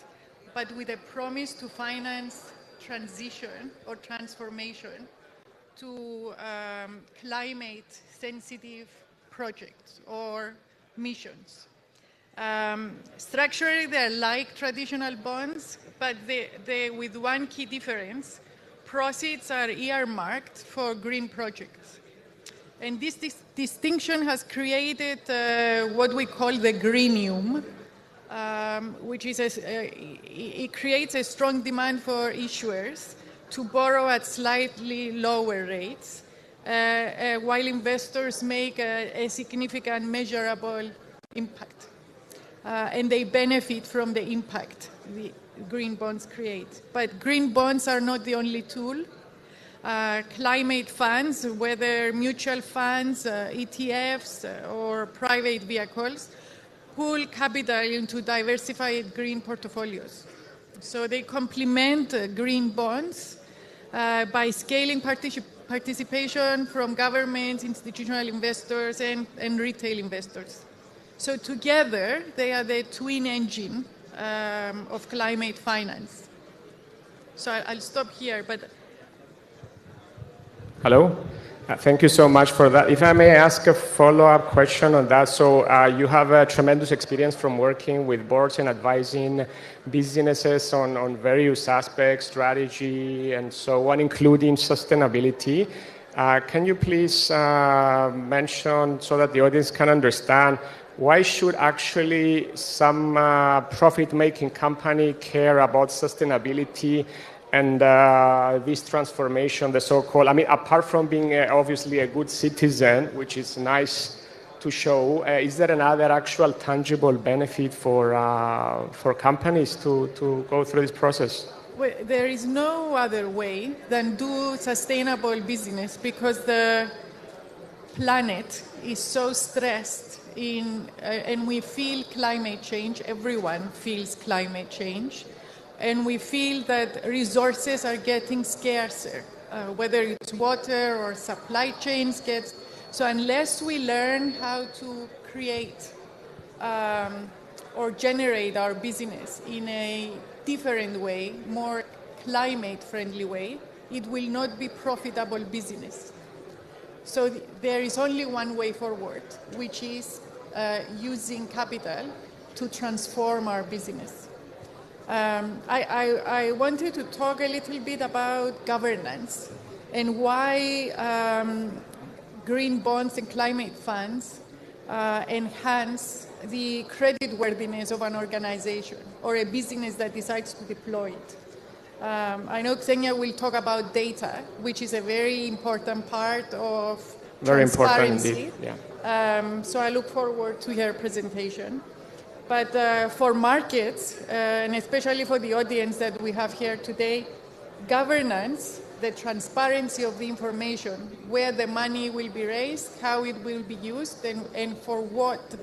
but with a promise to finance transition or transformation to climate-sensitive projects or missions. Structurally, they're like traditional bonds, but they with one key difference. Proceeds are earmarked for green projects. And this distinction has created what we call the greenium, which is it creates a strong demand for issuers to borrow at slightly lower rates, while investors make a significant measurable impact. And they benefit from the impact the green bonds create. But green bonds are not the only tool. Climate funds, whether mutual funds, ETFs, or private vehicles, pool capital into diversified green portfolios. So they complement green bonds by scaling participation from governments, institutional investors, and retail investors. So together, they are the twin engine of climate finance. So I'll stop here. But hello. Thank you so much for that. If I may ask a follow-up question on that. So you have a tremendous experience from working with boards and advising businesses on various aspects, strategy, and so on, including sustainability. Can you please mention so that the audience can understand why should actually some profit-making company care about sustainability And this transformation, the so-called, I mean, apart from being obviously a good citizen, which is nice to show, is there another actual tangible benefit for companies to go through this process? Well, there is no other way than do sustainable business because the planet is so stressed and we feel climate change. Everyone feels climate change. And we feel that resources are getting scarcer, whether it's water or supply chains get. So unless we learn how to create or generate our business in a different way, more climate-friendly way, it will not be profitable business. So there is only one way forward, which is using capital to transform our business. I wanted to talk a little bit about governance and why green bonds and climate funds enhance the creditworthiness of an organization or a business that decides to deploy it. I know Xenia will talk about data, which is a very important part of transparency. Important indeed, yeah. So I look forward to her presentation. But for markets, and especially for the audience that we have here today, governance, the transparency of the information, where the money will be raised, how it will be used, and for what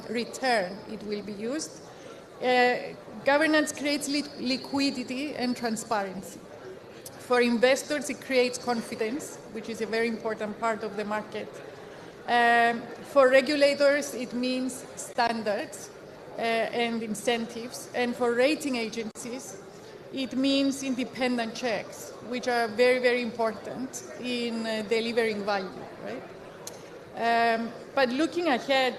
return it will be used. Governance creates liquidity and transparency. For investors, it creates confidence, which is a very important part of the market. For regulators, it means standards and incentives. And for rating agencies, it means independent checks, which are very, very important in delivering value, right? But looking ahead,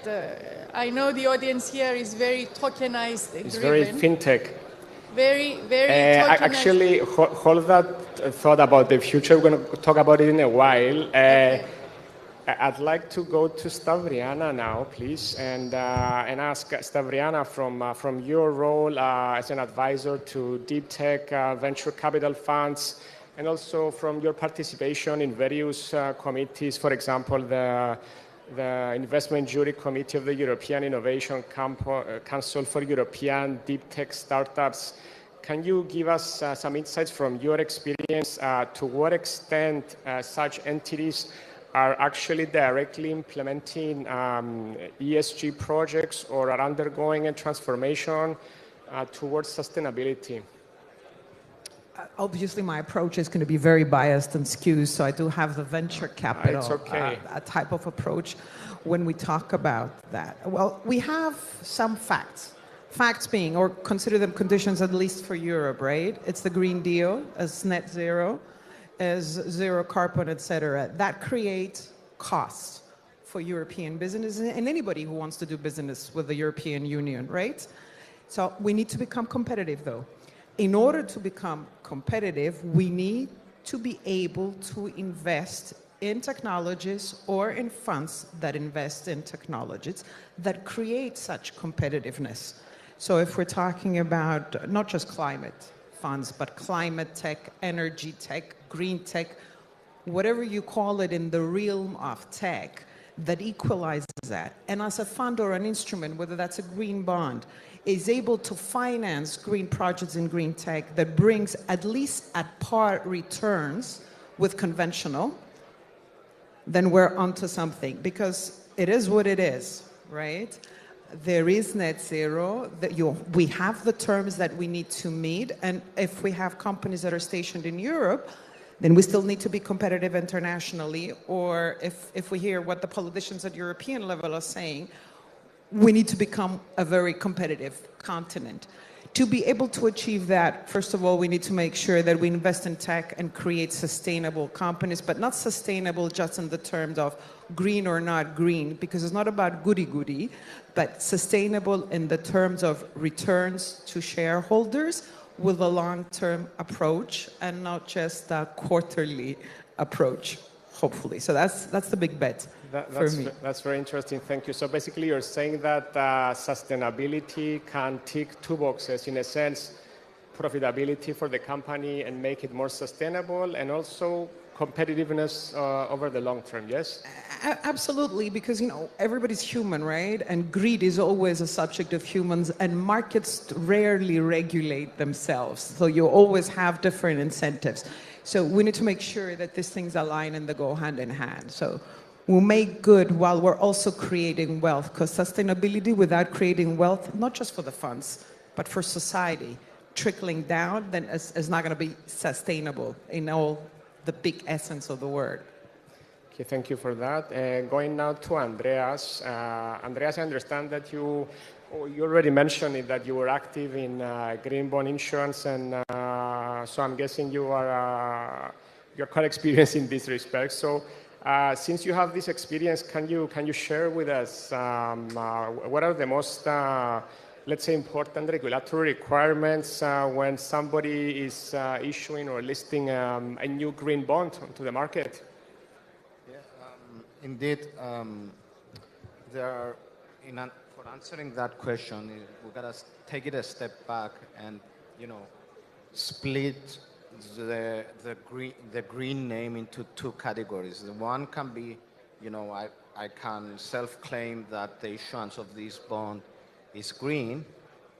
I know the audience here is very tokenized driven. It's very fintech. Very, very tokenized. Actually, hold that thought about the future. We're going to talk about it in a while. Okay. I'd like to go to Stavriana now, please, and ask Stavriana from your role as an advisor to deep tech venture capital funds, and also from your participation in various committees, for example, the Investment Jury Committee of the European Innovation Council for European Deep Tech Startups. Can you give us some insights from your experience to what extent such entities are actually directly implementing ESG projects or are undergoing a transformation towards sustainability? Obviously, my approach is going to be very biased and skewed, so I do have the venture capital It's okay. type of approach when we talk about that. Well, we have some facts. Facts being, or consider them conditions at least for Europe, right? It's the Green Deal as net zero, as zero carbon, etc. That creates costs for European businesses and anybody who wants to do business with the European Union, right? So we need to become competitive, though. In order to become competitive, we need to be able to invest in technologies or in funds that invest in technologies that create such competitiveness. So if we're talking about not just climate funds, but climate tech, energy tech, green tech, whatever you call it in the realm of tech, that equalizes that. And as a fund or an instrument, whether that's a green bond, is able to finance green projects in green tech that brings at least at par returns with conventional, then we're onto something, because it is what it is, right? There is net zero, we have the terms that we need to meet, and if we have companies that are stationed in Europe, then we still need to be competitive internationally, or if we hear what the politicians at European level are saying, we need to become a very competitive continent. To be able to achieve that, first of all, we need to make sure that we invest in tech and create sustainable companies, but not sustainable just in the terms of green or not green, because it's not about goody-goody, but sustainable in the terms of returns to shareholders with a long-term approach and not just a quarterly approach, hopefully. So that's the big bet for me. That's very interesting. Thank you. So basically, you're saying that sustainability can tick two boxes. In a sense, profitability for the company and make it more sustainable, and also competitiveness over the long term, yes? Absolutely, because everybody's human, right? And greed is always a subject of humans, and markets rarely regulate themselves. So you always have different incentives. So we need to make sure that these things align and they go hand in hand. So we'll make good while we're also creating wealth, because sustainability without creating wealth, not just for the funds, but for society, trickling down, then is not going to be sustainable in all the big essence of the word. Okay, thank you for that. Going now to Andreas. Andreas, I understand that you already mentioned it, that you were active in green bond insurance, and so I'm guessing you're quite experienced in this respect. So since you have this experience, can you share with us what are the most let's say important regulatory requirements when somebody is issuing or listing a new green bond onto the market? Indeed, there are, for answering that question, we've got to take it a step back and, split the green name into two categories. The one can be, I can self-claim that the issuance of this bond is green,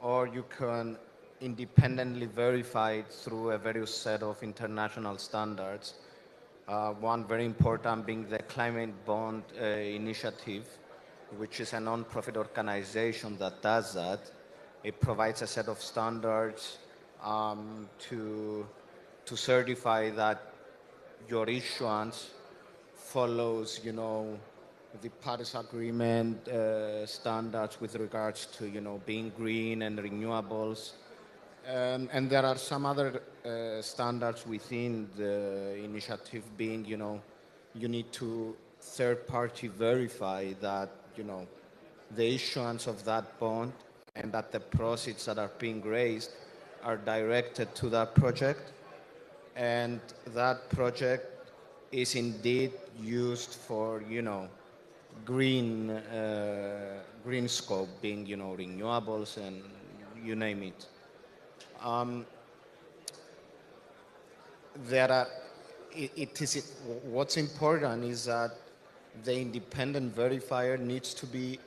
or you can independently verify it through a various set of international standards. One very important being the Climate Bond Initiative, which is a non-profit organization that does that. It provides a set of standards to certify that your issuance follows, the Paris Agreement standards with regards to, being green and renewables. And there are some other standards within the initiative being, you need to third-party verify that, the issuance of that bond and that the proceeds that are being raised are directed to that project, and that project is indeed used for, green scope, being, renewables and you name it. What's important is that the independent verifier needs to be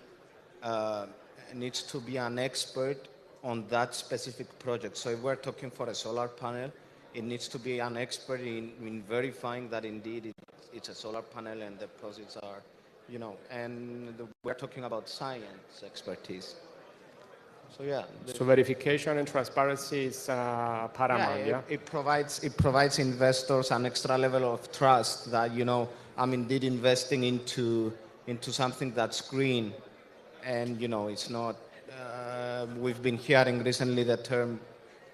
an expert on that specific project. So if we're talking for a solar panel, it needs to be an expert in verifying that indeed it's a solar panel and the proceeds are, and we're talking about science expertise. So yeah. So verification and transparency is paramount, yeah? It provides investors an extra level of trust that, I'm indeed investing into something that's green, and, it's not, we've been hearing recently the term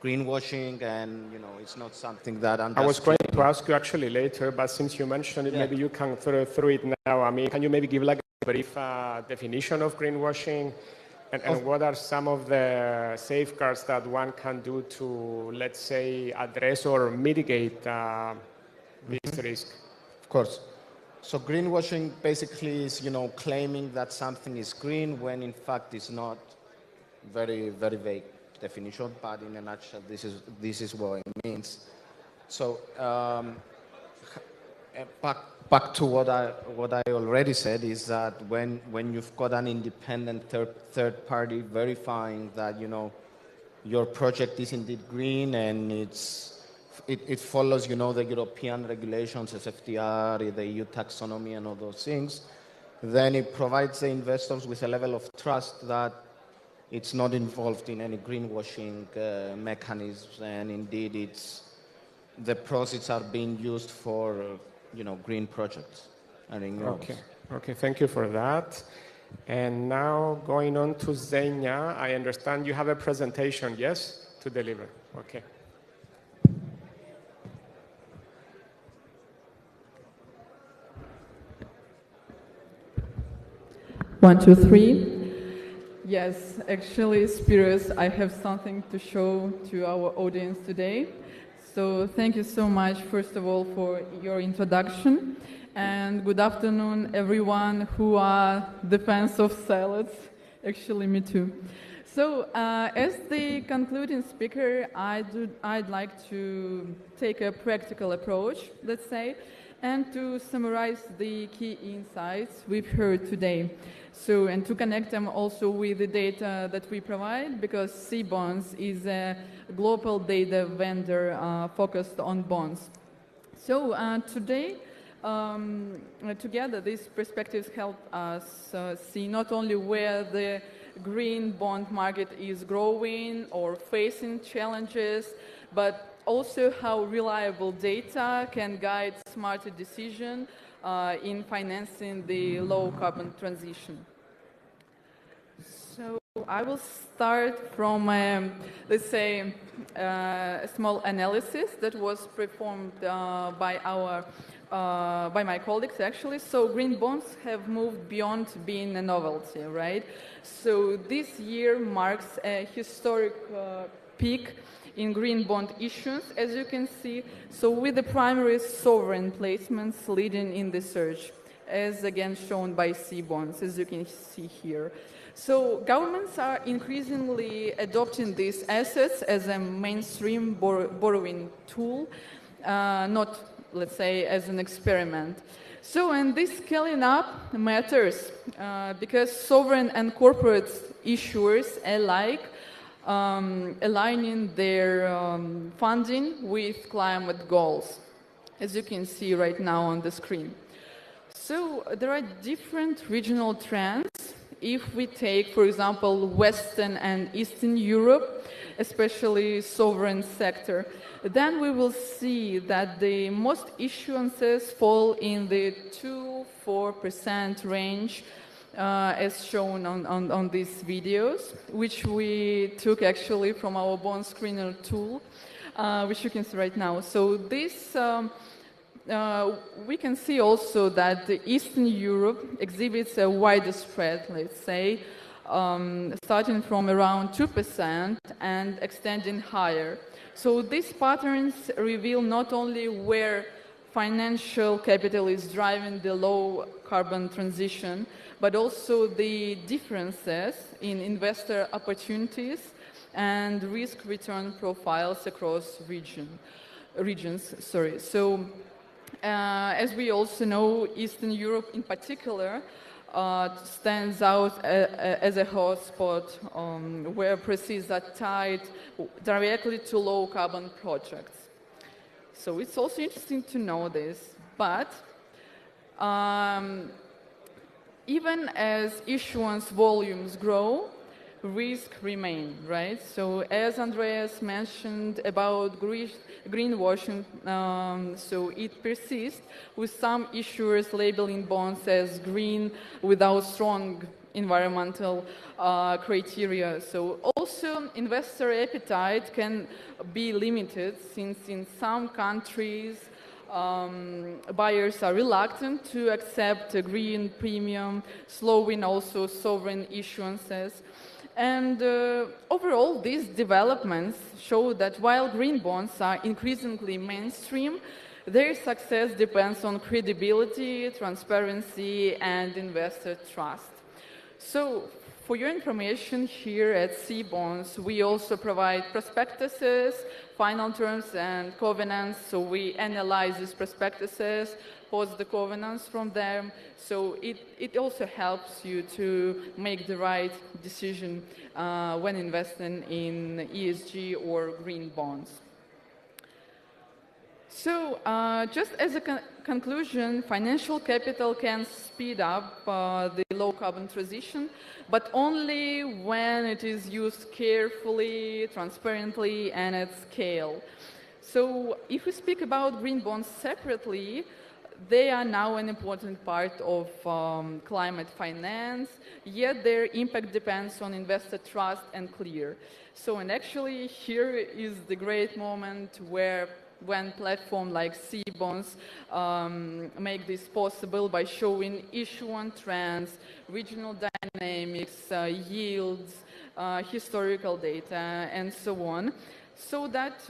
greenwashing, and, it's not something that I'm I was going to ask you actually later, but since you mentioned it, maybe you can through it now. I mean, can you maybe give like a brief definition of greenwashing? And what are some of the safeguards that one can do to, let's say, address or mitigate this risk? Of course. So greenwashing basically is, claiming that something is green when in fact it's not. Very, very vague definition, but in a nutshell, this is what it means. So back to what I already said is that when you've got an independent third party verifying that your project is indeed green and it follows the European regulations, SFTR, the EU taxonomy, and all those things, then it provides the investors with a level of trust that it's not involved in any greenwashing mechanisms, and indeed the proceeds are being used for green projects and renewables. Okay, thank you for that. And now going on to Xenia, I understand you have a presentation, yes, to deliver. Okay. One, two, three. Yes, actually, Spiros, I have something to show to our audience today. So thank you so much, first of all, for your introduction. And good afternoon, everyone who are the fans of salads. Actually, me too. So, as the concluding speaker, I'd like to take a practical approach, let's say, and to summarize the key insights we've heard today. So, and to connect them also with the data that we provide, because C-Bonds is a global data vendor focused on bonds. So, today, together, these perspectives help us see not only where the green bond market is growing or facing challenges, but also how reliable data can guide smarter decision in financing the low carbon transition. So I will start from, let's say, a small analysis that was performed by my colleagues, actually. So green bonds have moved beyond being a novelty, right? So this year marks a historic peak in green bond issuance, as you can see. So with the primary sovereign placements leading in the surge, as again shown by C-bonds, as you can see here. So governments are increasingly adopting these assets as a mainstream borrowing tool, not, let's say, as an experiment. So, and this scaling up matters because sovereign and corporate issuers alike aligning their funding with climate goals, as you can see right now on the screen. So there are different regional trends. If we take, for example, Western and Eastern Europe, especially sovereign sector, then we will see that the most issuances fall in the 2-4% range, as shown on these videos, which we took actually from our bond screener tool, which you can see right now. So this we can see also that the Eastern Europe exhibits a wider spread, let's say, starting from around 2% and extending higher. So these patterns reveal not only where financial capital is driving the low carbon transition, but also the differences in investor opportunities and risk-return profiles across regions. So, as we also know, Eastern Europe in particular stands out as a hotspot where proceeds are tied directly to low carbon projects. So it's also interesting to know this, but even as issuance volumes grow, risk remain, right? So as Andreas mentioned about greenwashing, so it persists with some issuers labeling bonds as green without strong environmental criteria. So also investor appetite can be limited since in some countries buyers are reluctant to accept a green premium, slowing also sovereign issuances. And overall, these developments show that while green bonds are increasingly mainstream, their success depends on credibility, transparency, and investor trust. So, for your information, here at C-Bonds, we also provide prospectuses, final terms, and covenants. So we analyze these prospectuses, post the covenants from them. So it also helps you to make the right decision when investing in ESG or green bonds. So, just as a conclusion, financial capital can speed up the low-carbon transition, but only when it is used carefully, transparently, and at scale. So, if we speak about green bonds separately, they are now an important part of climate finance, yet their impact depends on investor trust and clear. So, and actually, here is the great moment when platforms like C-Bonds make this possible by showing issuance trends, regional dynamics, yields, historical data, and so on, so that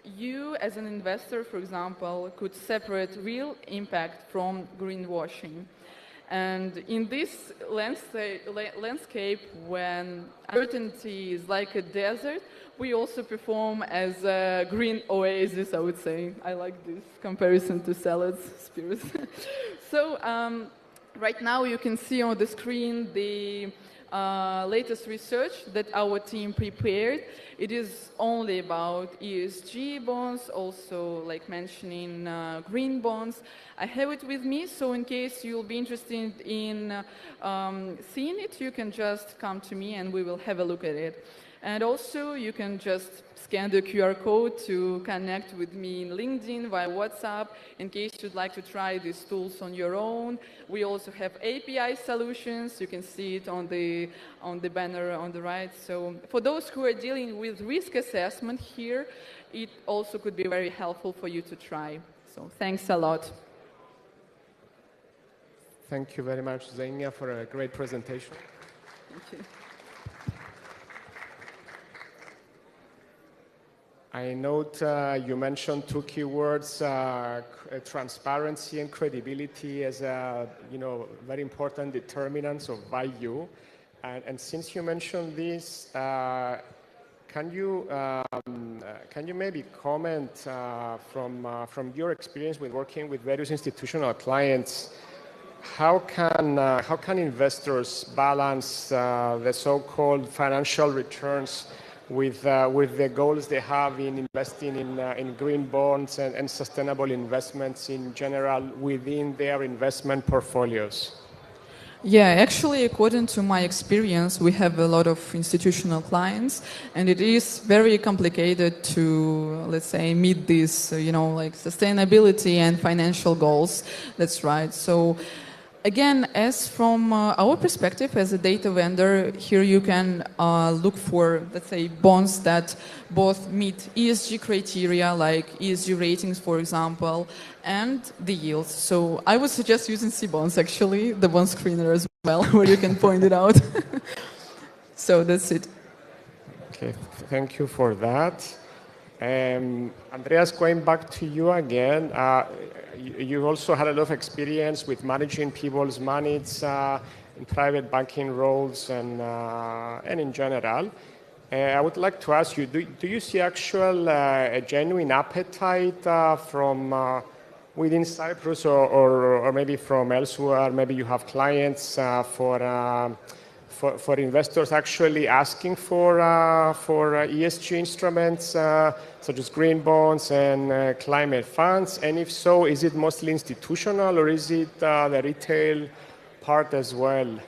you as an investor, for example, could separate real impact from greenwashing. And in this landscape, when uncertainty is like a desert, we also perform as a green oasis, I would say. I like this comparison to salads, spirits. So right now you can see on the screen the latest research that our team prepared. It is only about ESG bonds, also like mentioning green bonds. I have it with me, so in case you'll be interested in seeing it, you can just come to me and we will have a look at it. And also, you can just scan the QR code to connect with me in LinkedIn via WhatsApp in case you'd like to try these tools on your own. We also have API solutions. You can see it on the banner on the right. So for those who are dealing with risk assessment here, it also could be very helpful for you to try. So thanks a lot. Thank you very much, Xenia, for a great presentation. Thank you. I note you mentioned two keywords, transparency and credibility as very important determinants of value. And since you mentioned this, can you maybe comment from your experience with working with various institutional clients? How can investors balance the so-called financial returns with the goals they have in investing in green bonds and sustainable investments in general within their investment portfolios? Yeah, actually, according to my experience, we have a lot of institutional clients, and it is very complicated to, let's say, meet these, like sustainability and financial goals. That's right. So, again, as from our perspective as a data vendor, here you can look for, let's say, bonds that both meet ESG criteria, like ESG ratings, for example, and the yields. So I would suggest using C-bonds, actually, the bond screener as well, where you can point it out. So that's it. Okay, thank you for that. Andreas, going back to you again, you also had a lot of experience with managing people's monies in private banking roles and in general. I would like to ask you, do you see a genuine appetite from within Cyprus or maybe from elsewhere? Maybe you have clients for investors actually asking for ESG instruments such as green bonds and climate funds? And if so, is it mostly institutional or is it the retail part as well?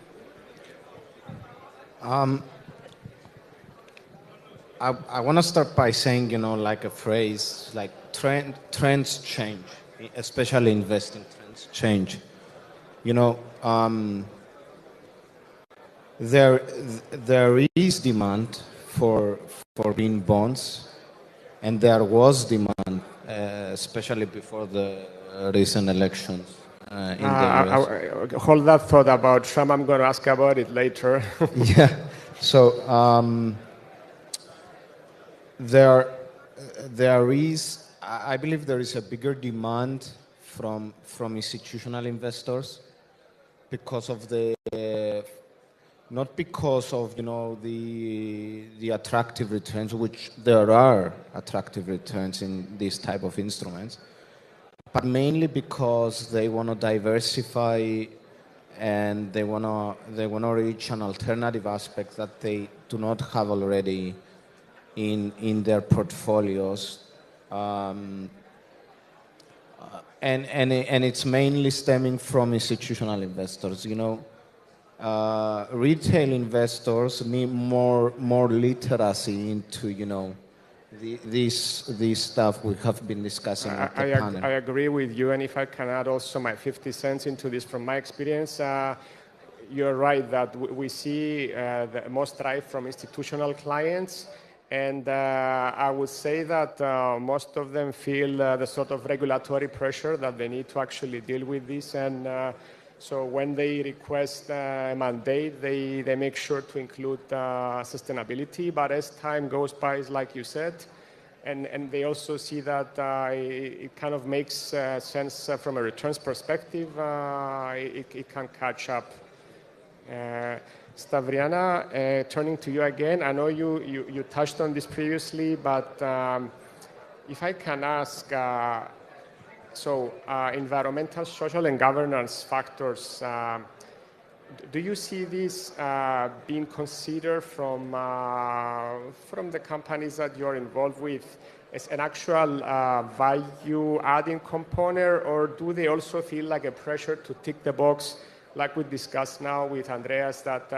I want to start by saying, like a phrase, like trends change, especially investing trends change. There is demand for green bonds, and there was demand, especially before the recent elections in the US. Hold that thought about Trump. I'm going to ask about it later. Yeah. So there is, I believe there is a bigger demand from institutional investors because of not because of the attractive returns, which there are attractive returns in these type of instruments, but mainly because they want to diversify and they want to reach an alternative aspect that they do not have already in their portfolios, and it's mainly stemming from institutional investors. Retail investors need more literacy into this stuff we have been discussing at the panel. I agree with you, and if I can add also my 50 cents into this from my experience, you're right that we see the most drive from institutional clients, and I would say that most of them feel the sort of regulatory pressure that they need to actually deal with this, and so when they request a mandate, they make sure to include sustainability. But as time goes by, like you said, and they also see that it kind of makes sense from a returns perspective. It can catch up. Stavriana, turning to you again, I know you touched on this previously, but if I can ask, environmental, social, and governance factors, do you see this being considered from the companies that you're involved with as an actual value-adding component, or do they also feel like a pressure to tick the box, like we discussed now with Andreas, that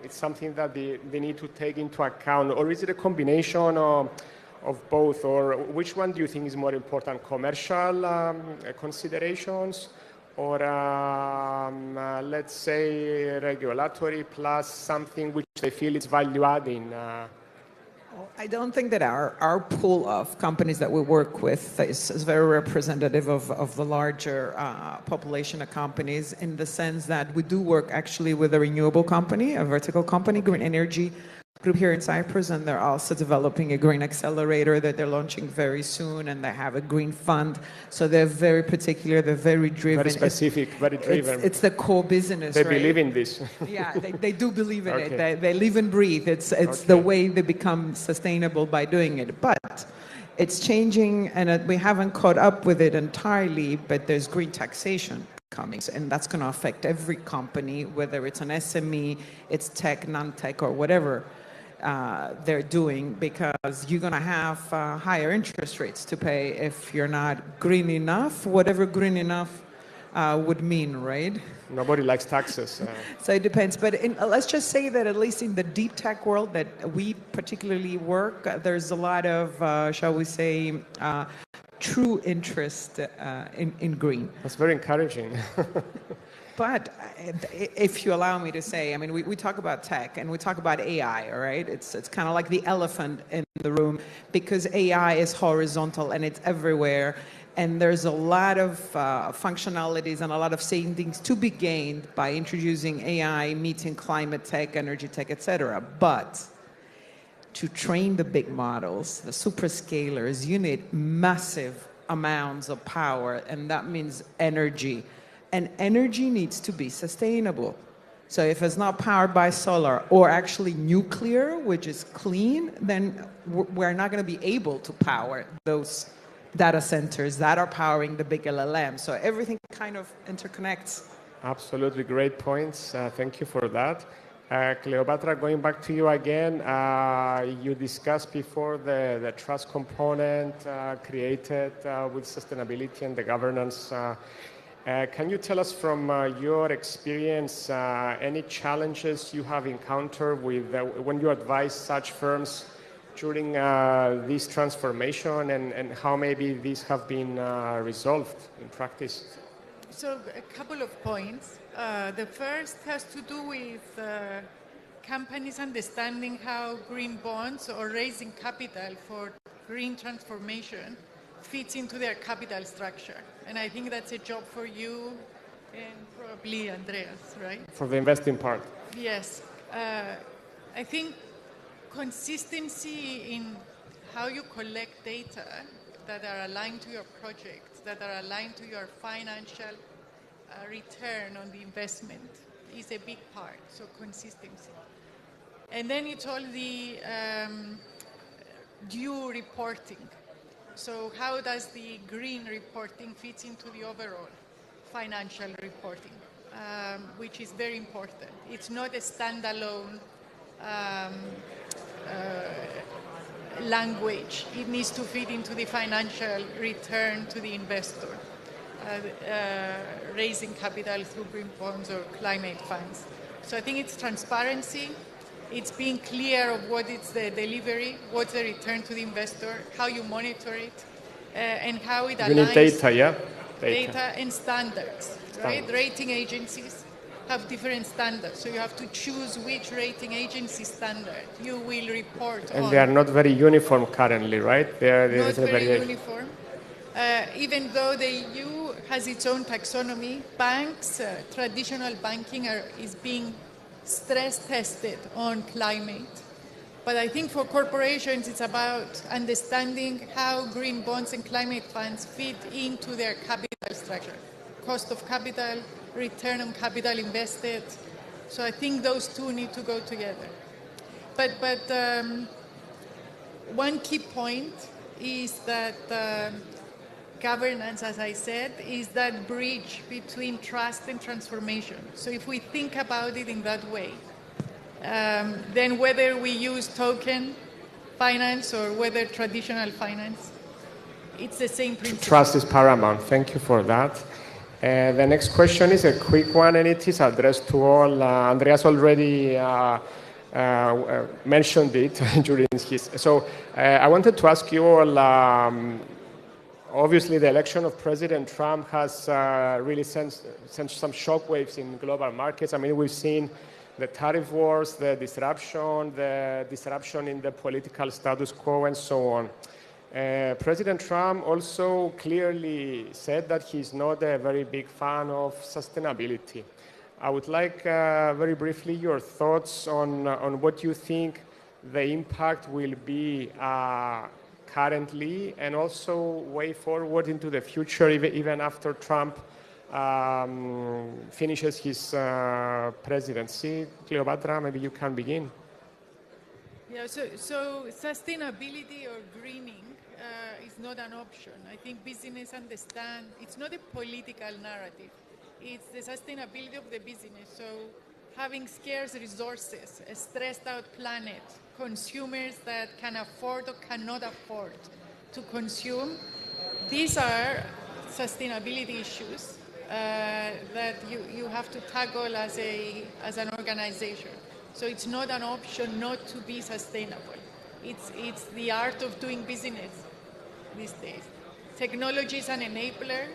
it's something that they need to take into account, or is it a combination of both, or which one do you think is more important, commercial considerations, or let's say regulatory plus something which they feel is value-adding? I don't think that our pool of companies that we work with is very representative of the larger population of companies, in the sense that we do work actually with a renewable company, a vertical company, Green Energy Group here in Cyprus, and they're also developing a green accelerator that they're launching very soon, and they have a green fund. So they're very particular, they're very driven. Very specific, very driven. It's the core business, They right? believe in this. Yeah, they do believe in Okay. it. They live and breathe. It's the way they become sustainable by doing it. But it's changing, and we haven't caught up with it entirely, but there's green taxation coming, and that's going to affect every company, whether it's an SME, it's tech, non-tech, or whatever they're doing, because you're going to have higher interest rates to pay if you're not green enough, whatever green enough would mean, right? Nobody likes taxes. So it depends. But let's just say that at least in the deep tech world that we particularly work, there's a lot of, shall we say, true interest in green. That's very encouraging. But if you allow me to say, I mean, we talk about tech and we talk about AI, all right? It's kind of like the elephant in the room, because AI is horizontal and it's everywhere. And there's a lot of functionalities and a lot of savings to be gained by introducing AI, meeting climate tech, energy tech, etc. But to train the big models, the superscalers, you need massive amounts of power, and that means energy. And energy needs to be sustainable. So if it's not powered by solar or actually nuclear, which is clean, then we're not going to be able to power those data centers that are powering the big LLM. So everything kind of interconnects. Absolutely, great points. Thank you for that. Cleopatra, going back to you again, you discussed before the trust component created with sustainability and the governance. Can you tell us from your experience any challenges you have encountered with when you advise such firms during this transformation, and how maybe these have been resolved in practice? So a couple of points. The first has to do with companies understanding how green bonds or raising capital for green transformation fits into their capital structure. And I think that's a job for you and probably Andreas, right? For the investing part. Yes. I think consistency in how you collect data that are aligned to your project, that are aligned to your financial return on the investment is a big part, so consistency. And then it's all the due reporting. So how does the green reporting fit into the overall financial reporting, which is very important. It's not a standalone language. It needs to fit into the financial return to the investor, raising capital through green bonds or climate funds. So I think it's transparency. It's being clear of what is the delivery, what's the return to the investor, how you monitor it, and how it aligns. You need data, yeah? Data and standards, right? Rating agencies have different standards, so you have to choose which rating agency standard you will report on. And they are not very uniform currently, right? There Not is a very variation. uniform. Even though the EU has its own taxonomy, banks, traditional banking is being stress tested on climate, But I think for corporations, it's about understanding how green bonds and climate funds fit into their capital structure. Cost of capital, return on capital invested. So I think those two need to go together. But one key point is that governance, as I said, is that bridge between trust and transformation. So if we think about it in that way, then whether we use token finance or whether traditional finance, it's the same principle. Trust is paramount. Thank you for that. The next question is a quick one, and it is addressed to all. Andreas already mentioned it during his. So I wanted to ask you all. Obviously, the election of President Trump has really sent some shockwaves in global markets. I mean, we've seen the tariff wars, the disruption in the political status quo, and so on. President Trump also clearly said that he's not a very big fan of sustainability. I would like very briefly your thoughts on what you think the impact will be currently and also way forward into the future, even after Trump finishes his presidency. Cleopatra, maybe you can begin. Yeah, so sustainability or greening is not an option. I think business understand it's not a political narrative. It's the sustainability of the business. So having scarce resources, a stressed out planet, consumers that can afford or cannot afford to consume, these are sustainability issues that you have to tackle as an organization. So it's not an option not to be sustainable. It's the art of doing business these days. Technology is an enabler.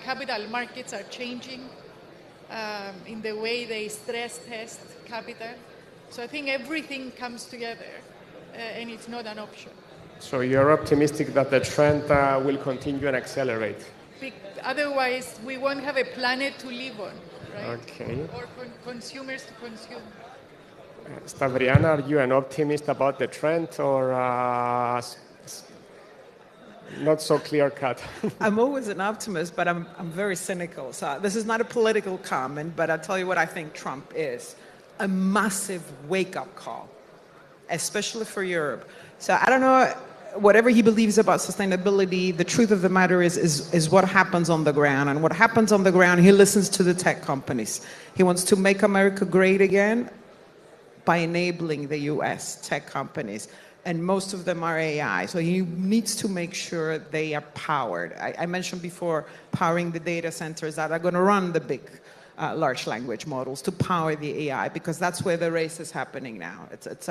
Capital markets are changing in the way they stress test capital. So I think everything comes together and it's not an option. So you're optimistic that the trend will continue and accelerate? Otherwise, we won't have a planet to live on, right? Okay. Or consumers to consume. Stavriana, are you an optimist about the trend or not so clear-cut? I'm always an optimist, but I'm very cynical. So this is not a political comment, but I'll tell you what I think Trump is. A massive wake-up call, especially for Europe. So I don't know, whatever he believes about sustainability, the truth of the matter is what happens on the ground. And what happens on the ground, he listens to the tech companies. He wants to make America great again by enabling the US tech companies. And most of them are AI. So he needs to make sure they are powered. I mentioned before powering the data centers that are going to run the big large language models to power the AI, because that's where the race is happening now. It's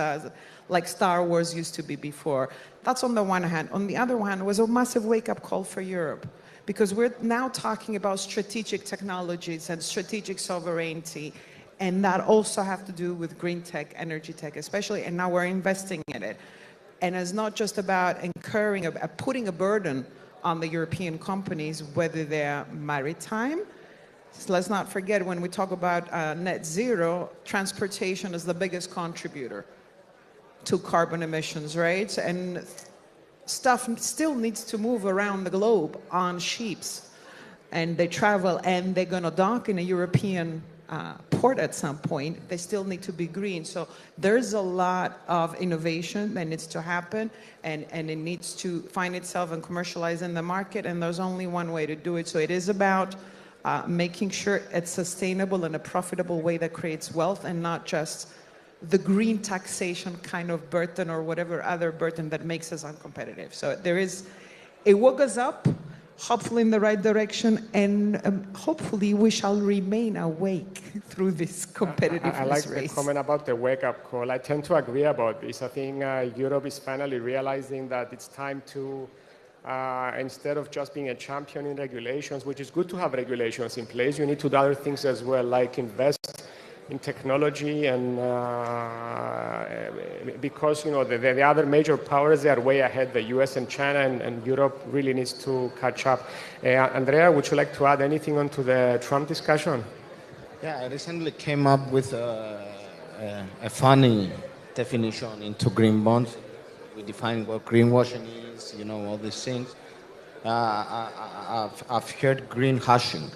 like Star Wars used to be before. That's on the one hand. On the other hand, it was a massive wake-up call for Europe, because we're now talking about strategic technologies and strategic sovereignty, and that also have to do with green tech, energy tech especially, and now we're investing in it. And it's not just about putting a burden on the European companies, whether they're maritime. So let's not forget, when we talk about net zero, transportation is the biggest contributor to carbon emissions, right? And stuff still needs to move around the globe on ships. And they travel, and they're going to dock in a European port at some point. They still need to be green. So there's a lot of innovation that needs to happen, and it needs to find itself and commercialize in the market, and there's only one way to do it. So it is about making sure it's sustainable in a profitable way that creates wealth, and not just the green taxation kind of burden or whatever other burden that makes us uncompetitive. So it woke us up, hopefully in the right direction, and hopefully we shall remain awake through this competitive race. I like the comment about the wake-up call. I tend to agree about this. I think Europe is finally realizing that it's time to, instead of just being a champion in regulations, which is good to have regulations in place, you need to do other things as well, like invest in technology, and because the other major powers, they are way ahead, the US and China, and Europe really needs to catch up. Andrea, would you like to add anything onto the Trump discussion? Yeah, I recently came up with a funny definition into green bonds. We define what greenwashing is, you know, all these things. I've heard green hashing.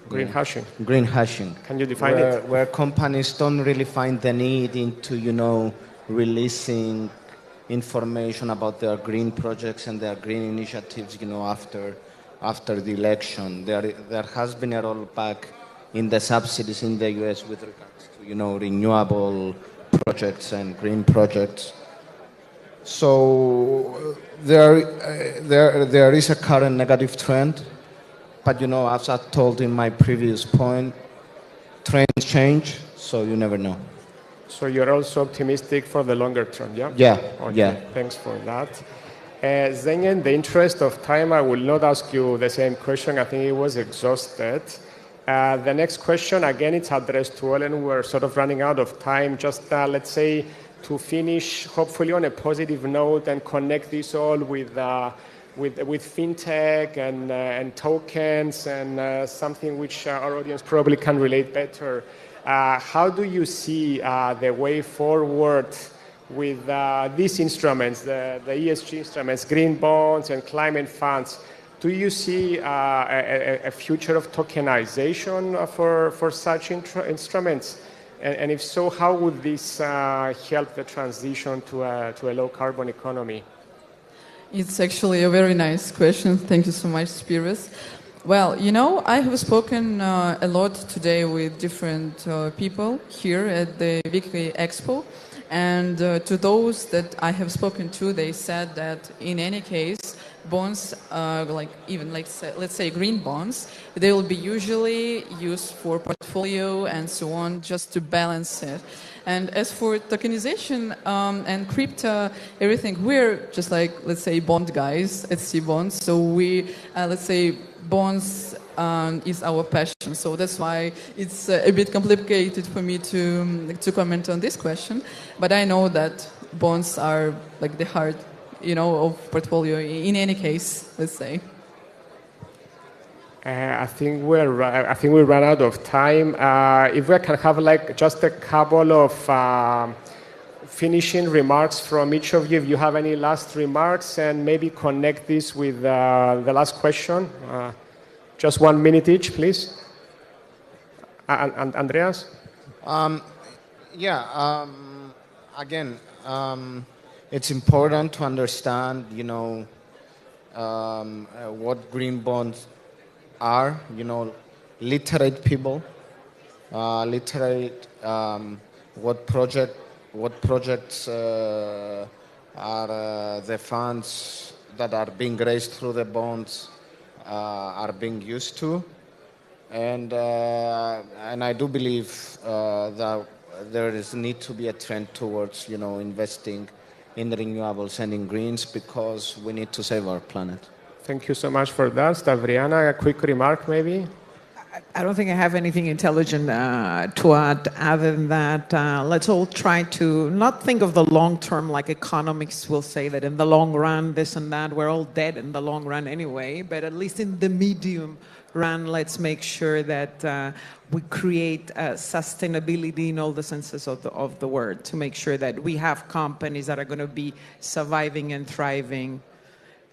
Green hashing. Green hashing. Can you define it? Where companies don't really find the need into, you know, releasing information about their green projects and their green initiatives, you know, after the election. There has been a rollback in the subsidies in the US with regards to, you know, renewable projects and green projects. So there is a current negative trend, but, you know, as I told in my previous point, trends change, so you never know. So you're also optimistic for the longer term, yeah? Yeah, okay. yeah. Thanks for that. Zhenya, in the interest of time, I will not ask you the same question. I think it was exhausted. The next question, again, it's addressed to all, and we're sort of running out of time. Just let's say to finish, hopefully on a positive note, and connect this all with fintech and tokens and something which our audience probably can relate better. How do you see the way forward with these instruments, the ESG instruments, green bonds and climate funds? Do you see a future of tokenization for such instruments? And if so, how would this help the transition to a low-carbon economy? It's actually a very nice question. Thank you so much, Spiros. Well, you know, I have spoken a lot today with different people here at the WikiEXPO, and to those that I have spoken to, they said that in any case, bonds, let's say green bonds, they will be usually used for portfolio and so on, just to balance it. And as for tokenization and crypto, everything, we're just like, let's say, bond guys at C-Bonds. So we, let's say, bonds is our passion. So that's why it's a bit complicated for me to comment on this question. But I know that bonds are like the heart, you know, of portfolio in any case, let's say. I think we ran out of time. If we can have like just a couple of finishing remarks from each of you, if you have any last remarks, and maybe connect this with the last question. Just 1 minute each, please. And Andreas? Again, it's important to understand, you know, what green bonds are, you know, literate people, what projects are the funds that are being raised through the bonds are being used to, and I do believe that there is need to be a trend towards, you know, investing in renewables and in greens, because we need to save our planet. Thank you so much for that. Stavriana, a quick remark maybe? I don't think I have anything intelligent to add other than that. Let's all try to not think of the long term like economics will say that in the long run, this and that, we're all dead in the long run anyway, but at least in the medium run, let's make sure that we create sustainability in all the senses of the word, to make sure that we have companies that are going to be surviving and thriving,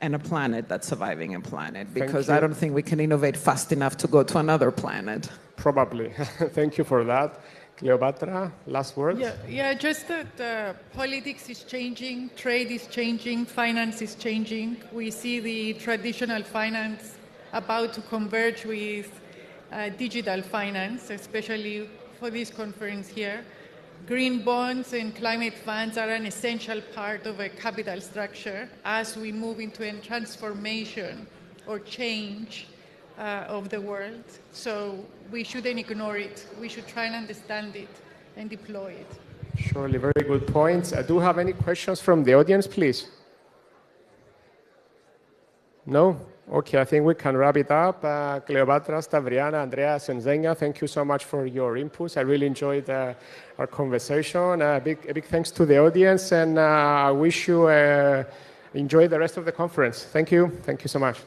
and a planet that's surviving a planet, because I don't think we can innovate fast enough to go to another planet. Probably. Thank you for that. Cleopatra, last words? Yeah, just that politics is changing, trade is changing, finance is changing. We see the traditional finance about to converge with digital finance, especially for this conference here. Green bonds and climate funds are an essential part of a capital structure as we move into a transformation or change of the world. So we shouldn't ignore it. We should try and understand it and deploy it. Surely, very good points. Do you have any questions from the audience, please? No? Okay, I think we can wrap it up. Cleopatra, Stavriana, Andreas, and Zhenya, thank you so much for your inputs. I really enjoyed our conversation. A big thanks to the audience, and I wish you enjoy the rest of the conference. Thank you. Thank you so much.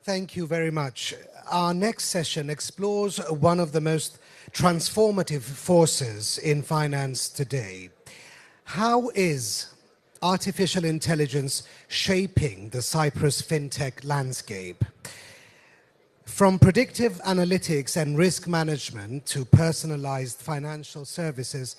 Thank you very much. Our next session explores one of the most transformative forces in finance today. How is artificial intelligence shaping the Cyprus fintech landscape? From predictive analytics and risk management to personalized financial services,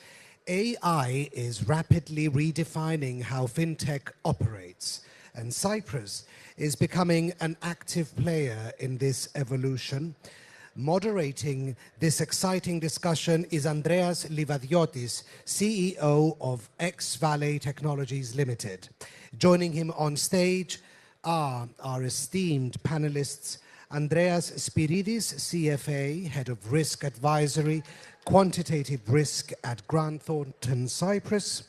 AI is rapidly redefining how fintech operates, and Cyprus is becoming an active player in this evolution. Moderating this exciting discussion is Andreas Livadiotis, CEO of X-Valley Technologies Limited. Joining him on stage are our esteemed panelists, Andreas Spiridis, CFA, Head of Risk Advisory, Quantitative Risk at Grant Thornton, Cyprus,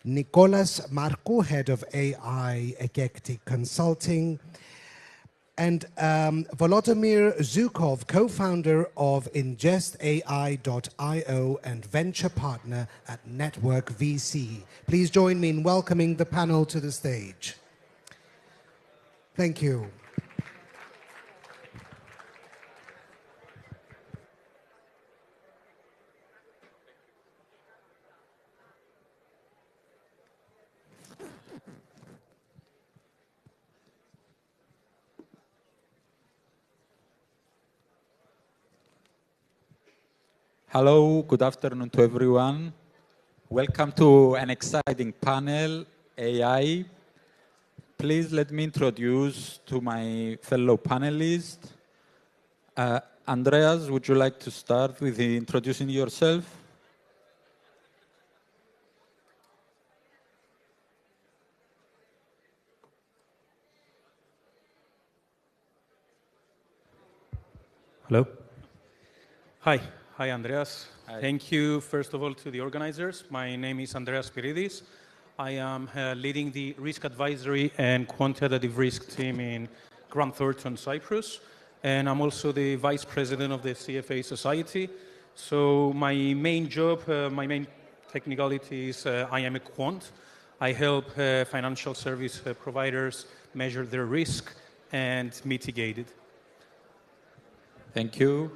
Nicolas Marcou, Head of AI Eclectic Consulting, and Volodymyr Zhukov, co-founder of IngestAI.io and venture partner at Network VC. Please join me in welcoming the panel to the stage. Thank you. Hello, good afternoon to everyone. Welcome to an exciting panel, AI. Please let me introduce to my fellow panelists. Andreas, would you like to start with introducing yourself? Hello. Hi. Hi, Andreas. Hi. Thank you, first of all, to the organizers. My name is Andreas Spiridis. I am leading the risk advisory and quantitative risk team in Grant Thornton, Cyprus. And I'm also the vice president of the CFA Society. So my main job, my main technicality is I am a quant. I help financial service providers measure their risk and mitigate it. Thank you.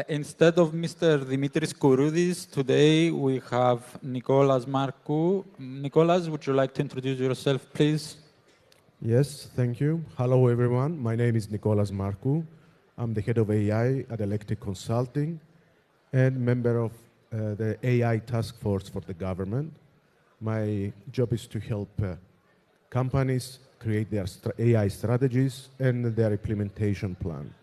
Instead of Mr. Dimitris Kouroudis, today we have Nicolas Marcou. Nicolas, would you like to introduce yourself, please? Yes, thank you. Hello, everyone. My name is Nicolas Marcou. I'm the head of AI at Eclectic Consulting and member of the AI task force for the government. My job is to help companies create their AI strategies and their implementation plan.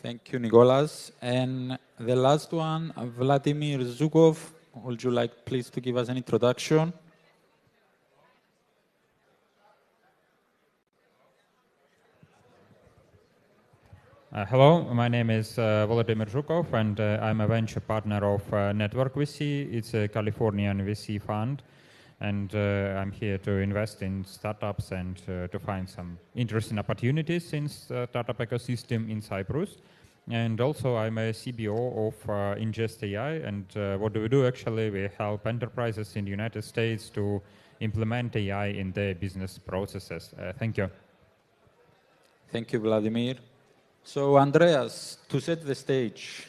Thank you, Nicolas. And the last one, Vladimir Zhukov. Would you like, please, to give us an introduction? Hello, my name is Volodymyr Zhukov, and I'm a venture partner of Network VC. It's a Californian VC fund, and I'm here to invest in startups and to find some interesting opportunities in startup ecosystem in Cyprus. And also, I'm a CBO of IngestAI, and what do we do? Actually, we help enterprises in the United States to implement AI in their business processes. Thank you. Thank you, Vladimir. So, Andreas, to set the stage,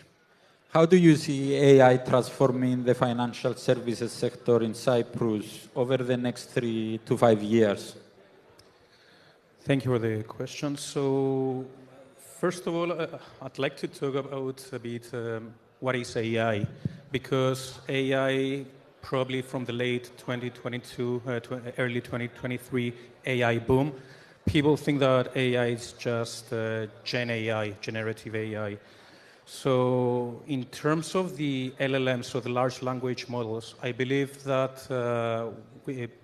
how do you see AI transforming the financial services sector in Cyprus over the next 3 to 5 years? Thank you for the question. So, first of all, I'd like to talk about a bit what is AI, because AI, probably from the late 2022 to early 2023 AI boom, people think that AI is just Gen AI, generative AI. So in terms of the LLMs, so the large language models, I believe that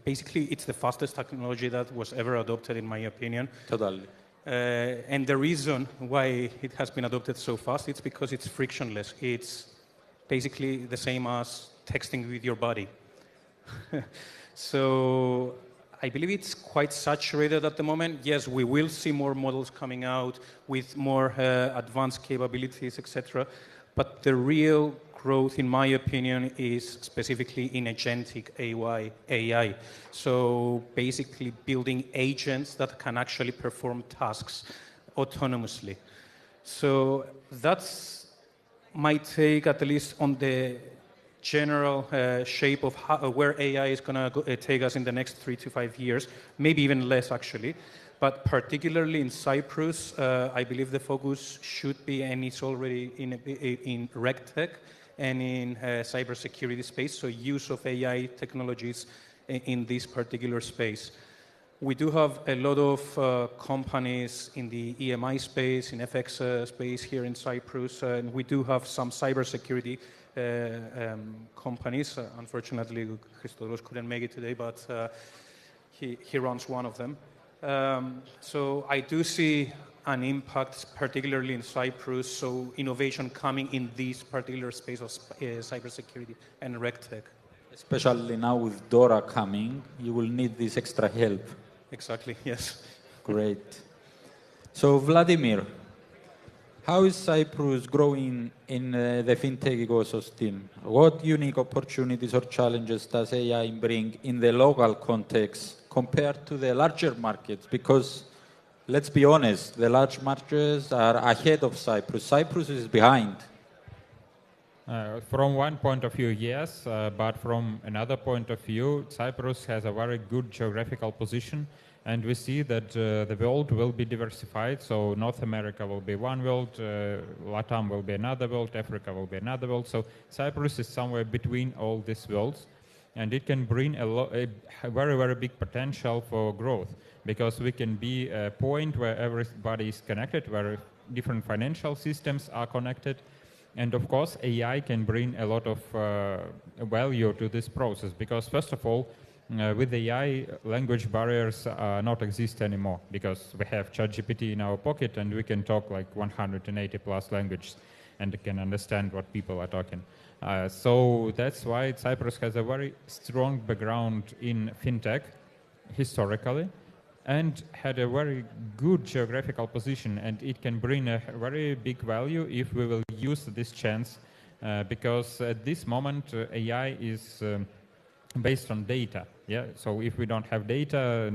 basically it's the fastest technology that was ever adopted, in my opinion. Totally. And the reason why it has been adopted so fast, it's because it's frictionless. It's basically the same as texting with your body. So I believe it's quite saturated at the moment. Yes, we will see more models coming out with more advanced capabilities, etc. But the real growth, in my opinion, is specifically in agentic AI. So basically building agents that can actually perform tasks autonomously. So that's my take, at least on the general shape of where AI is going to take us in the next 3 to 5 years, maybe even less actually. But particularly in Cyprus, I believe the focus should be, and it's already in RegTech and in cybersecurity space, so use of AI technologies in this particular space. We do have a lot of companies in the EMI space, in FX space here in Cyprus, and we do have some cybersecurity companies. Unfortunately, Christos couldn't make it today, but he runs one of them. So I do see an impact, particularly in Cyprus, so innovation coming in this particular space of cybersecurity and RegTech. Especially now with DORA coming, you will need this extra help. Exactly, yes. Great. So Vladimir, how is Cyprus growing in the fintech ecosystem? What unique opportunities or challenges does AI bring in the local context compared to the larger markets? Because let's be honest, the large markets are ahead of Cyprus. Cyprus is behind. From one point of view, yes, but from another point of view, Cyprus has a very good geographical position, and we see that the world will be diversified. So North America will be one world, Latam will be another world, Africa will be another world. So Cyprus is somewhere between all these worlds, and it can bring a very, very big potential for growth, because we can be a point where everybody is connected, where different financial systems are connected. And of course, AI can bring a lot of value to this process, because first of all, with AI, language barriers not exist anymore, because we have ChatGPT in our pocket and we can talk like 180 plus languages and can understand what people are talking. So that's why Cyprus has a very strong background in fintech historically, and had a very good geographical position, and it can bring a very big value if we will use this chance, because at this moment AI is based on data. Yeah, so if we don't have data,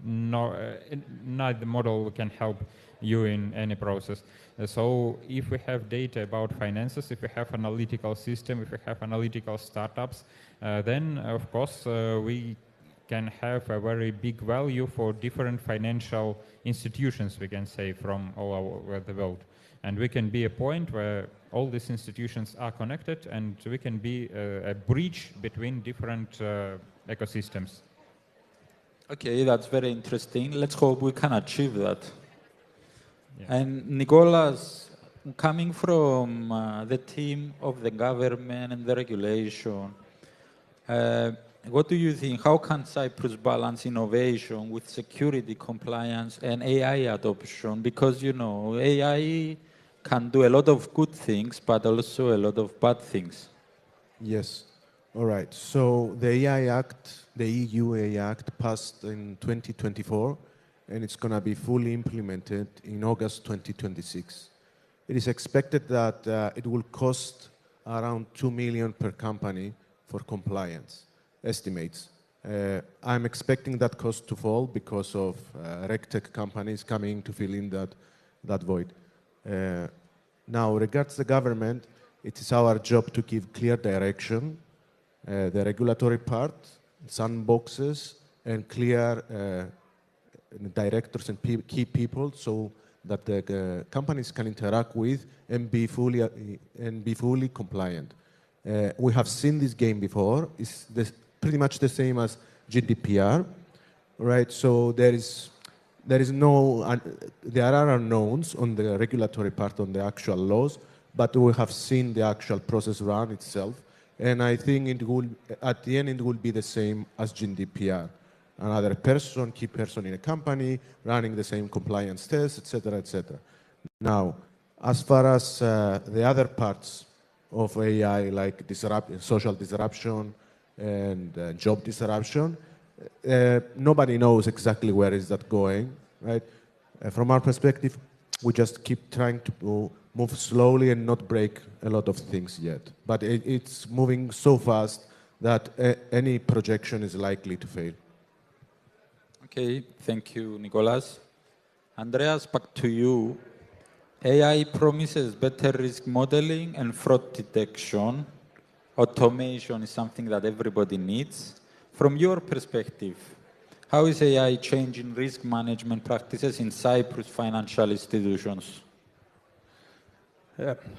neither model can help you in any process. So if we have data about finances, if we have analytical system, if we have analytical startups, then of course we can have a very big value for different financial institutions, we can say, from all over the world. And we can be a point where all these institutions are connected, and we can be a bridge between different ecosystems. Okay, that's very interesting. Let's hope we can achieve that. Yeah. And Nicolas, coming from the team of the government and the regulation, what do you think? How can Cyprus balance innovation with security, compliance, and AI adoption? Because, you know, AI can do a lot of good things, but also a lot of bad things. Yes. All right. So the AI Act, the EU AI Act, passed in 2024, and it's going to be fully implemented in August 2026. It is expected that it will cost around 2 million per company for compliance. Estimates. I'm expecting that cost to fall because of RegTech companies coming to fill in that void. Now, regards the government, it is our job to give clear direction, the regulatory part, sandboxes, and clear directors and key people, so that the companies can interact with and be fully compliant. We have seen this game before. It's pretty much the same as GDPR, right? So there are unknowns on the regulatory part, on the actual laws, but we have seen the actual process run itself, and I think it will, at the end, it will be the same as GDPR. Another person, key person in a company, running the same compliance tests, etc., etc. Now, as far as the other parts of AI, like social disruption and job disruption, nobody knows exactly where is that going, right? From our perspective, We just keep trying to move slowly and not break a lot of things yet. But it's moving so fast that any projection is likely to fail. Okay, thank you, Nicolas. Andreas, back to you. AI promises better risk modeling and fraud detection. Automation is something that everybody needs. From your perspective, how is AI changing risk management practices in Cyprus financial institutions?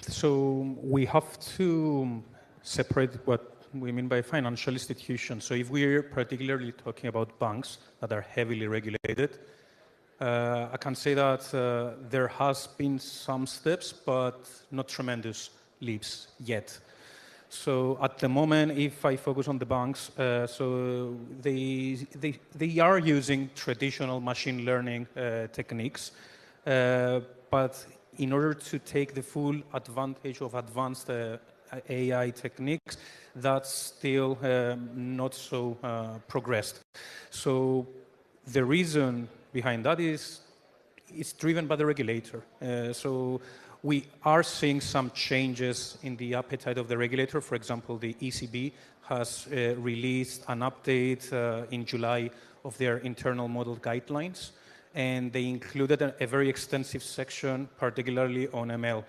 So we have to separate what we mean by financial institutions. So if we're particularly talking about banks that are heavily regulated, I can say that there has been some steps, but not tremendous leaps yet. So at the moment, if I focus on the banks, so they are using traditional machine learning techniques, but in order to take the full advantage of advanced AI techniques, that's still not so progressed. So the reason behind that is it's driven by the regulator. So we are seeing some changes in the appetite of the regulator. For example, the ECB has released an update in July of their internal model guidelines, and they included a very extensive section, particularly on ML,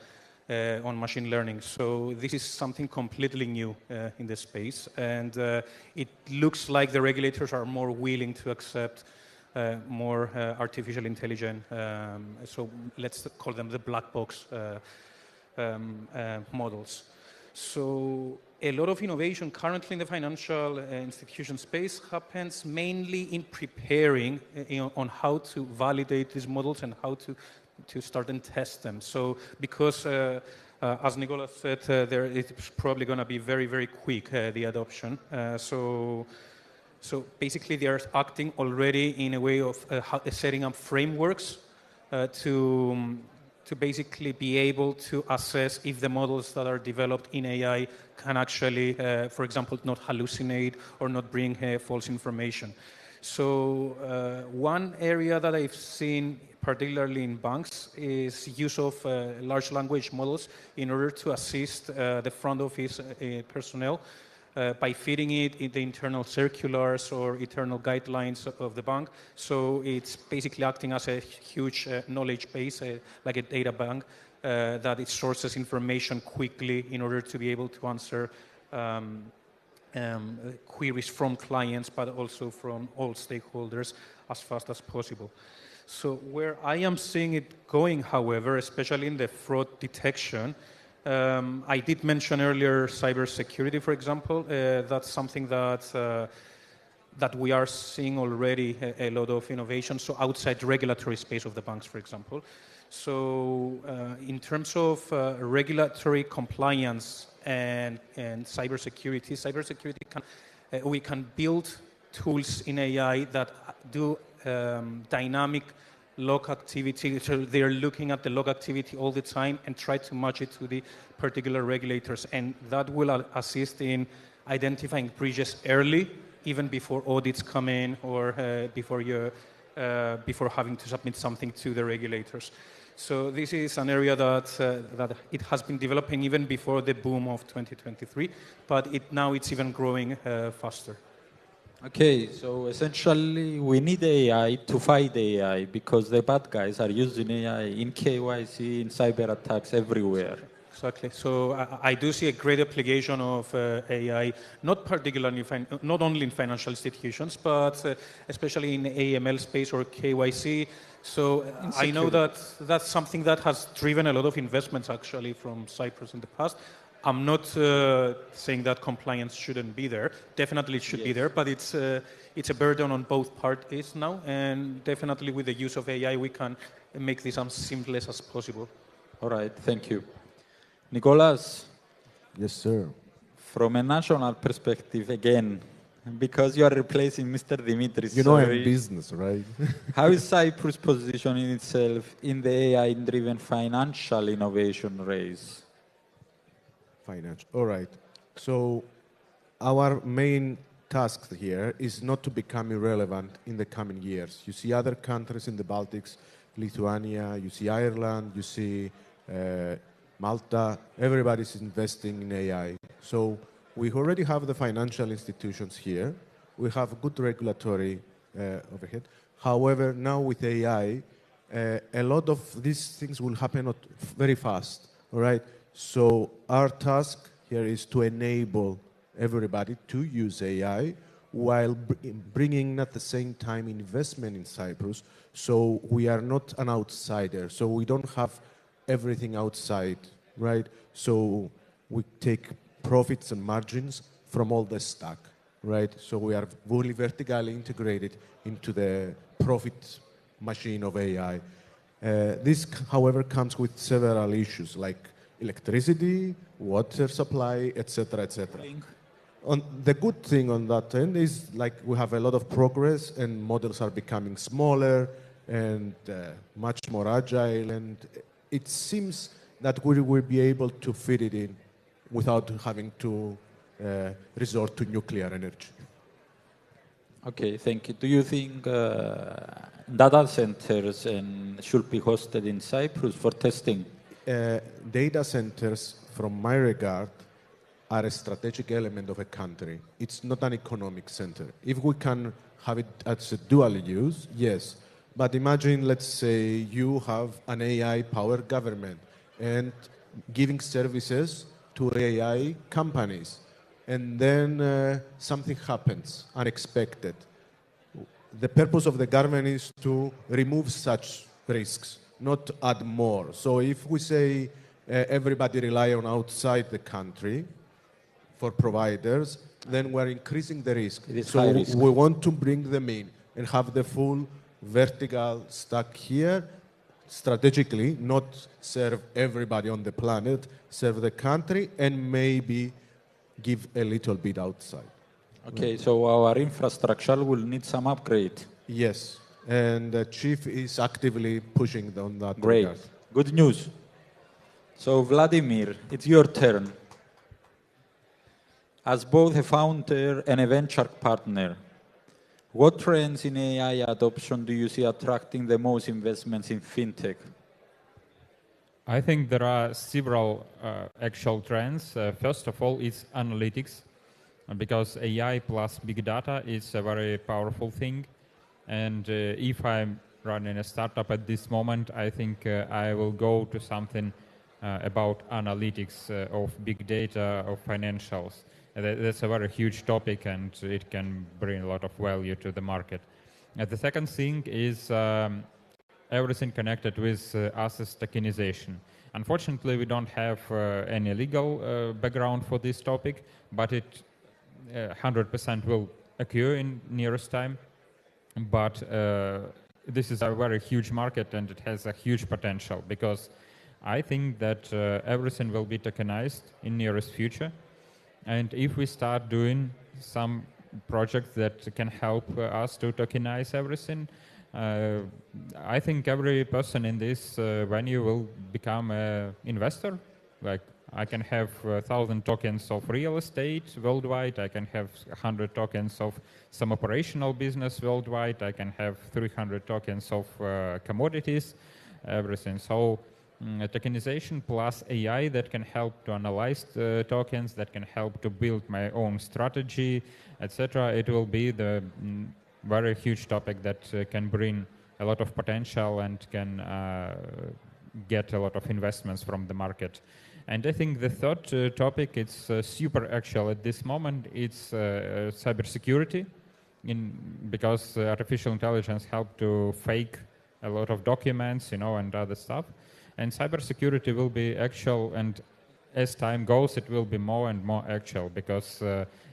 on machine learning. So this is something completely new in the space, and it looks like the regulators are more willing to accept more artificial intelligence, so let's call them the black box models. So a lot of innovation currently in the financial institution space happens mainly in preparing on how to validate these models and how to start and test them. So because, as Nicolas said, it's probably going to be very, very quick, the adoption. So basically, they are acting already in a way of setting up frameworks to basically be able to assess if the models that are developed in AI can actually, for example, not hallucinate or not bring false information. So one area that I've seen, particularly in banks, is use of large language models in order to assist the front office personnel by feeding it in the internal circulars or internal guidelines of the bank. So it's basically acting as a huge knowledge base, like a data bank, that it sources information quickly in order to be able to answer queries from clients, but also from all stakeholders as fast as possible. So where I am seeing it going, however, especially in the fraud detection, I did mention earlier cybersecurity, for example. That's something that we are seeing already a lot of innovation, so outside regulatory space of the banks, for example. So in terms of regulatory compliance and cybersecurity, we can build tools in AI that do dynamic log activity, so they're looking at the log activity all the time and try to match it to the particular regulators, and that will assist in identifying breaches early, even before audits come in or before having to submit something to the regulators. So this is an area that it has been developing even before the boom of 2023, but now it's even growing faster. Okay, so essentially we need AI to fight AI because the bad guys are using AI in KYC, in cyber attacks everywhere. Exactly. So I do see a great application of AI, not only in financial institutions, but especially in AML space or KYC. So I know that that's something that has driven a lot of investments actually from Cyprus in the past. I'm not saying that compliance shouldn't be there. Definitely it should be there, but it's a burden on both parties now, and definitely with the use of AI we can make this as seamless as possible. All right, thank you. Nicolas? Yes, sir. From a national perspective, again, because you are replacing Mr. Dimitris. You know I'm business, right? How is Cyprus positioning itself in the AI-driven financial innovation race? All right. So our main task here is not to become irrelevant in the coming years. You see other countries in the Baltics Lithuania, you see Ireland, you see Malta. Everybody's investing in AI. So we already have the financial institutions here. We have good regulatory overhead. However, now with AI, a lot of these things will happen very fast, all right? So our task here is to enable everybody to use AI while bringing at the same time investment in Cyprus. So we are not an outsider. So we don't have everything outside, right? So we take profits and margins from all the stack, right? So we are fully vertically integrated into the profit machine of AI. This, however, comes with several issues like electricity, water supply, etc., etc. The good thing on that end is like we have a lot of progress and models are becoming smaller and much more agile, and it seems that we will be able to fit it in without having to resort to nuclear energy. Okay, thank you. Do you think data centers should be hosted in Cyprus for testing? Data centers, from my regard, are a strategic element of a country. It's not an economic center. If we can have it as a dual use, yes. But imagine, let's say, you have an AI-powered government and giving services to AI companies. And then something happens, unexpected. The purpose of the government is to remove such risks, not add more. So if we say everybody rely on outside the country for providers, then we're increasing the risk. So we want to bring them in and have the full vertical stack here, strategically, not serve everybody on the planet, serve the country, and maybe give a little bit outside. Okay, so our infrastructure will need some upgrade. Yes, and the chief is actively pushing on that. Great, regard. Good news. So Vladimir, it's your turn. As both a founder and a venture partner, what trends in AI adoption do you see attracting the most investments in fintech? I think there are several actual trends. First of all, it's analytics, because AI plus big data is a very powerful thing. And if I'm running a startup at this moment, I think I will go to something about analytics of big data, of financials. That's a very huge topic, and it can bring a lot of value to the market. The second thing is everything connected with assets tokenization. Unfortunately, we don't have any legal background for this topic, but it 100% will occur in nearest time. But this is a very huge market, and it has a huge potential, because I think that everything will be tokenized in nearest future. And if we start doing some projects that can help us to tokenize everything, I think every person in this venue will become an investor. Like, I can have 1,000 tokens of real estate worldwide. I can have 100 tokens of some operational business worldwide. I can have 300 tokens of commodities, everything. So tokenization plus AI that can help to analyze the tokens, that can help to build my own strategy, etc. It will be the very huge topic that can bring a lot of potential and can get a lot of investments from the market. And I think the third topic, it's super actual at this moment, it's cybersecurity, because artificial intelligence help to fake a lot of documents, and other stuff. And cybersecurity will be actual, and as time goes, it will be more and more actual, because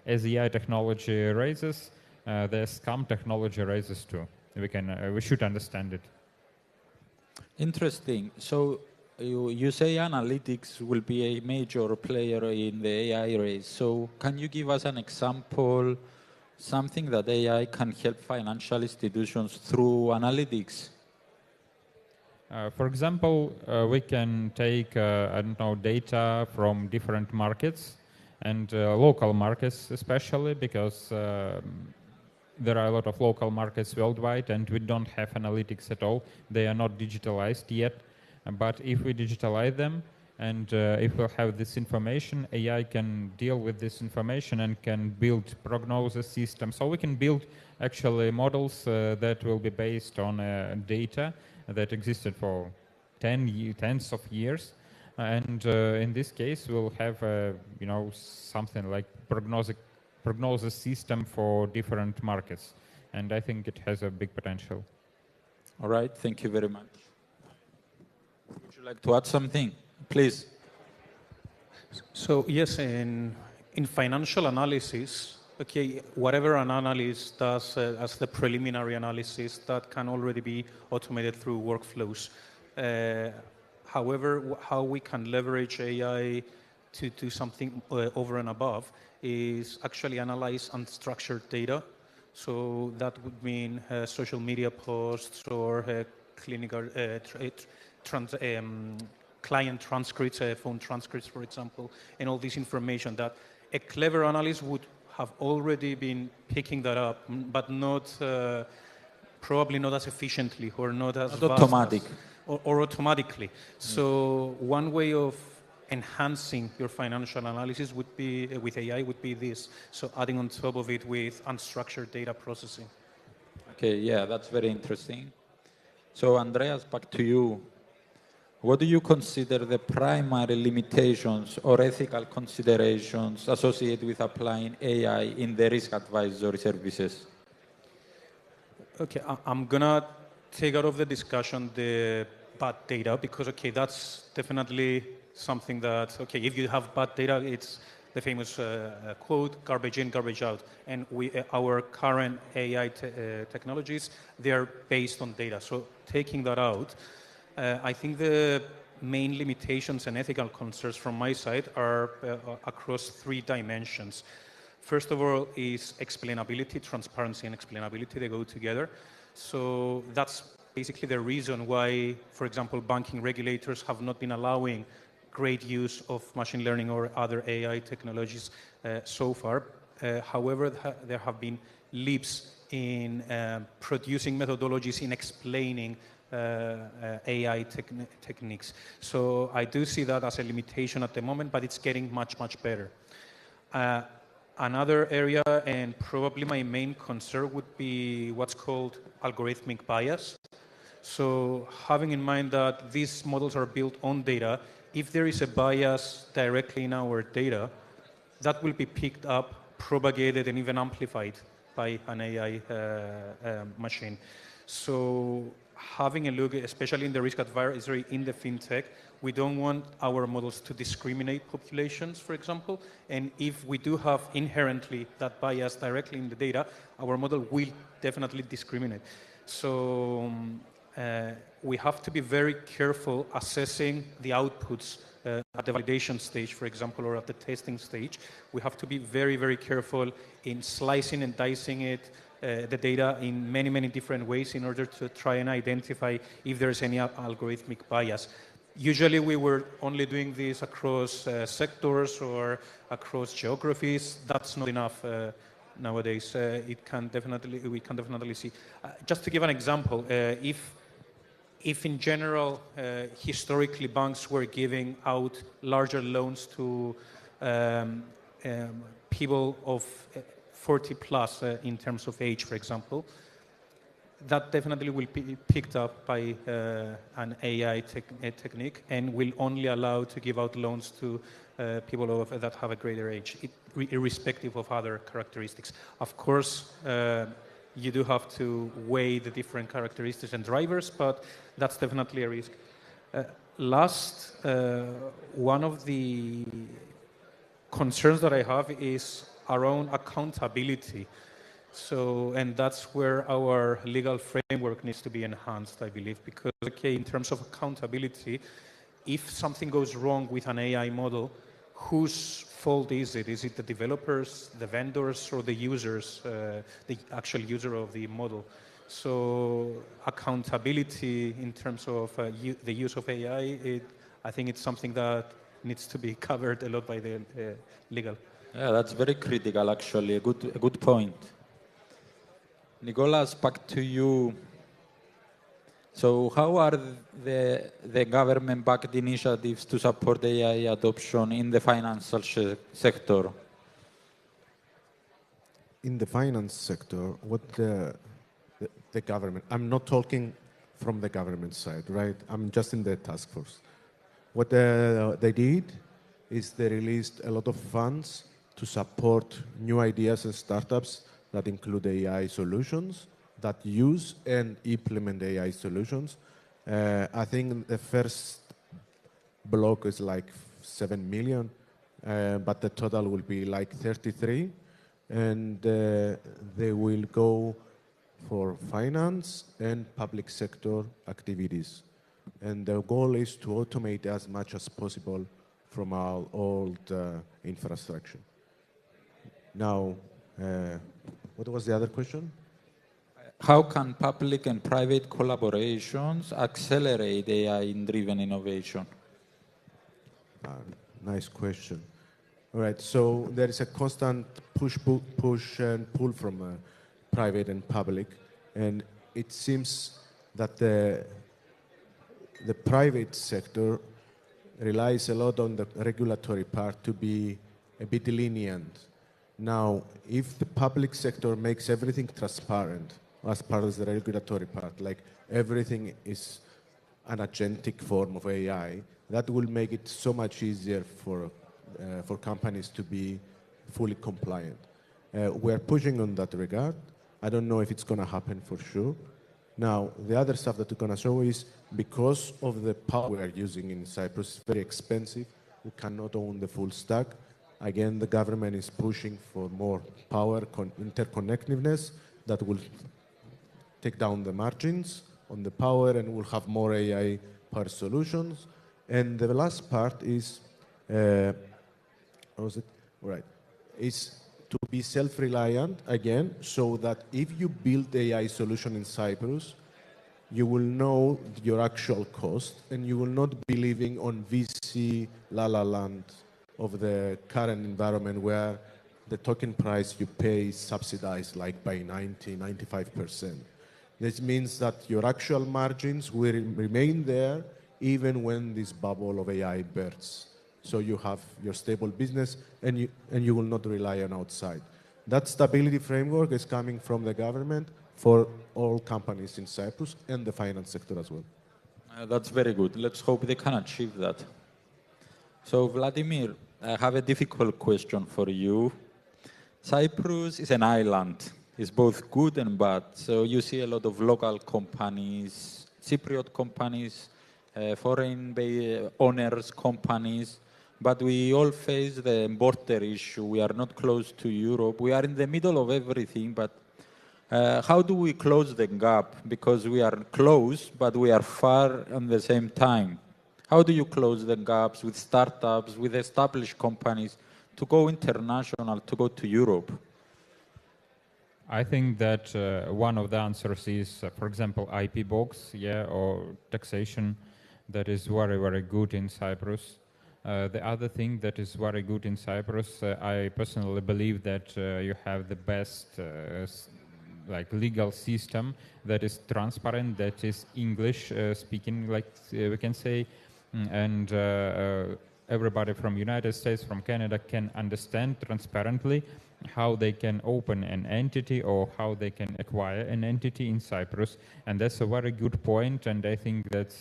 as AI technology raises, the scam technology raises too. We should understand it. Interesting. So you say analytics will be a major player in the AI race. So can you give us an example, something that AI can help financial institutions through analytics? For example, we can take, data from different markets and local markets especially, because there are a lot of local markets worldwide, and we don't have analytics at all. They are not digitalized yet. But if we digitalize them, and if we'll have this information, AI can deal with this information and can build prognosis systems. So we can build actually models that will be based on data that existed for tens of years. And in this case, we'll have something like prognosis system for different markets. And I think it has a big potential. All right, thank you very much. Would you like to add something? Please. So yes, in financial analysis, okay, whatever an analyst does as the preliminary analysis, that can already be automated through workflows. However, how we can leverage AI to do something over and above is actually analyze unstructured data. So that would mean social media posts or clinical client transcripts, phone transcripts, for example, and all this information that a clever analyst would have already been picking that up, but not probably not as efficiently or not as not automatic. Or automatically. So one way of enhancing your financial analysis would be with AI would be this. So adding on top of it with unstructured data processing. Okay, yeah, that's very interesting. So Andreas, back to you. What do you consider the primary limitations or ethical considerations associated with applying AI in the risk advisory services? Okay, I'm gonna take out of the discussion the bad data because, okay, that's definitely something that, okay, if you have bad data, it's the famous quote, garbage in, garbage out. And our current AI technologies, they're based on data. So taking that out, I think the main limitations and ethical concerns from my side are across 3 dimensions. First of all is explainability, transparency and explainability, they go together. So that's basically the reason why, for example, banking regulators have not been allowing great use of machine learning or other AI technologies so far. However, there have been leaps in producing methodologies in explaining AI techniques. So I do see that as a limitation at the moment, but it's getting much, much better. Another area, and probably my main concern, would be what's called algorithmic bias. So having in mind that these models are built on data, if there is a bias directly in our data, that will be picked up, propagated, and even amplified by an AI machine. So having a look, especially in the risk advisory in the fintech, we don't want our models to discriminate populations, for example. And if we do have inherently that bias directly in the data, our model will definitely discriminate. So we have to be very careful assessing the outputs at the validation stage, for example, or at the testing stage. We have to be very, very careful in slicing and dicing it, the data in many, many different ways in order to try and identify if there's any algorithmic bias. Usually we were only doing this across sectors or across geographies. That's not enough nowadays. We can definitely see. Just to give an example, if in general, historically banks were giving out larger loans to people of 40 plus in terms of age, for example, that definitely will be picked up by an AI technique and will only allow to give out loans to people that have a greater age, irrespective of other characteristics. Of course, you do have to weigh the different characteristics and drivers, but that's definitely a risk. Last, one of the concerns that I have is around accountability. So, and that's where our legal framework needs to be enhanced, I believe, because, okay, in terms of accountability, if something goes wrong with an AI model, whose fault is it? Is it the developers, the vendors, or the users, the actual user of the model? So accountability in terms of the use of AI, I think it's something that needs to be covered a lot by the legal. Yeah, that's very critical, actually. A good point. Nicolas, back to you. So how are the government-backed initiatives to support AI adoption in the financial sector? In the finance sector, what the government, I'm not talking from the government side, right? I'm just in the task force. What they did is they released a lot of funds to support new ideas and startups that include AI solutions, that use and implement AI solutions. I think the first block is like 7 million, but the total will be like 33. And they will go for finance and public sector activities. And the goal is to automate as much as possible from our old infrastructure. Now, what was the other question? How can public and private collaborations accelerate AI-driven innovation? Nice question. All right, so there is a constant push and pull from private and public, and it seems that the private sector relies a lot on the regulatory part to be a bit lenient. Now, if the public sector makes everything transparent as part of the regulatory part, like everything is an agentic form of AI, that will make it so much easier for companies to be fully compliant. We're pushing on that regard. I don't know if it's going to happen for sure. Now, the other stuff that we're going to show is because of the power we're using in Cyprus, it's very expensive. We cannot own the full stack. Again, the government is pushing for more power, interconnectedness that will take down the margins on the power and we'll have more AI power solutions. And the last part is, what was it? Right, is to be self-reliant again, so that if you build AI solution in Cyprus, you will know your actual cost and you will not be living on VC la-la land of the current environment where the token price you pay is subsidized like by 95%. This means that your actual margins will remain there even when this bubble of AI bursts. So you have your stable business and you will not rely on outside. That stability framework is coming from the government for all companies in Cyprus and the finance sector as well. That's very good. Let's hope they can achieve that. So Vladimir, I have a difficult question for you. Cyprus is an island. It's both good and bad. So you see a lot of local companies, Cypriot companies, foreign owners companies, but we all face the border issue. We are not close to Europe. We are in the middle of everything, but how do we close the gap? Because we are close, but we are far at the same time. How do you close the gaps with startups, with established companies to go international, to go to Europe? I think that one of the answers is, for example, IP box, or taxation that is very, very good in Cyprus. The other thing that is very good in Cyprus, I personally believe that you have the best legal system that is transparent, that is English speaking, we can say, and everybody from United States, from Canada can understand transparently how they can open an entity or how they can acquire an entity in Cyprus. And that's a very good point, and I think that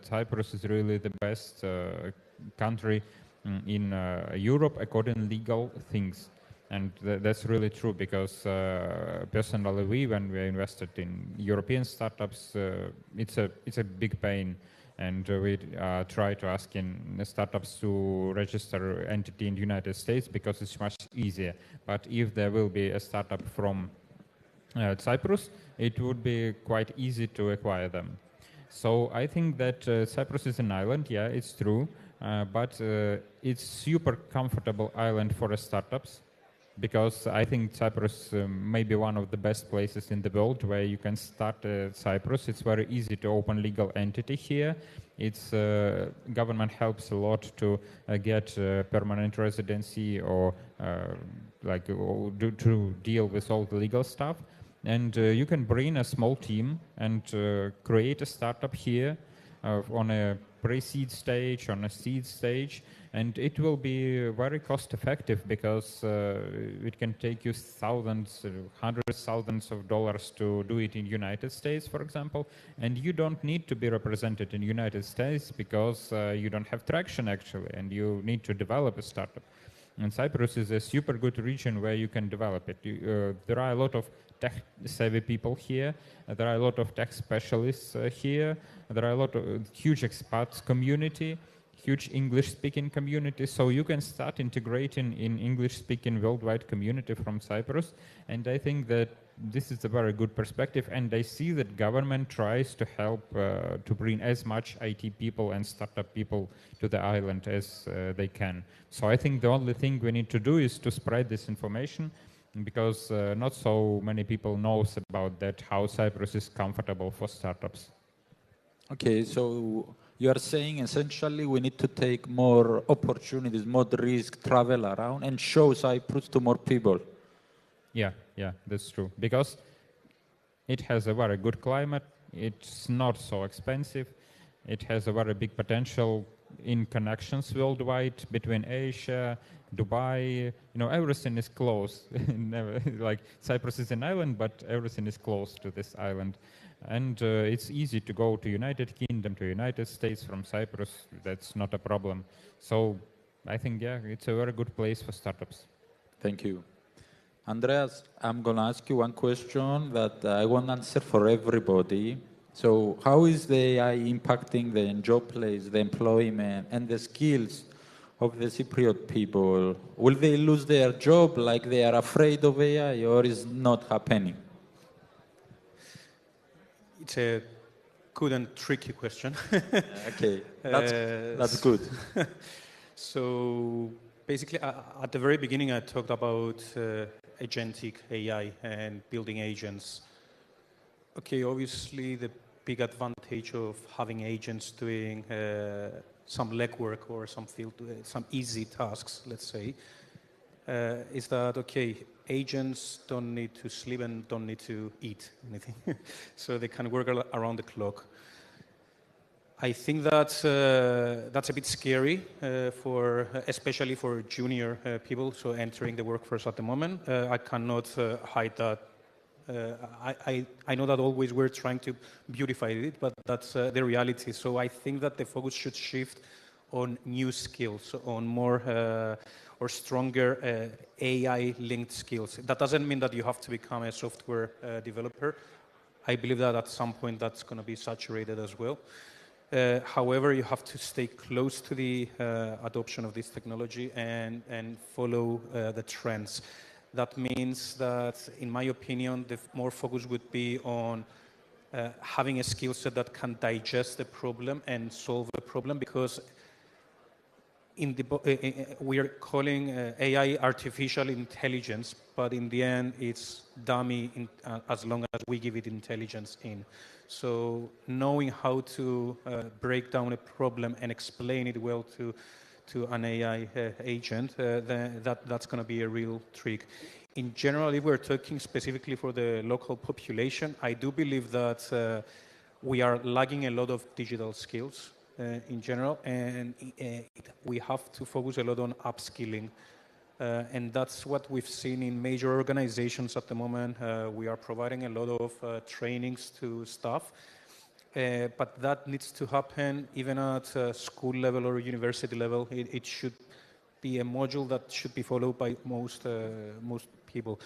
Cyprus is really the best country in Europe according to legal things. And that's really true, because personally, when we invested in European startups, it's a big pain. And we try to ask in startups to register entity in the United States because it's much easier. But if there will be a startup from Cyprus, it would be quite easy to acquire them. So I think that Cyprus is an island, it's true, but it's super comfortable island for startups, because I think Cyprus may be one of the best places in the world where you can start Cyprus. It's very easy to open legal entity here. It's government helps a lot to get permanent residency or to deal with all the legal stuff. and you can bring a small team and create a startup here on a pre-seed stage, on a seed stage, and it will be very cost effective because it can take you thousands, hundreds, thousands of dollars to do it in United States, for example, and you don't need to be represented in United States because you don't have traction actually, and you need to develop a startup. And Cyprus is a super good region where you can develop it. There are a lot of tech-savvy people here. There are a lot of tech specialists here. There are a lot of huge expats community, huge English-speaking community. So you can start integrating in English-speaking worldwide community from Cyprus. And I think that this is a very good perspective. And I see that government tries to help to bring as much IT people and startup people to the island as they can. So I think the only thing we need to do is to spread this information, because not so many people knows about that, how Cyprus is comfortable for startups. Okay, so you are saying essentially we need to take more opportunities, more risk, travel around and show Cyprus to more people. Yeah, that's true. Because it has a very good climate, it's not so expensive, it has a very big potential in connections worldwide between Asia, Dubai, everything is close. Like Cyprus is an island, but everything is close to this island. And it's easy to go to United Kingdom, to United States from Cyprus. That's not a problem. So I think, it's a very good place for startups. Thank you. Andreas, I'm going to ask you one question that I want to answer for everybody. So how is the AI impacting the job place, the employment, and the skills of the Cypriot people? Will they lose their job like they are afraid of AI, or is not happening? It's a good and tricky question. Okay, that's good. So basically, at the very beginning, I talked about agentic AI and building agents. Okay, obviously, the big advantage of having agents doing some legwork or some easy tasks, let's say, is that, okay, agents don't need to sleep and don't need to eat anything. So they can work around the clock. I think that's a bit scary, especially for junior people, so entering the workforce at the moment. I cannot hide that. I know that always we're trying to beautify it, but that's the reality. So I think that the focus should shift on new skills, on more or stronger AI-linked skills. That doesn't mean that you have to become a software developer. I believe that at some point that's going to be saturated as well. However, you have to stay close to the adoption of this technology and follow the trends. That means that, in my opinion, the more focus would be on having a skill set that can digest the problem and solve the problem, because we are calling AI artificial intelligence, but in the end, it's dummy as long as we give it intelligence in. So knowing how to break down a problem and explain it well to an AI agent, that's going to be a real trick. In general, if we're talking specifically for the local population, I do believe that we are lagging a lot of digital skills in general, and we have to focus a lot on upskilling. And that's what we've seen in major organizations at the moment. We are providing a lot of trainings to staff. But that needs to happen even at school level or university level. It should be a module that should be followed by most people.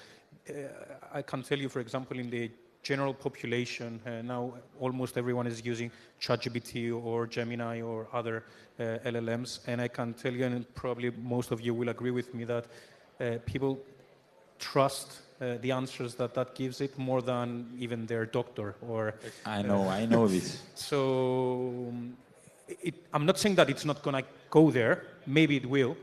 I can tell you, for example, in the general population, now almost everyone is using ChatGPT or Gemini or other LLMs. And I can tell you, and probably most of you will agree with me, that people trust the answers that gives it more than even their doctor or I know this. So I'm not saying that it's not going to go there. Maybe it will,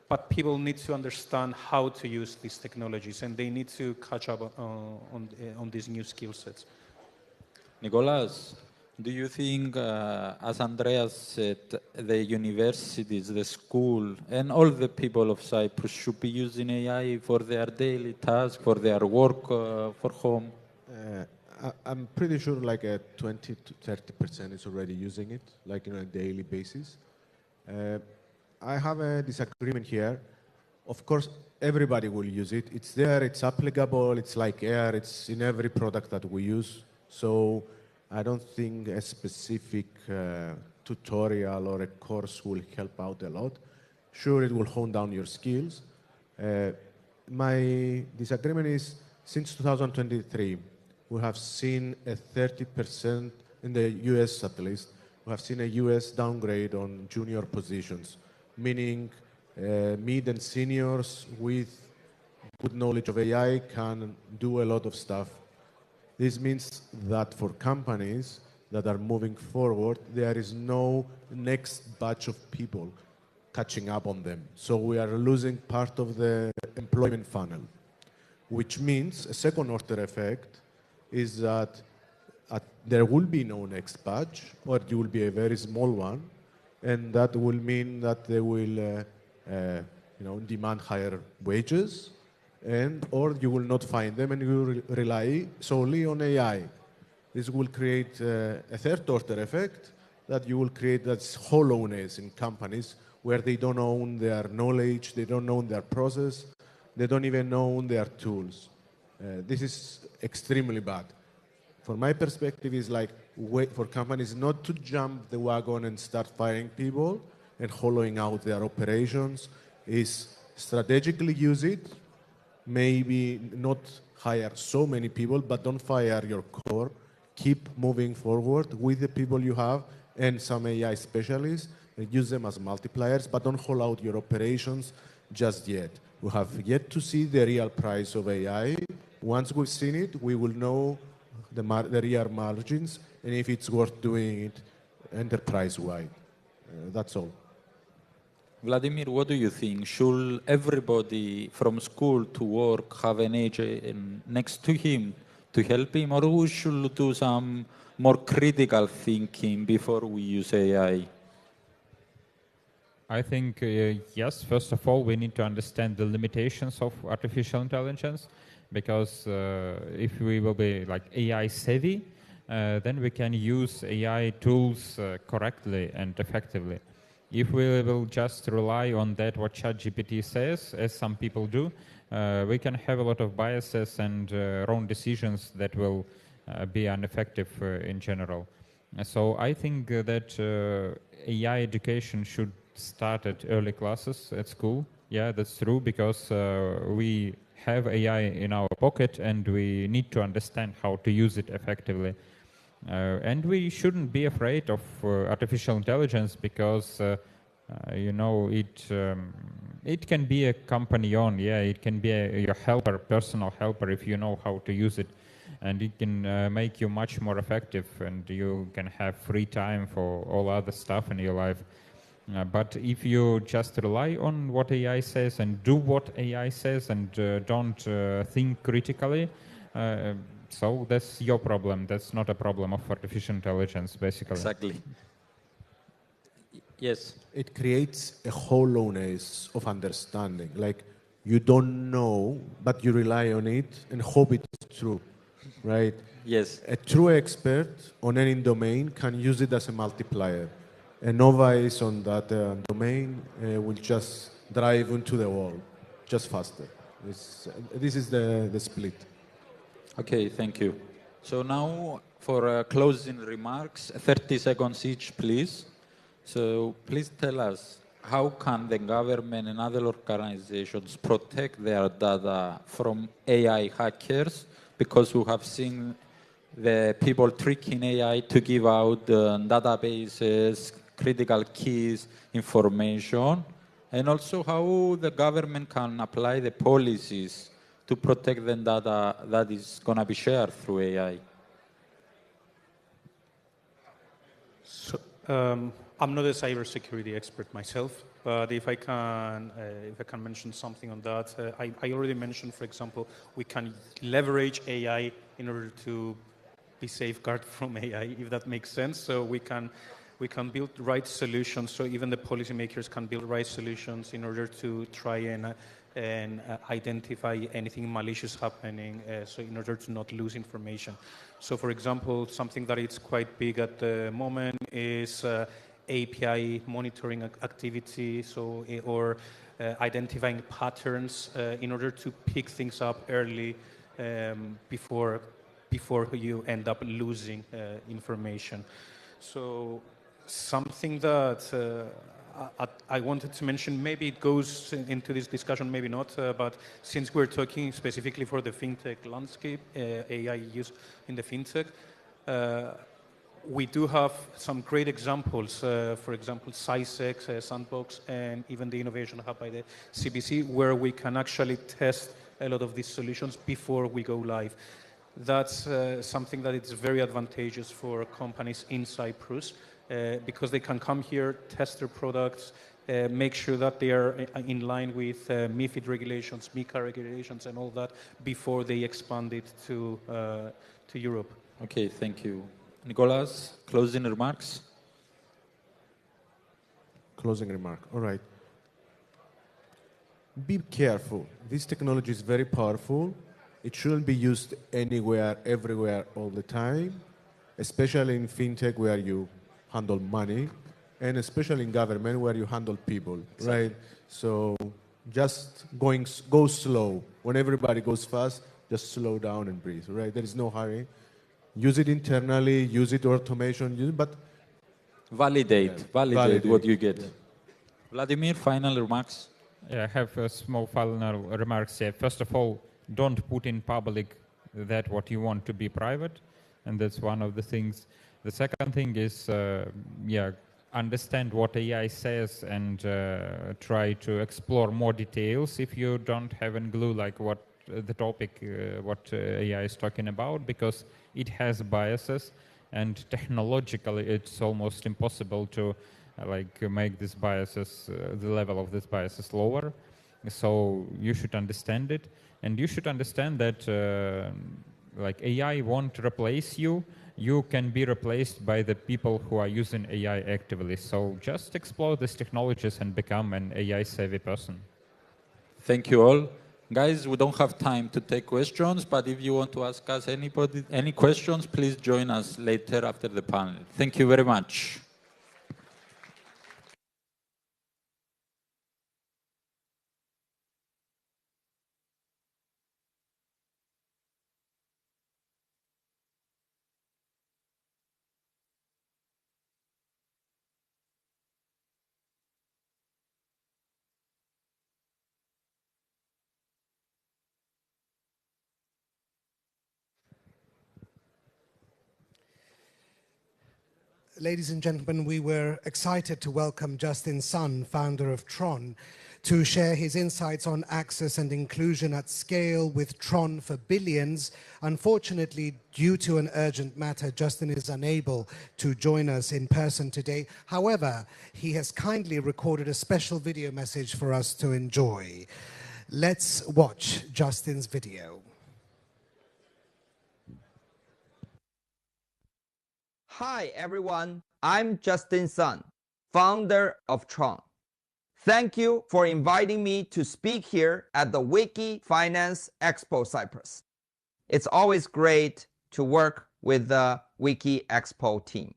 but people need to understand how to use these technologies, and they need to catch up on these new skill sets. Nicolas, Do you think, as Andreas said, the universities, the school, and all the people of Cyprus should be using AI for their daily tasks, for their work, for home? I'm pretty sure like 20 to 30% is already using it, like on a daily basis. I have a disagreement here. Of course, everybody will use it. It's there, it's applicable, it's like air, it's in every product that we use. So I don't think a specific tutorial or a course will help out a lot. Sure, it will hone down your skills. My disagreement is, since 2023, we have seen a 30%, in the US at least, we have seen a US downgrade on junior positions, meaning mid and seniors with good knowledge of AI can do a lot of stuff. This means that for companies that are moving forward, there is no next batch of people catching up on them. So we are losing part of the employment funnel, which means a second order effect is that there will be no next batch, or it will be a very small one, and that will mean that they will demand higher wages, or you will not find them and you will rely solely on AI. This will create a third order effect, that you will create that hollowness in companies where they don't own their knowledge, they don't own their process, they don't even own their tools. This is extremely bad. From my perspective, is like wait for companies not to jump the wagon and start firing people and hollowing out their operations, is strategically use it, maybe not hire so many people, but don't fire your core. Keep moving forward with the people you have and some AI specialists, and use them as multipliers, but don't hollow out your operations just yet. We have yet to see the real price of AI. Once we've seen it, we will know the real margins and if it's worth doing it enterprise-wide. That's all. Vladimir, what do you think? Should everybody from school to work have an agent next to him to help him, or we should do some more critical thinking before we use AI? I think, yes, first of all, we need to understand the limitations of artificial intelligence, because if we will be like AI savvy, then we can use AI tools correctly and effectively. If we will just rely on that, what ChatGPT says, as some people do, we can have a lot of biases and wrong decisions that will be ineffective in general. So I think that AI education should start at early classes at school. Yeah, that's true, because we have AI in our pocket and we need to understand how to use it effectively. And we shouldn't be afraid of artificial intelligence, because it can be a companion. Yeah, it can be your helper, personal helper, if you know how to use it, and it can make you much more effective, and you can have free time for all other stuff in your life. But if you just rely on what AI says and do what AI says and don't think critically, so that's your problem. That's not a problem of artificial intelligence, basically. Exactly. Yes. It creates a hollowness of understanding. Like you don't know, but you rely on it and hope it's true, right? Yes. A true expert on any domain can use it as a multiplier. A novice on that domain will just drive into the wall, just faster. This is the split. Okay, thank you. So now for closing remarks, 30 seconds each, please. So please tell us, how can the government and other organizations protect their data from AI hackers? Because we have seen the people tricking AI to give out databases, critical keys, information, and also how the government can apply the policies to protect the data that is going to be shared through AI. So, I'm not a cybersecurity expert myself, but if I can mention something on that, I already mentioned, for example, we can leverage AI in order to be safeguarded from AI, if that makes sense. So we can build right solutions. So even the policymakers can build right solutions in order to try and identify anything malicious happening, so in order to not lose information. So for example, something that is quite big at the moment is API monitoring activity, so or identifying patterns in order to pick things up early before you end up losing information. So something that I wanted to mention, maybe it goes into this discussion, maybe not, but since we're talking specifically for the fintech landscape, AI use in the fintech, we do have some great examples. For example, SciSex, Sandbox, and even the Innovation Hub by the CBC, where we can actually test a lot of these solutions before we go live. That's something that is very advantageous for companies in Cyprus, because they can come here, test their products, make sure that they are in line with MiFID regulations, MiCA regulations, and all that before they expand it to Europe. Okay, thank you. Nicolas, closing remarks? Closing remark. All right. Be careful. This technology is very powerful. It shouldn't be used anywhere, everywhere, all the time, especially in fintech where you handle money, and especially in government where you handle people, Exactly. right? So just go slow. When everybody goes fast, just slow down and breathe, right? There is no hurry. Use it internally, use it automation, but validate what you get. Yeah. Vladimir, final remarks? Yeah, I have a small final remarks here. First of all, don't put in public that what you want to be private, and that's one of the things. The second thing is, understand what AI says and try to explore more details if you don't have a clue like what the topic, what AI is talking about, because it has biases, and technologically it's almost impossible to make these biases, the level of these biases lower. So you should understand it, and you should understand that AI won't replace you. You can be replaced by the people who are using AI actively. So just explore these technologies and become an AI savvy person. Thank you all. Guys, we don't have time to take questions, but if you want to ask us any questions, please join us later after the panel. Thank you very much. Ladies and gentlemen, we were excited to welcome Justin Sun, founder of Tron, to share his insights on access and inclusion at scale with Tron for Billions. Unfortunately, due to an urgent matter, Justin is unable to join us in person today. However, he has kindly recorded a special video message for us to enjoy. Let's watch Justin's video. Hi everyone, I'm Justin Sun, founder of Tron. Thank you for inviting me to speak here at the Wiki Finance Expo Cyprus. It's always great to work with the WikiEXPO team.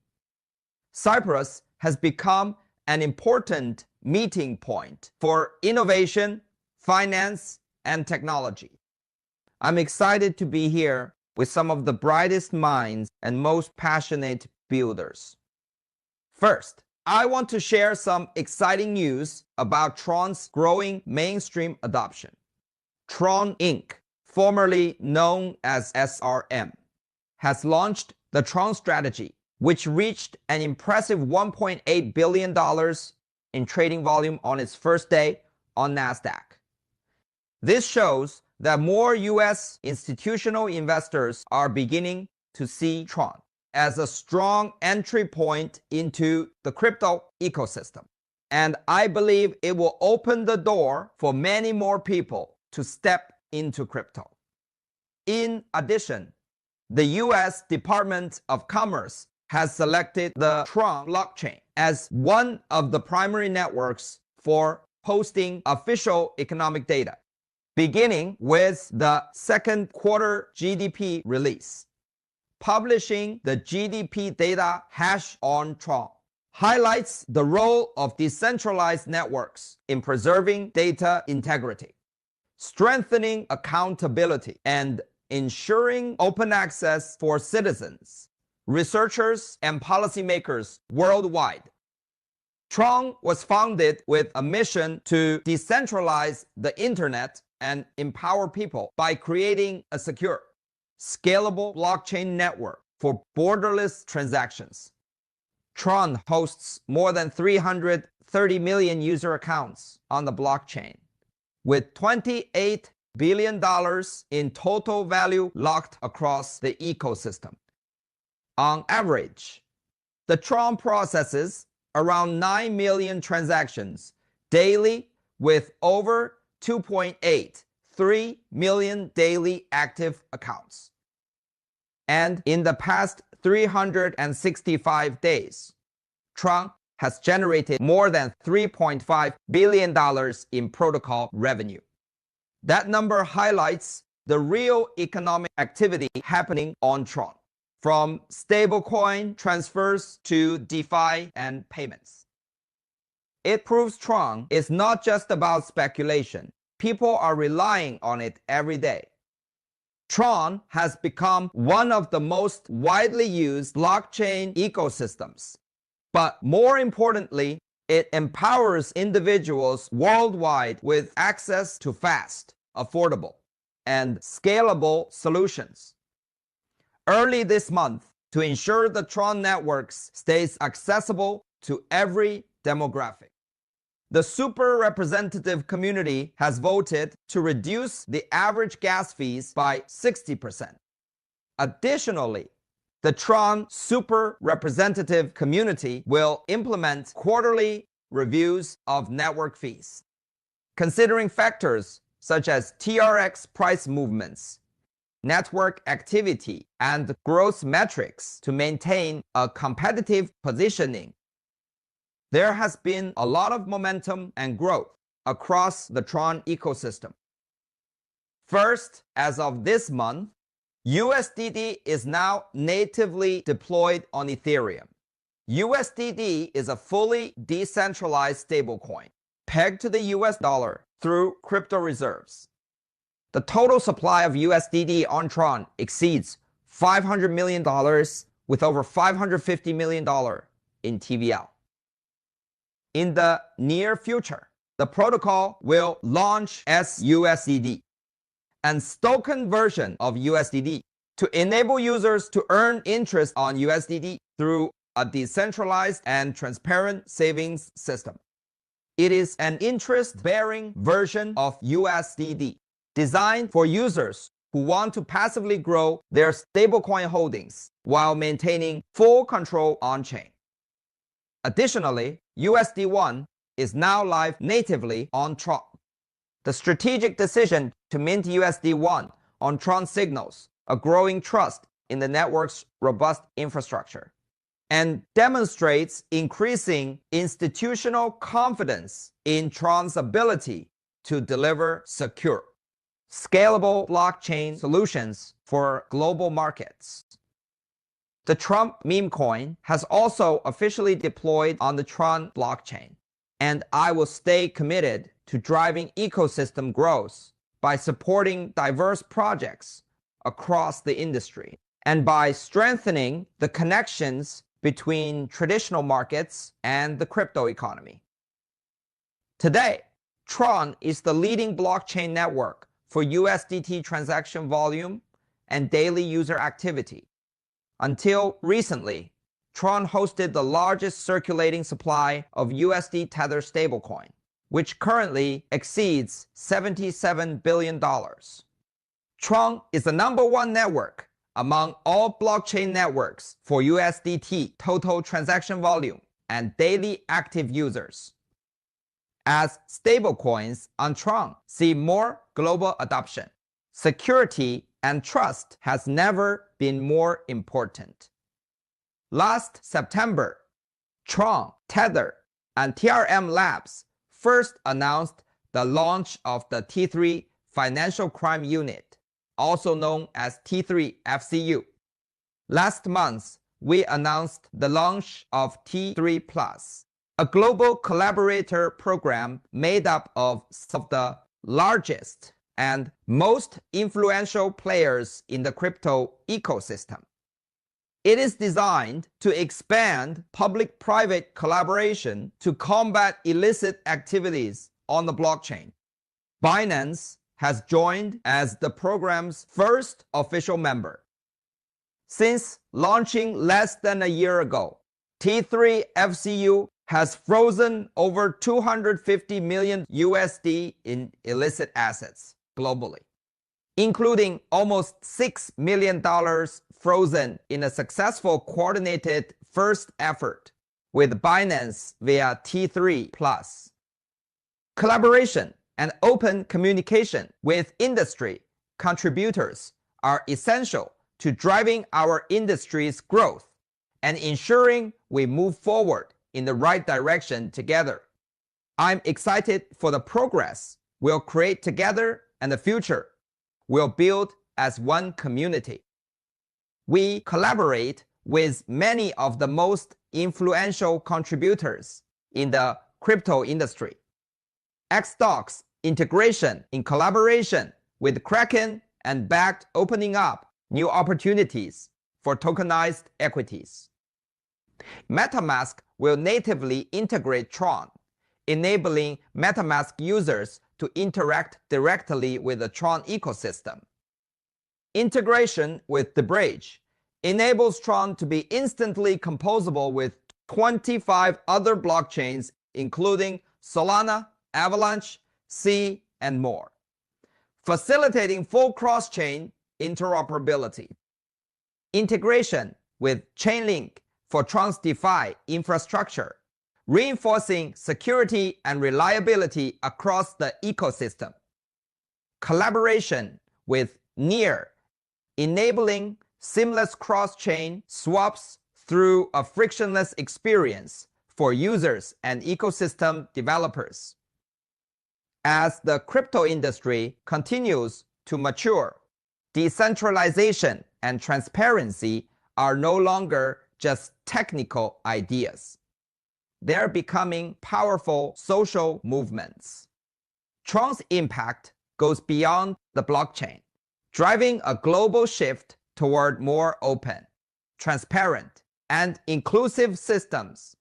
Cyprus has become an important meeting point for innovation, finance, and technology. I'm excited to be here with some of the brightest minds and most passionate builders. First, I want to share some exciting news about Tron's growing mainstream adoption. Tron Inc., formerly known as SRM, has launched the Tron strategy, which reached an impressive $1.8 billion in trading volume on its first day on NASDAQ. This shows that more US institutional investors are beginning to see Tron as a strong entry point into the crypto ecosystem. And I believe it will open the door for many more people to step into crypto. In addition, the US Department of Commerce has selected the Tron blockchain as one of the primary networks for posting official economic data, beginning with the second quarter GDP release. Publishing the GDP data hash on Tron highlights the role of decentralized networks in preserving data integrity, strengthening accountability, and ensuring open access for citizens, researchers, and policymakers worldwide. Tron was founded with a mission to decentralize the internet and empower people by creating a secure, scalable blockchain network for borderless transactions. Tron hosts more than 330 million user accounts on the blockchain, with $28 billion in total value locked across the ecosystem. On average, the Tron processes around 9 million transactions daily with over 2.83 million daily active accounts. And in the past 365 days, Tron has generated more than $3.5 billion in protocol revenue. That number highlights the real economic activity happening on Tron, from stablecoin transfers to DeFi and payments. It proves Tron is not just about speculation. People are relying on it every day. Tron has become one of the most widely used blockchain ecosystems. But more importantly, it empowers individuals worldwide with access to fast, affordable, and scalable solutions. Early this month, to ensure the Tron networks stays accessible to every demographic, the super representative community has voted to reduce the average gas fees by 60%. Additionally, the Tron super representative community will implement quarterly reviews of network fees, considering factors such as TRX price movements, network activity, and growth metrics to maintain a competitive positioning. There has been a lot of momentum and growth across the Tron ecosystem. First, as of this month, USDD is now natively deployed on Ethereum. USDD is a fully decentralized stablecoin pegged to the US dollar through crypto reserves. The total supply of USDD on Tron exceeds $500 million with over $550 million in TVL. In the near future, the protocol will launch as USDD, and token version of USDD, to enable users to earn interest on USDD through a decentralized and transparent savings system. It is an interest-bearing version of USDD, designed for users who want to passively grow their stablecoin holdings while maintaining full control on-chain. Additionally, USD1 is now live natively on Tron. The strategic decision to mint USD1 on Tron signals a growing trust in the network's robust infrastructure and demonstrates increasing institutional confidence in Tron's ability to deliver secure, scalable blockchain solutions for global markets. The Trump meme coin has also officially deployed on the Tron blockchain, and I will stay committed to driving ecosystem growth by supporting diverse projects across the industry and by strengthening the connections between traditional markets and the crypto economy. Today, Tron is the leading blockchain network for USDT transaction volume and daily user activity. Until recently, Tron hosted the largest circulating supply of USD Tether stablecoin, which currently exceeds $77 billion. Tron is the #1 network among all blockchain networks for USDT total transaction volume and daily active users. As stablecoins on Tron see more global adoption, security and trust has never been more important. Last September, Tron, Tether, and TRM Labs first announced the launch of the T3 Financial Crime Unit, also known as T3 FCU. Last month, we announced the launch of T3 Plus, a global collaborator program made up of some of the largest and most influential players in the crypto ecosystem. It is designed to expand public-private collaboration to combat illicit activities on the blockchain. Binance has joined as the program's first official member. Since launching less than a year ago, T3 FCU has frozen over 250 million USD in illicit assets globally, including almost $6 million frozen in a successful coordinated first effort with Binance via T3 Plus. Collaboration and open communication with industry contributors are essential to driving our industry's growth and ensuring we move forward in the right direction together. I'm excited for the progress we'll create together and the future we'll build as one community. We collaborate with many of the most influential contributors in the crypto industry. Xstock's integration in collaboration with Kraken and Bakkt opening up new opportunities for tokenized equities. MetaMask will natively integrate Tron, enabling MetaMask users to interact directly with the Tron ecosystem. Integration with the bridge enables Tron to be instantly composable with 25 other blockchains, including Solana, Avalanche, C, and more, facilitating full cross-chain interoperability. Integration with Chainlink for Tron's DeFi infrastructure, reinforcing security and reliability across the ecosystem. Collaboration with Near, enabling seamless cross-chain swaps through a frictionless experience for users and ecosystem developers. As the crypto industry continues to mature, decentralization and transparency are no longer just technical ideas. They're becoming powerful social movements. Tron's impact goes beyond the blockchain, driving a global shift toward more open, transparent, and inclusive systems.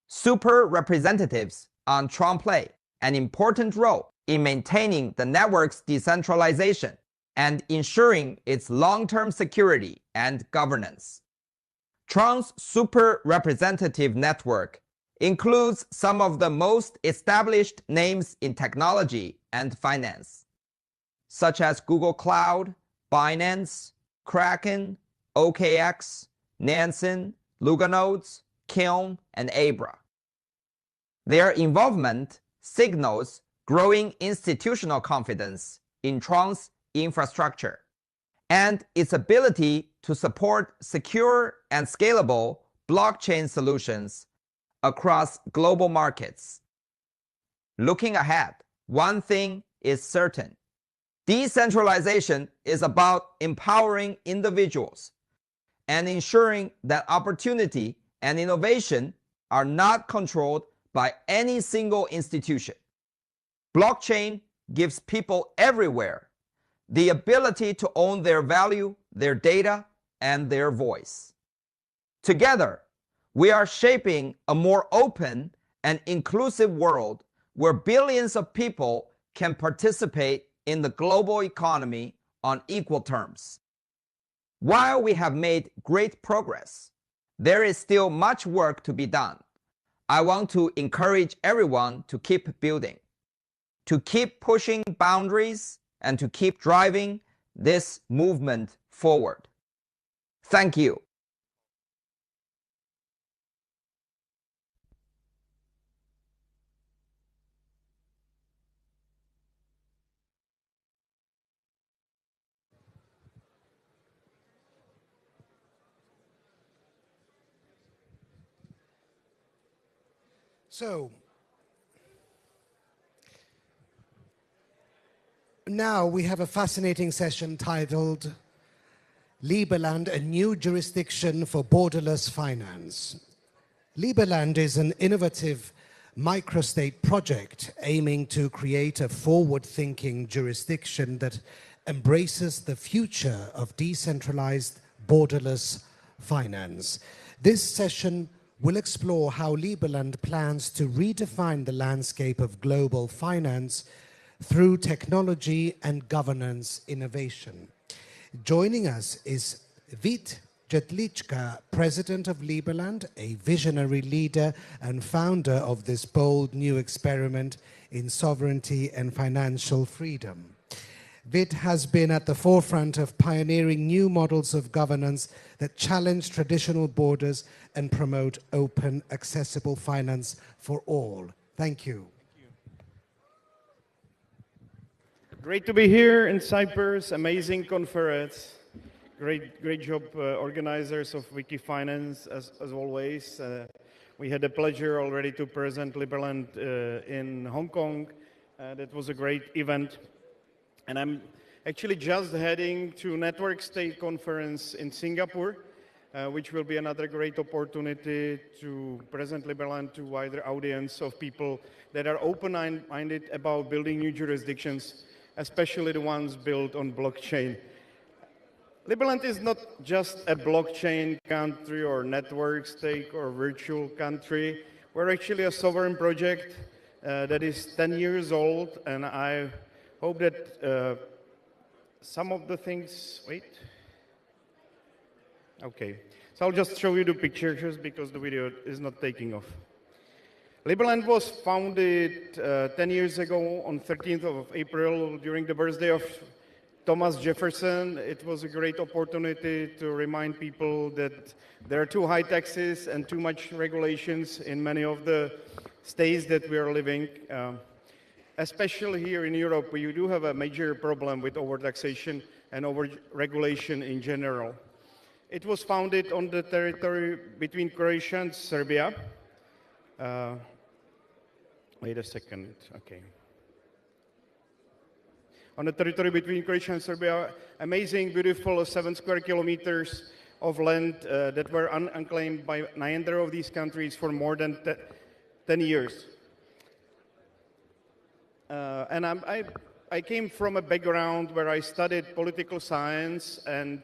Super representatives on Tron play an important role in maintaining the network's decentralization and ensuring its long-term security and governance. Tron's super representative network includes some of the most established names in technology and finance, such as Google Cloud, Binance, Kraken, OKX, Nansen, Luganodes, Kiln, and Abra. Their involvement signals growing institutional confidence in Tron's infrastructure and its ability to support secure and scalable blockchain solutions across global markets. Looking ahead, one thing is certain. Decentralization is about empowering individuals and ensuring that opportunity and innovation are not controlled by any single institution. Blockchain gives people everywhere the ability to own their value, their data, and their voice. Together, we are shaping a more open and inclusive world where billions of people can participate in the global economy on equal terms. While we have made great progress, there is still much work to be done. I want to encourage everyone to keep building, to keep pushing boundaries, and to keep driving this movement forward. Thank you. So, now we have a fascinating session titled Liberland, a new jurisdiction for borderless finance. Liberland is an innovative microstate project aiming to create a forward-thinking jurisdiction that embraces the future of decentralized borderless finance. This session will explore how Liberland plans to redefine the landscape of global finance through technology and governance innovation. Joining us is Vít Jedlička, president of Liberland, a visionary leader and founder of this bold new experiment in sovereignty and financial freedom. Vít has been at the forefront of pioneering new models of governance that challenge traditional borders and promote open, accessible finance for all. Thank you. Great to be here in Cyprus, amazing conference. Great job, organizers of WikiFinance, as always. We had the pleasure already to present Liberland in Hong Kong. That was a great event. And I'm actually just heading to Network State Conference in Singapore, which will be another great opportunity to present Liberland to a wider audience of people that are open-minded about building new jurisdictions, especially the ones built on blockchain. Liberland is not just a blockchain country or network state or virtual country. We're actually a sovereign project that is 10 years old, and I hope that some of the things, okay. So I'll just show you the pictures because the video is not taking off. Liberland was founded 10 years ago on 13th of April during the birthday of Thomas Jefferson. It was a great opportunity to remind people that there are too high taxes and too much regulations in many of the states that we are living. Especially here in Europe, we do have a major problem with overtaxation and over-regulation in general. It was founded on the territory between Croatia and Serbia. Wait a second, okay. On the territory between Croatia and Serbia, amazing, beautiful 7 square kilometers of land that were unclaimed by neither of these countries for more than 10 years. And I came from a background where I studied political science and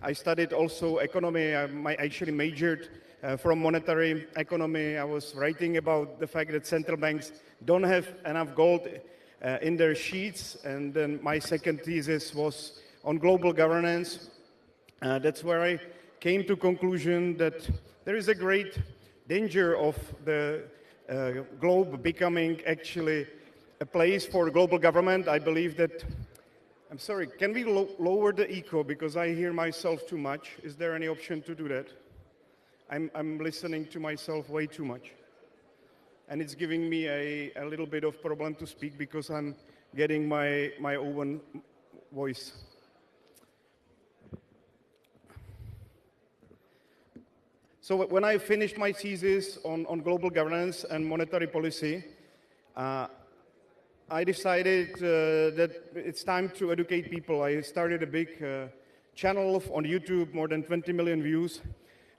I studied also economy. I actually majored from monetary economy. I was writing about the fact that central banks don't have enough gold in their sheets, and then my second thesis was on global governance. That's where I came to conclusion that there is a great danger of the globe becoming actually a place for global government. I believe that, I'm sorry, can we lower the echo because I hear myself too much? Is there any option to do that? I'm listening to myself way too much. And it's giving me a little bit of problem to speak because I'm getting my own voice. So when I finished my thesis on global governance and monetary policy, I decided that it's time to educate people. I started a big channel on YouTube, more than 20 million views.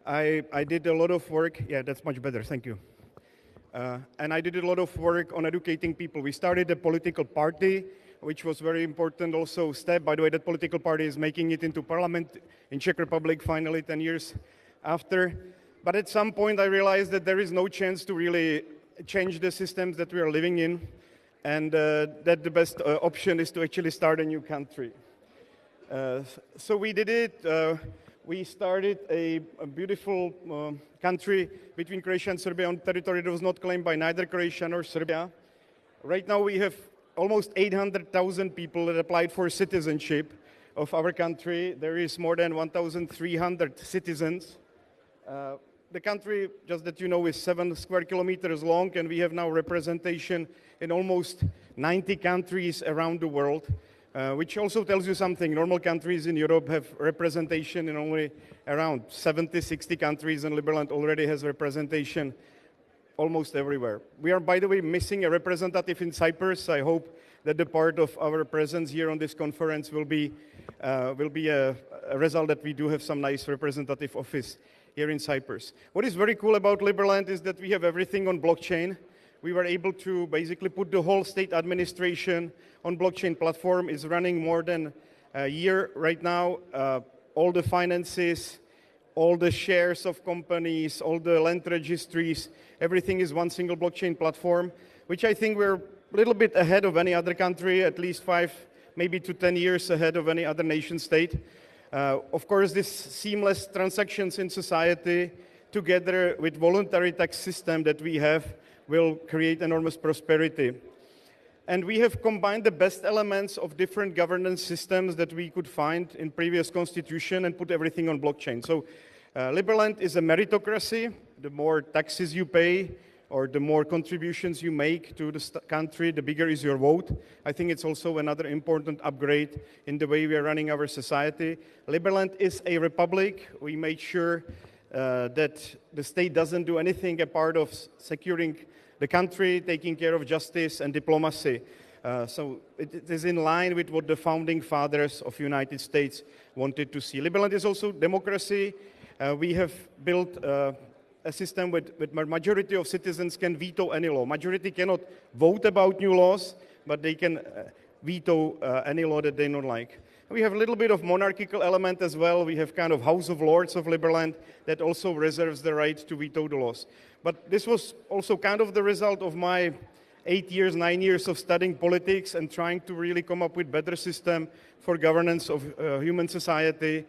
I did a lot of work. Yeah, that's much better. Thank you. And I did a lot of work on educating people. We started a political party, which was very important also step. By the way, that political party is making it into parliament in Czech Republic finally 10 years after. But at some point I realized that there is no chance to really change the systems that we are living in, and that the best option is to actually start a new country. So we did it. We started a beautiful country between Croatia and Serbia on territory that was not claimed by neither Croatia nor Serbia. Right now we have almost 800,000 people that applied for citizenship of our country. There is more than 1,300 citizens. The country, just that you know, is 7 square kilometers long, and we have now representation in almost 90 countries around the world. Which also tells you something. Normal countries in Europe have representation in only around 70, 60 countries, and Liberland already has representation almost everywhere. We are, by the way, missing a representative in Cyprus. I hope that the part of our presence here on this conference will be a result that we do have some nice representative office here in Cyprus. What is very cool about Liberland is that we have everything on blockchain. We were able to basically put the whole state administration on blockchain platform. It's running more than a year right now. All the finances, all the shares of companies, all the land registries, everything is one single blockchain platform, which I think we're a little bit ahead of any other country, at least 5, maybe to 10 years ahead of any other nation state. Of course, this seamless transactions in society, together with voluntary tax system that we have, will create enormous prosperity. And we have combined the best elements of different governance systems that we could find in previous constitution and put everything on blockchain. So Liberland is a meritocracy. The more taxes you pay or the more contributions you make to the country, the bigger is your vote. I think it's also another important upgrade in the way we are running our society. Liberland is a republic. We made sure that the state doesn't do anything apart of securing the country, taking care of justice and diplomacy. So it is in line with what the founding fathers of the United States wanted to see. Liberland is also democracy. We have built a system with majority of citizens can veto any law. Majority cannot vote about new laws, but they can veto any law that they don't like. We have a little bit of monarchical element as well. We have kind of House of Lords of Liberland that also reserves the right to veto the laws. But this was also kind of the result of my 9 years of studying politics and trying to really come up with better system for governance of human society.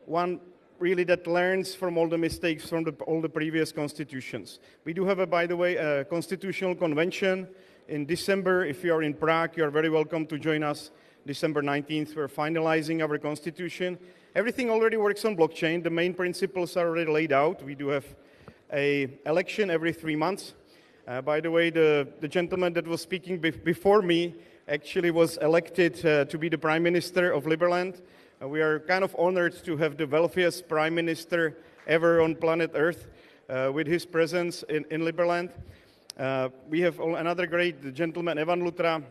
One really that learns from all the mistakes from all the previous constitutions. We do have, by the way, a constitutional convention in December. If you are in Prague, you are very welcome to join us. December 19th, we're finalizing our constitution. Everything already works on blockchain. The main principles are already laid out. We do have an election every 3 months. By the way, the gentleman that was speaking before me actually was elected to be the Prime Minister of Liberland. We are kind of honored to have the wealthiest Prime Minister ever on planet Earth with his presence in Liberland. We have another great gentleman, Evan Lutra,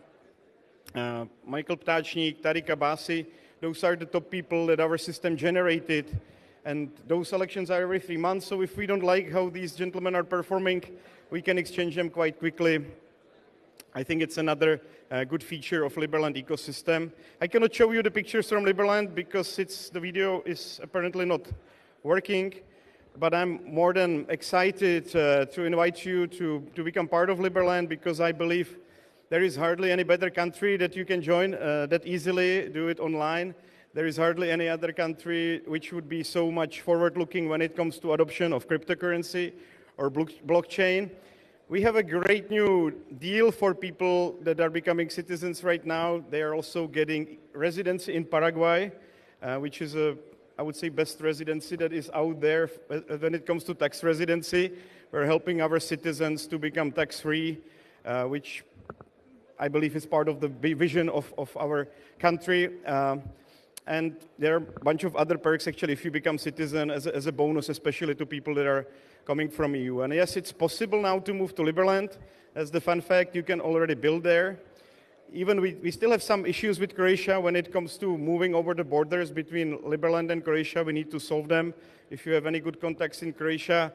Michael Ptáčník, Tariq Abbasi. Those are the top people that our system generated. And those elections are every 3 months. So if we don't like how these gentlemen are performing, we can exchange them quite quickly. I think it's another good feature of Liberland ecosystem. I cannot show you the pictures from Liberland because the video is apparently not working. But I'm more than excited to invite you to become part of Liberland because I believe there is hardly any better country that you can join that easily, do it online. There is hardly any other country which would be so much forward-looking when it comes to adoption of cryptocurrency or blockchain. We have a great new deal for people that are becoming citizens right now. They are also getting residency in Paraguay, which is I would say, best residency that is out there when it comes to tax residency. We're helping our citizens to become tax-free, which I believe is part of the vision of our country. And there are a bunch of other perks, actually, if you become citizen as a bonus, especially to people that are coming from EU. And yes, it's possible now to move to Liberland. As the fun fact, you can already build there. Even we still have some issues with Croatia when it comes to moving over the borders between Liberland and Croatia. We need to solve them. If you have any good contacts in Croatia,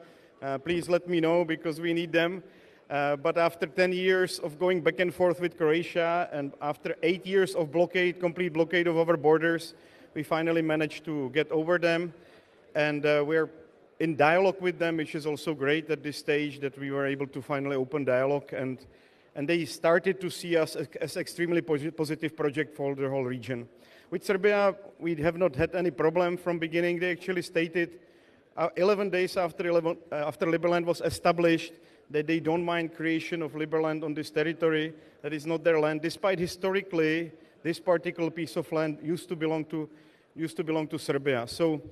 please let me know because we need them. But after 10 years of going back and forth with Croatia and after 8 years of complete blockade of our borders, we finally managed to get over them. And we're in dialogue with them, which is also great at this stage that we were able to finally open dialogue. And they started to see us as extremely positive project for the whole region. With Serbia, we have not had any problem from beginning. They actually stated 11 days after Liberland was established that they don't mind creation of Liberland on this territory. That is not their land, despite historically this particular piece of land used to belong to Serbia. So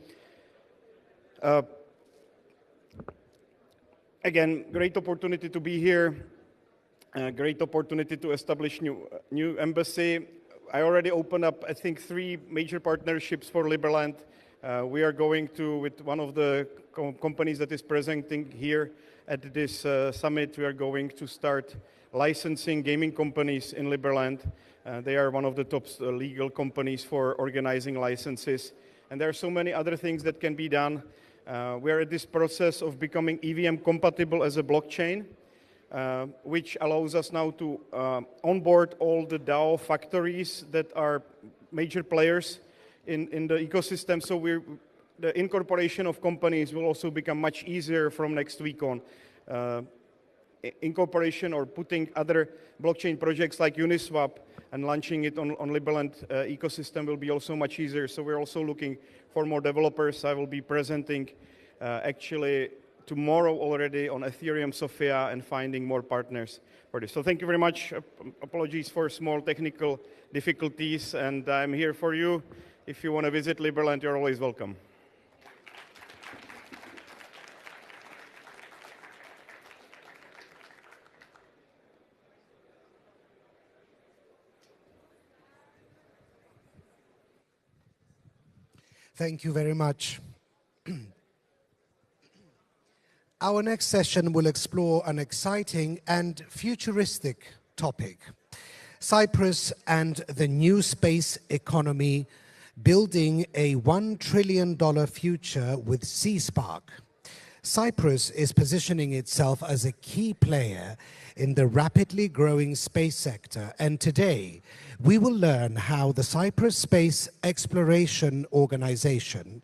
again, great opportunity to be here. Great opportunity to establish new embassy. I already opened up, I think, 3 major partnerships for Liberland We are going to, with one of the companies that is presenting here at this summit, we are going to start licensing gaming companies in Liberland. They are one of the top legal companies for organizing licenses. And there are so many other things that can be done. We are at this process of becoming EVM compatible as a blockchain, which allows us now to onboard all the DAO factories that are major players in the ecosystem. So the incorporation of companies will also become much easier from next week on. Incorporation or putting other blockchain projects like Uniswap and launching it on Liberland ecosystem will be also much easier. So we're also looking for more developers. I will be presenting actually tomorrow already on Ethereum Sophia and finding more partners for this. So thank you very much. Apologies for small technical difficulties, and I'm here for you. If you want to visit Liberland, you're always welcome. Thank you very much. Our next session will explore an exciting and futuristic topic: Cyprus and the new space economy, building a $1 trillion future with C-Spark. Cyprus is positioning itself as a key player in the rapidly growing space sector, and today we will learn how the Cyprus Space Exploration Organization,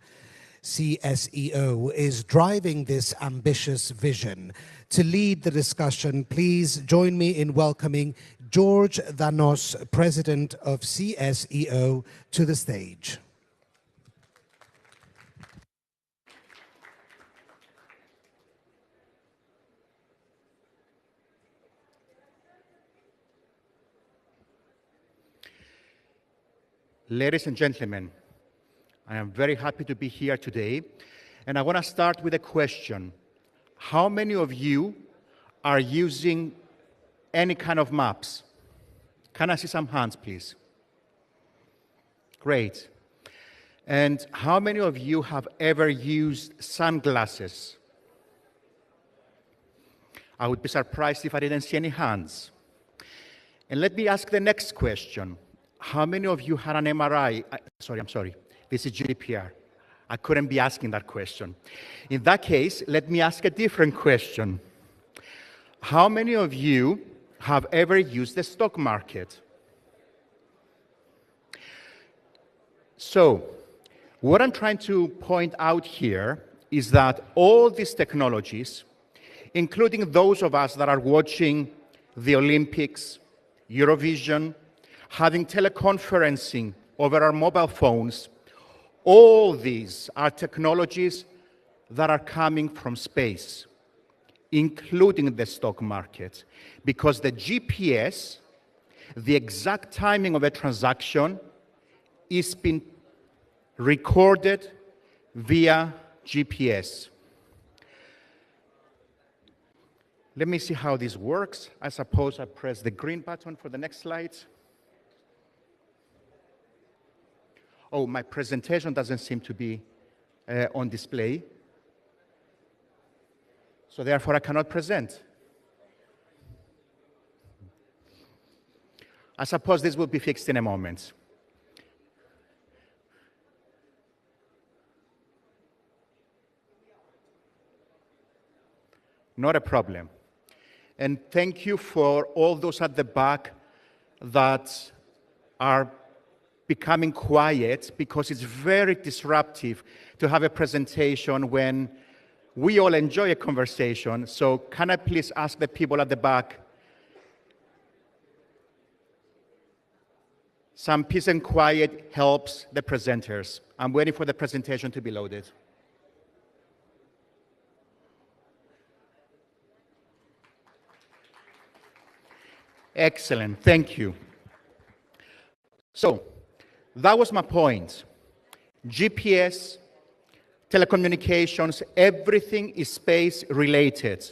CSEO, is driving this ambitious vision. To lead the discussion, please join me in welcoming George Danos, President of CSEO, to the stage. Ladies and gentlemen, I am very happy to be here today, and I want to start with a question. How many of you are using any kind of maps? Can I see some hands, please? Great. And how many of you have ever used sunglasses? I would be surprised if I didn't see any hands. And let me ask the next question. How many of you had an MRI? I'm sorry. This is GDPR. I couldn't be asking that question. In that case, let me ask a different question. How many of you have ever used the stock market? So, what I'm trying to point out here is that all these technologies, including those of us that are watching the Olympics, Eurovision, having teleconferencing over our mobile phones, all these are technologies that are coming from space, including the stock market, because the GPS, the exact timing of a transaction, is being recorded via GPS. Let me see how this works. I suppose I press the green button for the next slide. Oh, my presentation doesn't seem to be on display. So therefore, I cannot present. I suppose this will be fixed in a moment. Not a problem. And thank you for all those at the back that are becoming quiet, because it's very disruptive to have a presentation when we all enjoy a conversation. So can I please ask the people at the back some peace and quiet helps the presenters. I'm waiting for the presentation to be loaded. Excellent, thank you. So, that was my point. GPS, telecommunications, everything is space related.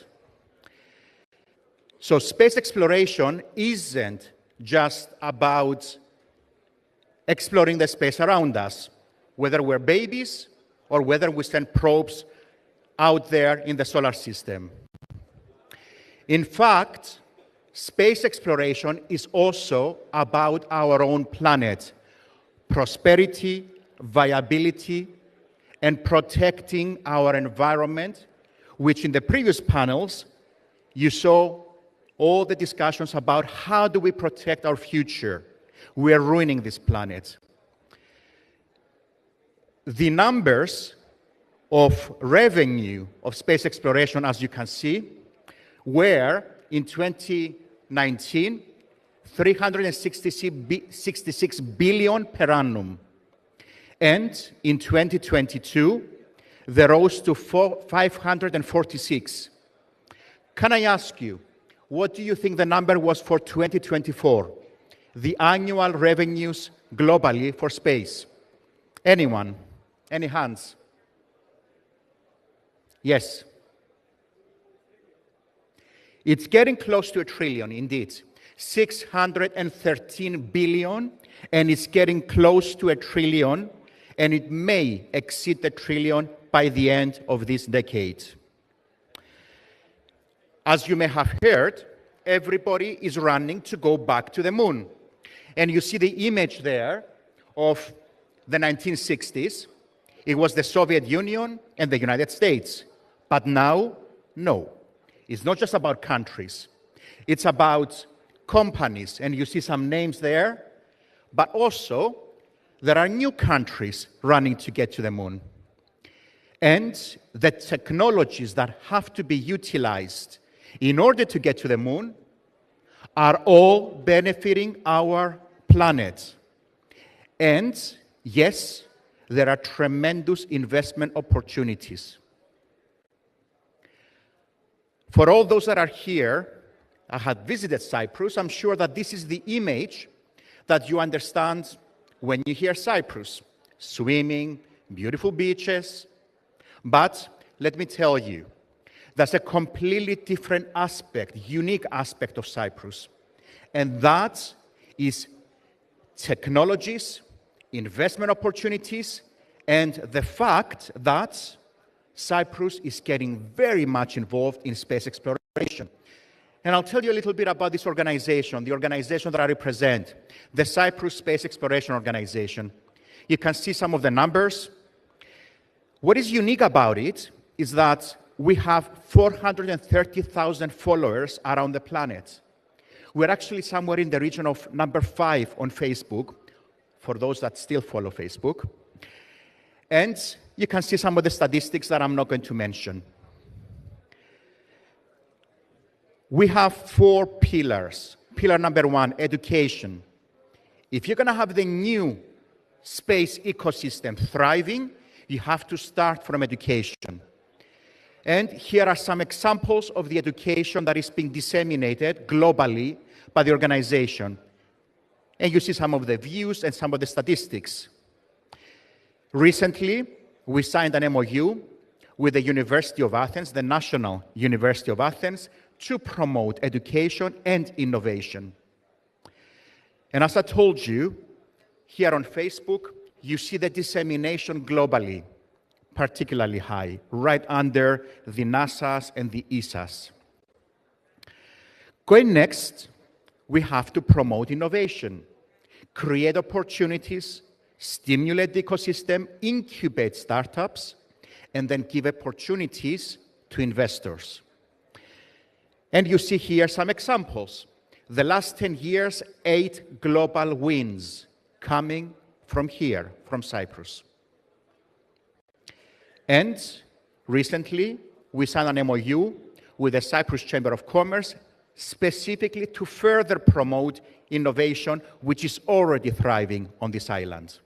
So space exploration isn't just about exploring the space around us, whether we're babies or whether we send probes out there in the solar system. In fact, space exploration is also about our own planet, prosperity, viability, and protecting our environment, which in the previous panels, you saw all the discussions about how do we protect our future. We are ruining this planet. The numbers of revenue of space exploration, as you can see, were in 2019, 366 billion per annum. And in 2022, they rose to 546. Can I ask you, what do you think the number was for 2024? The annual revenues globally for space? Anyone? Any hands? Yes. It's getting close to $1 trillion, indeed. 613 billion, and it's getting close to $1 trillion, and it may exceed $1 trillion by the end of this decade. As you may have heard, everybody is running to go back to the moon. And you see the image there of the 1960s. It was the Soviet Union and the United States. But now, no. It's not just about countries. It's about companies, and you see some names there. But also, there are new countries running to get to the moon. And the technologies that have to be utilized in order to get to the moon are all benefiting our planet. And yes, there are tremendous investment opportunities. For all those that are here, I had visited Cyprus, I'm sure that this is the image that you understand when you hear Cyprus. Swimming, beautiful beaches. But let me tell you, there's a completely different aspect, unique aspect of Cyprus. And that is technologies, investment opportunities, and the fact that Cyprus is getting very much involved in space exploration. And I'll tell you a little bit about this organization, the organization that I represent, the Cyprus Space Exploration Organization. You can see some of the numbers. What is unique about it is that we have 430,000 followers around the planet. We're actually somewhere in the region of number 5 on Facebook, for those that still follow Facebook. And you can see some of the statistics that I'm not going to mention. We have 4 pillars. Pillar number 1, education. If you're going to have the new space ecosystem thriving, you have to start from education. And here are some examples of the education that is being disseminated globally by the organization. And you see some of the views and some of the statistics. Recently, we signed an MOU with the University of Athens, the National University of Athens, to promote education and innovation. And as I told you, here on Facebook, you see the dissemination globally, particularly high, right under the NASA's and the ESA's. Going next, we have to promote innovation, create opportunities, stimulate the ecosystem, incubate startups, and then give opportunities to investors. And you see here some examples. The last 10 years, 8 global wins coming from here, from Cyprus. And recently, we signed an MOU with the Cyprus Chamber of Commerce specifically to further promote innovation, which is already thriving on this island.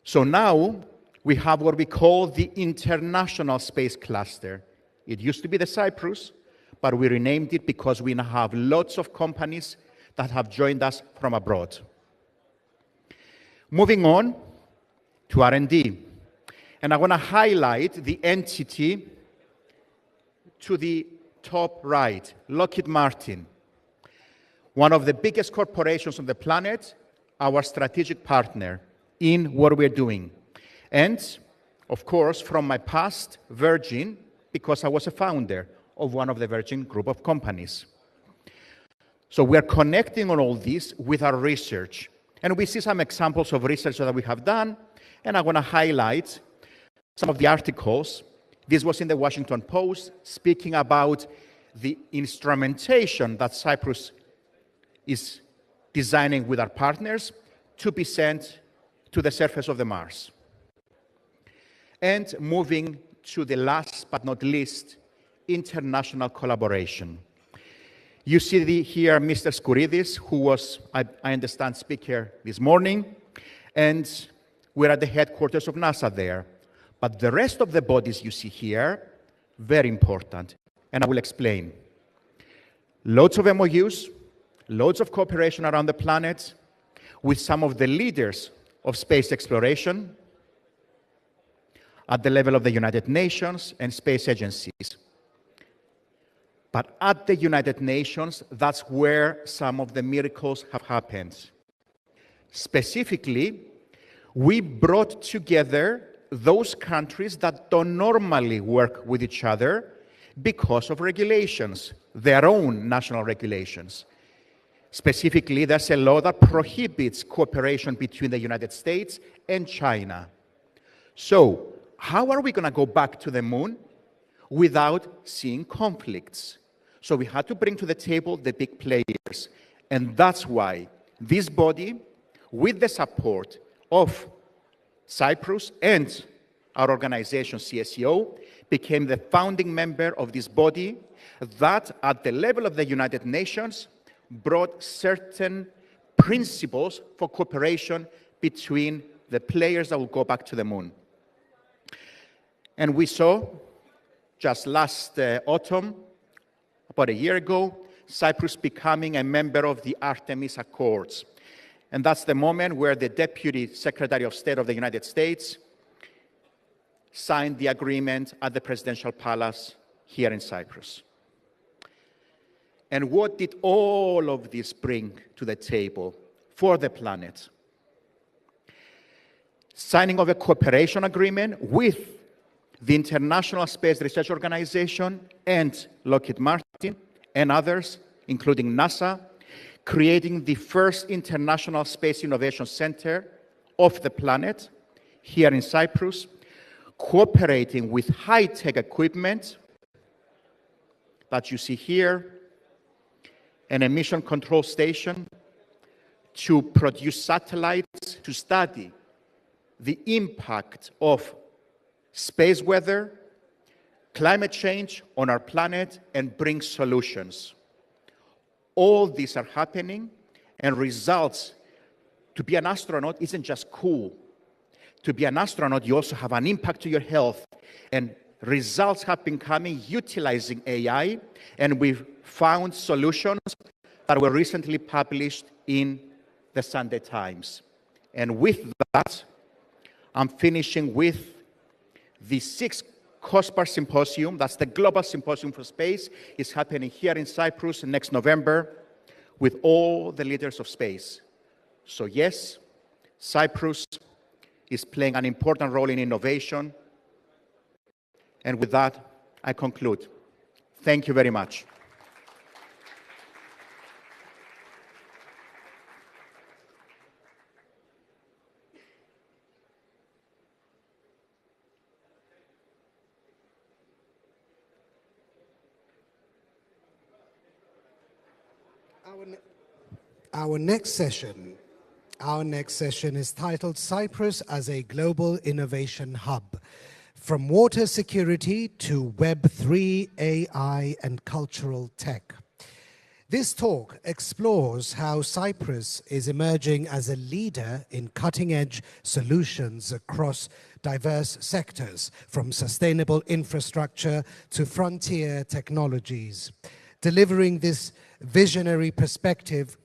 So now we have what we call the International Space Cluster. It used to be the Cyprus, but we renamed it because we now have lots of companies that have joined us from abroad. Moving on to R&D. And I want to highlight the entity to the top right, Lockheed Martin. One of the biggest corporations on the planet, our strategic partner in what we're doing. And, of course, from my past, Virgin, because I was a founder of one of the Virgin group of companies. So we are connecting on all this with our research. And we see some examples of research that we have done, and I want to highlight some of the articles. This was in the Washington Post, speaking about the instrumentation that Cyprus is designing with our partners to be sent to the surface of the Mars. And moving to the last but not least, international collaboration. You see here Mr. Skouridis, who was, I understand, speaker this morning, and we're at the headquarters of NASA there. But the rest of the bodies you see here, very important, and I will explain. Loads of MOUs, loads of cooperation around the planet with some of the leaders of space exploration at the level of the United Nations and space agencies. But at the United Nations, that's where some of the miracles have happened. Specifically, we brought together those countries that don't normally work with each other because of regulations, their own national regulations. Specifically, there's a law that prohibits cooperation between the United States and China. So, how are we going to go back to the moon without seeing conflicts? So we had to bring to the table the big players. And that's why this body, with the support of Cyprus and our organization, CSEO, became the founding member of this body that, at the level of the United Nations, brought certain principles for cooperation between the players that will go back to the moon. And we saw, just last autumn, about a year ago, Cyprus becoming a member of the Artemis Accords. And that's the moment where the Deputy Secretary of State of the United States signed the agreement at the Presidential Palace here in Cyprus. And what did all of this bring to the table for the planet? Signing of a cooperation agreement with the International Space Research Organization and Lockheed Martin and others, including NASA, creating the first International Space Innovation Center of the planet here in Cyprus, cooperating with high-tech equipment that you see here, an emission control station to produce satellites to study the impact of space weather, climate change on our planet, and bring solutions. All these are happening, and results. To be an astronaut isn't just cool. To be an astronaut, you also have an impact to your health, and results have been coming utilizing AI, and we've found solutions that were recently published in the Sunday Times. And with that, I'm finishing with the 6th COSPAR Symposium. That's the Global Symposium for Space. It's happening here in Cyprus next November with all the leaders of space. So yes, Cyprus is playing an important role in innovation. And with that, I conclude. Thank you very much. Our next session is titled Cyprus as a Global Innovation Hub, from water security to Web3, AI, and cultural tech. This talk explores how Cyprus is emerging as a leader in cutting-edge solutions across diverse sectors, from sustainable infrastructure to frontier technologies. Delivering this visionary perspective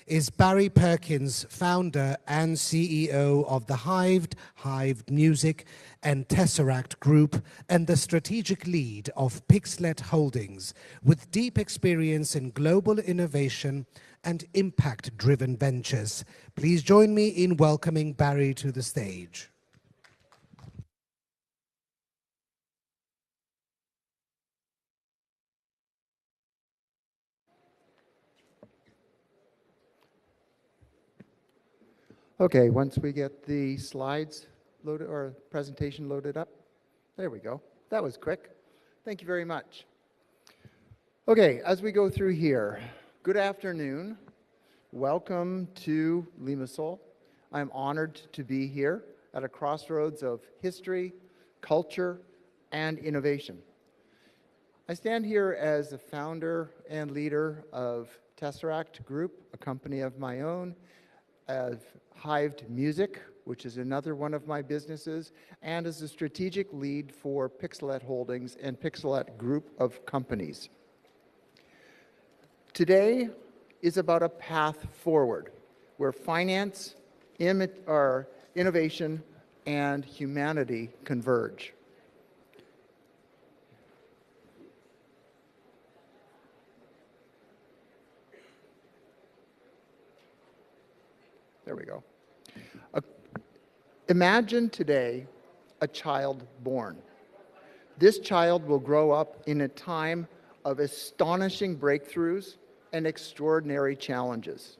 is Barry Perkins, founder and CEO of the Hived Music and Tesseract Group, and the strategic lead of Pixlet Holdings, with deep experience in global innovation and impact-driven ventures. Please join me in welcoming Barry to the stage. Okay, once we get the slides loaded or presentation loaded up. There we go. That was quick. Thank you very much. Okay, as we go through here, good afternoon. Welcome to Limassol. I'm honored to be here at a crossroads of history, culture, and innovation. I stand here as the founder and leader of Tesseract Group, a company of my own, of Hived Music, which is another one of my businesses, and as a strategic lead for Pixelet Holdings and Pixelet Group of companies. Today is about a path forward where finance, innovation, and humanity converge. There we go. Imagine today a child born. This child will grow up in a time of astonishing breakthroughs and extraordinary challenges.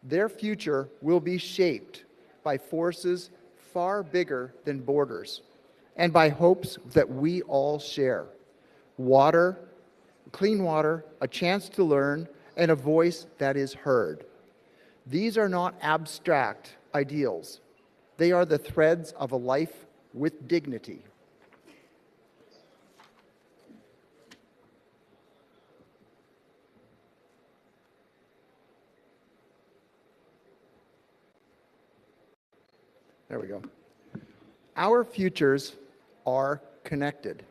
Their future will be shaped by forces far bigger than borders and by hopes that we all share. Water, clean water, a chance to learn, and a voice that is heard. These are not abstract ideals. They are the threads of a life with dignity. There we go. Our futures are connected,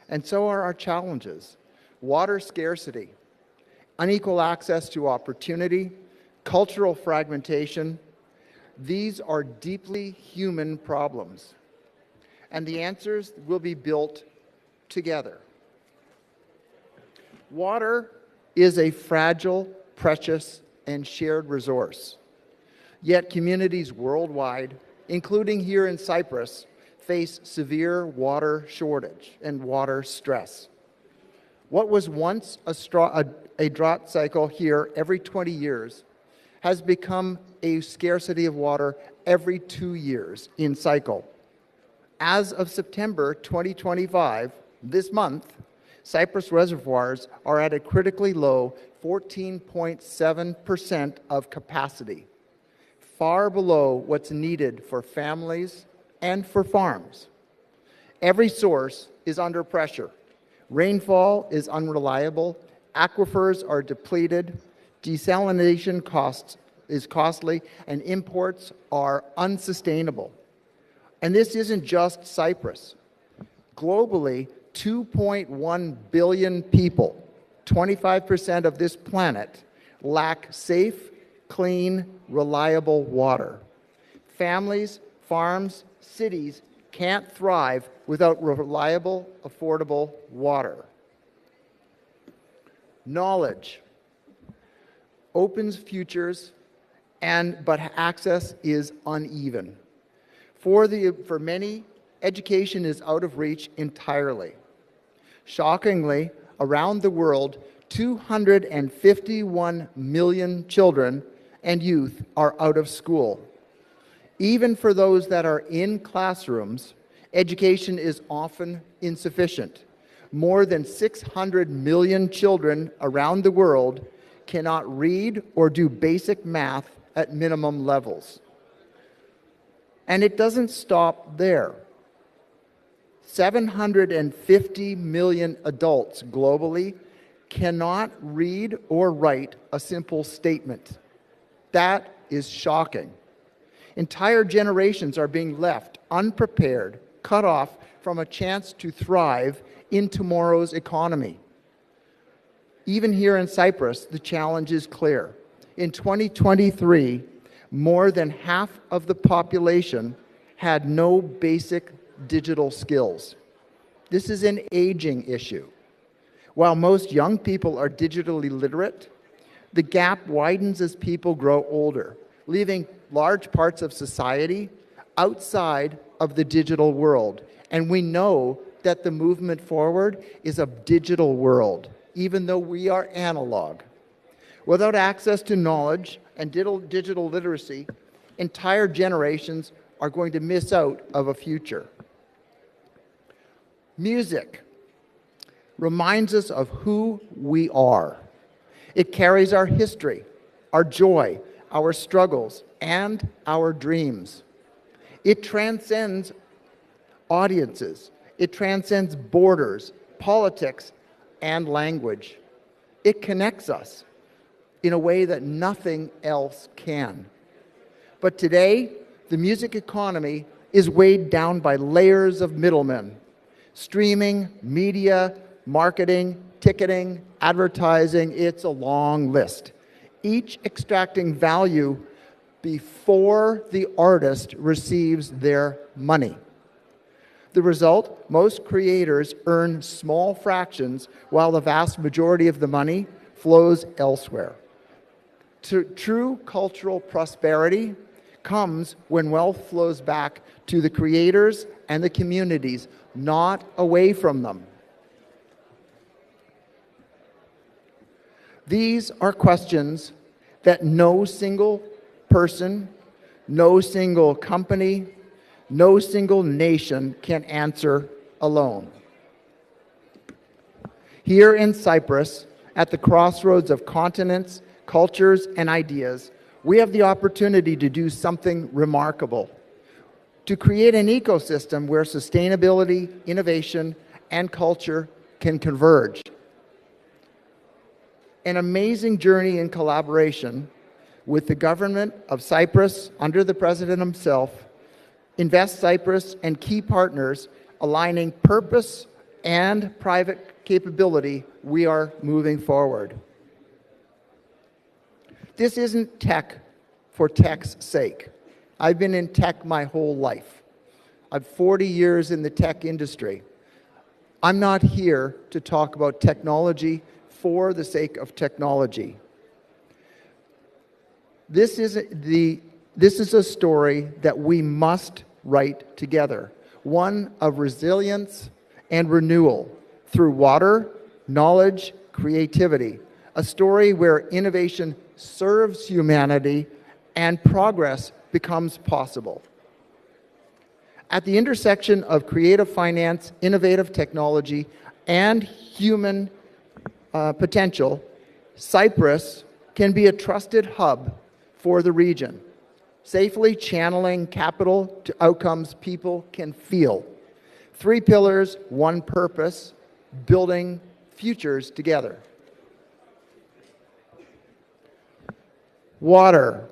and so are our challenges. Water scarcity, unequal access to opportunity, cultural fragmentation. These are deeply human problems, and the answers will be built together. Water is a fragile, precious, and shared resource. Yet communities worldwide, including here in Cyprus, face severe water shortage and water stress. What was once a drought cycle here every 20 years has become a scarcity of water every 2 years in cycle. As of September 2025, this month, Cyprus reservoirs are at a critically low 14.7% of capacity, far below what's needed for families and for farms. Every source is under pressure. Rainfall is unreliable, aquifers are depleted, desalination is costly, and imports are unsustainable. And this isn't just Cyprus. Globally, 2.1 billion people, 25% of this planet, lack safe, clean, reliable water. Families, farms, cities can't thrive without reliable, affordable water. Knowledge opens futures, but access is uneven. For many, education is out of reach entirely. Shockingly, around the world, 251 million children and youth are out of school. Even for those that are in classrooms, education is often insufficient. More than 600 million children around the world cannot read or do basic math at minimum levels. And it doesn't stop there. 750 million adults globally cannot read or write a simple statement. That is shocking. Entire generations are being left unprepared, cut off from a chance to thrive in tomorrow's economy. Even here in Cyprus, the challenge is clear. In 2023, more than half of the population had no basic digital skills. This is an aging issue. While most young people are digitally literate, the gap widens as people grow older, leaving large parts of society outside of the digital world. And we know that the movement forward is a digital world, even though we are analog. Without access to knowledge and digital literacy, entire generations are going to miss out of a future. Music reminds us of who we are. It carries our history, our joy, our struggles, and our dreams. It transcends audiences. It transcends borders, politics, and language. It connects us in a way that nothing else can. But today, the music economy is weighed down by layers of middlemen: streaming, media, marketing, ticketing, advertising. It's a long list, each extracting value before the artist receives their money. The result, most creators earn small fractions while the vast majority of the money flows elsewhere. True cultural prosperity comes when wealth flows back to the creators and the communities, not away from them. These are questions that no single person, no single company, no single nation can answer alone. Here in Cyprus, at the crossroads of continents, cultures, and ideas, we have the opportunity to do something remarkable, to create an ecosystem where sustainability, innovation, and culture can converge. An amazing journey in collaboration with the government of Cyprus, under the president himself, Invest Cyprus, and key partners aligning purpose and private capability. We are moving forward. This isn't tech for tech's sake. I've been in tech my whole life. I've 40 years in the tech industry. I'm not here to talk about technology for the sake of technology. This is a story that we must write together, one of resilience and renewal through water, knowledge, creativity, a story where innovation serves humanity and progress becomes possible. At the intersection of creative finance, innovative technology, and human potential, Cyprus can be a trusted hub for the region, safely channeling capital to outcomes people can feel. 3 pillars, 1 purpose, building futures together. Water,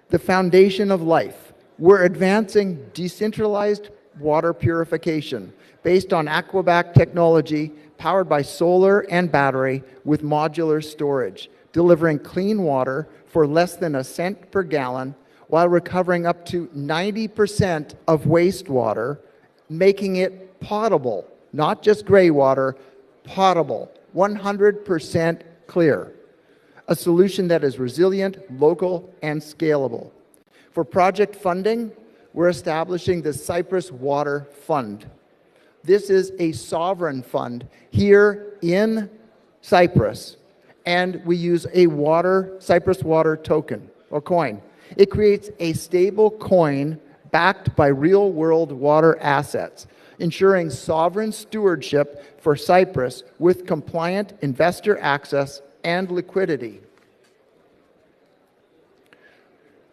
the foundation of life. We're advancing decentralized water purification based on Aquabac technology powered by solar and battery with modular storage, delivering clean water for less than a cent per gallon while recovering up to 90% of wastewater, making it potable, not just gray water, potable, 100% clear. A solution that is resilient, local, and scalable. For project funding, we're establishing the Cyprus Water Fund. This is a sovereign fund here in Cyprus, and we use a Cyprus water token or coin. It creates a stable coin backed by real-world water assets, ensuring sovereign stewardship for Cyprus with compliant investor access and liquidity.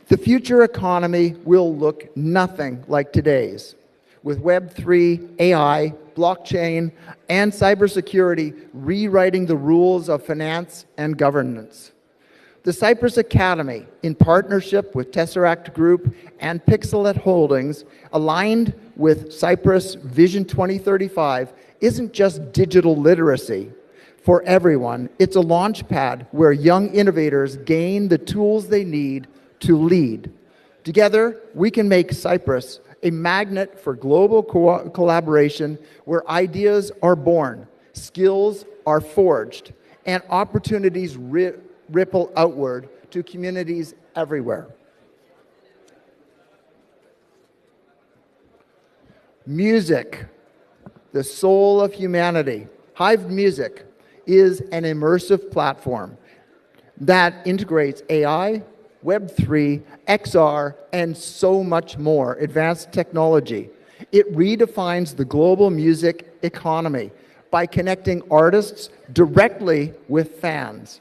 The future economy will look nothing like today's, with Web3, AI, blockchain, and cybersecurity rewriting the rules of finance and governance. The Cyprus Academy, in partnership with Tesseract Group and Pixelet Holdings, aligned with Cyprus Vision 2035, isn't just digital literacy for everyone. It's a launch pad where young innovators gain the tools they need to lead. Together, we can make Cyprus a magnet for global collaboration where ideas are born, skills are forged, and opportunities ripple outward to communities everywhere. Music, the soul of humanity. Hive Music is an immersive platform that integrates AI, Web3, XR, and so much more advanced technology. It redefines the global music economy by connecting artists directly with fans.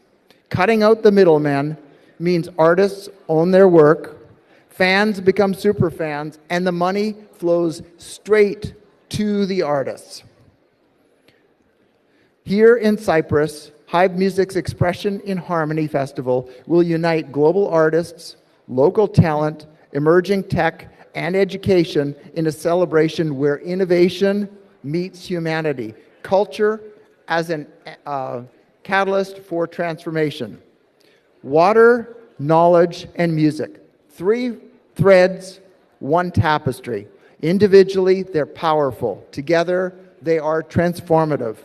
Cutting out the middlemen means artists own their work, fans become super fans, and the money flows straight to the artists. Here in Cyprus, Hive Music's Expression in Harmony Festival will unite global artists, local talent, emerging tech, and education in a celebration where innovation meets humanity, culture as an catalyst for transformation. Water, knowledge, and music. 3 threads, 1 tapestry. Individually, they're powerful. Together, they are transformative.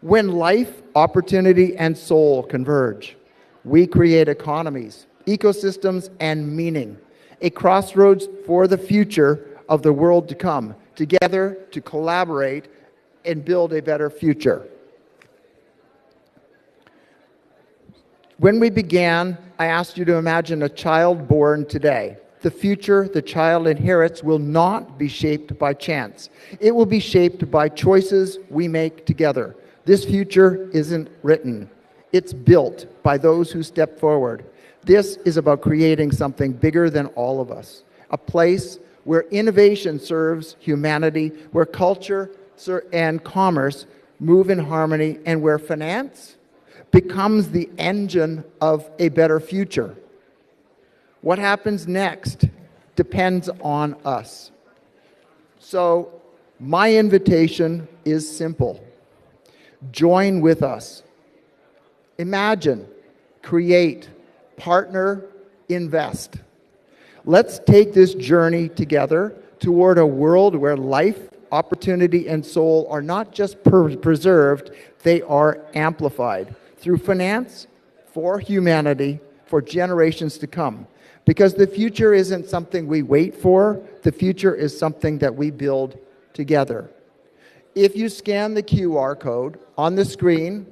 When life, opportunity, and soul converge, we create economies, ecosystems, and meaning. A crossroads for the future of the world to come, together to collaborate and build a better future. When we began, I asked you to imagine a child born today. The future the child inherits will not be shaped by chance. It will be shaped by choices we make together. This future isn't written. It's built by those who step forward. This is about creating something bigger than all of us. A place where innovation serves humanity, where culture and commerce move in harmony, and where finance becomes the engine of a better future. What happens next depends on us. So my invitation is simple. Join with us. Imagine, create, partner, invest. Let's take this journey together toward a world where life, opportunity, and soul are not just preserved, they are amplified through finance, for humanity, for generations to come. Because the future isn't something we wait for, the future is something that we build together. If you scan the QR code on the screen,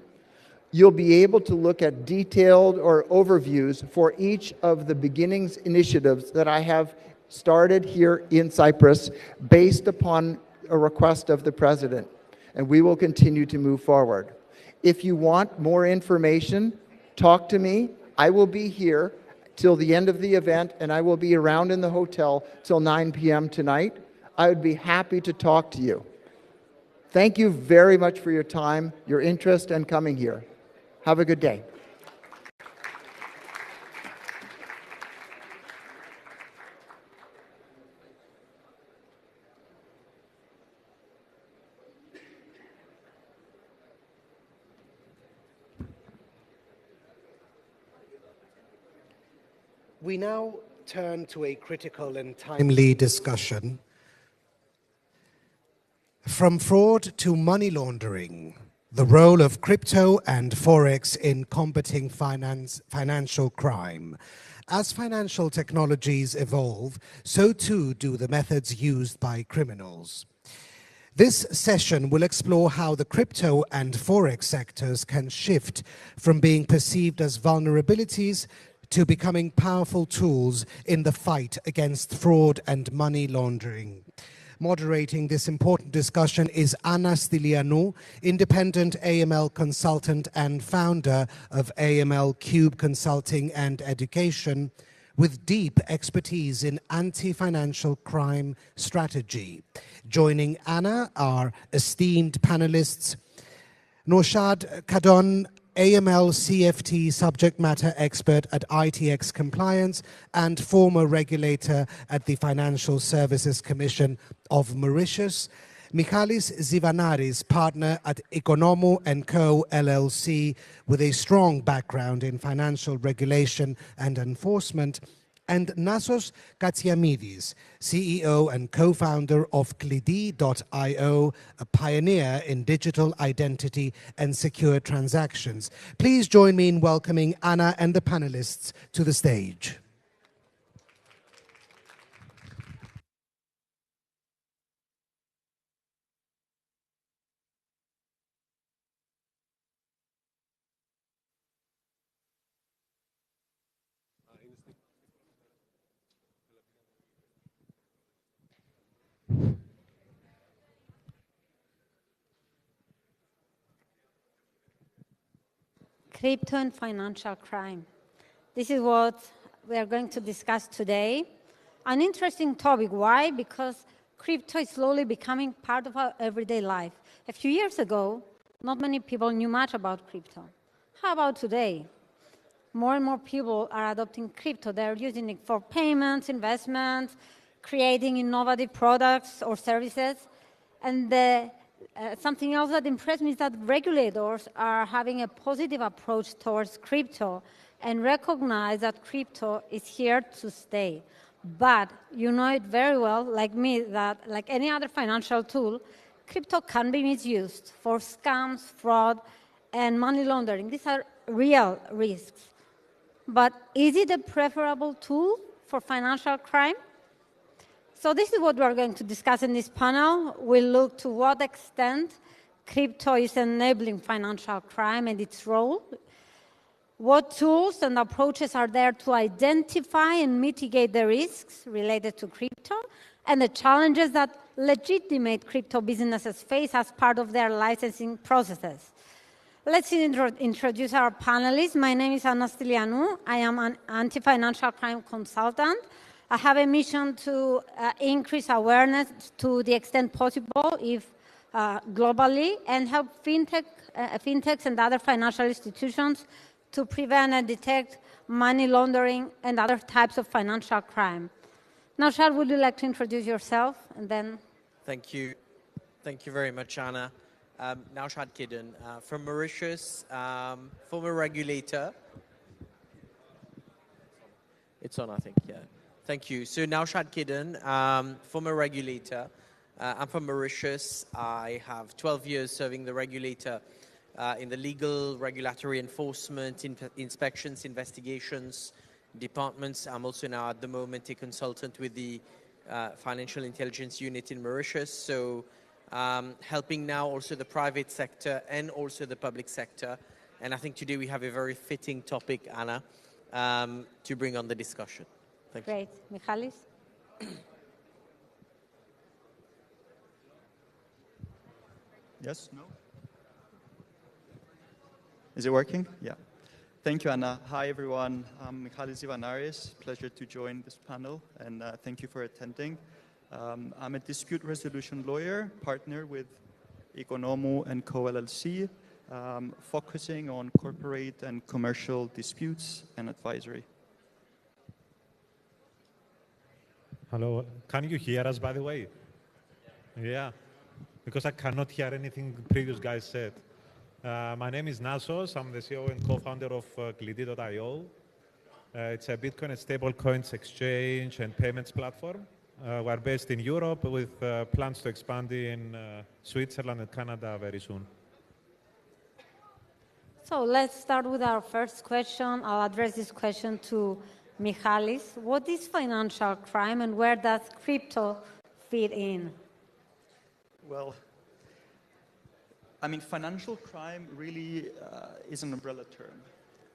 you'll be able to look at detailed or overviews for each of the beginnings initiatives that I have started here in Cyprus based upon a request of the President. And we will continue to move forward. If you want more information, talk to me. I will be here till the end of the event, and I will be around in the hotel till 9 p.m. tonight. I would be happy to talk to you. Thank you very much for your time, your interest, and coming here. Have a good day. We now turn to a critical and timely discussion. From fraud to money laundering, the role of crypto and forex in combating financial crime. As financial technologies evolve, so too do the methods used by criminals. This session will explore how the crypto and forex sectors can shift from being perceived as vulnerabilities to becoming powerful tools in the fight against fraud and money laundering. Moderating this important discussion is Anna Stylianou, independent AML consultant and founder of AML Cube Consulting and Education, with deep expertise in anti-financial crime strategy. Joining Anna are esteemed panelists, Norshad Kadon, AML CFT subject matter expert at ITX Compliance and former regulator at the Financial Services Commission of Mauritius, Michalis Zivanaris, partner at Economou & Co. LLC with a strong background in financial regulation and enforcement, and Nassos Katsiamidis, CEO and co-founder of Klidi.io, a pioneer in digital identity and secure transactions. Please join me in welcoming Anna and the panelists to the stage. crypto and financial crime. This is what we are going to discuss today. An interesting topic. Why? Because crypto is slowly becoming part of our everyday life. A few years ago, not many people knew much about crypto. How about today? More and more people are adopting crypto. They're using it for payments, investments, creating innovative products or services. And something else that impressed me is that regulators are having a positive approach towards crypto and recognize that crypto is here to stay. But you know it very well, like me, that like any other financial tool, crypto can be misused for scams, fraud, and money laundering. These are real risks. But is it a preferable tool for financial crime? So this is what we are going to discuss in this panel. We'll look to what extent crypto is enabling financial crime and its role. What tools and approaches are there to identify and mitigate the risks related to crypto and the challenges that legitimate crypto businesses face as part of their licensing processes. Let's introduce our panelists. My name is Anna Stylianou. I am an anti-financial crime consultant. I have a mission to increase awareness to the extent possible, if globally, and help fintechs and other financial institutions to prevent and detect money laundering and other types of financial crime. Now, Shad, would you like to introduce yourself and then? Thank you. Thank you very much, Anna. Naushad Kidden from Mauritius, former regulator. It's on, I think, yeah. Thank you. So Naushad Kidden, former regulator. I'm from Mauritius. I have 12 years serving the regulator in the legal, regulatory enforcement, inspections, investigations departments. I'm also now at the moment a consultant with the Financial Intelligence Unit in Mauritius. So helping now also the private sector and also the public sector. And I think today we have a very fitting topic, Anna, to bring on the discussion. Thank you. Great. Michalis? Yes? No? Is it working? Yeah. Thank you, Anna. Hi, everyone. I'm Michalis Ivanaris. Pleasure to join this panel, and thank you for attending. I'm a dispute resolution lawyer, partner with Economo & Co. LLC, focusing on corporate and commercial disputes and advisory. Hello. Can you hear us, by the way? Yeah, because I cannot hear anything the previous guys said. My name is Nasos. I'm the CEO and co-founder of Glidi.io. It's a Bitcoin and stablecoins exchange and payments platform. We're based in Europe with plans to expand in Switzerland and Canada very soon. So let's start with our first question. I'll address this question to Michalis. What is financial crime and where does crypto fit in? Well, I mean, financial crime really is an umbrella term.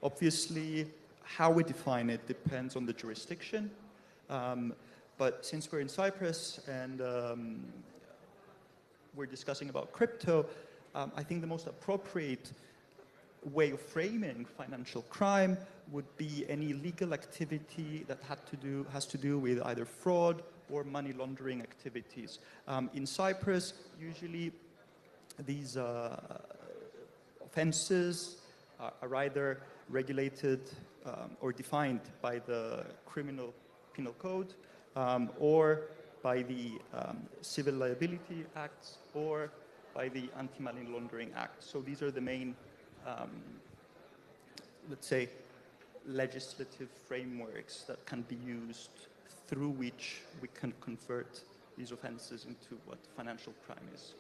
Obviously, how we define it depends on the jurisdiction. But since we're in Cyprus and we're discussing about crypto, I think the most appropriate way of framing financial crime would be any legal activity that has to do with either fraud or money laundering activities. In Cyprus, usually these offenses are either regulated or defined by the criminal penal code or by the civil liability acts or by the anti-money laundering act. So these are the main let's say, legislative frameworks that can be used through which we can convert these offenses into what financial crime is.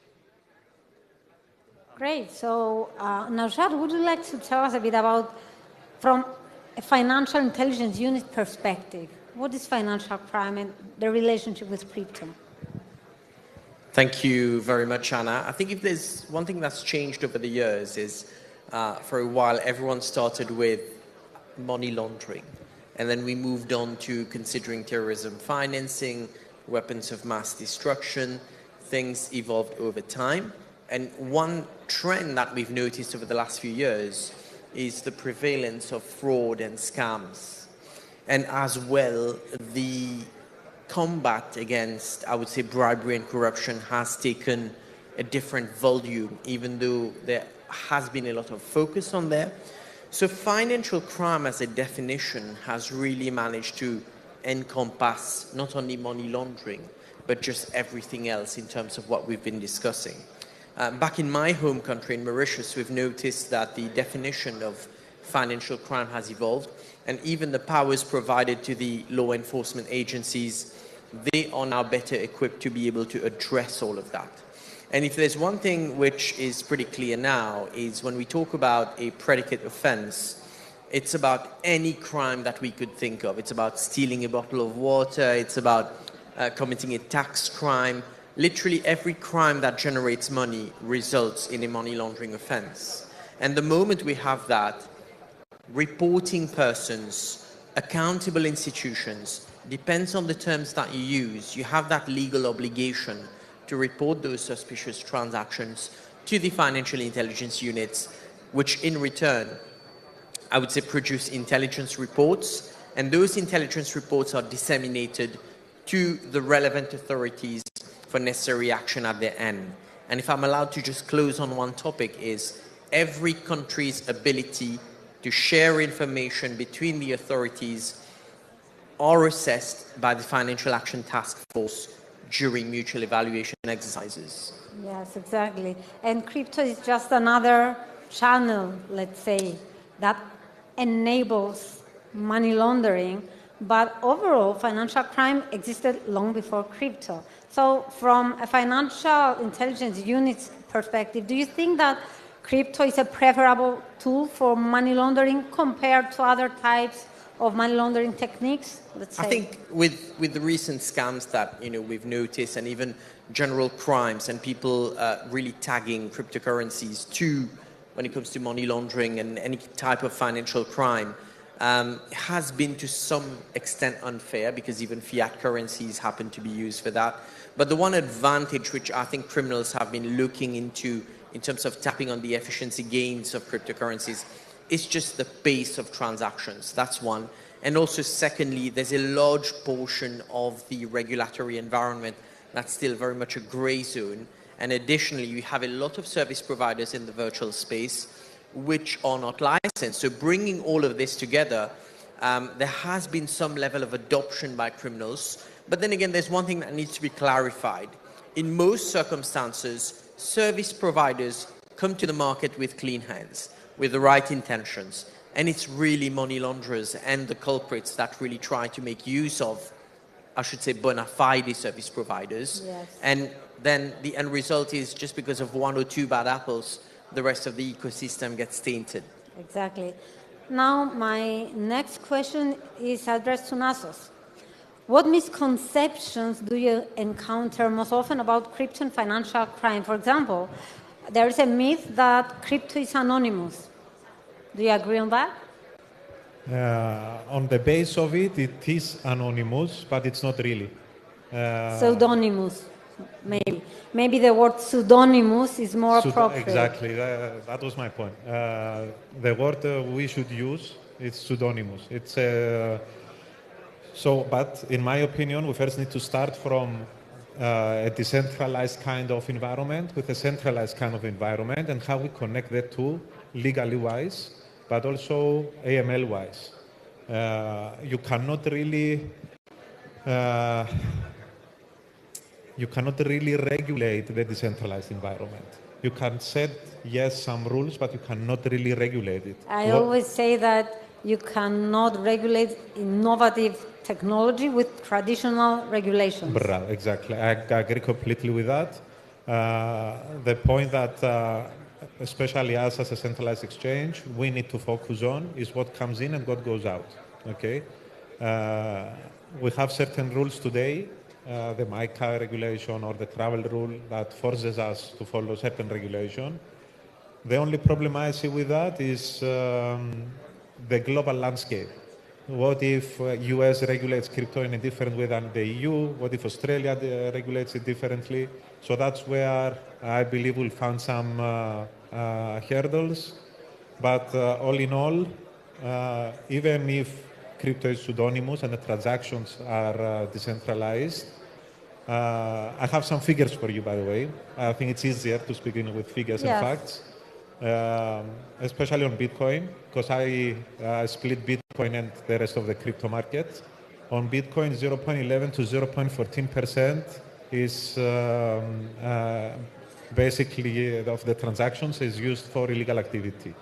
Great. So, Naushad, would you like to tell us a bit about, from a financial intelligence unit perspective, what is financial crime and the relationship with crypto? Thank you very much, Anna. I think if there's one thing that's changed over the years is for a while, everyone started with money laundering. And then we moved on to considering terrorism financing, weapons of mass destruction. Things evolved over time. And one trend that we've noticed over the last few years is the prevalence of fraud and scams. And as well, the combat against, I would say, bribery and corruption has taken a different volume, even though there has been a lot of focus on there. So financial crime as a definition has really managed to encompass not only money laundering, but just everything else in terms of what we've been discussing. Back in my home country, in Mauritius, we've noticed that the definition of financial crime has evolved, and even the powers provided to the law enforcement agencies, they are now better equipped to be able to address all of that. And if there's one thing which is pretty clear now, is when we talk about a predicate offense, it's about any crime that we could think of. It's about stealing a bottle of water, it's about committing a tax crime. Literally every crime that generates money results in a money laundering offense. And the moment we have that, reporting persons, accountable institutions, depends on the terms that you use. You have that legal obligation to report those suspicious transactions to the financial intelligence units, which in return, I would say, produce intelligence reports, and those intelligence reports are disseminated to the relevant authorities for necessary action at their end. And if I'm allowed to just close on one topic, is every country's ability to share information between the authorities are assessed by the Financial Action Task Force during mutual evaluation exercises. Yes, exactly. And crypto is just another channel, let's say, that enables money laundering, but overall financial crime existed long before crypto. So from a financial intelligence unit's perspective, do you think that crypto is a preferable tool for money laundering compared to other types of money laundering techniques, let's say? I think with the recent scams that we've noticed, and even general crimes and people really tagging cryptocurrencies to when it comes to money laundering and any type of financial crime, has been to some extent unfair, because even fiat currencies happen to be used for that. But the one advantage which I think criminals have been looking into in terms of tapping on the efficiency gains of cryptocurrencies is just the pace of transactions. That's one. And also, secondly, there's a large portion of the regulatory environment that's still very much a gray zone. And additionally, you have a lot of service providers in the virtual space which are not licensed. So bringing all of this together, there has been some level of adoption by criminals. But then again, there's one thing that needs to be clarified. In most circumstances, service providers come to the market with clean hands, with the right intentions. And it's really money launderers and the culprits that really try to make use of, I should say, bona fide service providers. Yes. And then the end result is, just because of one or two bad apples, the rest of the ecosystem gets tainted. Exactly. Now, my next question is addressed to Nasos. What misconceptions do you encounter most often about crypto and financial crime? For example, there is a myth that crypto is anonymous. Do you agree on that? On the base of it, it is anonymous, but it's not really. Pseudonymous, maybe. Maybe the word pseudonymous is more appropriate. Exactly, that was my point. The word we should use is pseudonymous. It's but in my opinion, we first need to start from a decentralized kind of environment with a centralized kind of environment, and how we connect the two legally wise, but also AML wise. You cannot really regulate the decentralized environment. You can set, yes, some rules, but you cannot really regulate it. I always say that you cannot regulate innovative technology with traditional regulations. Bravo, exactly. I agree completely with that. The point that, especially us as a centralized exchange, we need to focus on is what comes in and what goes out. Okay, we have certain rules today, the MICA regulation or the travel rule, that forces us to follow certain regulation. The only problem I see with that is the global landscape. What if US regulates crypto in a different way than the EU? What if Australia regulates it differently? So that's where I believe we'll find some hurdles. But all in all, even if crypto is pseudonymous and the transactions are decentralized, I have some figures for you, by the way. I think it's easier to speak with figures and Yes. facts, especially on Bitcoin, because I split Bitcoin and the rest of the crypto market. On Bitcoin, 0.11 to 0.14% is basically of the transactions is used for illegal activity.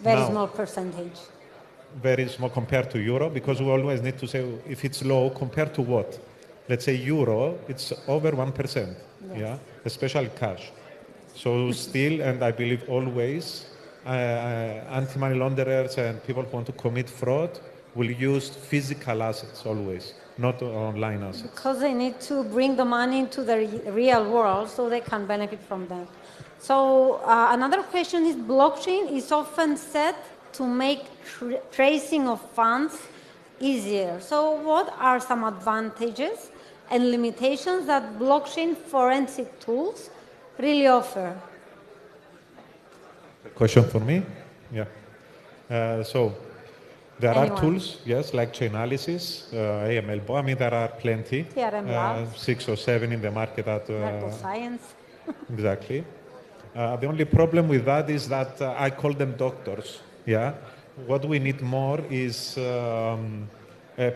Very Now, small percentage. very small compared to euro, because we always need to say if it's low compared to what. Let's say euro, it's over 1%, yeah, especially cash. So still, and I believe always, anti-money launderers and people who want to commit fraud will use physical assets always, not online assets. Because they need to bring the money into the real world so they can benefit from that. So another question is, blockchain is often said to make tracing of funds easier. So what are some advantages and limitations that blockchain forensic tools really offer? Question for me? Yeah. So there Anyone. are tools, yes, like Chainalysis, AML. I mean, there are plenty, TRM Labs. 6 or 7 in the market. Medical science. Exactly. The only problem with that is that I call them doctors. Yeah. What we need more is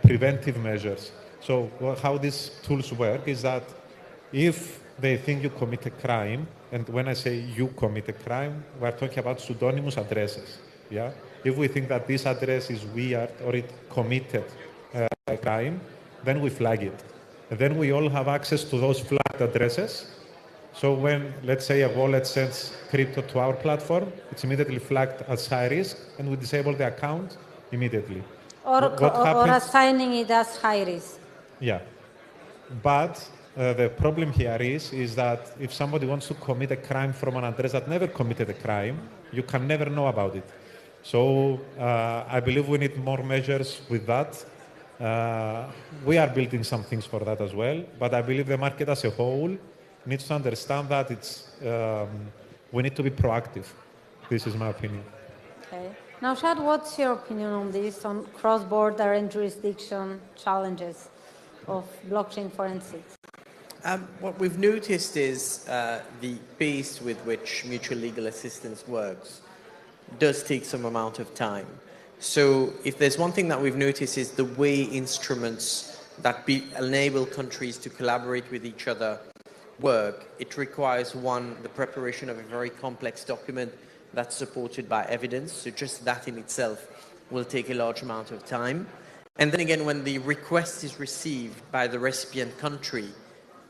preventive measures. So how these tools work is that if they think you commit a crime, and when I say you commit a crime, we're talking about pseudonymous addresses. Yeah. If we think that this address is weird or it committed a crime, then we flag it. And then we all have access to those flagged addresses. So when, let's say, a wallet sends crypto to our platform, it's immediately flagged as high risk, and we disable the account immediately. Or assigning it as high risk. Yeah. But the problem here is that if somebody wants to commit a crime from an address that never committed a crime, you can never know about it. So I believe we need more measures with that. We are building some things for that as well, but I believe the market as a whole needs to understand that we need to be proactive. This is my opinion. Okay. Now, Shad, what's your opinion on this, on cross-border and jurisdiction challenges of blockchain forensics? What we've noticed is the pace with which mutual legal assistance works does take some amount of time. So if there's one thing that we've noticed is the way instruments that enable countries to collaborate with each other work, it requires, one, the preparation of a very complex document that's supported by evidence. So just that in itself will take a large amount of time. And then again, when the request is received by the recipient country,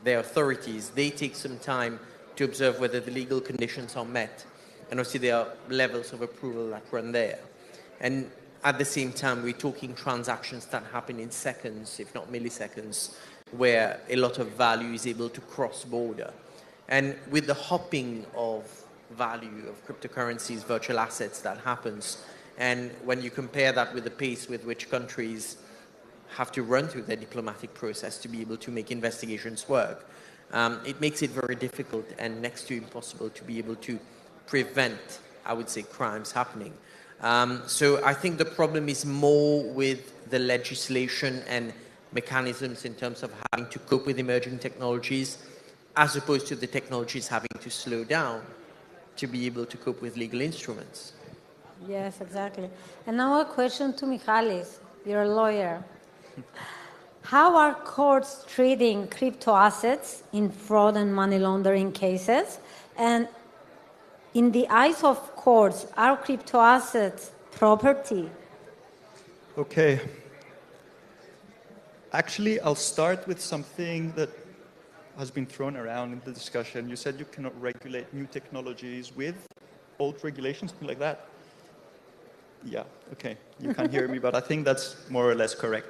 their authorities, they take some time to observe whether the legal conditions are met. And obviously there are levels of approval that run there. And at the same time, we're talking transactions that happen in seconds, if not milliseconds, where a lot of value is able to cross border. And with the hopping of value of cryptocurrencies, virtual assets that happens, and when you compare that with the pace with which countries have to run through their diplomatic process to be able to make investigations work, it makes it very difficult and next to impossible to be able to prevent, I would say, crimes happening. So I think the problem is more with the legislation and mechanisms in terms of having to cope with emerging technologies, as opposed to the technologies having to slow down to be able to cope with legal instruments. Yes, exactly. And now a question to Michalis, you're a lawyer. How are courts treating crypto assets in fraud and money laundering cases? And in the eyes of courts, are crypto assets property? Okay. Actually, I'll start with something that has been thrown around in the discussion. You said you cannot regulate new technologies with old regulations, something like that. Yeah, okay. You can't hear me, but I think that's more or less correct.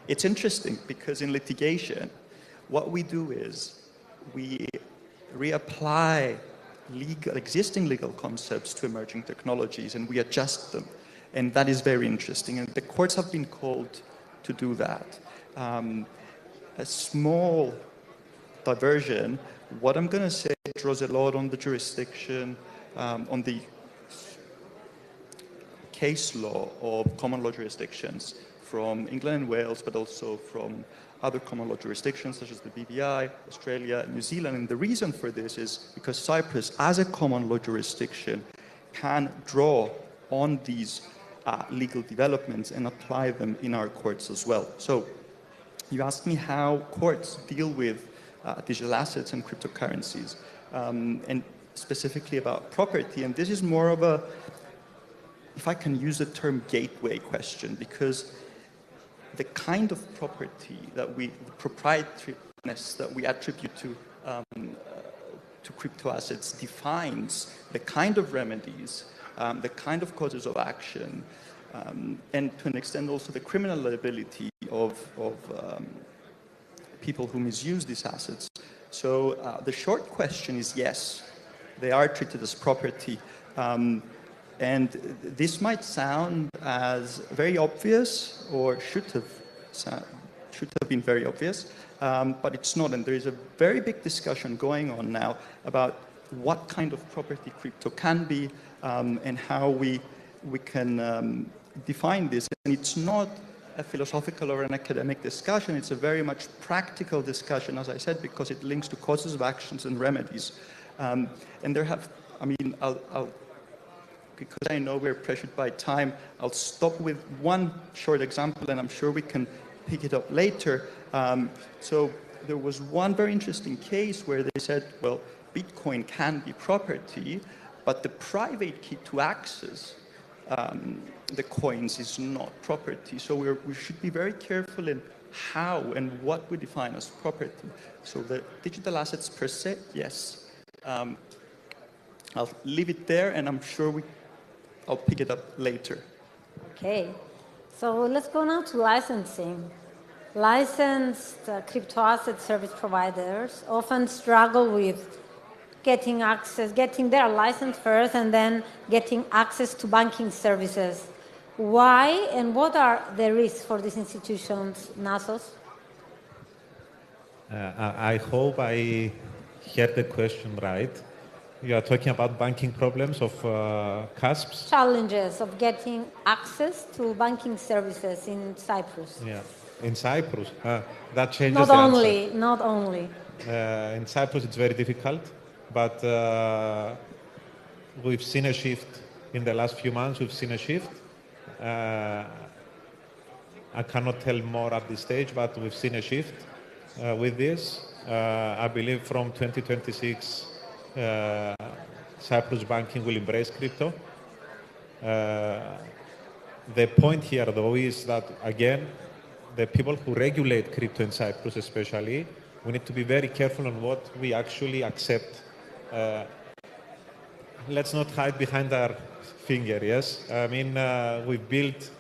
It's interesting because in litigation, what we do is we reapply existing legal concepts to emerging technologies and we adjust them. And that is very interesting. And the courts have been called to do that. A small diversion, what I'm going to say draws a lot on the jurisdiction, on the case law of common law jurisdictions from England and Wales, but also from other common law jurisdictions such as the BVI, Australia, New Zealand. And the reason for this is because Cyprus, as a common law jurisdiction, can draw on these legal developments and apply them in our courts as well. So you asked me how courts deal with digital assets and cryptocurrencies, and specifically about property. And this is more of a, if I can use the term, gateway question, because the kind of property that the proprietariness that we attribute to crypto assets defines the kind of remedies, the kind of causes of action, and to an extent also the criminal liability of people who misuse these assets. So the short question is yes, they are treated as property. And this might sound as very obvious, or should have been very obvious, but it's not. And there is a very big discussion going on now about what kind of property crypto can be, and how we can define this. And it's not a philosophical or an academic discussion. It's a very much practical discussion, as I said, because it links to causes of actions and remedies. And there have, I mean, because I know we're pressured by time, I'll stop with one short example, and I'm sure we can pick it up later. So there was one very interesting case where they said, well, Bitcoin can be property, but the private key to access the coins is not property. So we should be very careful in how and what we define as property. So the digital assets per se, yes. I'll leave it there, and I'm sure I'll pick it up later. Okay, so let's go now to licensing. Licensed crypto asset service providers often struggle with getting their license first and then getting access to banking services. Why and what are the risks for these institutions, Nasos? I hope I heard the question right. You are talking about banking problems of CASPs? Challenges of getting access to banking services in Cyprus. Yeah, in Cyprus. That changes Not the only, answer. not only. In Cyprus, it's very difficult, but we've seen a shift in the last few months. We've seen a shift. I cannot tell more at this stage, but we've seen a shift with this. I believe from 2026, Cyprus banking will embrace crypto. The point here, though, is that, again, the people who regulate crypto in Cyprus especially, we need to be very careful on what we actually accept. Let's not hide behind our finger, yes? I mean, we've built,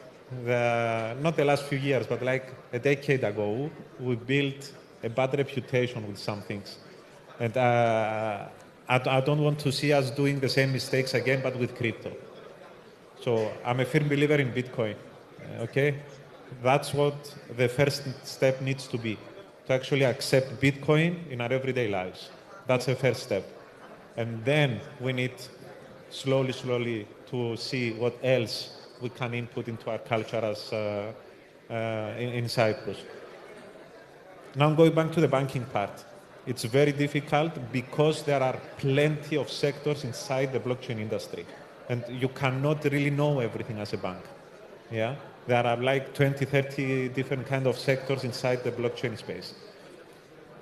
not the last few years, but like a decade ago, we built a bad reputation with some things. And I don't want to see us doing the same mistakes again, but with crypto. So I'm a firm believer in Bitcoin, okay? That's what the first step needs to be, to actually accept Bitcoin in our everyday lives. That's the first step. And then we need slowly to see what else we can input into our culture as in Cyprus. Now going back to the banking part. It's very difficult because there are plenty of sectors inside the blockchain industry. And you cannot really know everything as a bank. Yeah? There are like 20, 30 different kind of sectors inside the blockchain space.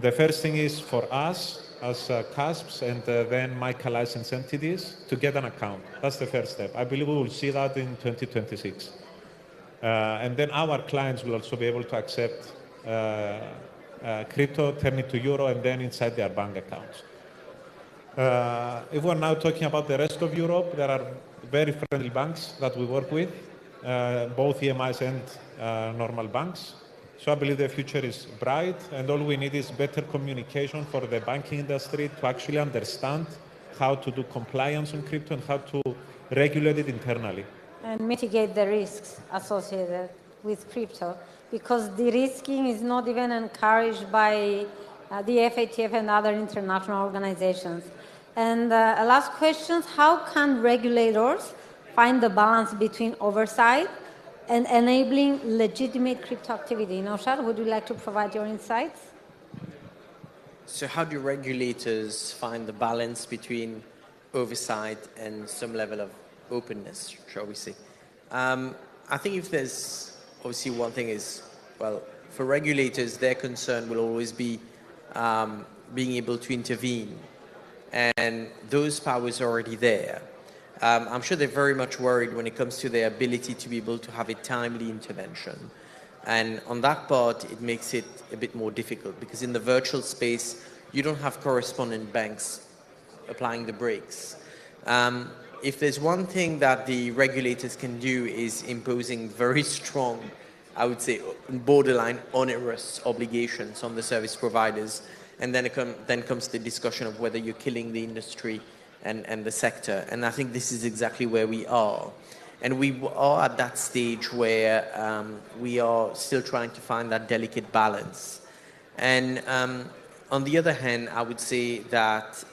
The first thing is for us as CASPs and then MiCA licensed entities to get an account. That's the first step. I believe we will see that in 2026. And then our clients will also be able to accept crypto, turn it to euro, and then inside their bank accounts. If we're now talking about the rest of Europe, there are very friendly banks that we work with, both EMIs and normal banks. So I believe the future is bright, and all we need is better communication for the banking industry to actually understand how to do compliance on crypto and how to regulate it internally. And mitigate the risks associated with crypto, because de-risking is not even encouraged by the FATF and other international organizations. And a last question, how can regulators find the balance between oversight and enabling legitimate crypto activity? Naushad, would you like to provide your insights? So how do regulators find the balance between oversight and some level of openness, shall we say? I think if there's obviously one thing is, well, for regulators, their concern will always be being able to intervene. And those powers are already there. I'm sure they're very much worried when it comes to their ability to be able to have a timely intervention. And on that part, it makes it a bit more difficult because in the virtual space, you don't have correspondent banks applying the brakes. If there's one thing that the regulators can do is imposing very strong, I would say, borderline onerous obligations on the service providers. And then comes the discussion of whether you're killing the industry and the sector. And I think this is exactly where we are. And we are at that stage where we are still trying to find that delicate balance. And on the other hand, I would say that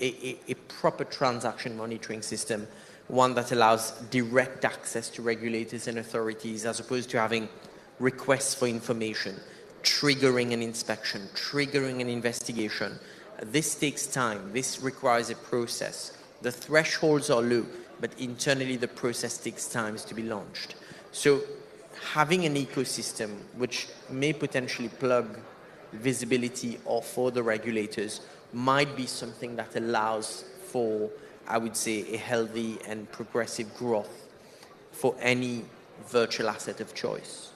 a proper transaction monitoring system, one that allows direct access to regulators and authorities as opposed to having requests for information, triggering an inspection, triggering an investigation. This takes time. This requires a process. The thresholds are low, but internally the process takes time to be launched. So having an ecosystem which may potentially plug visibility or for the regulators might be something that allows for, I would say, a healthy and progressive growth for any virtual asset of choice.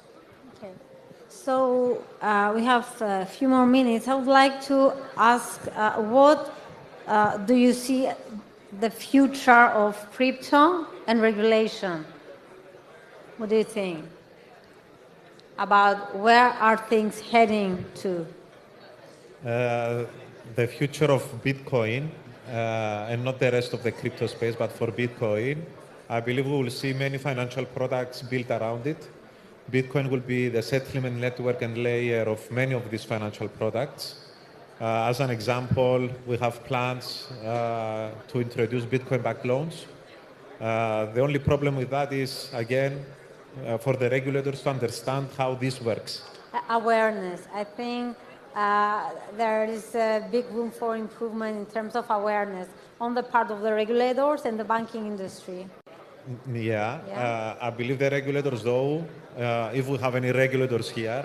Okay. So we have a few more minutes. I would like to ask, what do you see the future of crypto and regulation? What do you think about where are things heading to? The future of Bitcoin, and not the rest of the crypto space, but for Bitcoin, I believe we will see many financial products built around it. Bitcoin will be the settlement network and layer of many of these financial products. As an example, we have plans to introduce Bitcoin-backed loans. The only problem with that is, again, for the regulators to understand how this works. Awareness. I think there is a big room for improvement in terms of awareness on the part of the regulators and the banking industry. Yeah. I believe the regulators, though, if we have any regulators here,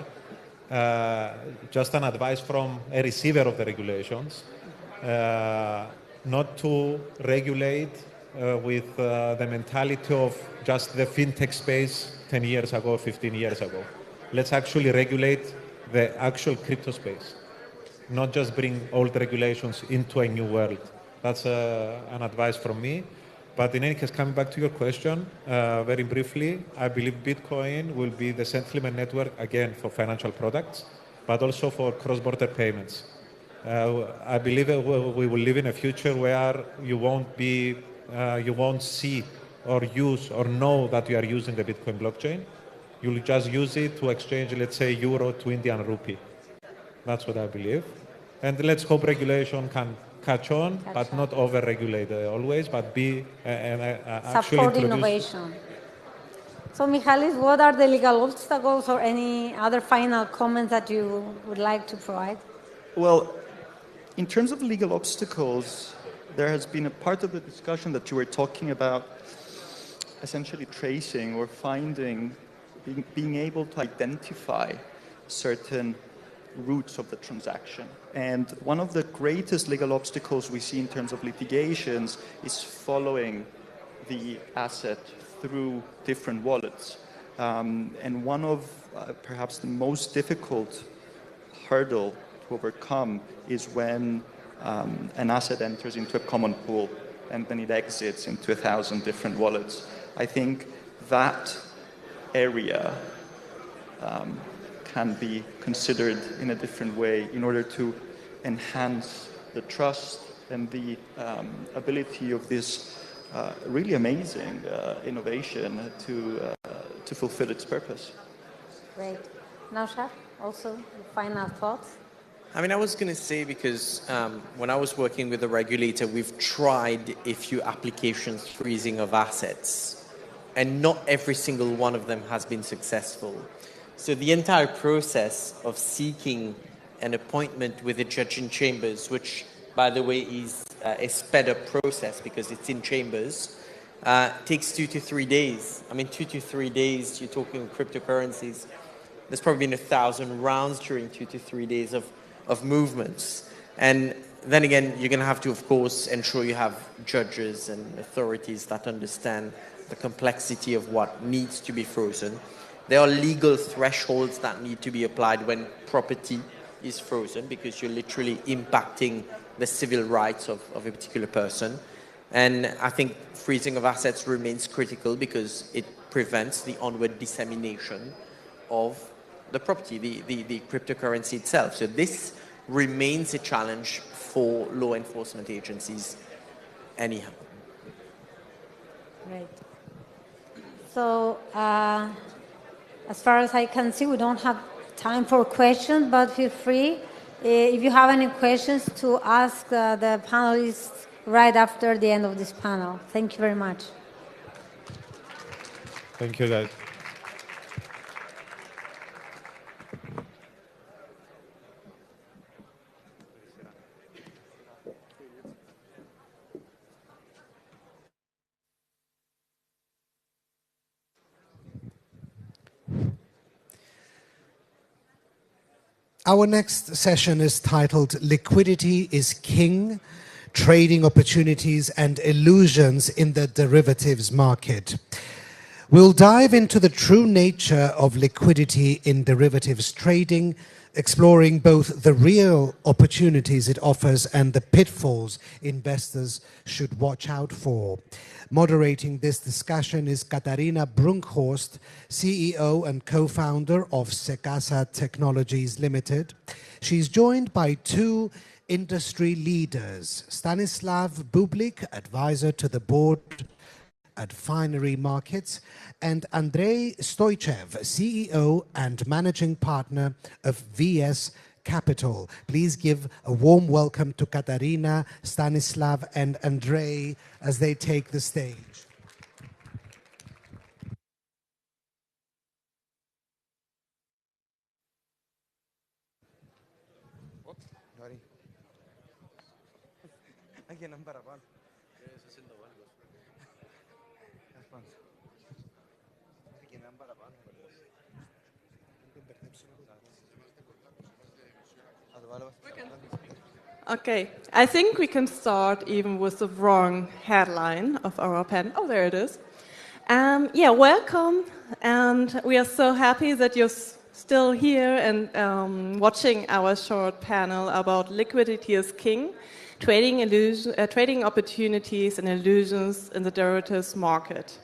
just an advice from a receiver of the regulations, not to regulate with the mentality of just the fintech space 10 years ago, 15 years ago. Let's actually regulate the actual crypto space, not just bring old regulations into a new world. That's an advice from me. But in any case, coming back to your question, very briefly, I believe Bitcoin will be the settlement network, again, for financial products, but also for cross-border payments. I believe we will live in a future where you won't see or use or know that you are using the Bitcoin blockchain. You'll just use it to exchange, let's say, euro to Indian rupee. That's what I believe. And let's hope regulation can catch on, but not over-regulate always, but be actually support innovation. So, Michalis, what are the legal obstacles or any other final comments that you would like to provide? Well, in terms of legal obstacles, there has been a part of the discussion that you were talking about essentially tracing or finding, being able to identify certain routes of the transaction. And one of the greatest legal obstacles we see in terms of litigations is following the asset through different wallets. And one of perhaps the most difficult hurdle to overcome is when an asset enters into a common pool and then it exits into 1,000 different wallets. I think that area can be considered in a different way in order to enhance the trust and the ability of this really amazing innovation to fulfill its purpose. Great. Naushad, also final thoughts? I mean, I was going to say, because when I was working with the regulator, we've tried a few applications freezing of assets, and not every single one of them has been successful. So the entire process of seeking an appointment with a judge in chambers, which, by the way, is a sped-up process because it's in chambers, takes 2 to 3 days. I mean, 2 to 3 days, you're talking cryptocurrencies. There's probably been 1,000 rounds during 2 to 3 days of movements. And then again, you're going to have to, of course, ensure you have judges and authorities that understand the complexity of what needs to be frozen. There are legal thresholds that need to be applied when property is frozen, because you're literally impacting the civil rights of a particular person. And I think freezing of assets remains critical because it prevents the onward dissemination of the property, the cryptocurrency itself. So this remains a challenge for law enforcement agencies anyhow. Great. So as far as I can see, we don't have time for questions, but feel free if you have any questions to ask the panelists right after the end of this panel. Thank you very much. Thank you, guys. Our next session is titled Liquidity is King, Trading Opportunities and Illusions in the Derivatives Market. We'll dive into the true nature of liquidity in derivatives trading, exploring both the real opportunities it offers and the pitfalls investors should watch out for. Moderating this discussion is Katharina Brunkhorst, CEO and co-founder of Secasa Technologies Limited. She's joined by two industry leaders, Stanislav Bublik, advisor to the board at Finery Markets, and Andrei Stoichev, CEO and managing partner of VS Capital. Please give a warm welcome to Katharina, Stanislav, and Andrei as they take the stage. Okay, I think we can start even with the wrong headline of our panel. Oh, there it is. Yeah, welcome, and we are so happy that you're still here and watching our short panel about liquidity is king, trading opportunities and illusions in the derivatives market.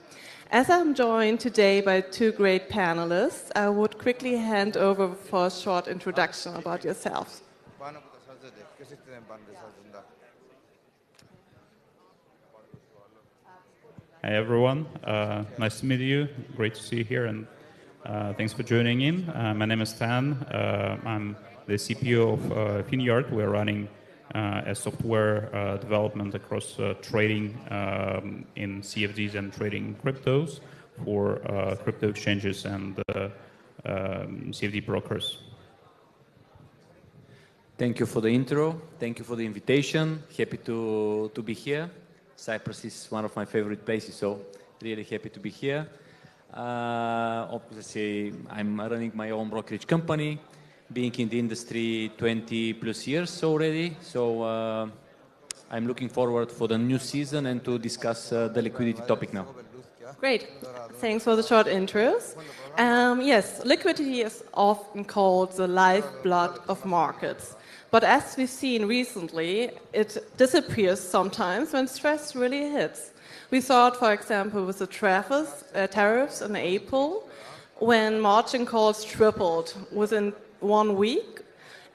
As I'm joined today by two great panelists, I would quickly hand over for a short introduction about yourselves. Hi everyone, nice to meet you. Great to see you here, and thanks for joining in. My name is Stan. I'm the CPO of FinYard. We're running a software development across trading in CFDs and trading cryptos for crypto exchanges and CFD brokers. Thank you for the intro. Thank you for the invitation. Happy to be here. Cyprus is one of my favorite places, so really happy to be here. Obviously, I'm running my own brokerage company, being in the industry 20 plus years already. So I'm looking forward for the new season and to discuss the liquidity topic now. Great. Thanks for the short intros. Yes, liquidity is often called the lifeblood of markets. But as we've seen recently, it disappears sometimes when stress really hits. We saw it, for example, with the tariffs in April, when margin calls tripled within 1 week.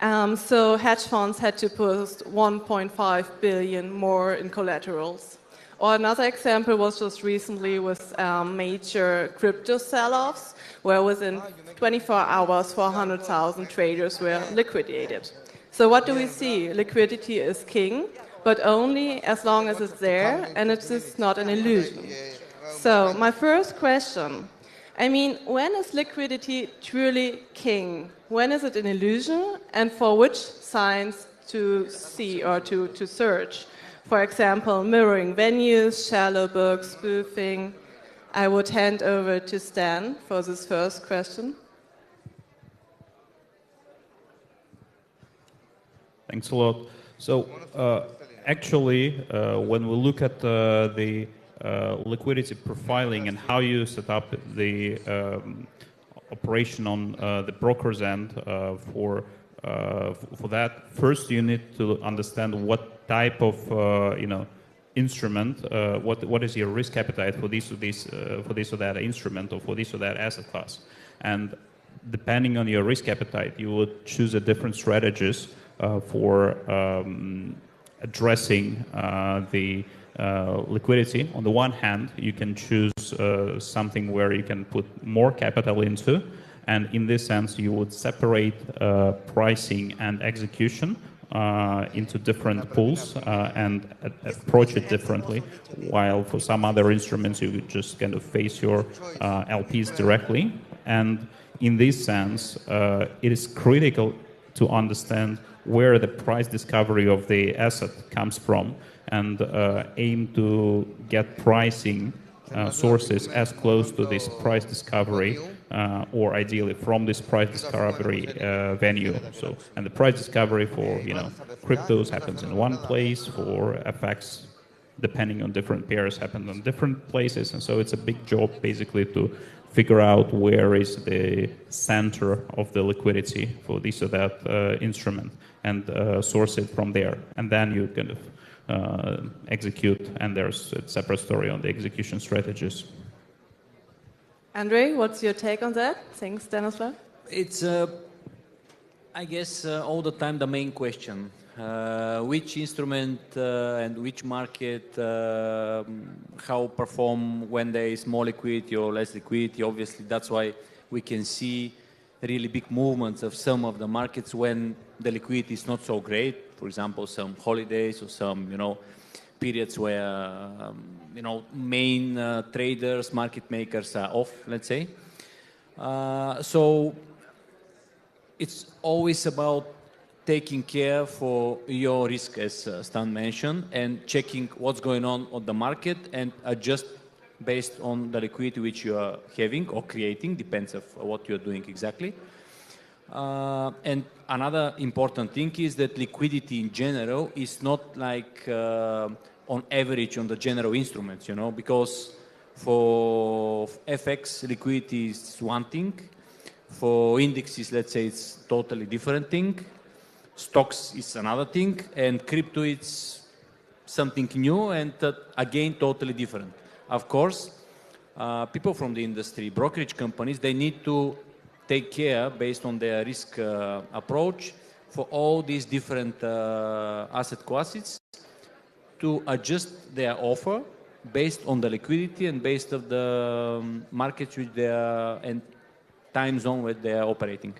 So hedge funds had to post 1.5 billion more in collaterals. Or another example was just recently with major crypto sell-offs, where within 24 hours, 400,000 traders were liquidated. So what do we see? Liquidity is king, but only as long as it's there and it is not an illusion. So my first question, I mean, when is liquidity truly king? When is it an illusion, and for which signs to see or to search? For example, mirroring venues, shallow books, spoofing. I would hand over to Stan for this first question. Thanks a lot. So actually, when we look at the liquidity profiling and how you set up the operation on the broker's end for that, first you need to understand what type of instrument, what is your risk appetite for this or that instrument or for this or that asset class, and depending on your risk appetite, you would choose a different strategies for addressing the liquidity. On the one hand, you can choose something where you can put more capital into, and in this sense, you would separate pricing and execution into different pools and approach it differently, while for some other instruments, you would just kind of face your LPs directly. And in this sense, it is critical to understand where the price discovery of the asset comes from and aim to get pricing sources as close to this price discovery or ideally from this price discovery venue. So, and the price discovery for cryptos happens in one place, for FX, depending on different pairs, happens on different places, and so it's a big job basically to figure out where is the center of the liquidity for this or that instrument and source it from there. And then you kind of execute, and there's a separate story on the execution strategies. Andre, what's your take on that? Thanks, Stanislav. It's, I guess, all the time the main question. Which instrument and which market, how perform when there is more liquidity or less liquidity. Obviously, that's why we can see really big movements of some of the markets when the liquidity is not so great. For example, some holidays or some, periods where, main traders, market makers are off, let's say. So it's always about taking care for your risk, as Stan mentioned, and checking what's going on the market and adjust based on the liquidity which you are having or creating, depends of what you're doing exactly. And another important thing is that liquidity in general is not like on average on the general instruments, because for FX, liquidity is one thing. For indexes, let's say, it's totally different thing. Stocks is another thing, and crypto is something new and again totally different. Of course, people from the industry, brokerage companies, they need to take care based on their risk approach for all these different asset classes to adjust their offer based on the liquidity and based on the markets which they are and time zone where they are operating.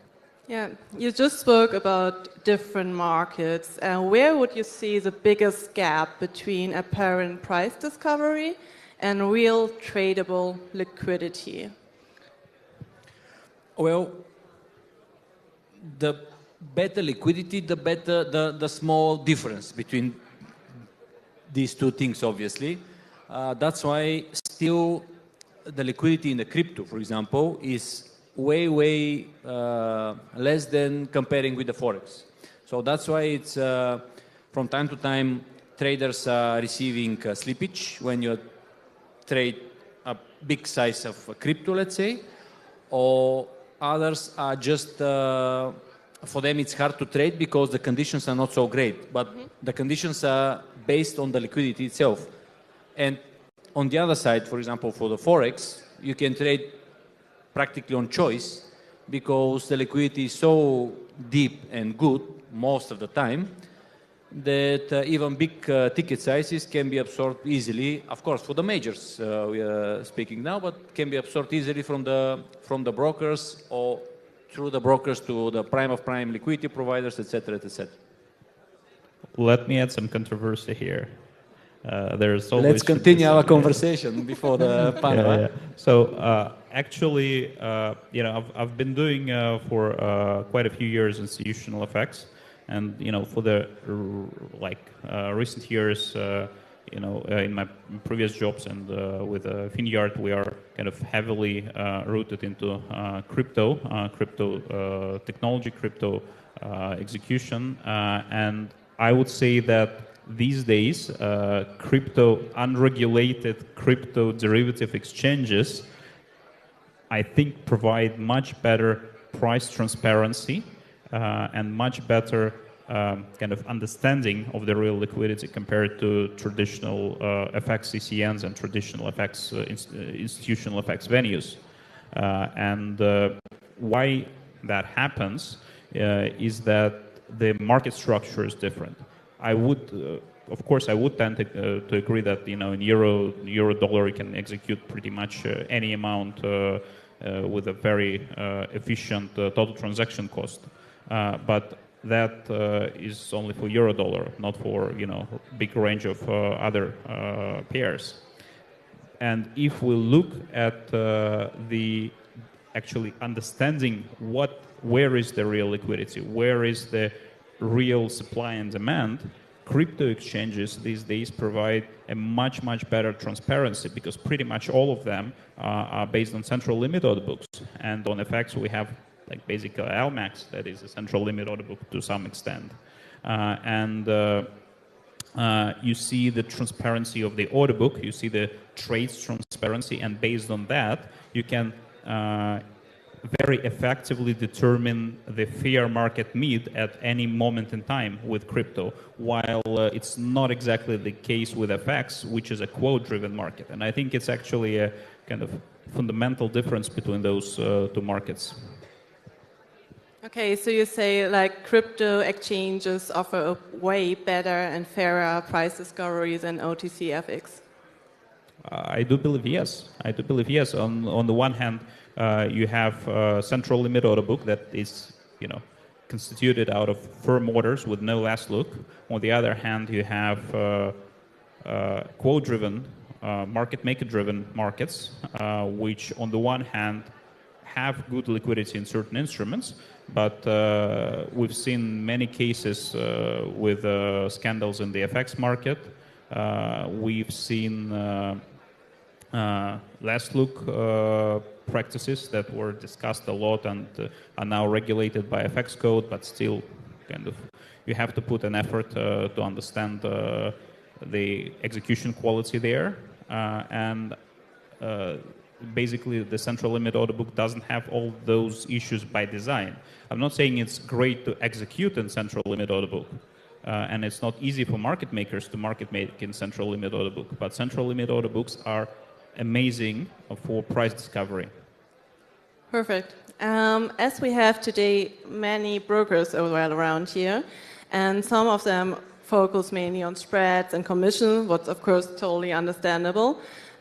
Yeah, you just spoke about different markets. Where would you see the biggest gap between apparent price discovery and real tradable liquidity? Well, the better liquidity, the better the small difference between these two things, obviously. That's why still the liquidity in the crypto, for example, is way less than comparing with the Forex. So that's why it's from time to time traders are receiving slippage when you trade a big size of crypto, let's say, or others are just, for them it's hard to trade because the conditions are not so great, but the conditions are based on the liquidity itself. And on the other side, for example, for the Forex, you can trade practically on choice because the liquidity is so deep and good most of the time that even big ticket sizes can be absorbed easily. Of course, for the majors we are speaking now, but can be absorbed easily from the brokers or through the brokers to the prime of prime liquidity providers, etc., etc. let me add some controversy here. There's always Let's continue our conversation before the panel. Yeah. So actually, I've been doing for quite a few years institutional effects, and for the recent years, in my previous jobs and with Finyard, we are kind of heavily rooted into crypto technology, crypto execution, and I would say that these days, unregulated crypto derivative exchanges, I think, provide much better price transparency and much better kind of understanding of the real liquidity compared to traditional FX CCNs and traditional FX institutional FX venues. And why that happens is that the market structure is different. I would, of course, I would tend to agree that in euro dollar you can execute pretty much any amount with a very efficient total transaction cost, but that is only for euro dollar, not for big range of other pairs. And if we look at the actually understanding where is the real liquidity, where is the real supply and demand, crypto exchanges these days provide a much better transparency, because pretty much all of them are based on central limit order books, and on FX we have basically LMAX, that is a central limit order book to some extent, and you see the transparency of the order book, you see the trades transparency, and based on that you can very effectively determine the fair market mid at any moment in time with crypto, while it's not exactly the case with FX, which is a quote-driven market. And I think it's actually a kind of fundamental difference between those two markets. Okay, so you say crypto exchanges offer a way better and fairer price discovery than OTC FX? I do believe yes. On the one hand, you have a central limit order book that is, constituted out of firm orders with no last look. On the other hand, you have quote-driven, market maker-driven markets, which on the one hand have good liquidity in certain instruments, but we've seen many cases with scandals in the FX market. We've seen last look practices that were discussed a lot and are now regulated by FX code, but still kind of you have to put an effort to understand the execution quality there, and basically the central limit order book doesn't have all those issues by design. I'm not saying it's great to execute in central limit order book, and it's not easy for market makers to market make in central limit order book, but central limit order books are amazing for price discovery. Perfect. As we have today many brokers around here, and some of them focus mainly on spreads and commission, what's of course totally understandable,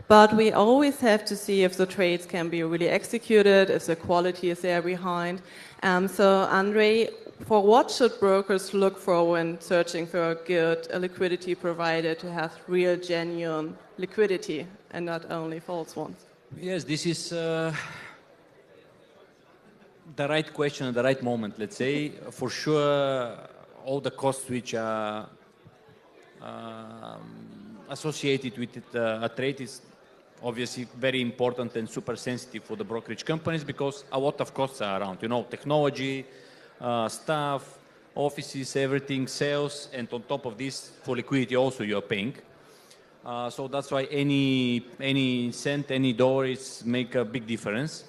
but we always have to see if the trades can be really executed, if the quality is there behind. So Andre, for what should brokers look for when searching for a good liquidity provider to have real, genuine liquidity and not only false ones? Yes, this is the right question at the right moment, let's say. For sure, all the costs which are associated with it, a trade is obviously very important and super sensitive for the brokerage companies, because a lot of costs are around, technology, staff, offices, everything, sales, and on top of this, for liquidity also you're paying. So that's why any cent, any dollars make a big difference.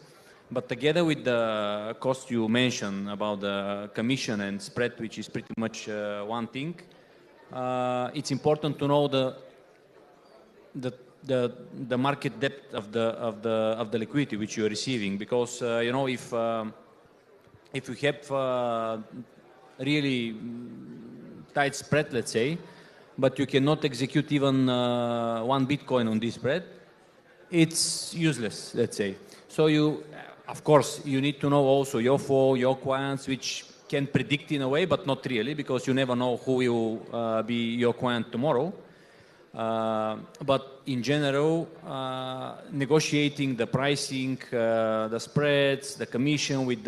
But together with the cost you mentioned about the commission and spread, which is pretty much one thing, it's important to know the market depth of the liquidity which you're receiving, because if you have really tight spread, let's say, but you cannot execute even one Bitcoin on this spread, it's useless, let's say. So of course, you need to know also your flow, your clients, which can predict in a way, but not really, because you never know who will be your client tomorrow. But in general, negotiating the pricing, the spreads, the commission with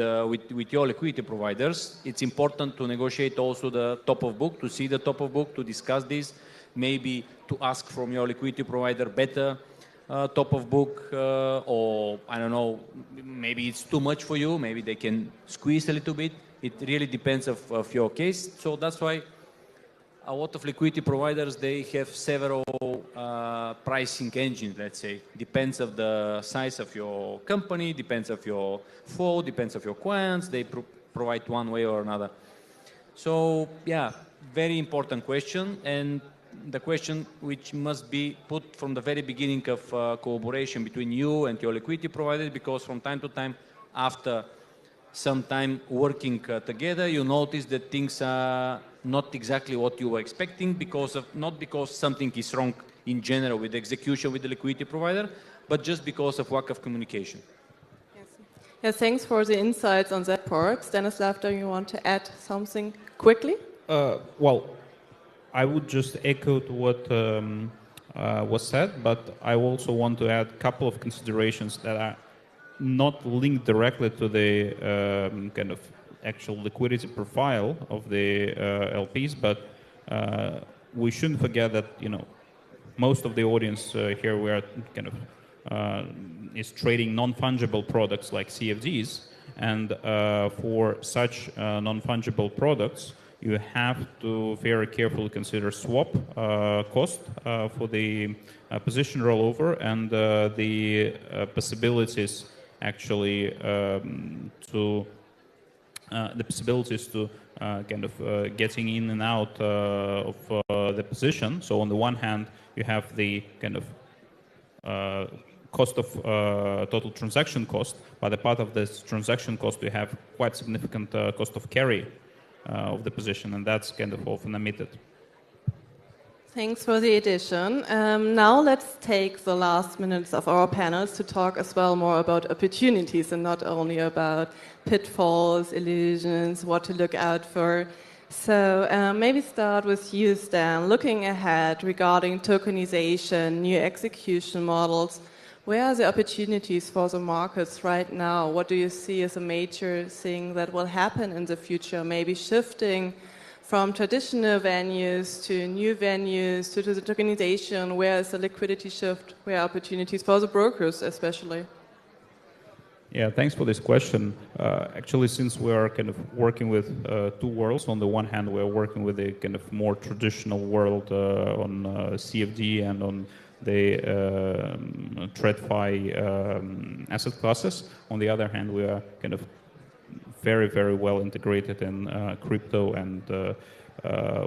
your liquidity providers, it's important to negotiate also the top of book, to see the top of book, to discuss this, maybe to ask from your liquidity provider better top of book, or I don't know, maybe it's too much for you, maybe they can squeeze a little bit. It really depends of your case. So that's why a lot of liquidity providers, they have several pricing engines, let's say. Depends of the size of your company, depends of your flow, depends of your clients. They provide one way or another. So yeah, very important question, and the question which must be put from the very beginning of collaboration between you and your liquidity provider, because from time to time, after some time working together, you notice that things are not exactly what you were expecting, not because something is wrong in general with the execution with the liquidity provider, but just because of lack of communication. Yes, thanks for the insights on that part. Stanislav, do you want to add something quickly? Well, I would just echo to what was said, but I also want to add a couple of considerations that are not linked directly to the kind of actual liquidity profile of the LPs, but we shouldn't forget that most of the audience here we are kind of is trading non-fungible products like CFDs, and for such non-fungible products, you have to very carefully consider swap cost for the position rollover and the possibilities actually to kind of getting in and out of the position. So on the one hand, you have the kind of cost of total transaction cost, but a part of this transaction cost, you have quite significant cost of carry of the position, and that's kind of often omitted. Thanks for the addition. Now let's take the last minutes of our panels to talk as well more about opportunities and not only about pitfalls, illusions, what to look out for. So maybe start with you, Stan. Looking ahead regarding tokenization, new execution models, where are the opportunities for the markets right now? What do you see as a major thing that will happen in the future? Maybe shifting from traditional venues to new venues to the tokenization. Where is the liquidity shift? Where are opportunities for the brokers especially? Yeah, thanks for this question. Actually, since we are kind of working with two worlds, on the one hand, we're working with a kind of more traditional world on CFD and on the TradFi asset classes. On the other hand, we are kind of very, very well integrated in crypto and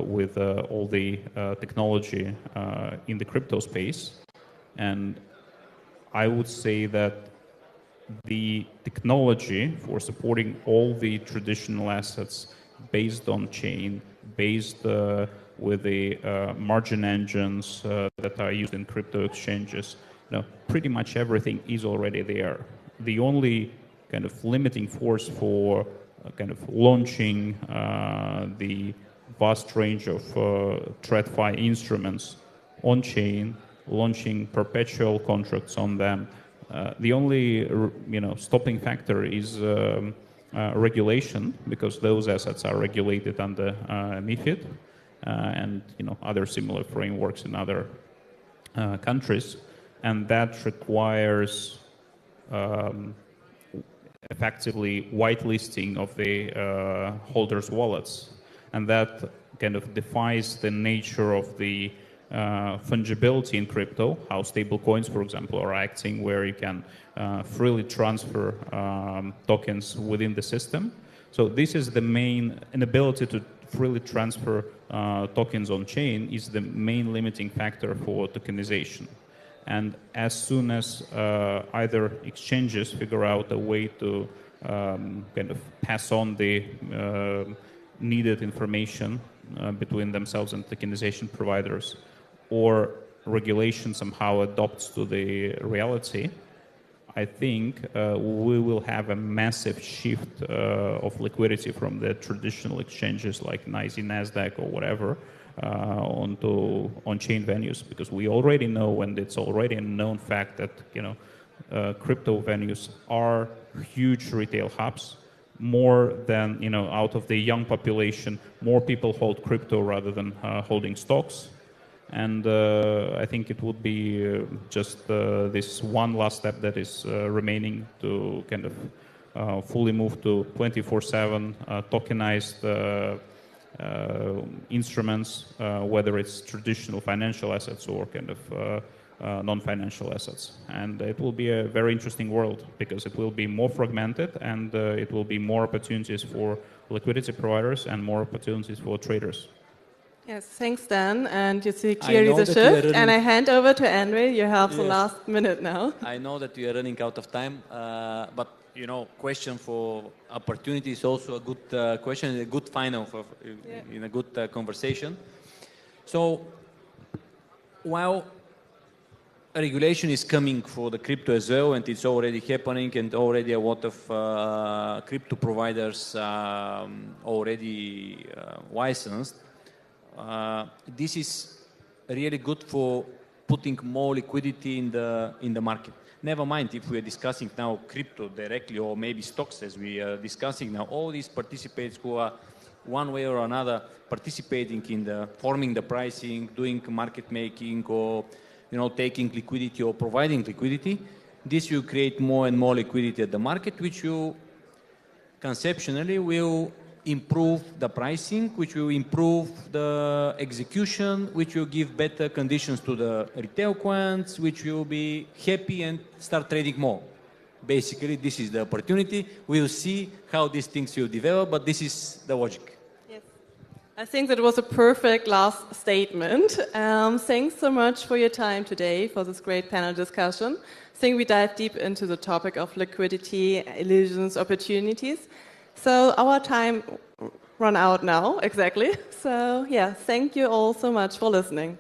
with all the technology in the crypto space. And I would say that the technology for supporting all the traditional assets based on chain, based with the margin engines that are used in crypto exchanges, pretty much everything is already there. The only kind of limiting force for kind of launching the vast range of TradFi instruments on chain, launching perpetual contracts on them. The only stopping factor is regulation, because those assets are regulated under MiFID and other similar frameworks in other countries, and that requires effectively whitelisting of the holders' wallets, and that kind of defies the nature of the fungibility in crypto, how stable coins, for example, are acting, where you can freely transfer tokens within the system. So this is the main inability to freely transfer tokens on chain is the main limiting factor for tokenization. And as soon as either exchanges figure out a way to kind of pass on the needed information between themselves and tokenization providers, or regulation somehow adopts to the reality, I think we will have a massive shift of liquidity from the traditional exchanges like NASDAQ or whatever onto on-chain venues, because we already know, and it's already a known fact that crypto venues are huge retail hubs. More than out of the young population, more people hold crypto rather than holding stocks. And I think it would be just this one last step that is remaining to kind of fully move to 24/7 tokenized instruments, whether it's traditional financial assets or kind of non-financial assets. And it will be a very interesting world because it will be more fragmented, and it will be more opportunities for liquidity providers and more opportunities for traders. Yes, thanks, Dan. And you see clearly the shift. And I hand over to Andre. You have the last minute now. I know that we are running out of time, but question for opportunity is also a good question, a good final in a good conversation. So while regulation is coming for the crypto as well, and it's already happening, and already a lot of crypto providers already licensed. This is really good for putting more liquidity in the market. Never mind if we are discussing now crypto directly or maybe stocks as we are discussing now. All these participants who are one way or another participating in the forming the pricing, doing market making, or taking liquidity or providing liquidity, this will create more and more liquidity at the market, which will conceptually will improve the pricing, which will improve the execution, which will give better conditions to the retail clients, which will be happy and start trading more. Basically, this is the opportunity. We'll see how these things will develop, but this is the logic. I think that was a perfect last statement. Thanks so much for your time today, for this great panel discussion. I think we dive deep into the topic of liquidity, illusions, opportunities. So our time run out now, exactly. So yeah, thank you all so much for listening.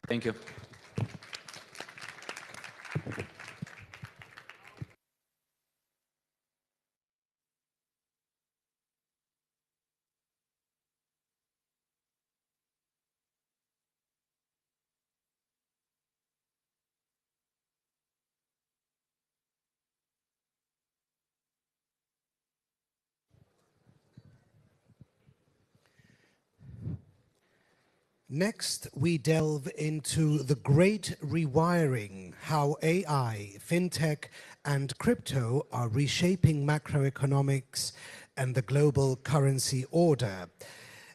Thank you. Next, we delve into the great rewiring, how AI, fintech, and crypto are reshaping macroeconomics and the global currency order.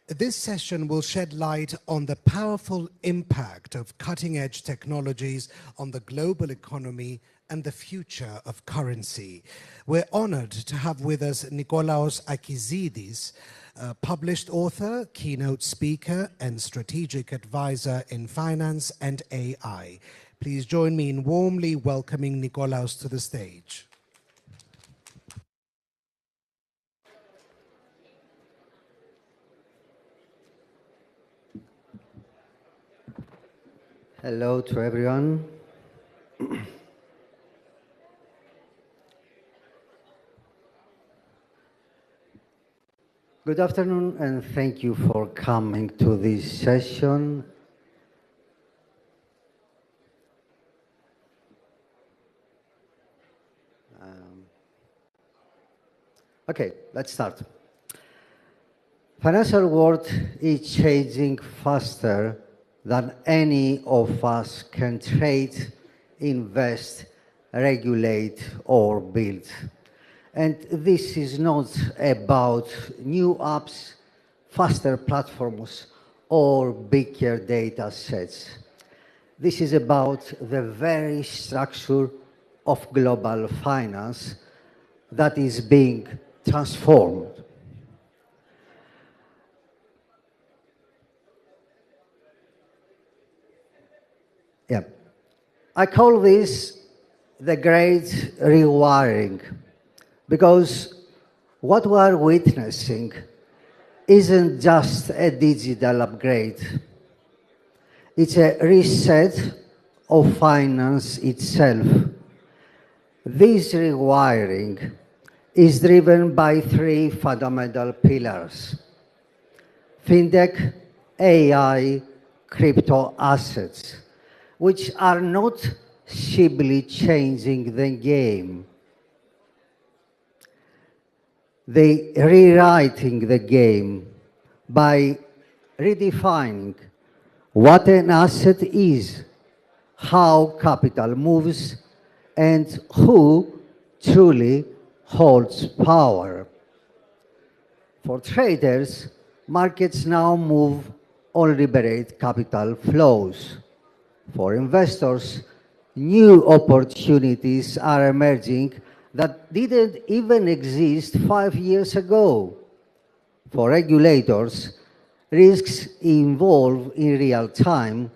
This session will shed light on the powerful impact of cutting-edge technologies on the global economy and the future of currency. We're honored to have with us Nikolaos Akizidis, a published author, keynote speaker, and strategic advisor in finance and AI. Please join me in warmly welcoming Nikolaos to the stage. Hello to everyone. Good afternoon, and thank you for coming to this session. Okay, let's start. Financial world is changing faster than any of us can trade, invest, regulate, or build. And this is not about new apps, faster platforms, or bigger data sets. This is about the very structure of global finance that is being transformed. Yeah. I call this the great rewiring, because what we are witnessing isn't just a digital upgrade. It's a reset of finance itself. This rewiring is driven by three fundamental pillars: fintech, AI, crypto assets, which are not simply changing the game. They rewriting the game by redefining what an asset is, how capital moves, and who truly holds power. For traders, markets now move on liberate capital flows. For investors, new opportunities are emerging that didn't even exist 5 years ago. For regulators, risks evolve in real time,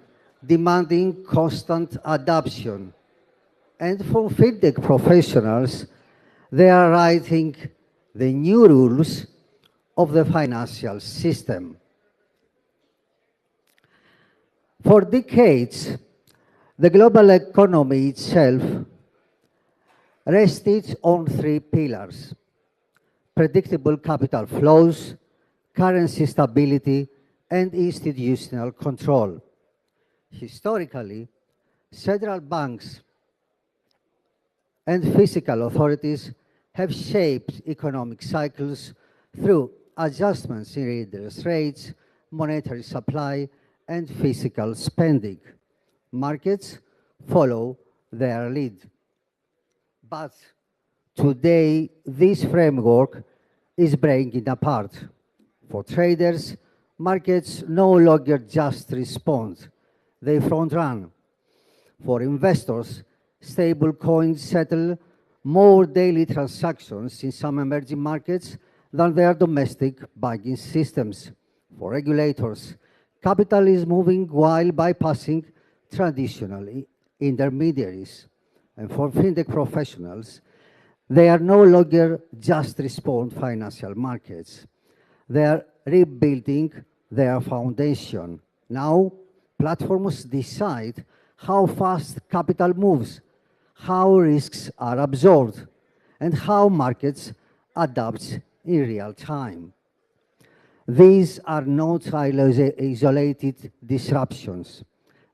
demanding constant adaptation. And for fintech professionals, they are writing the new rules of the financial system. For decades, the global economy itself rested on three pillars: predictable capital flows, currency stability, and institutional control. Historically, central banks and fiscal authorities have shaped economic cycles through adjustments in interest rates, monetary supply, and fiscal spending. Markets follow their lead. But today, this framework is breaking apart. For traders, markets no longer just respond, they front run. For investors, stable coins settle more daily transactions in some emerging markets than their domestic banking systems. For regulators, capital is moving while bypassing traditional intermediaries. And for fintech professionals, they are no longer just respond financial markets. They are rebuilding their foundation. Now, platforms decide how fast capital moves, how risks are absorbed, and how markets adapt in real time. These are not isolated disruptions.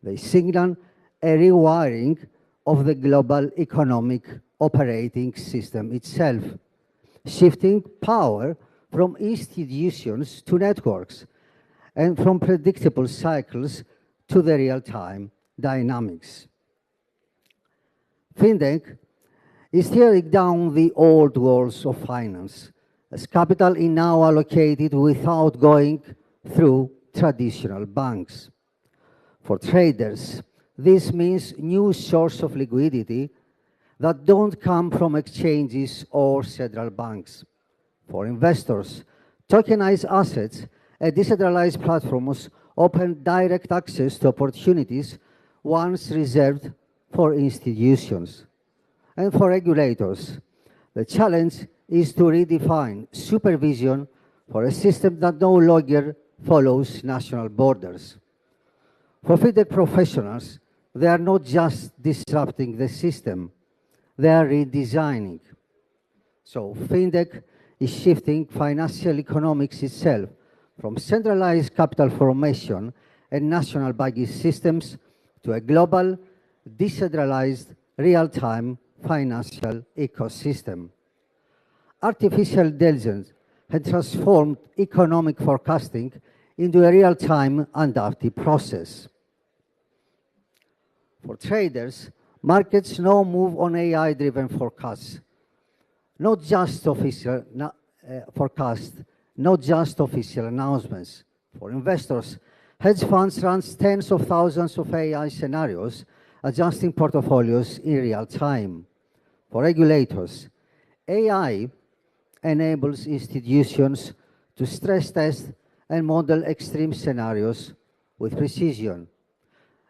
They signal a rewiring of the global economic operating system itself, shifting power from institutions to networks, and from predictable cycles to the real-time dynamics. Fintech is tearing down the old walls of finance, as capital is now allocated without going through traditional banks. For traders, this means new source of liquidity that don't come from exchanges or central banks. For investors, tokenized assets and decentralized platforms open direct access to opportunities once reserved for institutions. And for regulators, the challenge is to redefine supervision for a system that no longer follows national borders. For fintech professionals, they are not just disrupting the system, they are redesigning. So fintech is shifting financial economics itself from centralized capital formation and national banking systems to a global, decentralized, real-time financial ecosystem. Artificial intelligence has transformed economic forecasting into a real-time adaptive process. For traders, markets now move on AI-driven forecasts, not just official announcements. For investors, hedge funds run tens of thousands of AI scenarios, adjusting portfolios in real time. For regulators, AI enables institutions to stress test and model extreme scenarios with precision.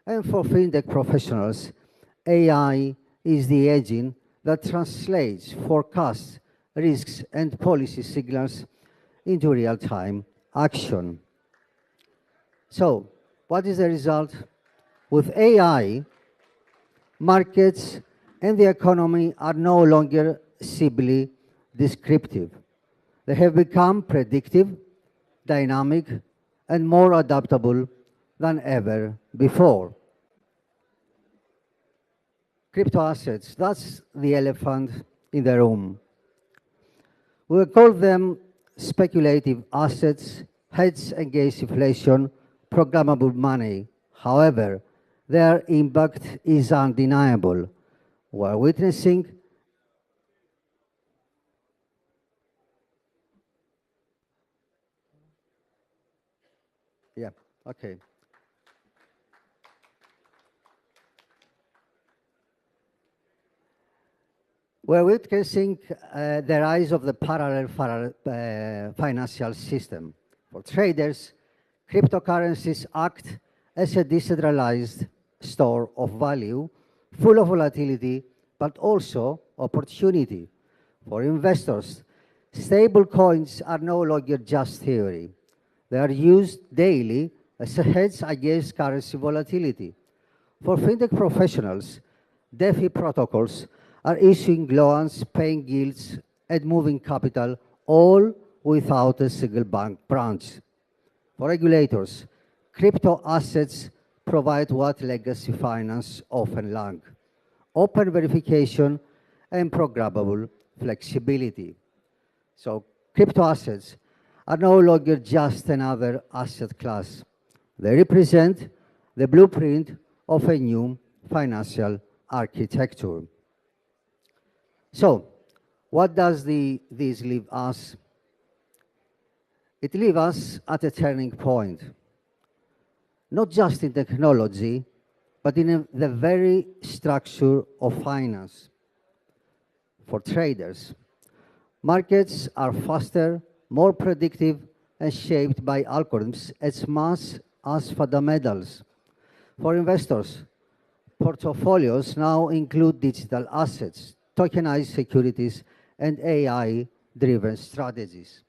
And for fintech professionals, AI is the engine that translates forecasts, risks, and policy signals into real-time action. So, what is the result? With AI, markets and the economy are no longer simply descriptive. They have become predictive, dynamic, and more adaptable than ever before. Crypto assets, that's the elephant in the room. We will call them speculative assets, hedge against inflation, programmable money. However, their impact is undeniable. We're witnessing yeah, okay. We're witnessing the rise of the parallel financial system. For traders, cryptocurrencies act as a decentralized store of value, full of volatility, but also opportunity. For investors, stable coins are no longer just theory. They are used daily as a hedge against currency volatility. For fintech professionals, DeFi protocols are issuing loans, paying yields, and moving capital, all without a single bank branch. For regulators, crypto assets provide what legacy finance often lack: open verification and programmable flexibility. So crypto assets are no longer just another asset class. They represent the blueprint of a new financial architecture. So, what does this leave us? It leaves us at a turning point, not just in technology, but in the very structure of finance. For traders, markets are faster, more predictive, and shaped by algorithms as much as fundamentals. For investors, portfolios now include digital assets, tokenized securities, and AI-driven strategies.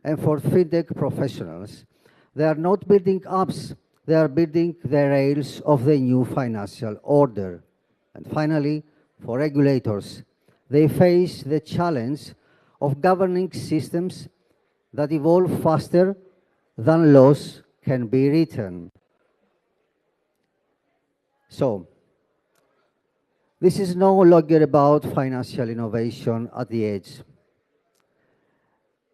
And for fintech professionals, they are not building apps, they are building the rails of the new financial order. And finally, for regulators, they face the challenge of governing systems that evolve faster than laws can be written. So, this is no longer about financial innovation at the edge.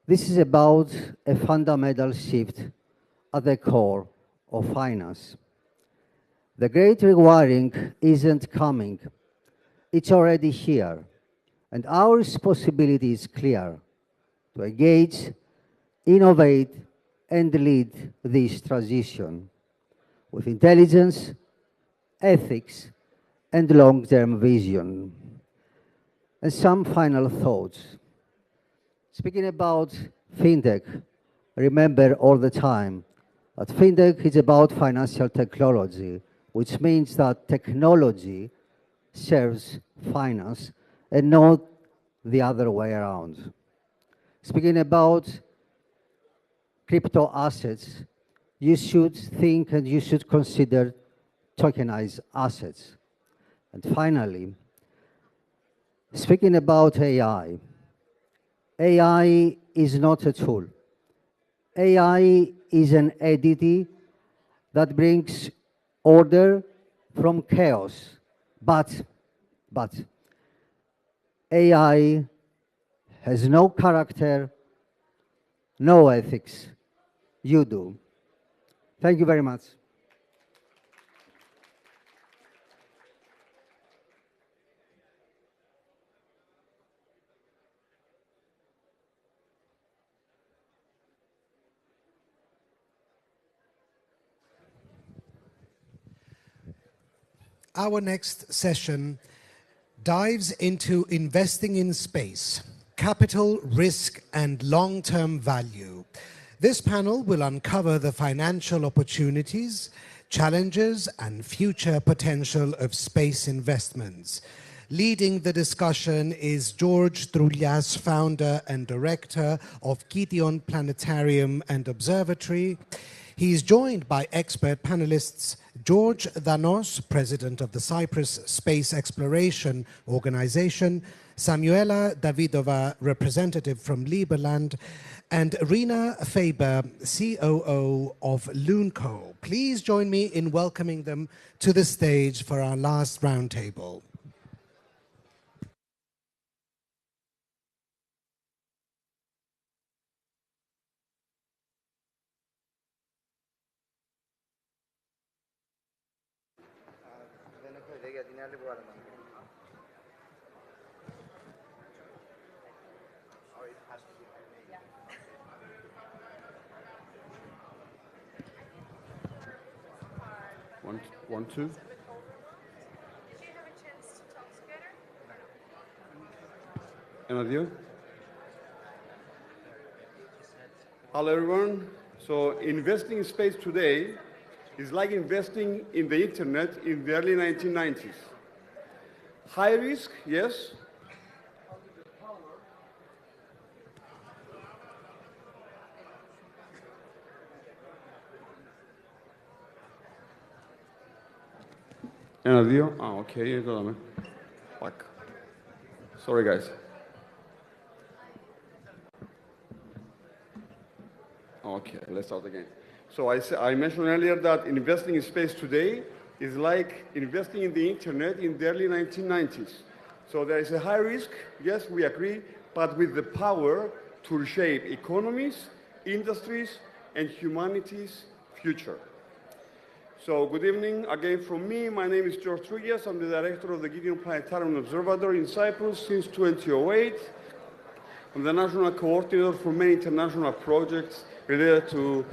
This is about a fundamental shift at the core of finance. The great rewiring isn't coming. It's already here. And our responsibility is clear: to engage, innovate, and lead this transition with intelligence, ethics, and long-term vision. And some final thoughts. Speaking about fintech, remember all the time that fintech is about financial technology, which means that technology serves finance and not the other way around. Speaking about crypto assets, you should think and you should consider tokenized assets. And finally, speaking about AI, AI is not a tool. AI is an entity that brings order from chaos. But AI has no character, no ethics. You do. Thank you very much. Our next session dives into investing in space, capital, risk, and long-term value. This panel will uncover the financial opportunities, challenges, and future potential of space investments. Leading the discussion is George Troulias, founder and director of Gideon Planetarium and Observatory. He is joined by expert panelists George Danos, President of the Cyprus Space Exploration Organization, Samuela Davidova, representative from Liberland, and Rina Faber, COO of Loonco. Please join me in welcoming them to the stage for our last roundtable. One, two. Ένα, δύο. Hello everyone. So investing in space today is like investing in the internet in the early 1990s. High risk, yes. Ένα, δύο. Okay, εδώ δάμε. Fuck. Sorry, guys. Okay, let's start again. So I mentioned earlier that investing in space today is like investing in the internet in the early 1990s. So there is a high risk, yes, we agree, but with the power to reshape economies, industries, and humanity's future. So good evening again from me. My name is George Trugias. I'm the director of the Gideon Planetarium Observatory in Cyprus since 2008. I'm the national coordinator for many international projects related to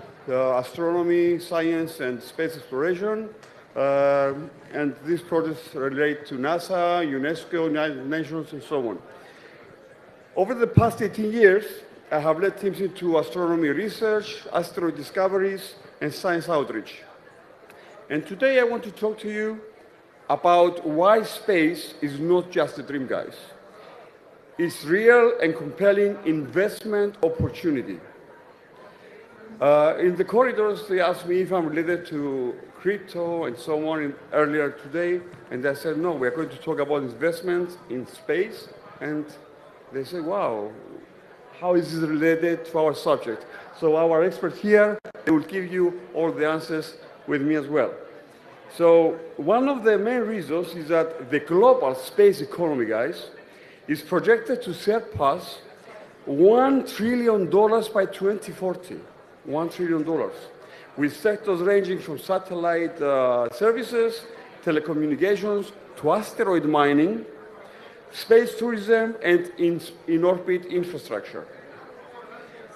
astronomy, science, and space exploration. And these projects relate to NASA, UNESCO, United Nations, and so on. Over the past 18 years, I have led teams into astronomy research, asteroid discoveries, and science outreach. And today I want to talk to you about why space is not just a dream, guys. It's real and compelling investment opportunity. In the corridors, they asked me if I'm related to crypto and so on earlier today, and I said, no, we're going to talk about investments in space. And they said, wow, how is this related to our subject? So our expert here, they will give you all the answers with me as well. So one of the main reasons is that the global space economy, guys, is projected to surpass $1 trillion by 2040. $1 trillion, with sectors ranging from satellite services, telecommunications, to asteroid mining, space tourism, and in-orbit infrastructure.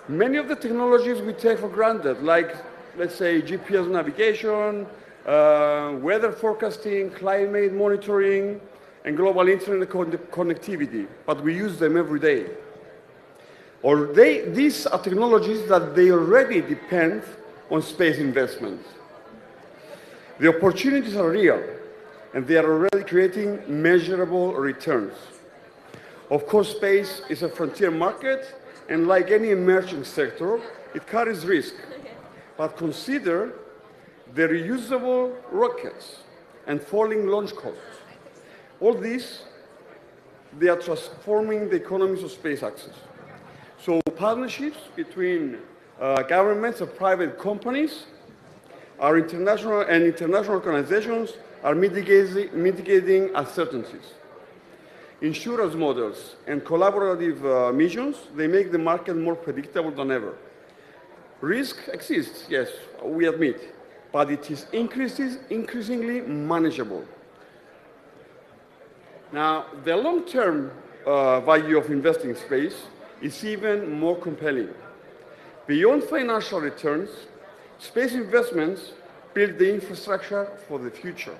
Many of the technologies we take for granted, like, let's say, GPS navigation, weather forecasting, climate monitoring, and global internet connectivity, but we use them every day. Or these are technologies that they already depend on space investments. The opportunities are real, and they are already creating measurable returns. Of course, space is a frontier market, and like any emerging sector, it carries risk. But consider the reusable rockets and falling launch costs. All these, they are transforming the economies of space access. So partnerships between governments and private companies are international organizations are mitigating uncertainties. Insurance models and collaborative missions, they make the market more predictable than ever. Risk exists, yes, we admit, but it is increasingly manageable. Now, the long-term value of investing in space is even more compelling. Beyond financial returns, space investments build the infrastructure for the future.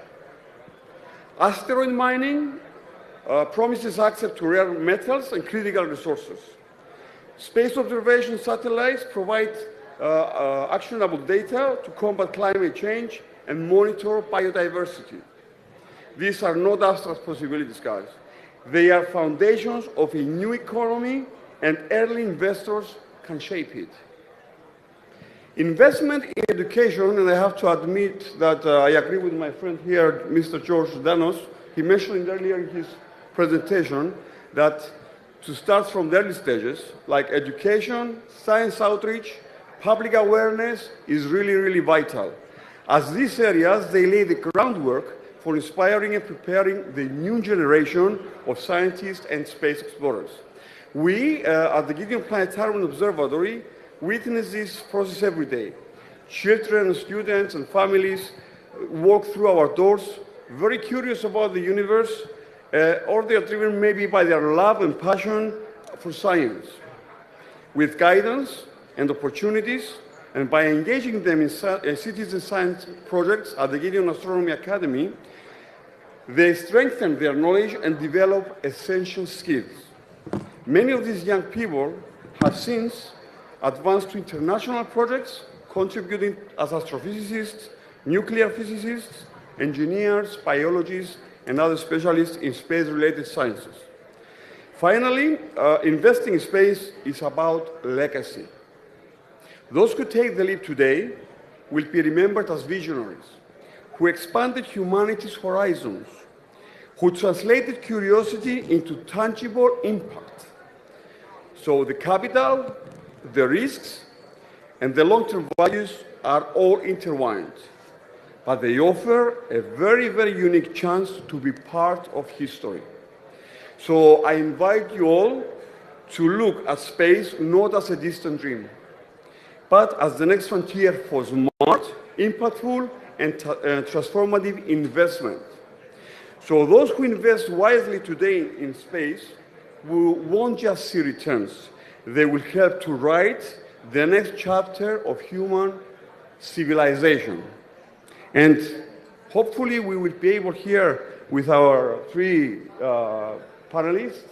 Asteroid mining promises access to rare metals and critical resources. Space observation satellites provide actionable data to combat climate change and monitor biodiversity. These are not abstract possibilities, guys. They are foundations of a new economy, and early investors can shape it. Investment in education, and I have to admit that I agree with my friend here, Mr. George Danos. He mentioned earlier in his presentation that to start from the early stages, like education, science outreach, public awareness is really, really vital. As these areas, they lay the groundwork for inspiring and preparing the new generation of scientists and space explorers. We, at the Gideon Planetarium Observatory, witness this process every day. Children, students, and families walk through our doors, very curious about the universe, or they are driven maybe by their love and passion for science. With guidance and opportunities, and by engaging them in citizen science projects at the Gideon Astronomy Academy, they strengthen their knowledge and develop essential skills. Many of these young people have since advanced to international projects, contributing as astrophysicists, nuclear physicists, engineers, biologists, and other specialists in space-related sciences. Finally, investing in space is about legacy. Those who take the leap today will be remembered as visionaries, who expanded humanity's horizons, who translated curiosity into tangible impact. So the capital, the risks, and the long-term values are all intertwined, but they offer a very, very unique chance to be part of history. So I invite you all to look at space not as a distant dream, but as the next frontier for smart, impactful, and transformative investment. So those who invest wisely today in space won't just see returns. They will help to write the next chapter of human civilization. And hopefully we will be able here with our three panelists,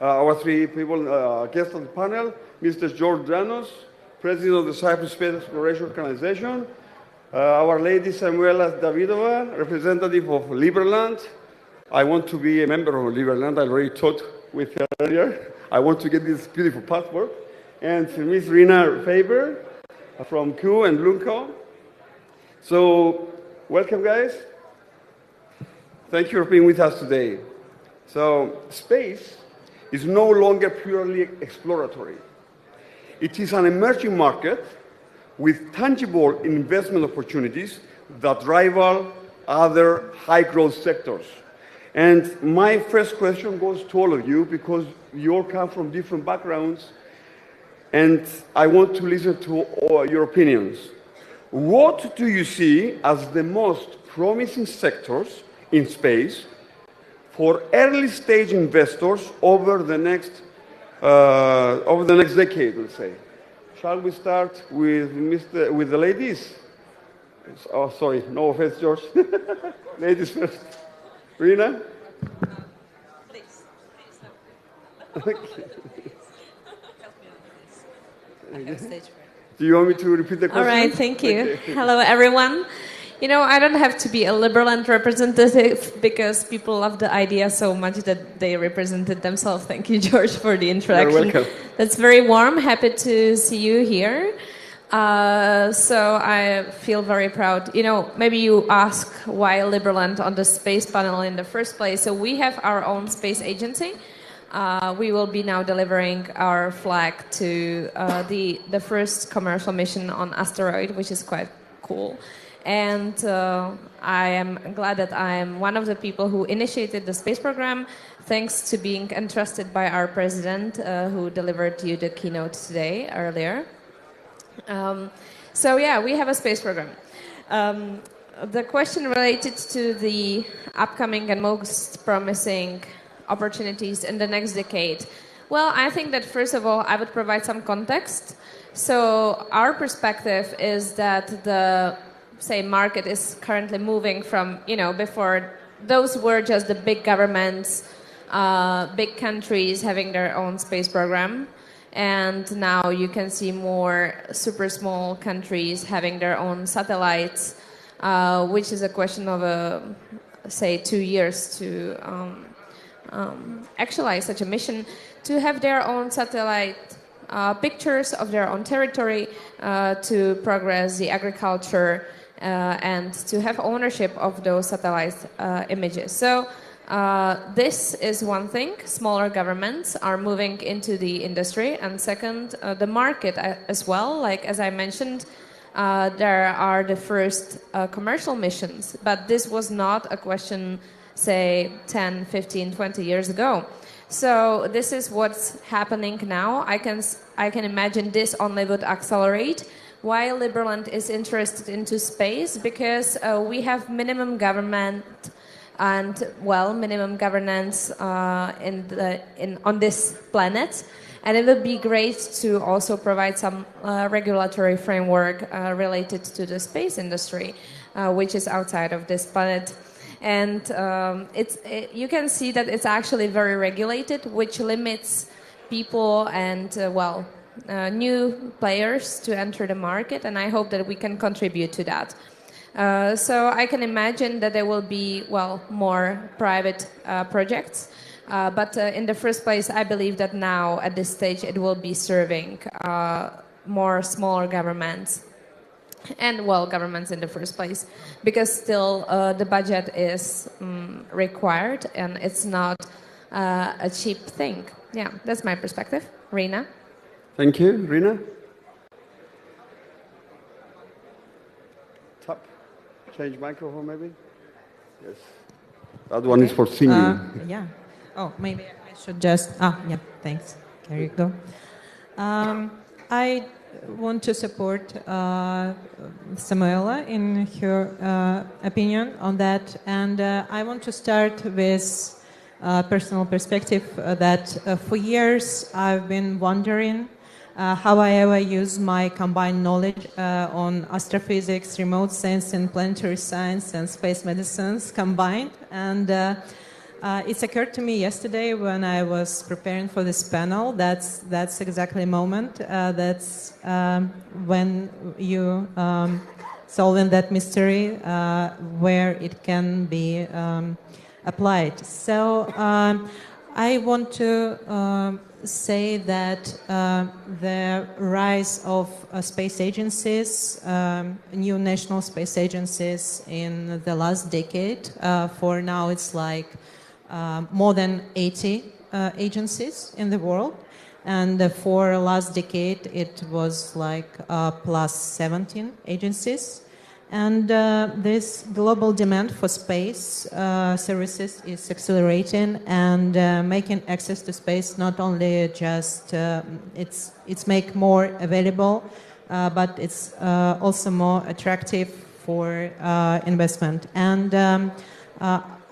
our three people, guests on the panel, Mr. George Danos, President of the Cyprus Space Exploration Organization, our lady Samuela Davidova, representative of Liberland. I want to be a member of Liberland. I already talked with her earlier. I want to get this beautiful passport. And Ms. Rina Faber from Q and Lunco. So, welcome guys. Thank you for being with us today. So, space is no longer purely exploratory. It is an emerging market with tangible investment opportunities that rival other high-growth sectors. And my first question goes to all of you, because you all come from different backgrounds, and I want to listen to all your opinions. What do you see as the most promising sectors in space for early-stage investors over the next decade, let's say? Shall we start with the ladies? Oh, sorry, no offense, George. Ladies first. Rina? Please. Do you want me to repeat the question? All right, thank you. Hello, everyone. You know, I don't have to be a Liberland representative because people love the idea so much that they represented themselves. Thank you, George, for the introduction. You're welcome. That's very warm. Happy to see you here. So I feel very proud. You know, maybe you ask why Liberland on the space panel in the first place. So we have our own space agency. We will be now delivering our flag to the first commercial mission on asteroid, which is quite cool. And I am glad that I am one of the people who initiated the space program, thanks to being entrusted by our president, who delivered you the keynote today, earlier. So yeah, we have a space program. The question related to the upcoming and most promising opportunities in the next decade. Well, I think that first of all, I would provide some context. So our perspective is that the market is currently moving from, before those were just the big governments, big countries having their own space program. And now you can see more super small countries having their own satellites, which is a question of, 2 years to actualize such a mission, to have their own satellite pictures of their own territory to progress the agriculture and to have ownership of those satellite images. So this is one thing. Smaller governments are moving into the industry, and second, the market as well. Like as I mentioned, there are the first commercial missions, but this was not a question, say, 10, 15, 20 years ago. So this is what's happening now. I can imagine this only would accelerate. Why Liberland is interested into space? Because we have minimum government and, well, minimum governance on this planet. And it would be great to also provide some regulatory framework related to the space industry, which is outside of this planet. And you can see that it's actually very regulated, which limits people and, new players to enter the market. And I hope that we can contribute to that. So I can imagine that there will be, more private projects. But in the first place, I believe that now, at this stage, it will be serving more smaller governments and, governments in the first place, because still the budget is required and it's not a cheap thing. Yeah, that's my perspective. Rina? Thank you. Rina? Tap. Change microphone, maybe? Yes. That one is for singing. Yeah. Oh, maybe I should just... yeah, thanks. There you go. I want to support Samuela in her opinion on that. And I want to start with a personal perspective that for years I've been wondering how I ever use my combined knowledge on astrophysics, remote sensing, planetary science, and space medicines combined. And it occurred to me yesterday when I was preparing for this panel. That's exactly the moment. That's when you solving that mystery where it can be applied. So I want to say that the rise of space agencies, new national space agencies in the last decade, for now it's like more than 80 agencies in the world. And for last decade, it was like plus 17 agencies. And this global demand for space services is accelerating and making access to space not only just, it's make more available, but it's also more attractive for investment. And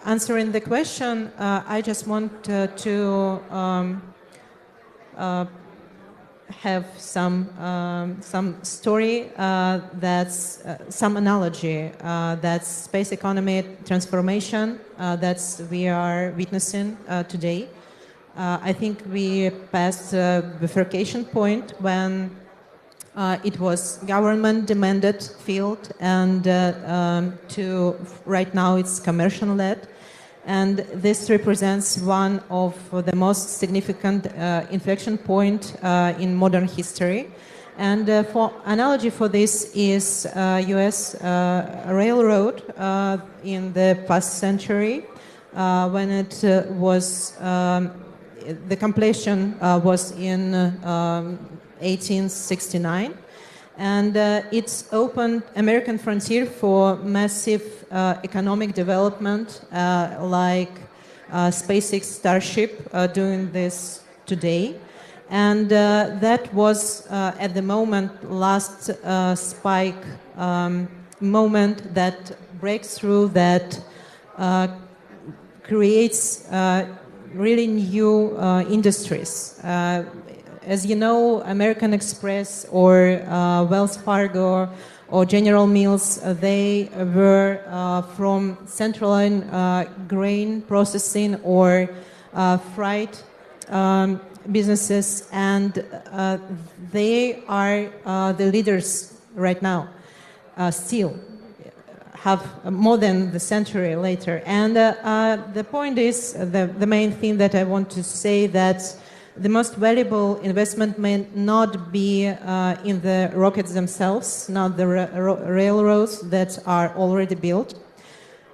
answering the question, I just want to have some story that's some analogy that's space economy transformation that's we are witnessing today. I think we passed a bifurcation point when it was government demanded field and to right now it's commercial led. And this represents one of the most significant inflection point in modern history. And for analogy for this is U.S. railroad in the past century when it was the completion was in 1869. And it's opened American frontier for massive economic development like SpaceX Starship doing this today. And that was at the moment last spike moment that breaks through that creates really new industries. As you know, American Express or Wells Fargo or General Mills, they were from central line grain processing or freight businesses, and they are the leaders right now, still have more than the century later. And the point is, the main thing that I want to say that the most valuable investment may not be in the rockets themselves, not the railroads that are already built,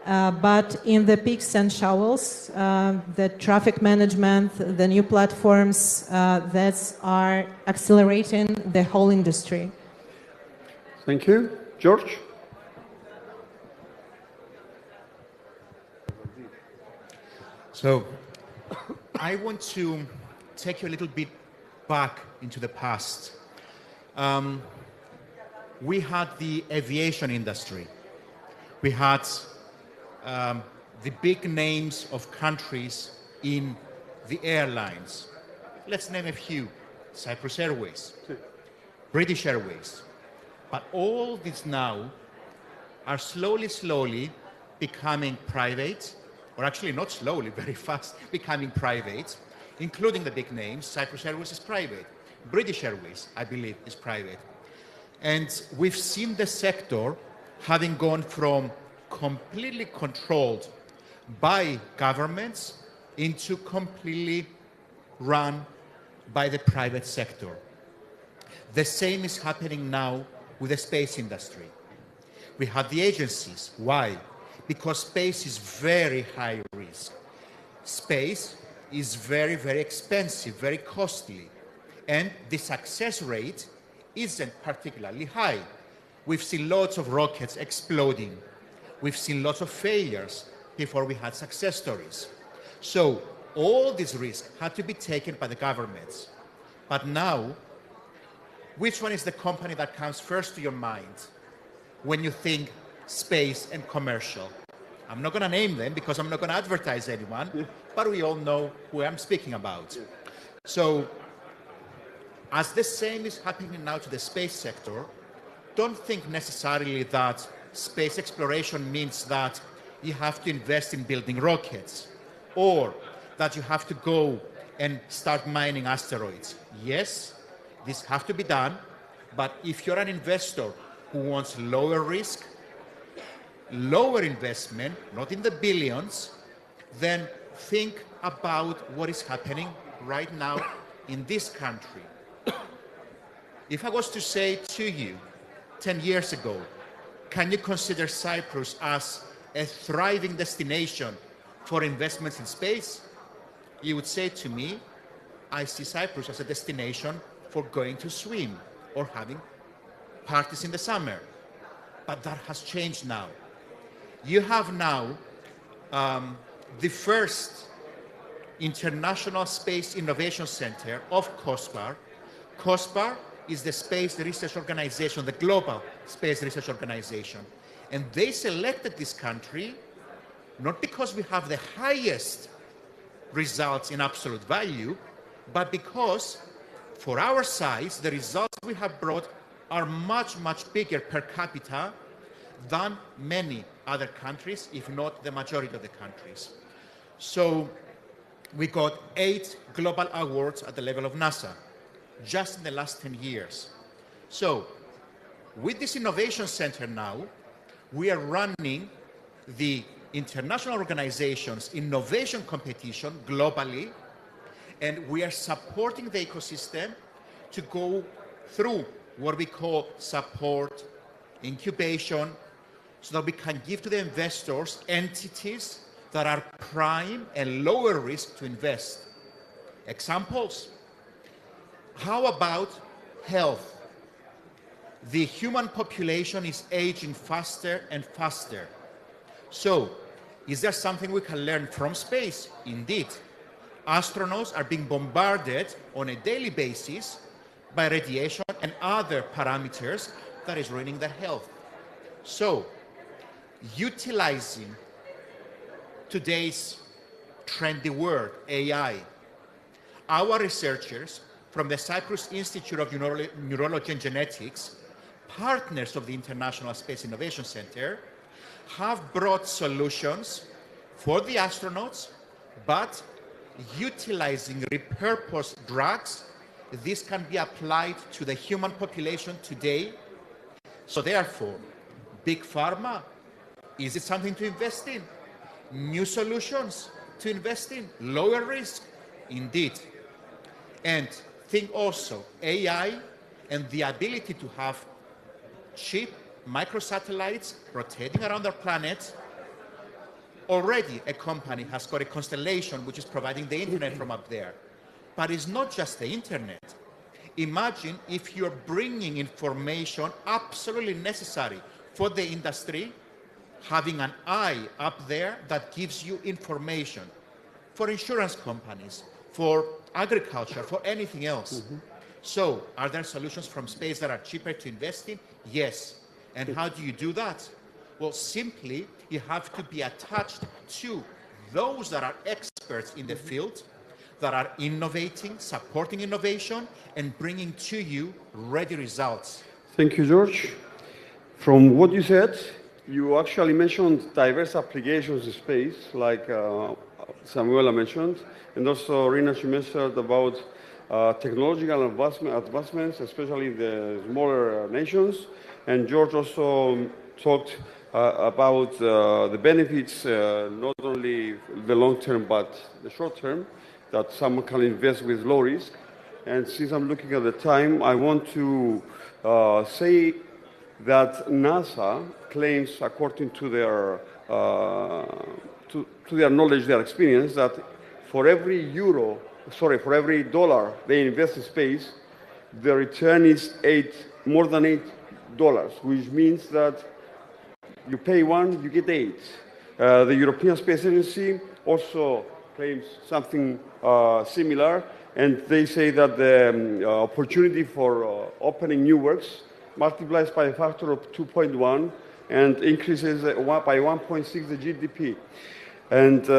but in the picks and shovels, the traffic management, the new platforms that are accelerating the whole industry. Thank you. George? So I want to take you a little bit back into the past. We had the aviation industry. We had the big names of countries in the airlines. Let's name a few. Cyprus Airways, British Airways. But all these now are slowly becoming private, or actually not slowly, very fast, becoming private, including the big names. Cyprus Airways is private. British Airways, I believe, is private. And we've seen the sector having gone from completely controlled by governments into completely run by the private sector. The same is happening now with the space industry. We have the agencies. Why? Because space is very high risk. Space is very expensive, very costly. And the success rate isn't particularly high. We've seen lots of rockets exploding. We've seen lots of failures before we had success stories. So all these risks had to be taken by the governments. But now, which one is the company that comes first to your mind when you think space and commercial? I'm not going to name them because I'm not going to advertise anyone, but we all know who I'm speaking about. So, as the same is happening now to the space sector, don't think necessarily that space exploration means that you have to invest in building rockets or that you have to go and start mining asteroids. Yes, this has to be done, but if you're an investor who wants lower risk, lower investment, not in the billions, then think about what is happening right now in this country. If I was to say to you 10 years ago, can you consider Cyprus as a thriving destination for investments in space? You would say to me, I see Cyprus as a destination for going to swim or having parties in the summer. But that has changed now. You have now the first International Space Innovation Center of COSPAR. COSPAR is the space research organization, the global space research organization. And they selected this country not because we have the highest results in absolute value, but because for our size, the results we have brought are much bigger per capita than many other countries, if not the majority of the countries. So we got 8 global awards at the level of NASA, just in the last 10 years. So with this innovation center now, we are running the international organization's innovation competition globally, and we are supporting the ecosystem to go through what we call support, incubation, so that we can give to the investors entities that are prime and lower risk to invest. Examples? How about health? The human population is aging faster and faster. So, is there something we can learn from space? Indeed. Astronauts are being bombarded on a daily basis by radiation and other parameters that is ruining their health. So, utilizing today's trendy word, AI, our researchers from the Cyprus Institute of Neurology and Genetics, partners of the International Space Innovation Center, have brought solutions for the astronauts, but utilizing repurposed drugs, this can be applied to the human population today. So therefore, big pharma, is it something to invest in? New solutions to invest in? Lower risk? Indeed. And think also AI and the ability to have cheap microsatellites rotating around our planet. Already a company has got a constellation which is providing the internet from up there. But it's not just the internet. Imagine if you're bringing information absolutely necessary for the industry, having an eye up there that gives you information for insurance companies, for agriculture, for anything else. So, are there solutions from space that are cheaper to invest in? Yes. And how do you do that? Well, simply, you have to be attached to those that are experts in the field, that are innovating, supporting innovation, and bringing to you ready results. Thank you, George. From what you said, you actually mentioned diverse applications in space, like Samuela mentioned, and also Rina, she mentioned about technological advancements, especially in the smaller nations. And George also talked about the benefits, not only the long term, but the short term, that someone can invest with low risk. And since I'm looking at the time, I want to say that NASA claims, according to their to their knowledge, their experience, that for every dollar they invest in space, the return is more than $8, which means that you pay one, you get 8. The European Space Agency also claims something similar, and they say that the opportunity for opening new works multiplies by a factor of 2.1 and increases by 1.6 the GDP. And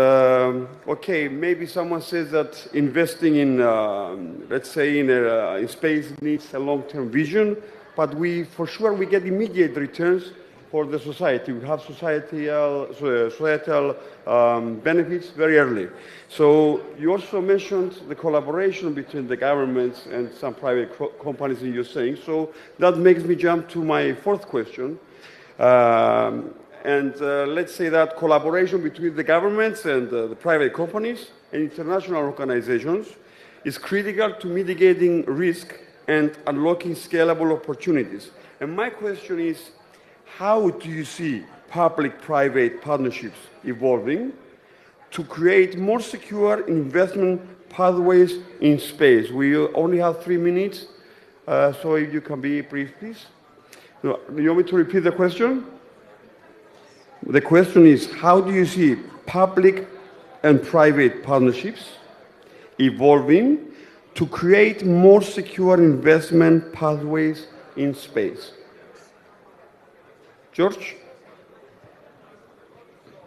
okay, maybe someone says that investing in, let's say, in space needs a long-term vision, but for sure we get immediate returns for the society. We have societal benefits very early. So you also mentioned the collaboration between the governments and some private companies in your saying. So that makes me jump to my fourth question. Let's say that collaboration between the governments and the private companies and international organizations is critical to mitigating risk and unlocking scalable opportunities. And my question is, how do you see public-private partnerships evolving to create more secure investment pathways in space? We only have 3 minutes, so if you can be brief, please. Do you want me to repeat the question? The question is, how do you see public and private partnerships evolving to create more secure investment pathways in space? George?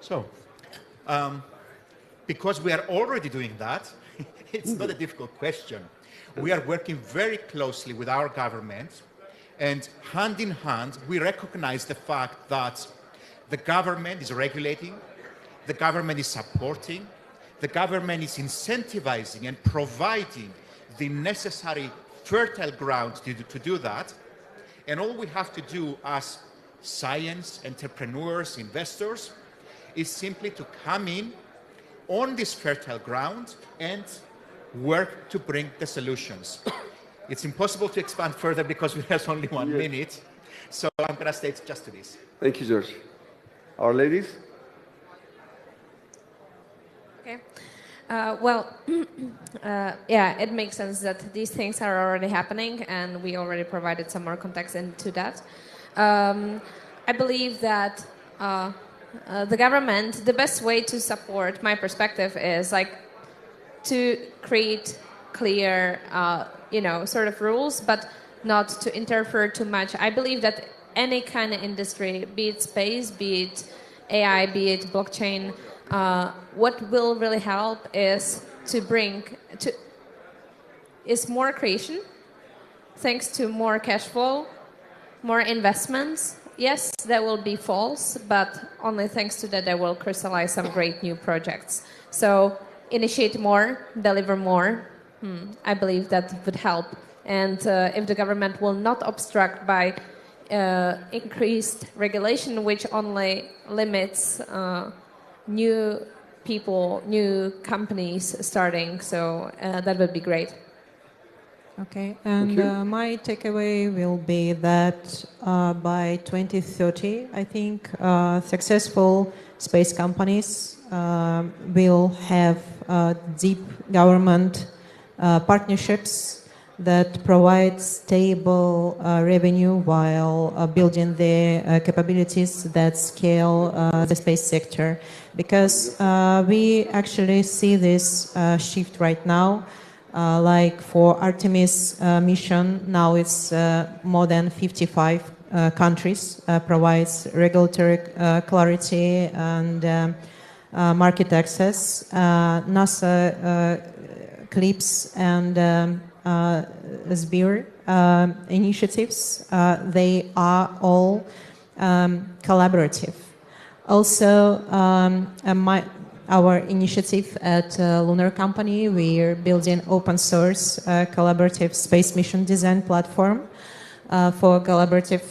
So, because we are already doing that, it's not a difficult question. We are working very closely with our government, and hand in hand, we recognize the fact that the government is regulating, the government is supporting, the government is incentivizing and providing the necessary fertile ground to do that. And all we have to do as science, entrepreneurs, investors, is simply to come in on this fertile ground and work to bring the solutions. It's impossible to expand further because we have only 1 minute, so I'm going to stay just to this. Thank you, George. Our ladies? Okay. Yeah, it makes sense that these things are already happening, and we already provided some more context into that. I believe that the government, the best way to support my perspective is like to create clear, sort of rules, but not to interfere too much. I believe that any kind of industry, be it space, be it AI, be it blockchain, what will really help is is more creation, thanks to more cash flow, more investments. Yes, there will be falls, but only thanks to that they will crystallize some great new projects. So initiate more, deliver more. I believe that would help. And if the government will not obstruct by increased regulation, which only limits new people, new companies starting, so that would be great. Okay, and my takeaway will be that by 2030, I think successful space companies will have deep government partnerships that provide stable revenue while building the capabilities that scale the space sector. Because we actually see this shift right now. Like for Artemis mission, now it's more than 55 countries provides regulatory clarity and market access. NASA CLIPS and SBIR initiatives, they are all collaborative. Also, our initiative at Lunar Company, we are building open source collaborative space mission design platform for collaborative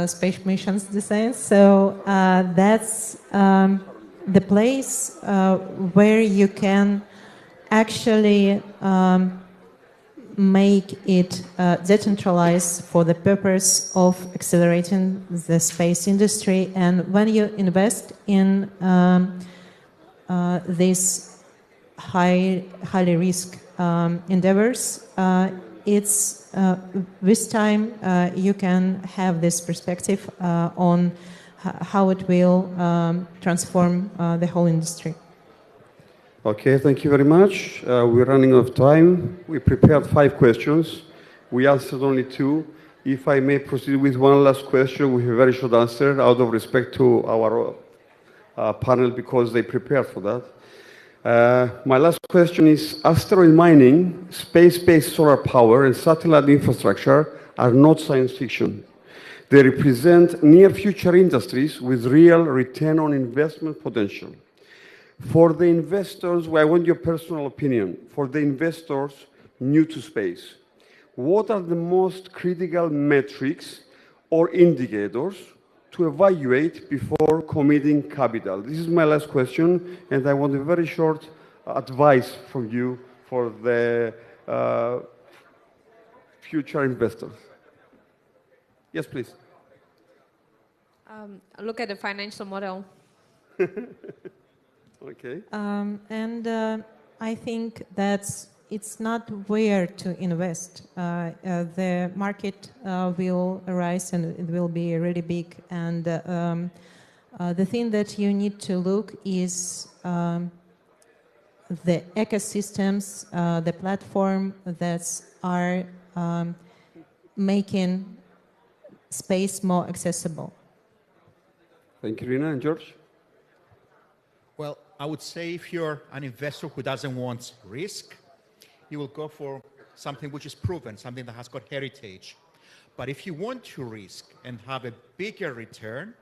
space missions design. So that's the place where you can actually make it decentralized for the purpose of accelerating the space industry. And when you invest in these highly risk endeavors, it's with time you can have this perspective on how it will transform the whole industry. Okay, thank you very much. We're running out of time. We prepared 5 questions. We answered only 2. If I may proceed with one last question with a very short answer out of respect to our panel because they prepared for that. My last question is, asteroid mining, space-based solar power and satellite infrastructure are not science fiction. They represent near-future industries with real return on investment potential. For the investors, I want your personal opinion, for the investors new to space, what are the most critical metrics or indicators to evaluate before committing capital? This is my last question, and I want a very short advice from you for the future investors. Yes, please. Look at the financial model. Okay. And I think that it's not where to invest. The market will arise and it will be really big. And the thing that you need to look is the ecosystems, the platform that are making space more accessible. Thank you, Rina. And George? Well, I would say if you're an investor who doesn't want risk, you will go for something which is proven, something that has got heritage. But if you want to risk and have a bigger return,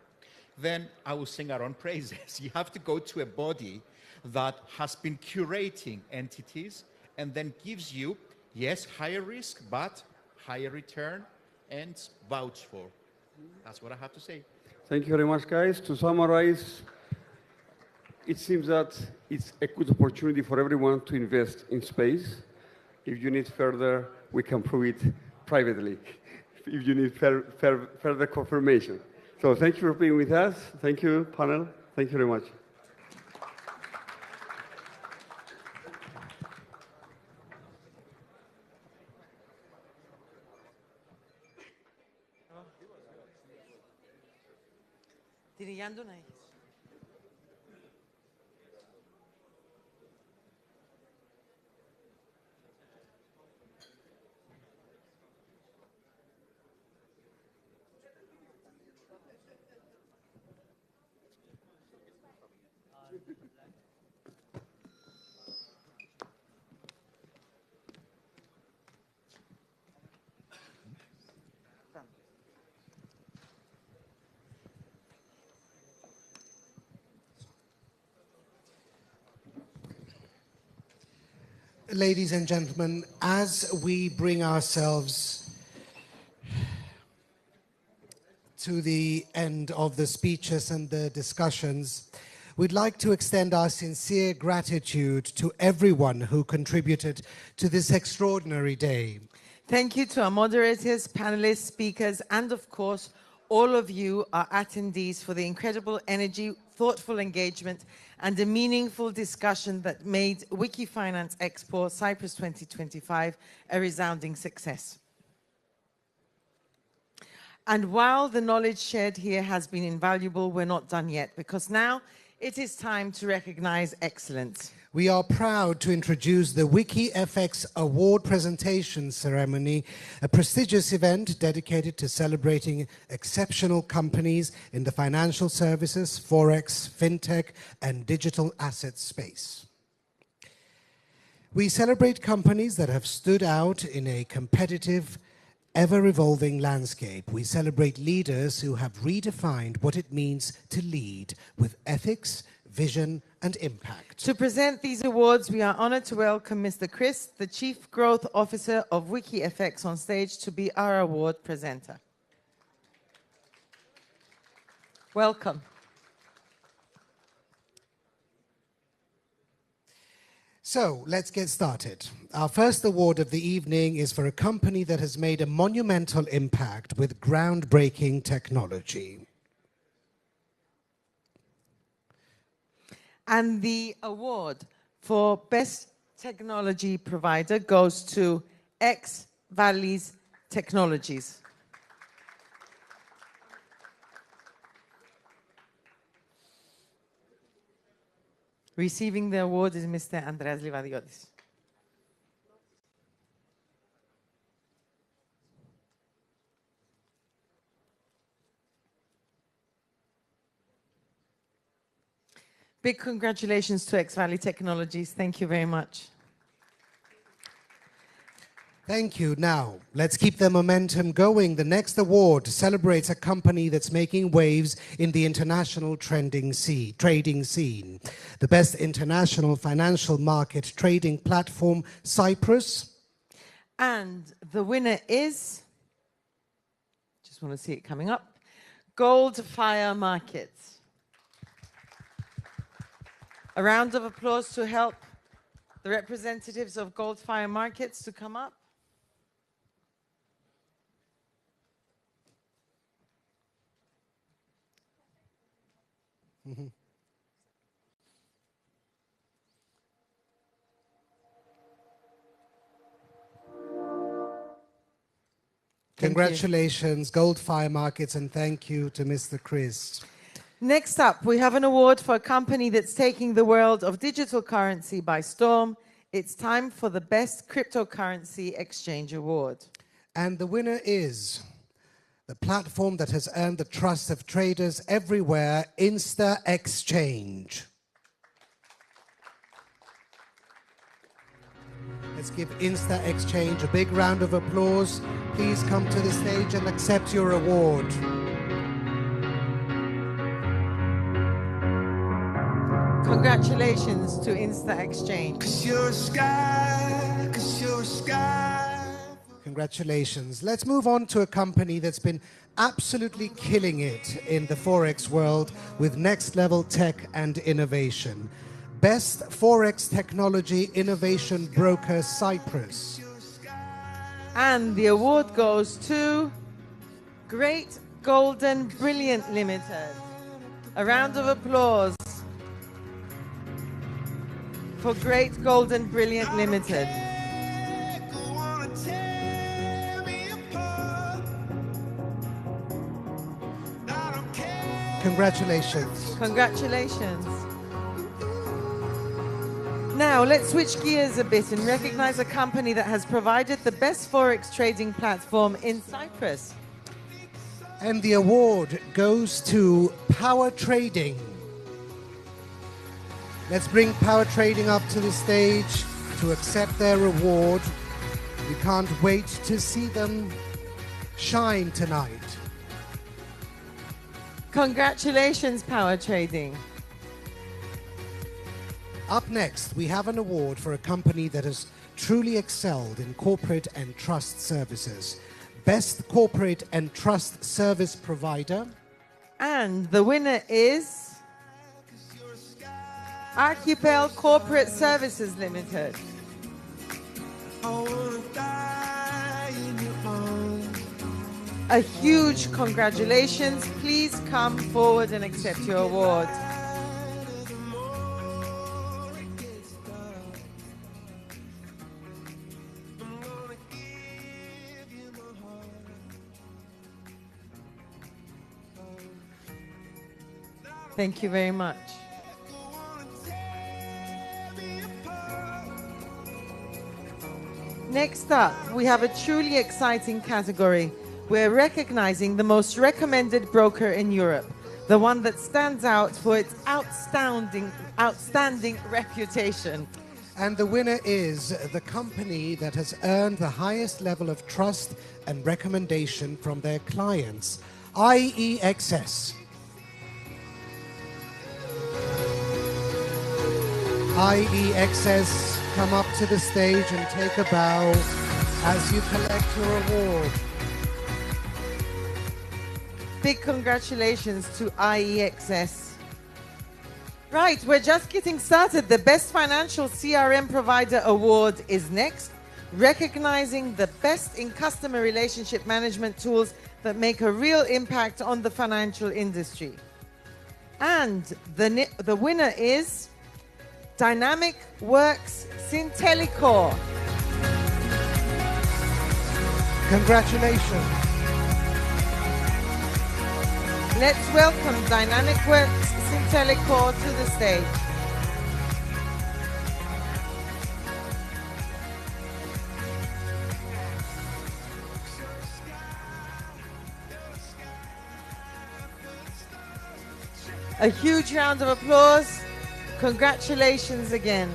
then I will sing our own praises. You have to go to a body that has been curating entities and then gives you, yes, higher risk, but higher return and vouch for. That's what I have to say. Thank you very much, guys. To summarize, it seems that it's a good opportunity for everyone to invest in space. If you need further, we can prove it privately, if you need further confirmation. So thank you for being with us. Thank you, panel. Thank you very much. Ladies and gentlemen, as we bring ourselves to the end of the speeches and the discussions, we'd like to extend our sincere gratitude to everyone who contributed to this extraordinary day. Thank you to our moderators, panelists, speakers, and of course, all of you, our attendees, for the incredible energy, thoughtful engagement, and a meaningful discussion that made WikiFinance Expo Cyprus 2025 a resounding success. And while the knowledge shared here has been invaluable, we're not done yet, because now it is time to recognize excellence. We are proud to introduce the WikiFX Award Presentation Ceremony, a prestigious event dedicated to celebrating exceptional companies in the financial services, forex, fintech, and digital asset space. We celebrate companies that have stood out in a competitive, ever-evolving landscape. We celebrate leaders who have redefined what it means to lead with ethics, vision, and impact. To present these awards, we are honored to welcome Mr. Chris, the Chief Growth Officer of WikiFX, on stage to be our award presenter. Welcome. So let's get started. Our first award of the evening is for a company that has made a monumental impact with groundbreaking technology. And the award for Best Technology Provider goes to X-Valleys Technologies. Receiving the award is Mr. Andreas Livadiodis. Big congratulations to X-Valley Technologies. Thank you very much. Thank you. Now, let's keep the momentum going. The next award celebrates a company that's making waves in the international trading scene. The best international financial market trading platform, Cyprus. And the winner is, just want to see it coming up, Goldfire Markets. A round of applause to help the representatives of Goldfire Markets to come up. Congratulations, Goldfire Markets, and thank you to Mr. Chris. Next up, we have an award for a company that's taking the world of digital currency by storm. It's time for the Best Cryptocurrency Exchange Award. And the winner is the platform that has earned the trust of traders everywhere, InstaExchange. Let's give InstaExchange a big round of applause. Please come to the stage and accept your award. Congratulations to InstaExchange. 'Cause you're a sky, 'cause you're a sky. Congratulations. Let's move on to a company that's been absolutely killing it in the Forex world with next level tech and innovation. Best Forex Technology Innovation Broker, Cyprus. And the award goes to Great Golden Brilliant Limited. A round of applause for Great Golden Brilliant Limited. Congratulations. Congratulations. Now, let's switch gears a bit and recognize a company that has provided the best Forex trading platform in Cyprus. And the award goes to Power Trading. Let's bring Power Trading up to the stage to accept their award. We can't wait to see them shine tonight. Congratulations, Power Trading. Up next, we have an award for a company that has truly excelled in corporate and trust services. Best Corporate and Trust Service Provider. And the winner is Archipel Corporate Services Limited. I wanna die A huge congratulations. Please come forward and accept your award. Thank you very much. Next up, we have a truly exciting category. We're recognizing the most recommended broker in Europe, the one that stands out for its outstanding reputation. And the winner is the company that has earned the highest level of trust and recommendation from their clients, WikiEXPO. WikiEXPO, come up to the stage and take a bow as you collect your award. Big congratulations to WikiEXPO. Right, we're just getting started. The Best Financial CRM Provider Award is next, recognizing the best in customer relationship management tools that make a real impact on the financial industry. And the winner is Dynamic Works Syntellicore. Congratulations. Let's welcome Dynamic Works Syntellicore to the stage. A huge round of applause. Congratulations again.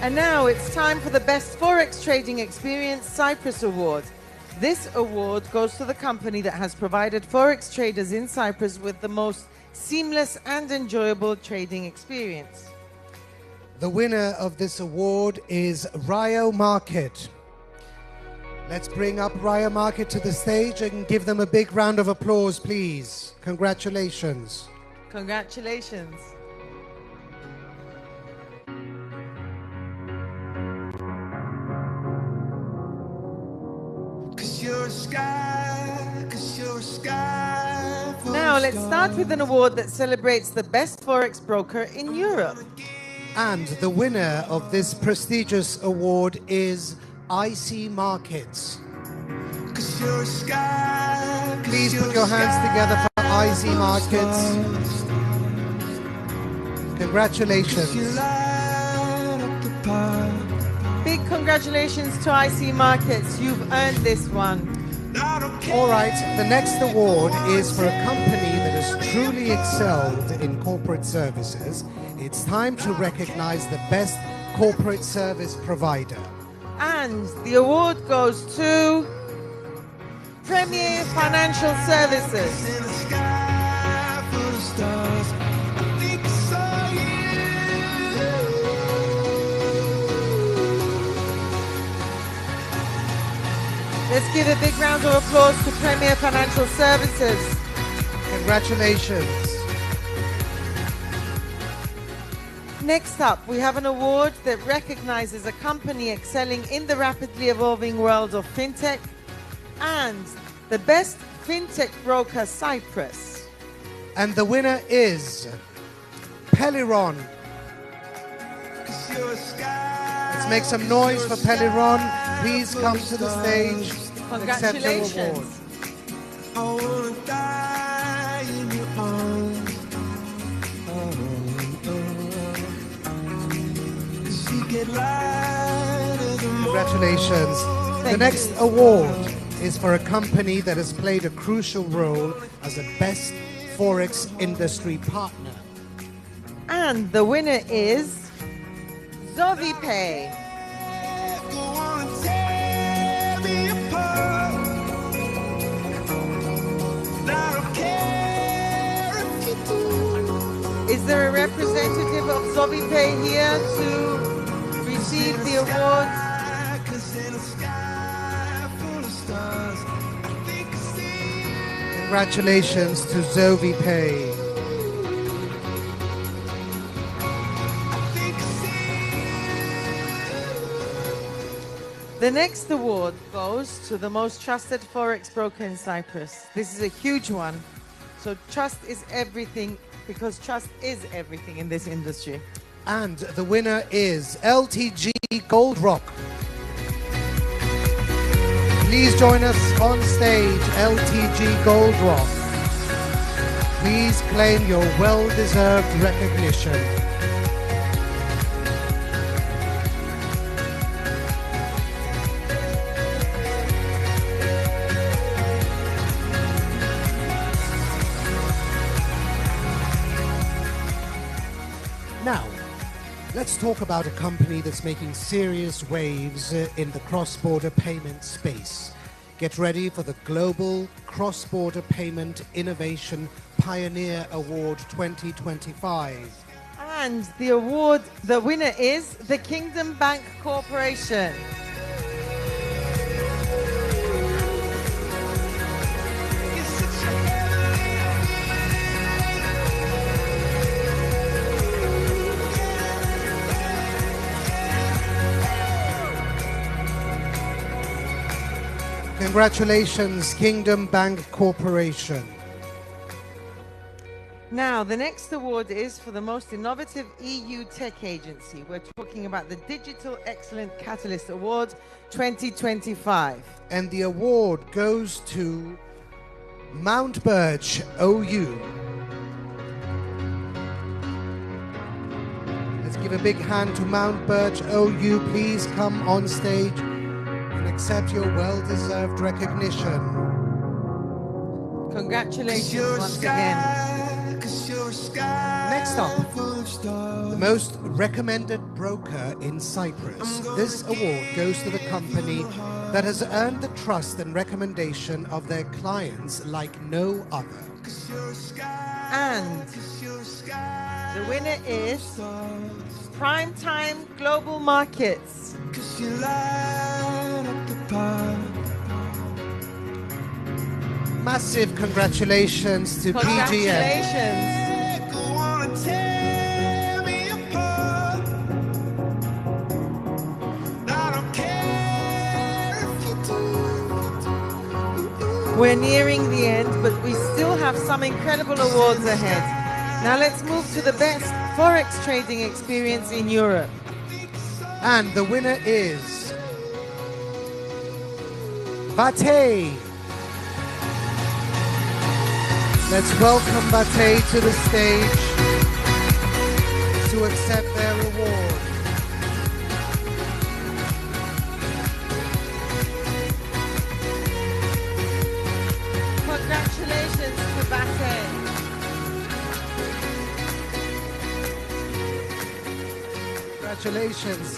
And now it's time for the Best Forex Trading Experience Cyprus Award. This award goes to the company that has provided Forex traders in Cyprus with the most seamless and enjoyable trading experience. The winner of this award is Rio Market. Let's bring up Rio Market to the stage and give them a big round of applause, please. Congratulations. Congratulations. Now let's start with an award that celebrates the best Forex broker in Europe. And the winner of this prestigious award is IC Markets. Please put your hands together for IC Markets. Congratulations. Big congratulations to IC Markets. You've earned this one. All right, the next award is for a company that has truly excelled in corporate services. It's time to recognize the best corporate service provider. And the award goes to Premier Financial Services. Let's give a big round of applause to Premier Financial Services. Congratulations. Next up, we have an award that recognizes a company excelling in the rapidly evolving world of fintech and the best fintech broker, Cyprus. And the winner is Peliron. Let's make some noise for Peliron. Please come to the stage. Congratulations. Accept your award. Congratulations. The next award is for a company that has played a crucial role as a best Forex industry partner. And the winner is ZoviPay. Is there a representative of ZoviPay here to receive the award? Congratulations to ZoviPay. The next award goes to the most trusted Forex broker in Cyprus. This is a huge one. So trust is everything, because trust is everything in this industry. And the winner is LTG Gold Rock. Please join us on stage, LTG Gold Rock. Please claim your well-deserved recognition. Now, let's talk about a company that's making serious waves in the cross-border payment space. Get ready for the Global Cross-Border Payment Innovation Pioneer Award 2025. And the winner is the Kingdom Bank Corporation. Congratulations, Kingdom Bank Corporation. Now, the next award is for the most innovative EU tech agency. We're talking about the Digital Excellent Catalyst Award 2025. And the award goes to Mount Birch OU. Let's give a big hand to Mount Birch OU. Please come on stage and accept your well-deserved recognition. Congratulations once again. Next up, the most recommended broker in Cyprus. This award goes to the company that has earned the trust and recommendation of their clients like no other. And the winner is Primetime Global Markets. Massive congratulations to PGM. We're nearing the end, but we still have some incredible awards ahead. Now let's move to the best Forex trading experience in Europe. And the winner is Bate. Let's welcome Bate to the stage to accept their award. Congratulations to Bate. Congratulations.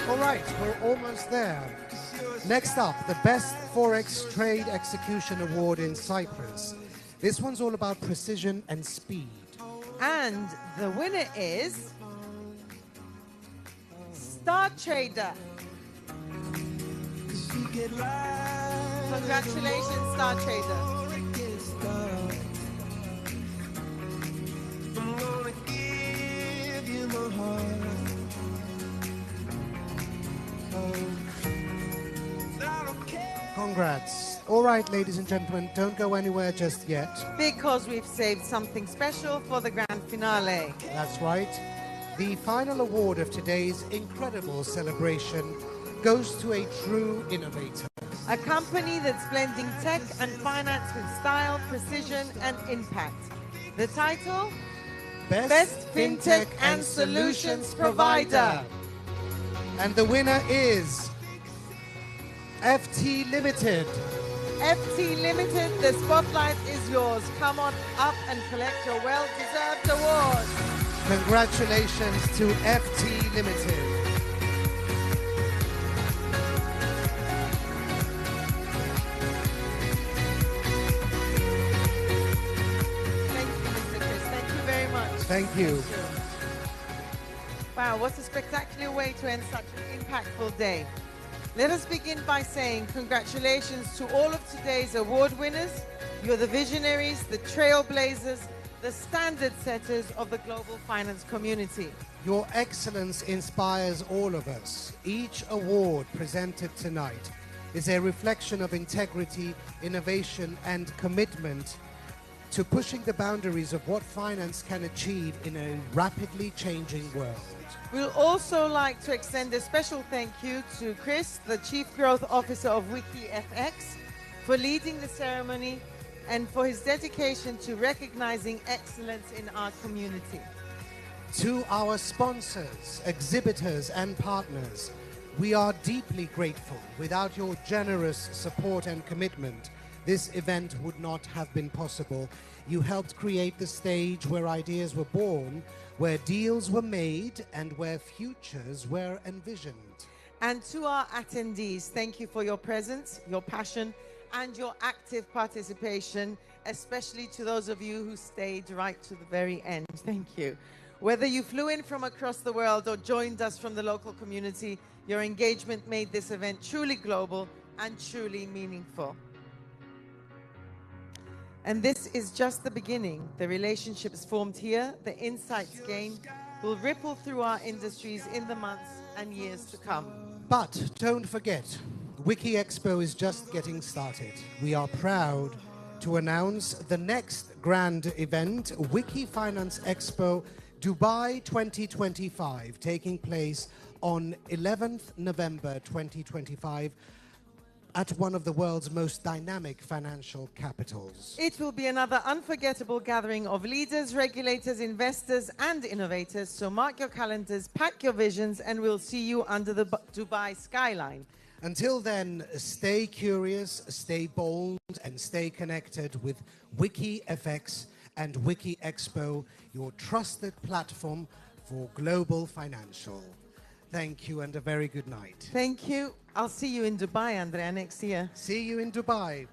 All right, we're almost there. Next up, the Best Forex Trade Execution Award in Cyprus. This one's all about precision and speed. And the winner is Star Trader. Congratulations, Star Trader. Congrats. All right, ladies and gentlemen, don't go anywhere just yet. Because we've saved something special for the grand finale. That's right. The final award of today's incredible celebration goes to a true innovator. A company that's blending tech and finance with style, precision, and impact. The title? Best FinTech and Solutions Provider. And the winner is FT Limited. FT Limited, the spotlight is yours. Come on up and collect your well-deserved award. Congratulations to FT Limited. Thank you, Mr. Chris. Thank you very much. Thank you. Wow, what a spectacular way to end such an impactful day. Let us begin by saying congratulations to all of today's award winners. You're the visionaries, the trailblazers, the standard setters of the global finance community. Your excellence inspires all of us. Each award presented tonight is a reflection of integrity, innovation, and commitment to pushing the boundaries of what finance can achieve in a rapidly changing world. We'll also like to extend a special thank you to Chris, the Chief Growth Officer of WikiFX, for leading the ceremony and for his dedication to recognizing excellence in our community. To our sponsors, exhibitors, and partners, we are deeply grateful. Without your generous support and commitment, this event would not have been possible. You helped create the stage where ideas were born, where deals were made, and where futures were envisioned. And to our attendees, thank you for your presence, your passion, and your active participation, especially to those of you who stayed right to the very end. Thank you. Whether you flew in from across the world or joined us from the local community, your engagement made this event truly global and truly meaningful. And this is just the beginning. The relationships formed here, the insights gained, will ripple through our industries in the months and years to come. But don't forget, WikiEXPO is just getting started. We are proud to announce the next grand event, Wiki Finance Expo Dubai 2025, taking place on 11th November 2025 at one of the world's most dynamic financial capitals. It will be another unforgettable gathering of leaders, regulators, investors, and innovators. So mark your calendars, pack your visions, and we'll see you under the Dubai skyline. Until then, stay curious, stay bold, and stay connected with WikiFX and WikiEXPO, your trusted platform for global financial. Thank you and a very good night. Thank you. I'll see you in Dubai, Andrea, next year. See you in Dubai.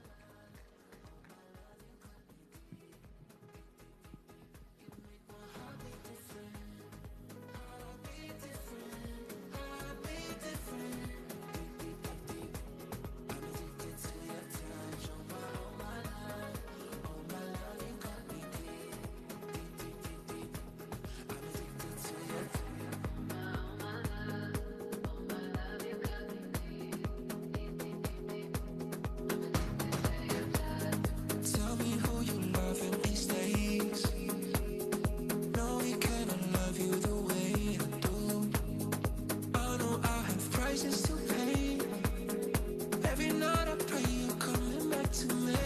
Tell me who you love in these days. No, we cannot love you the way I do. I know I have prices to pay. Every night I pray you're coming back to me.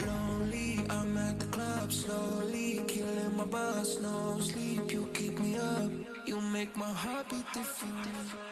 Lonely, I'm at the club slowly, killing my buzz, no sleep. You keep me up, you make my heart beat different.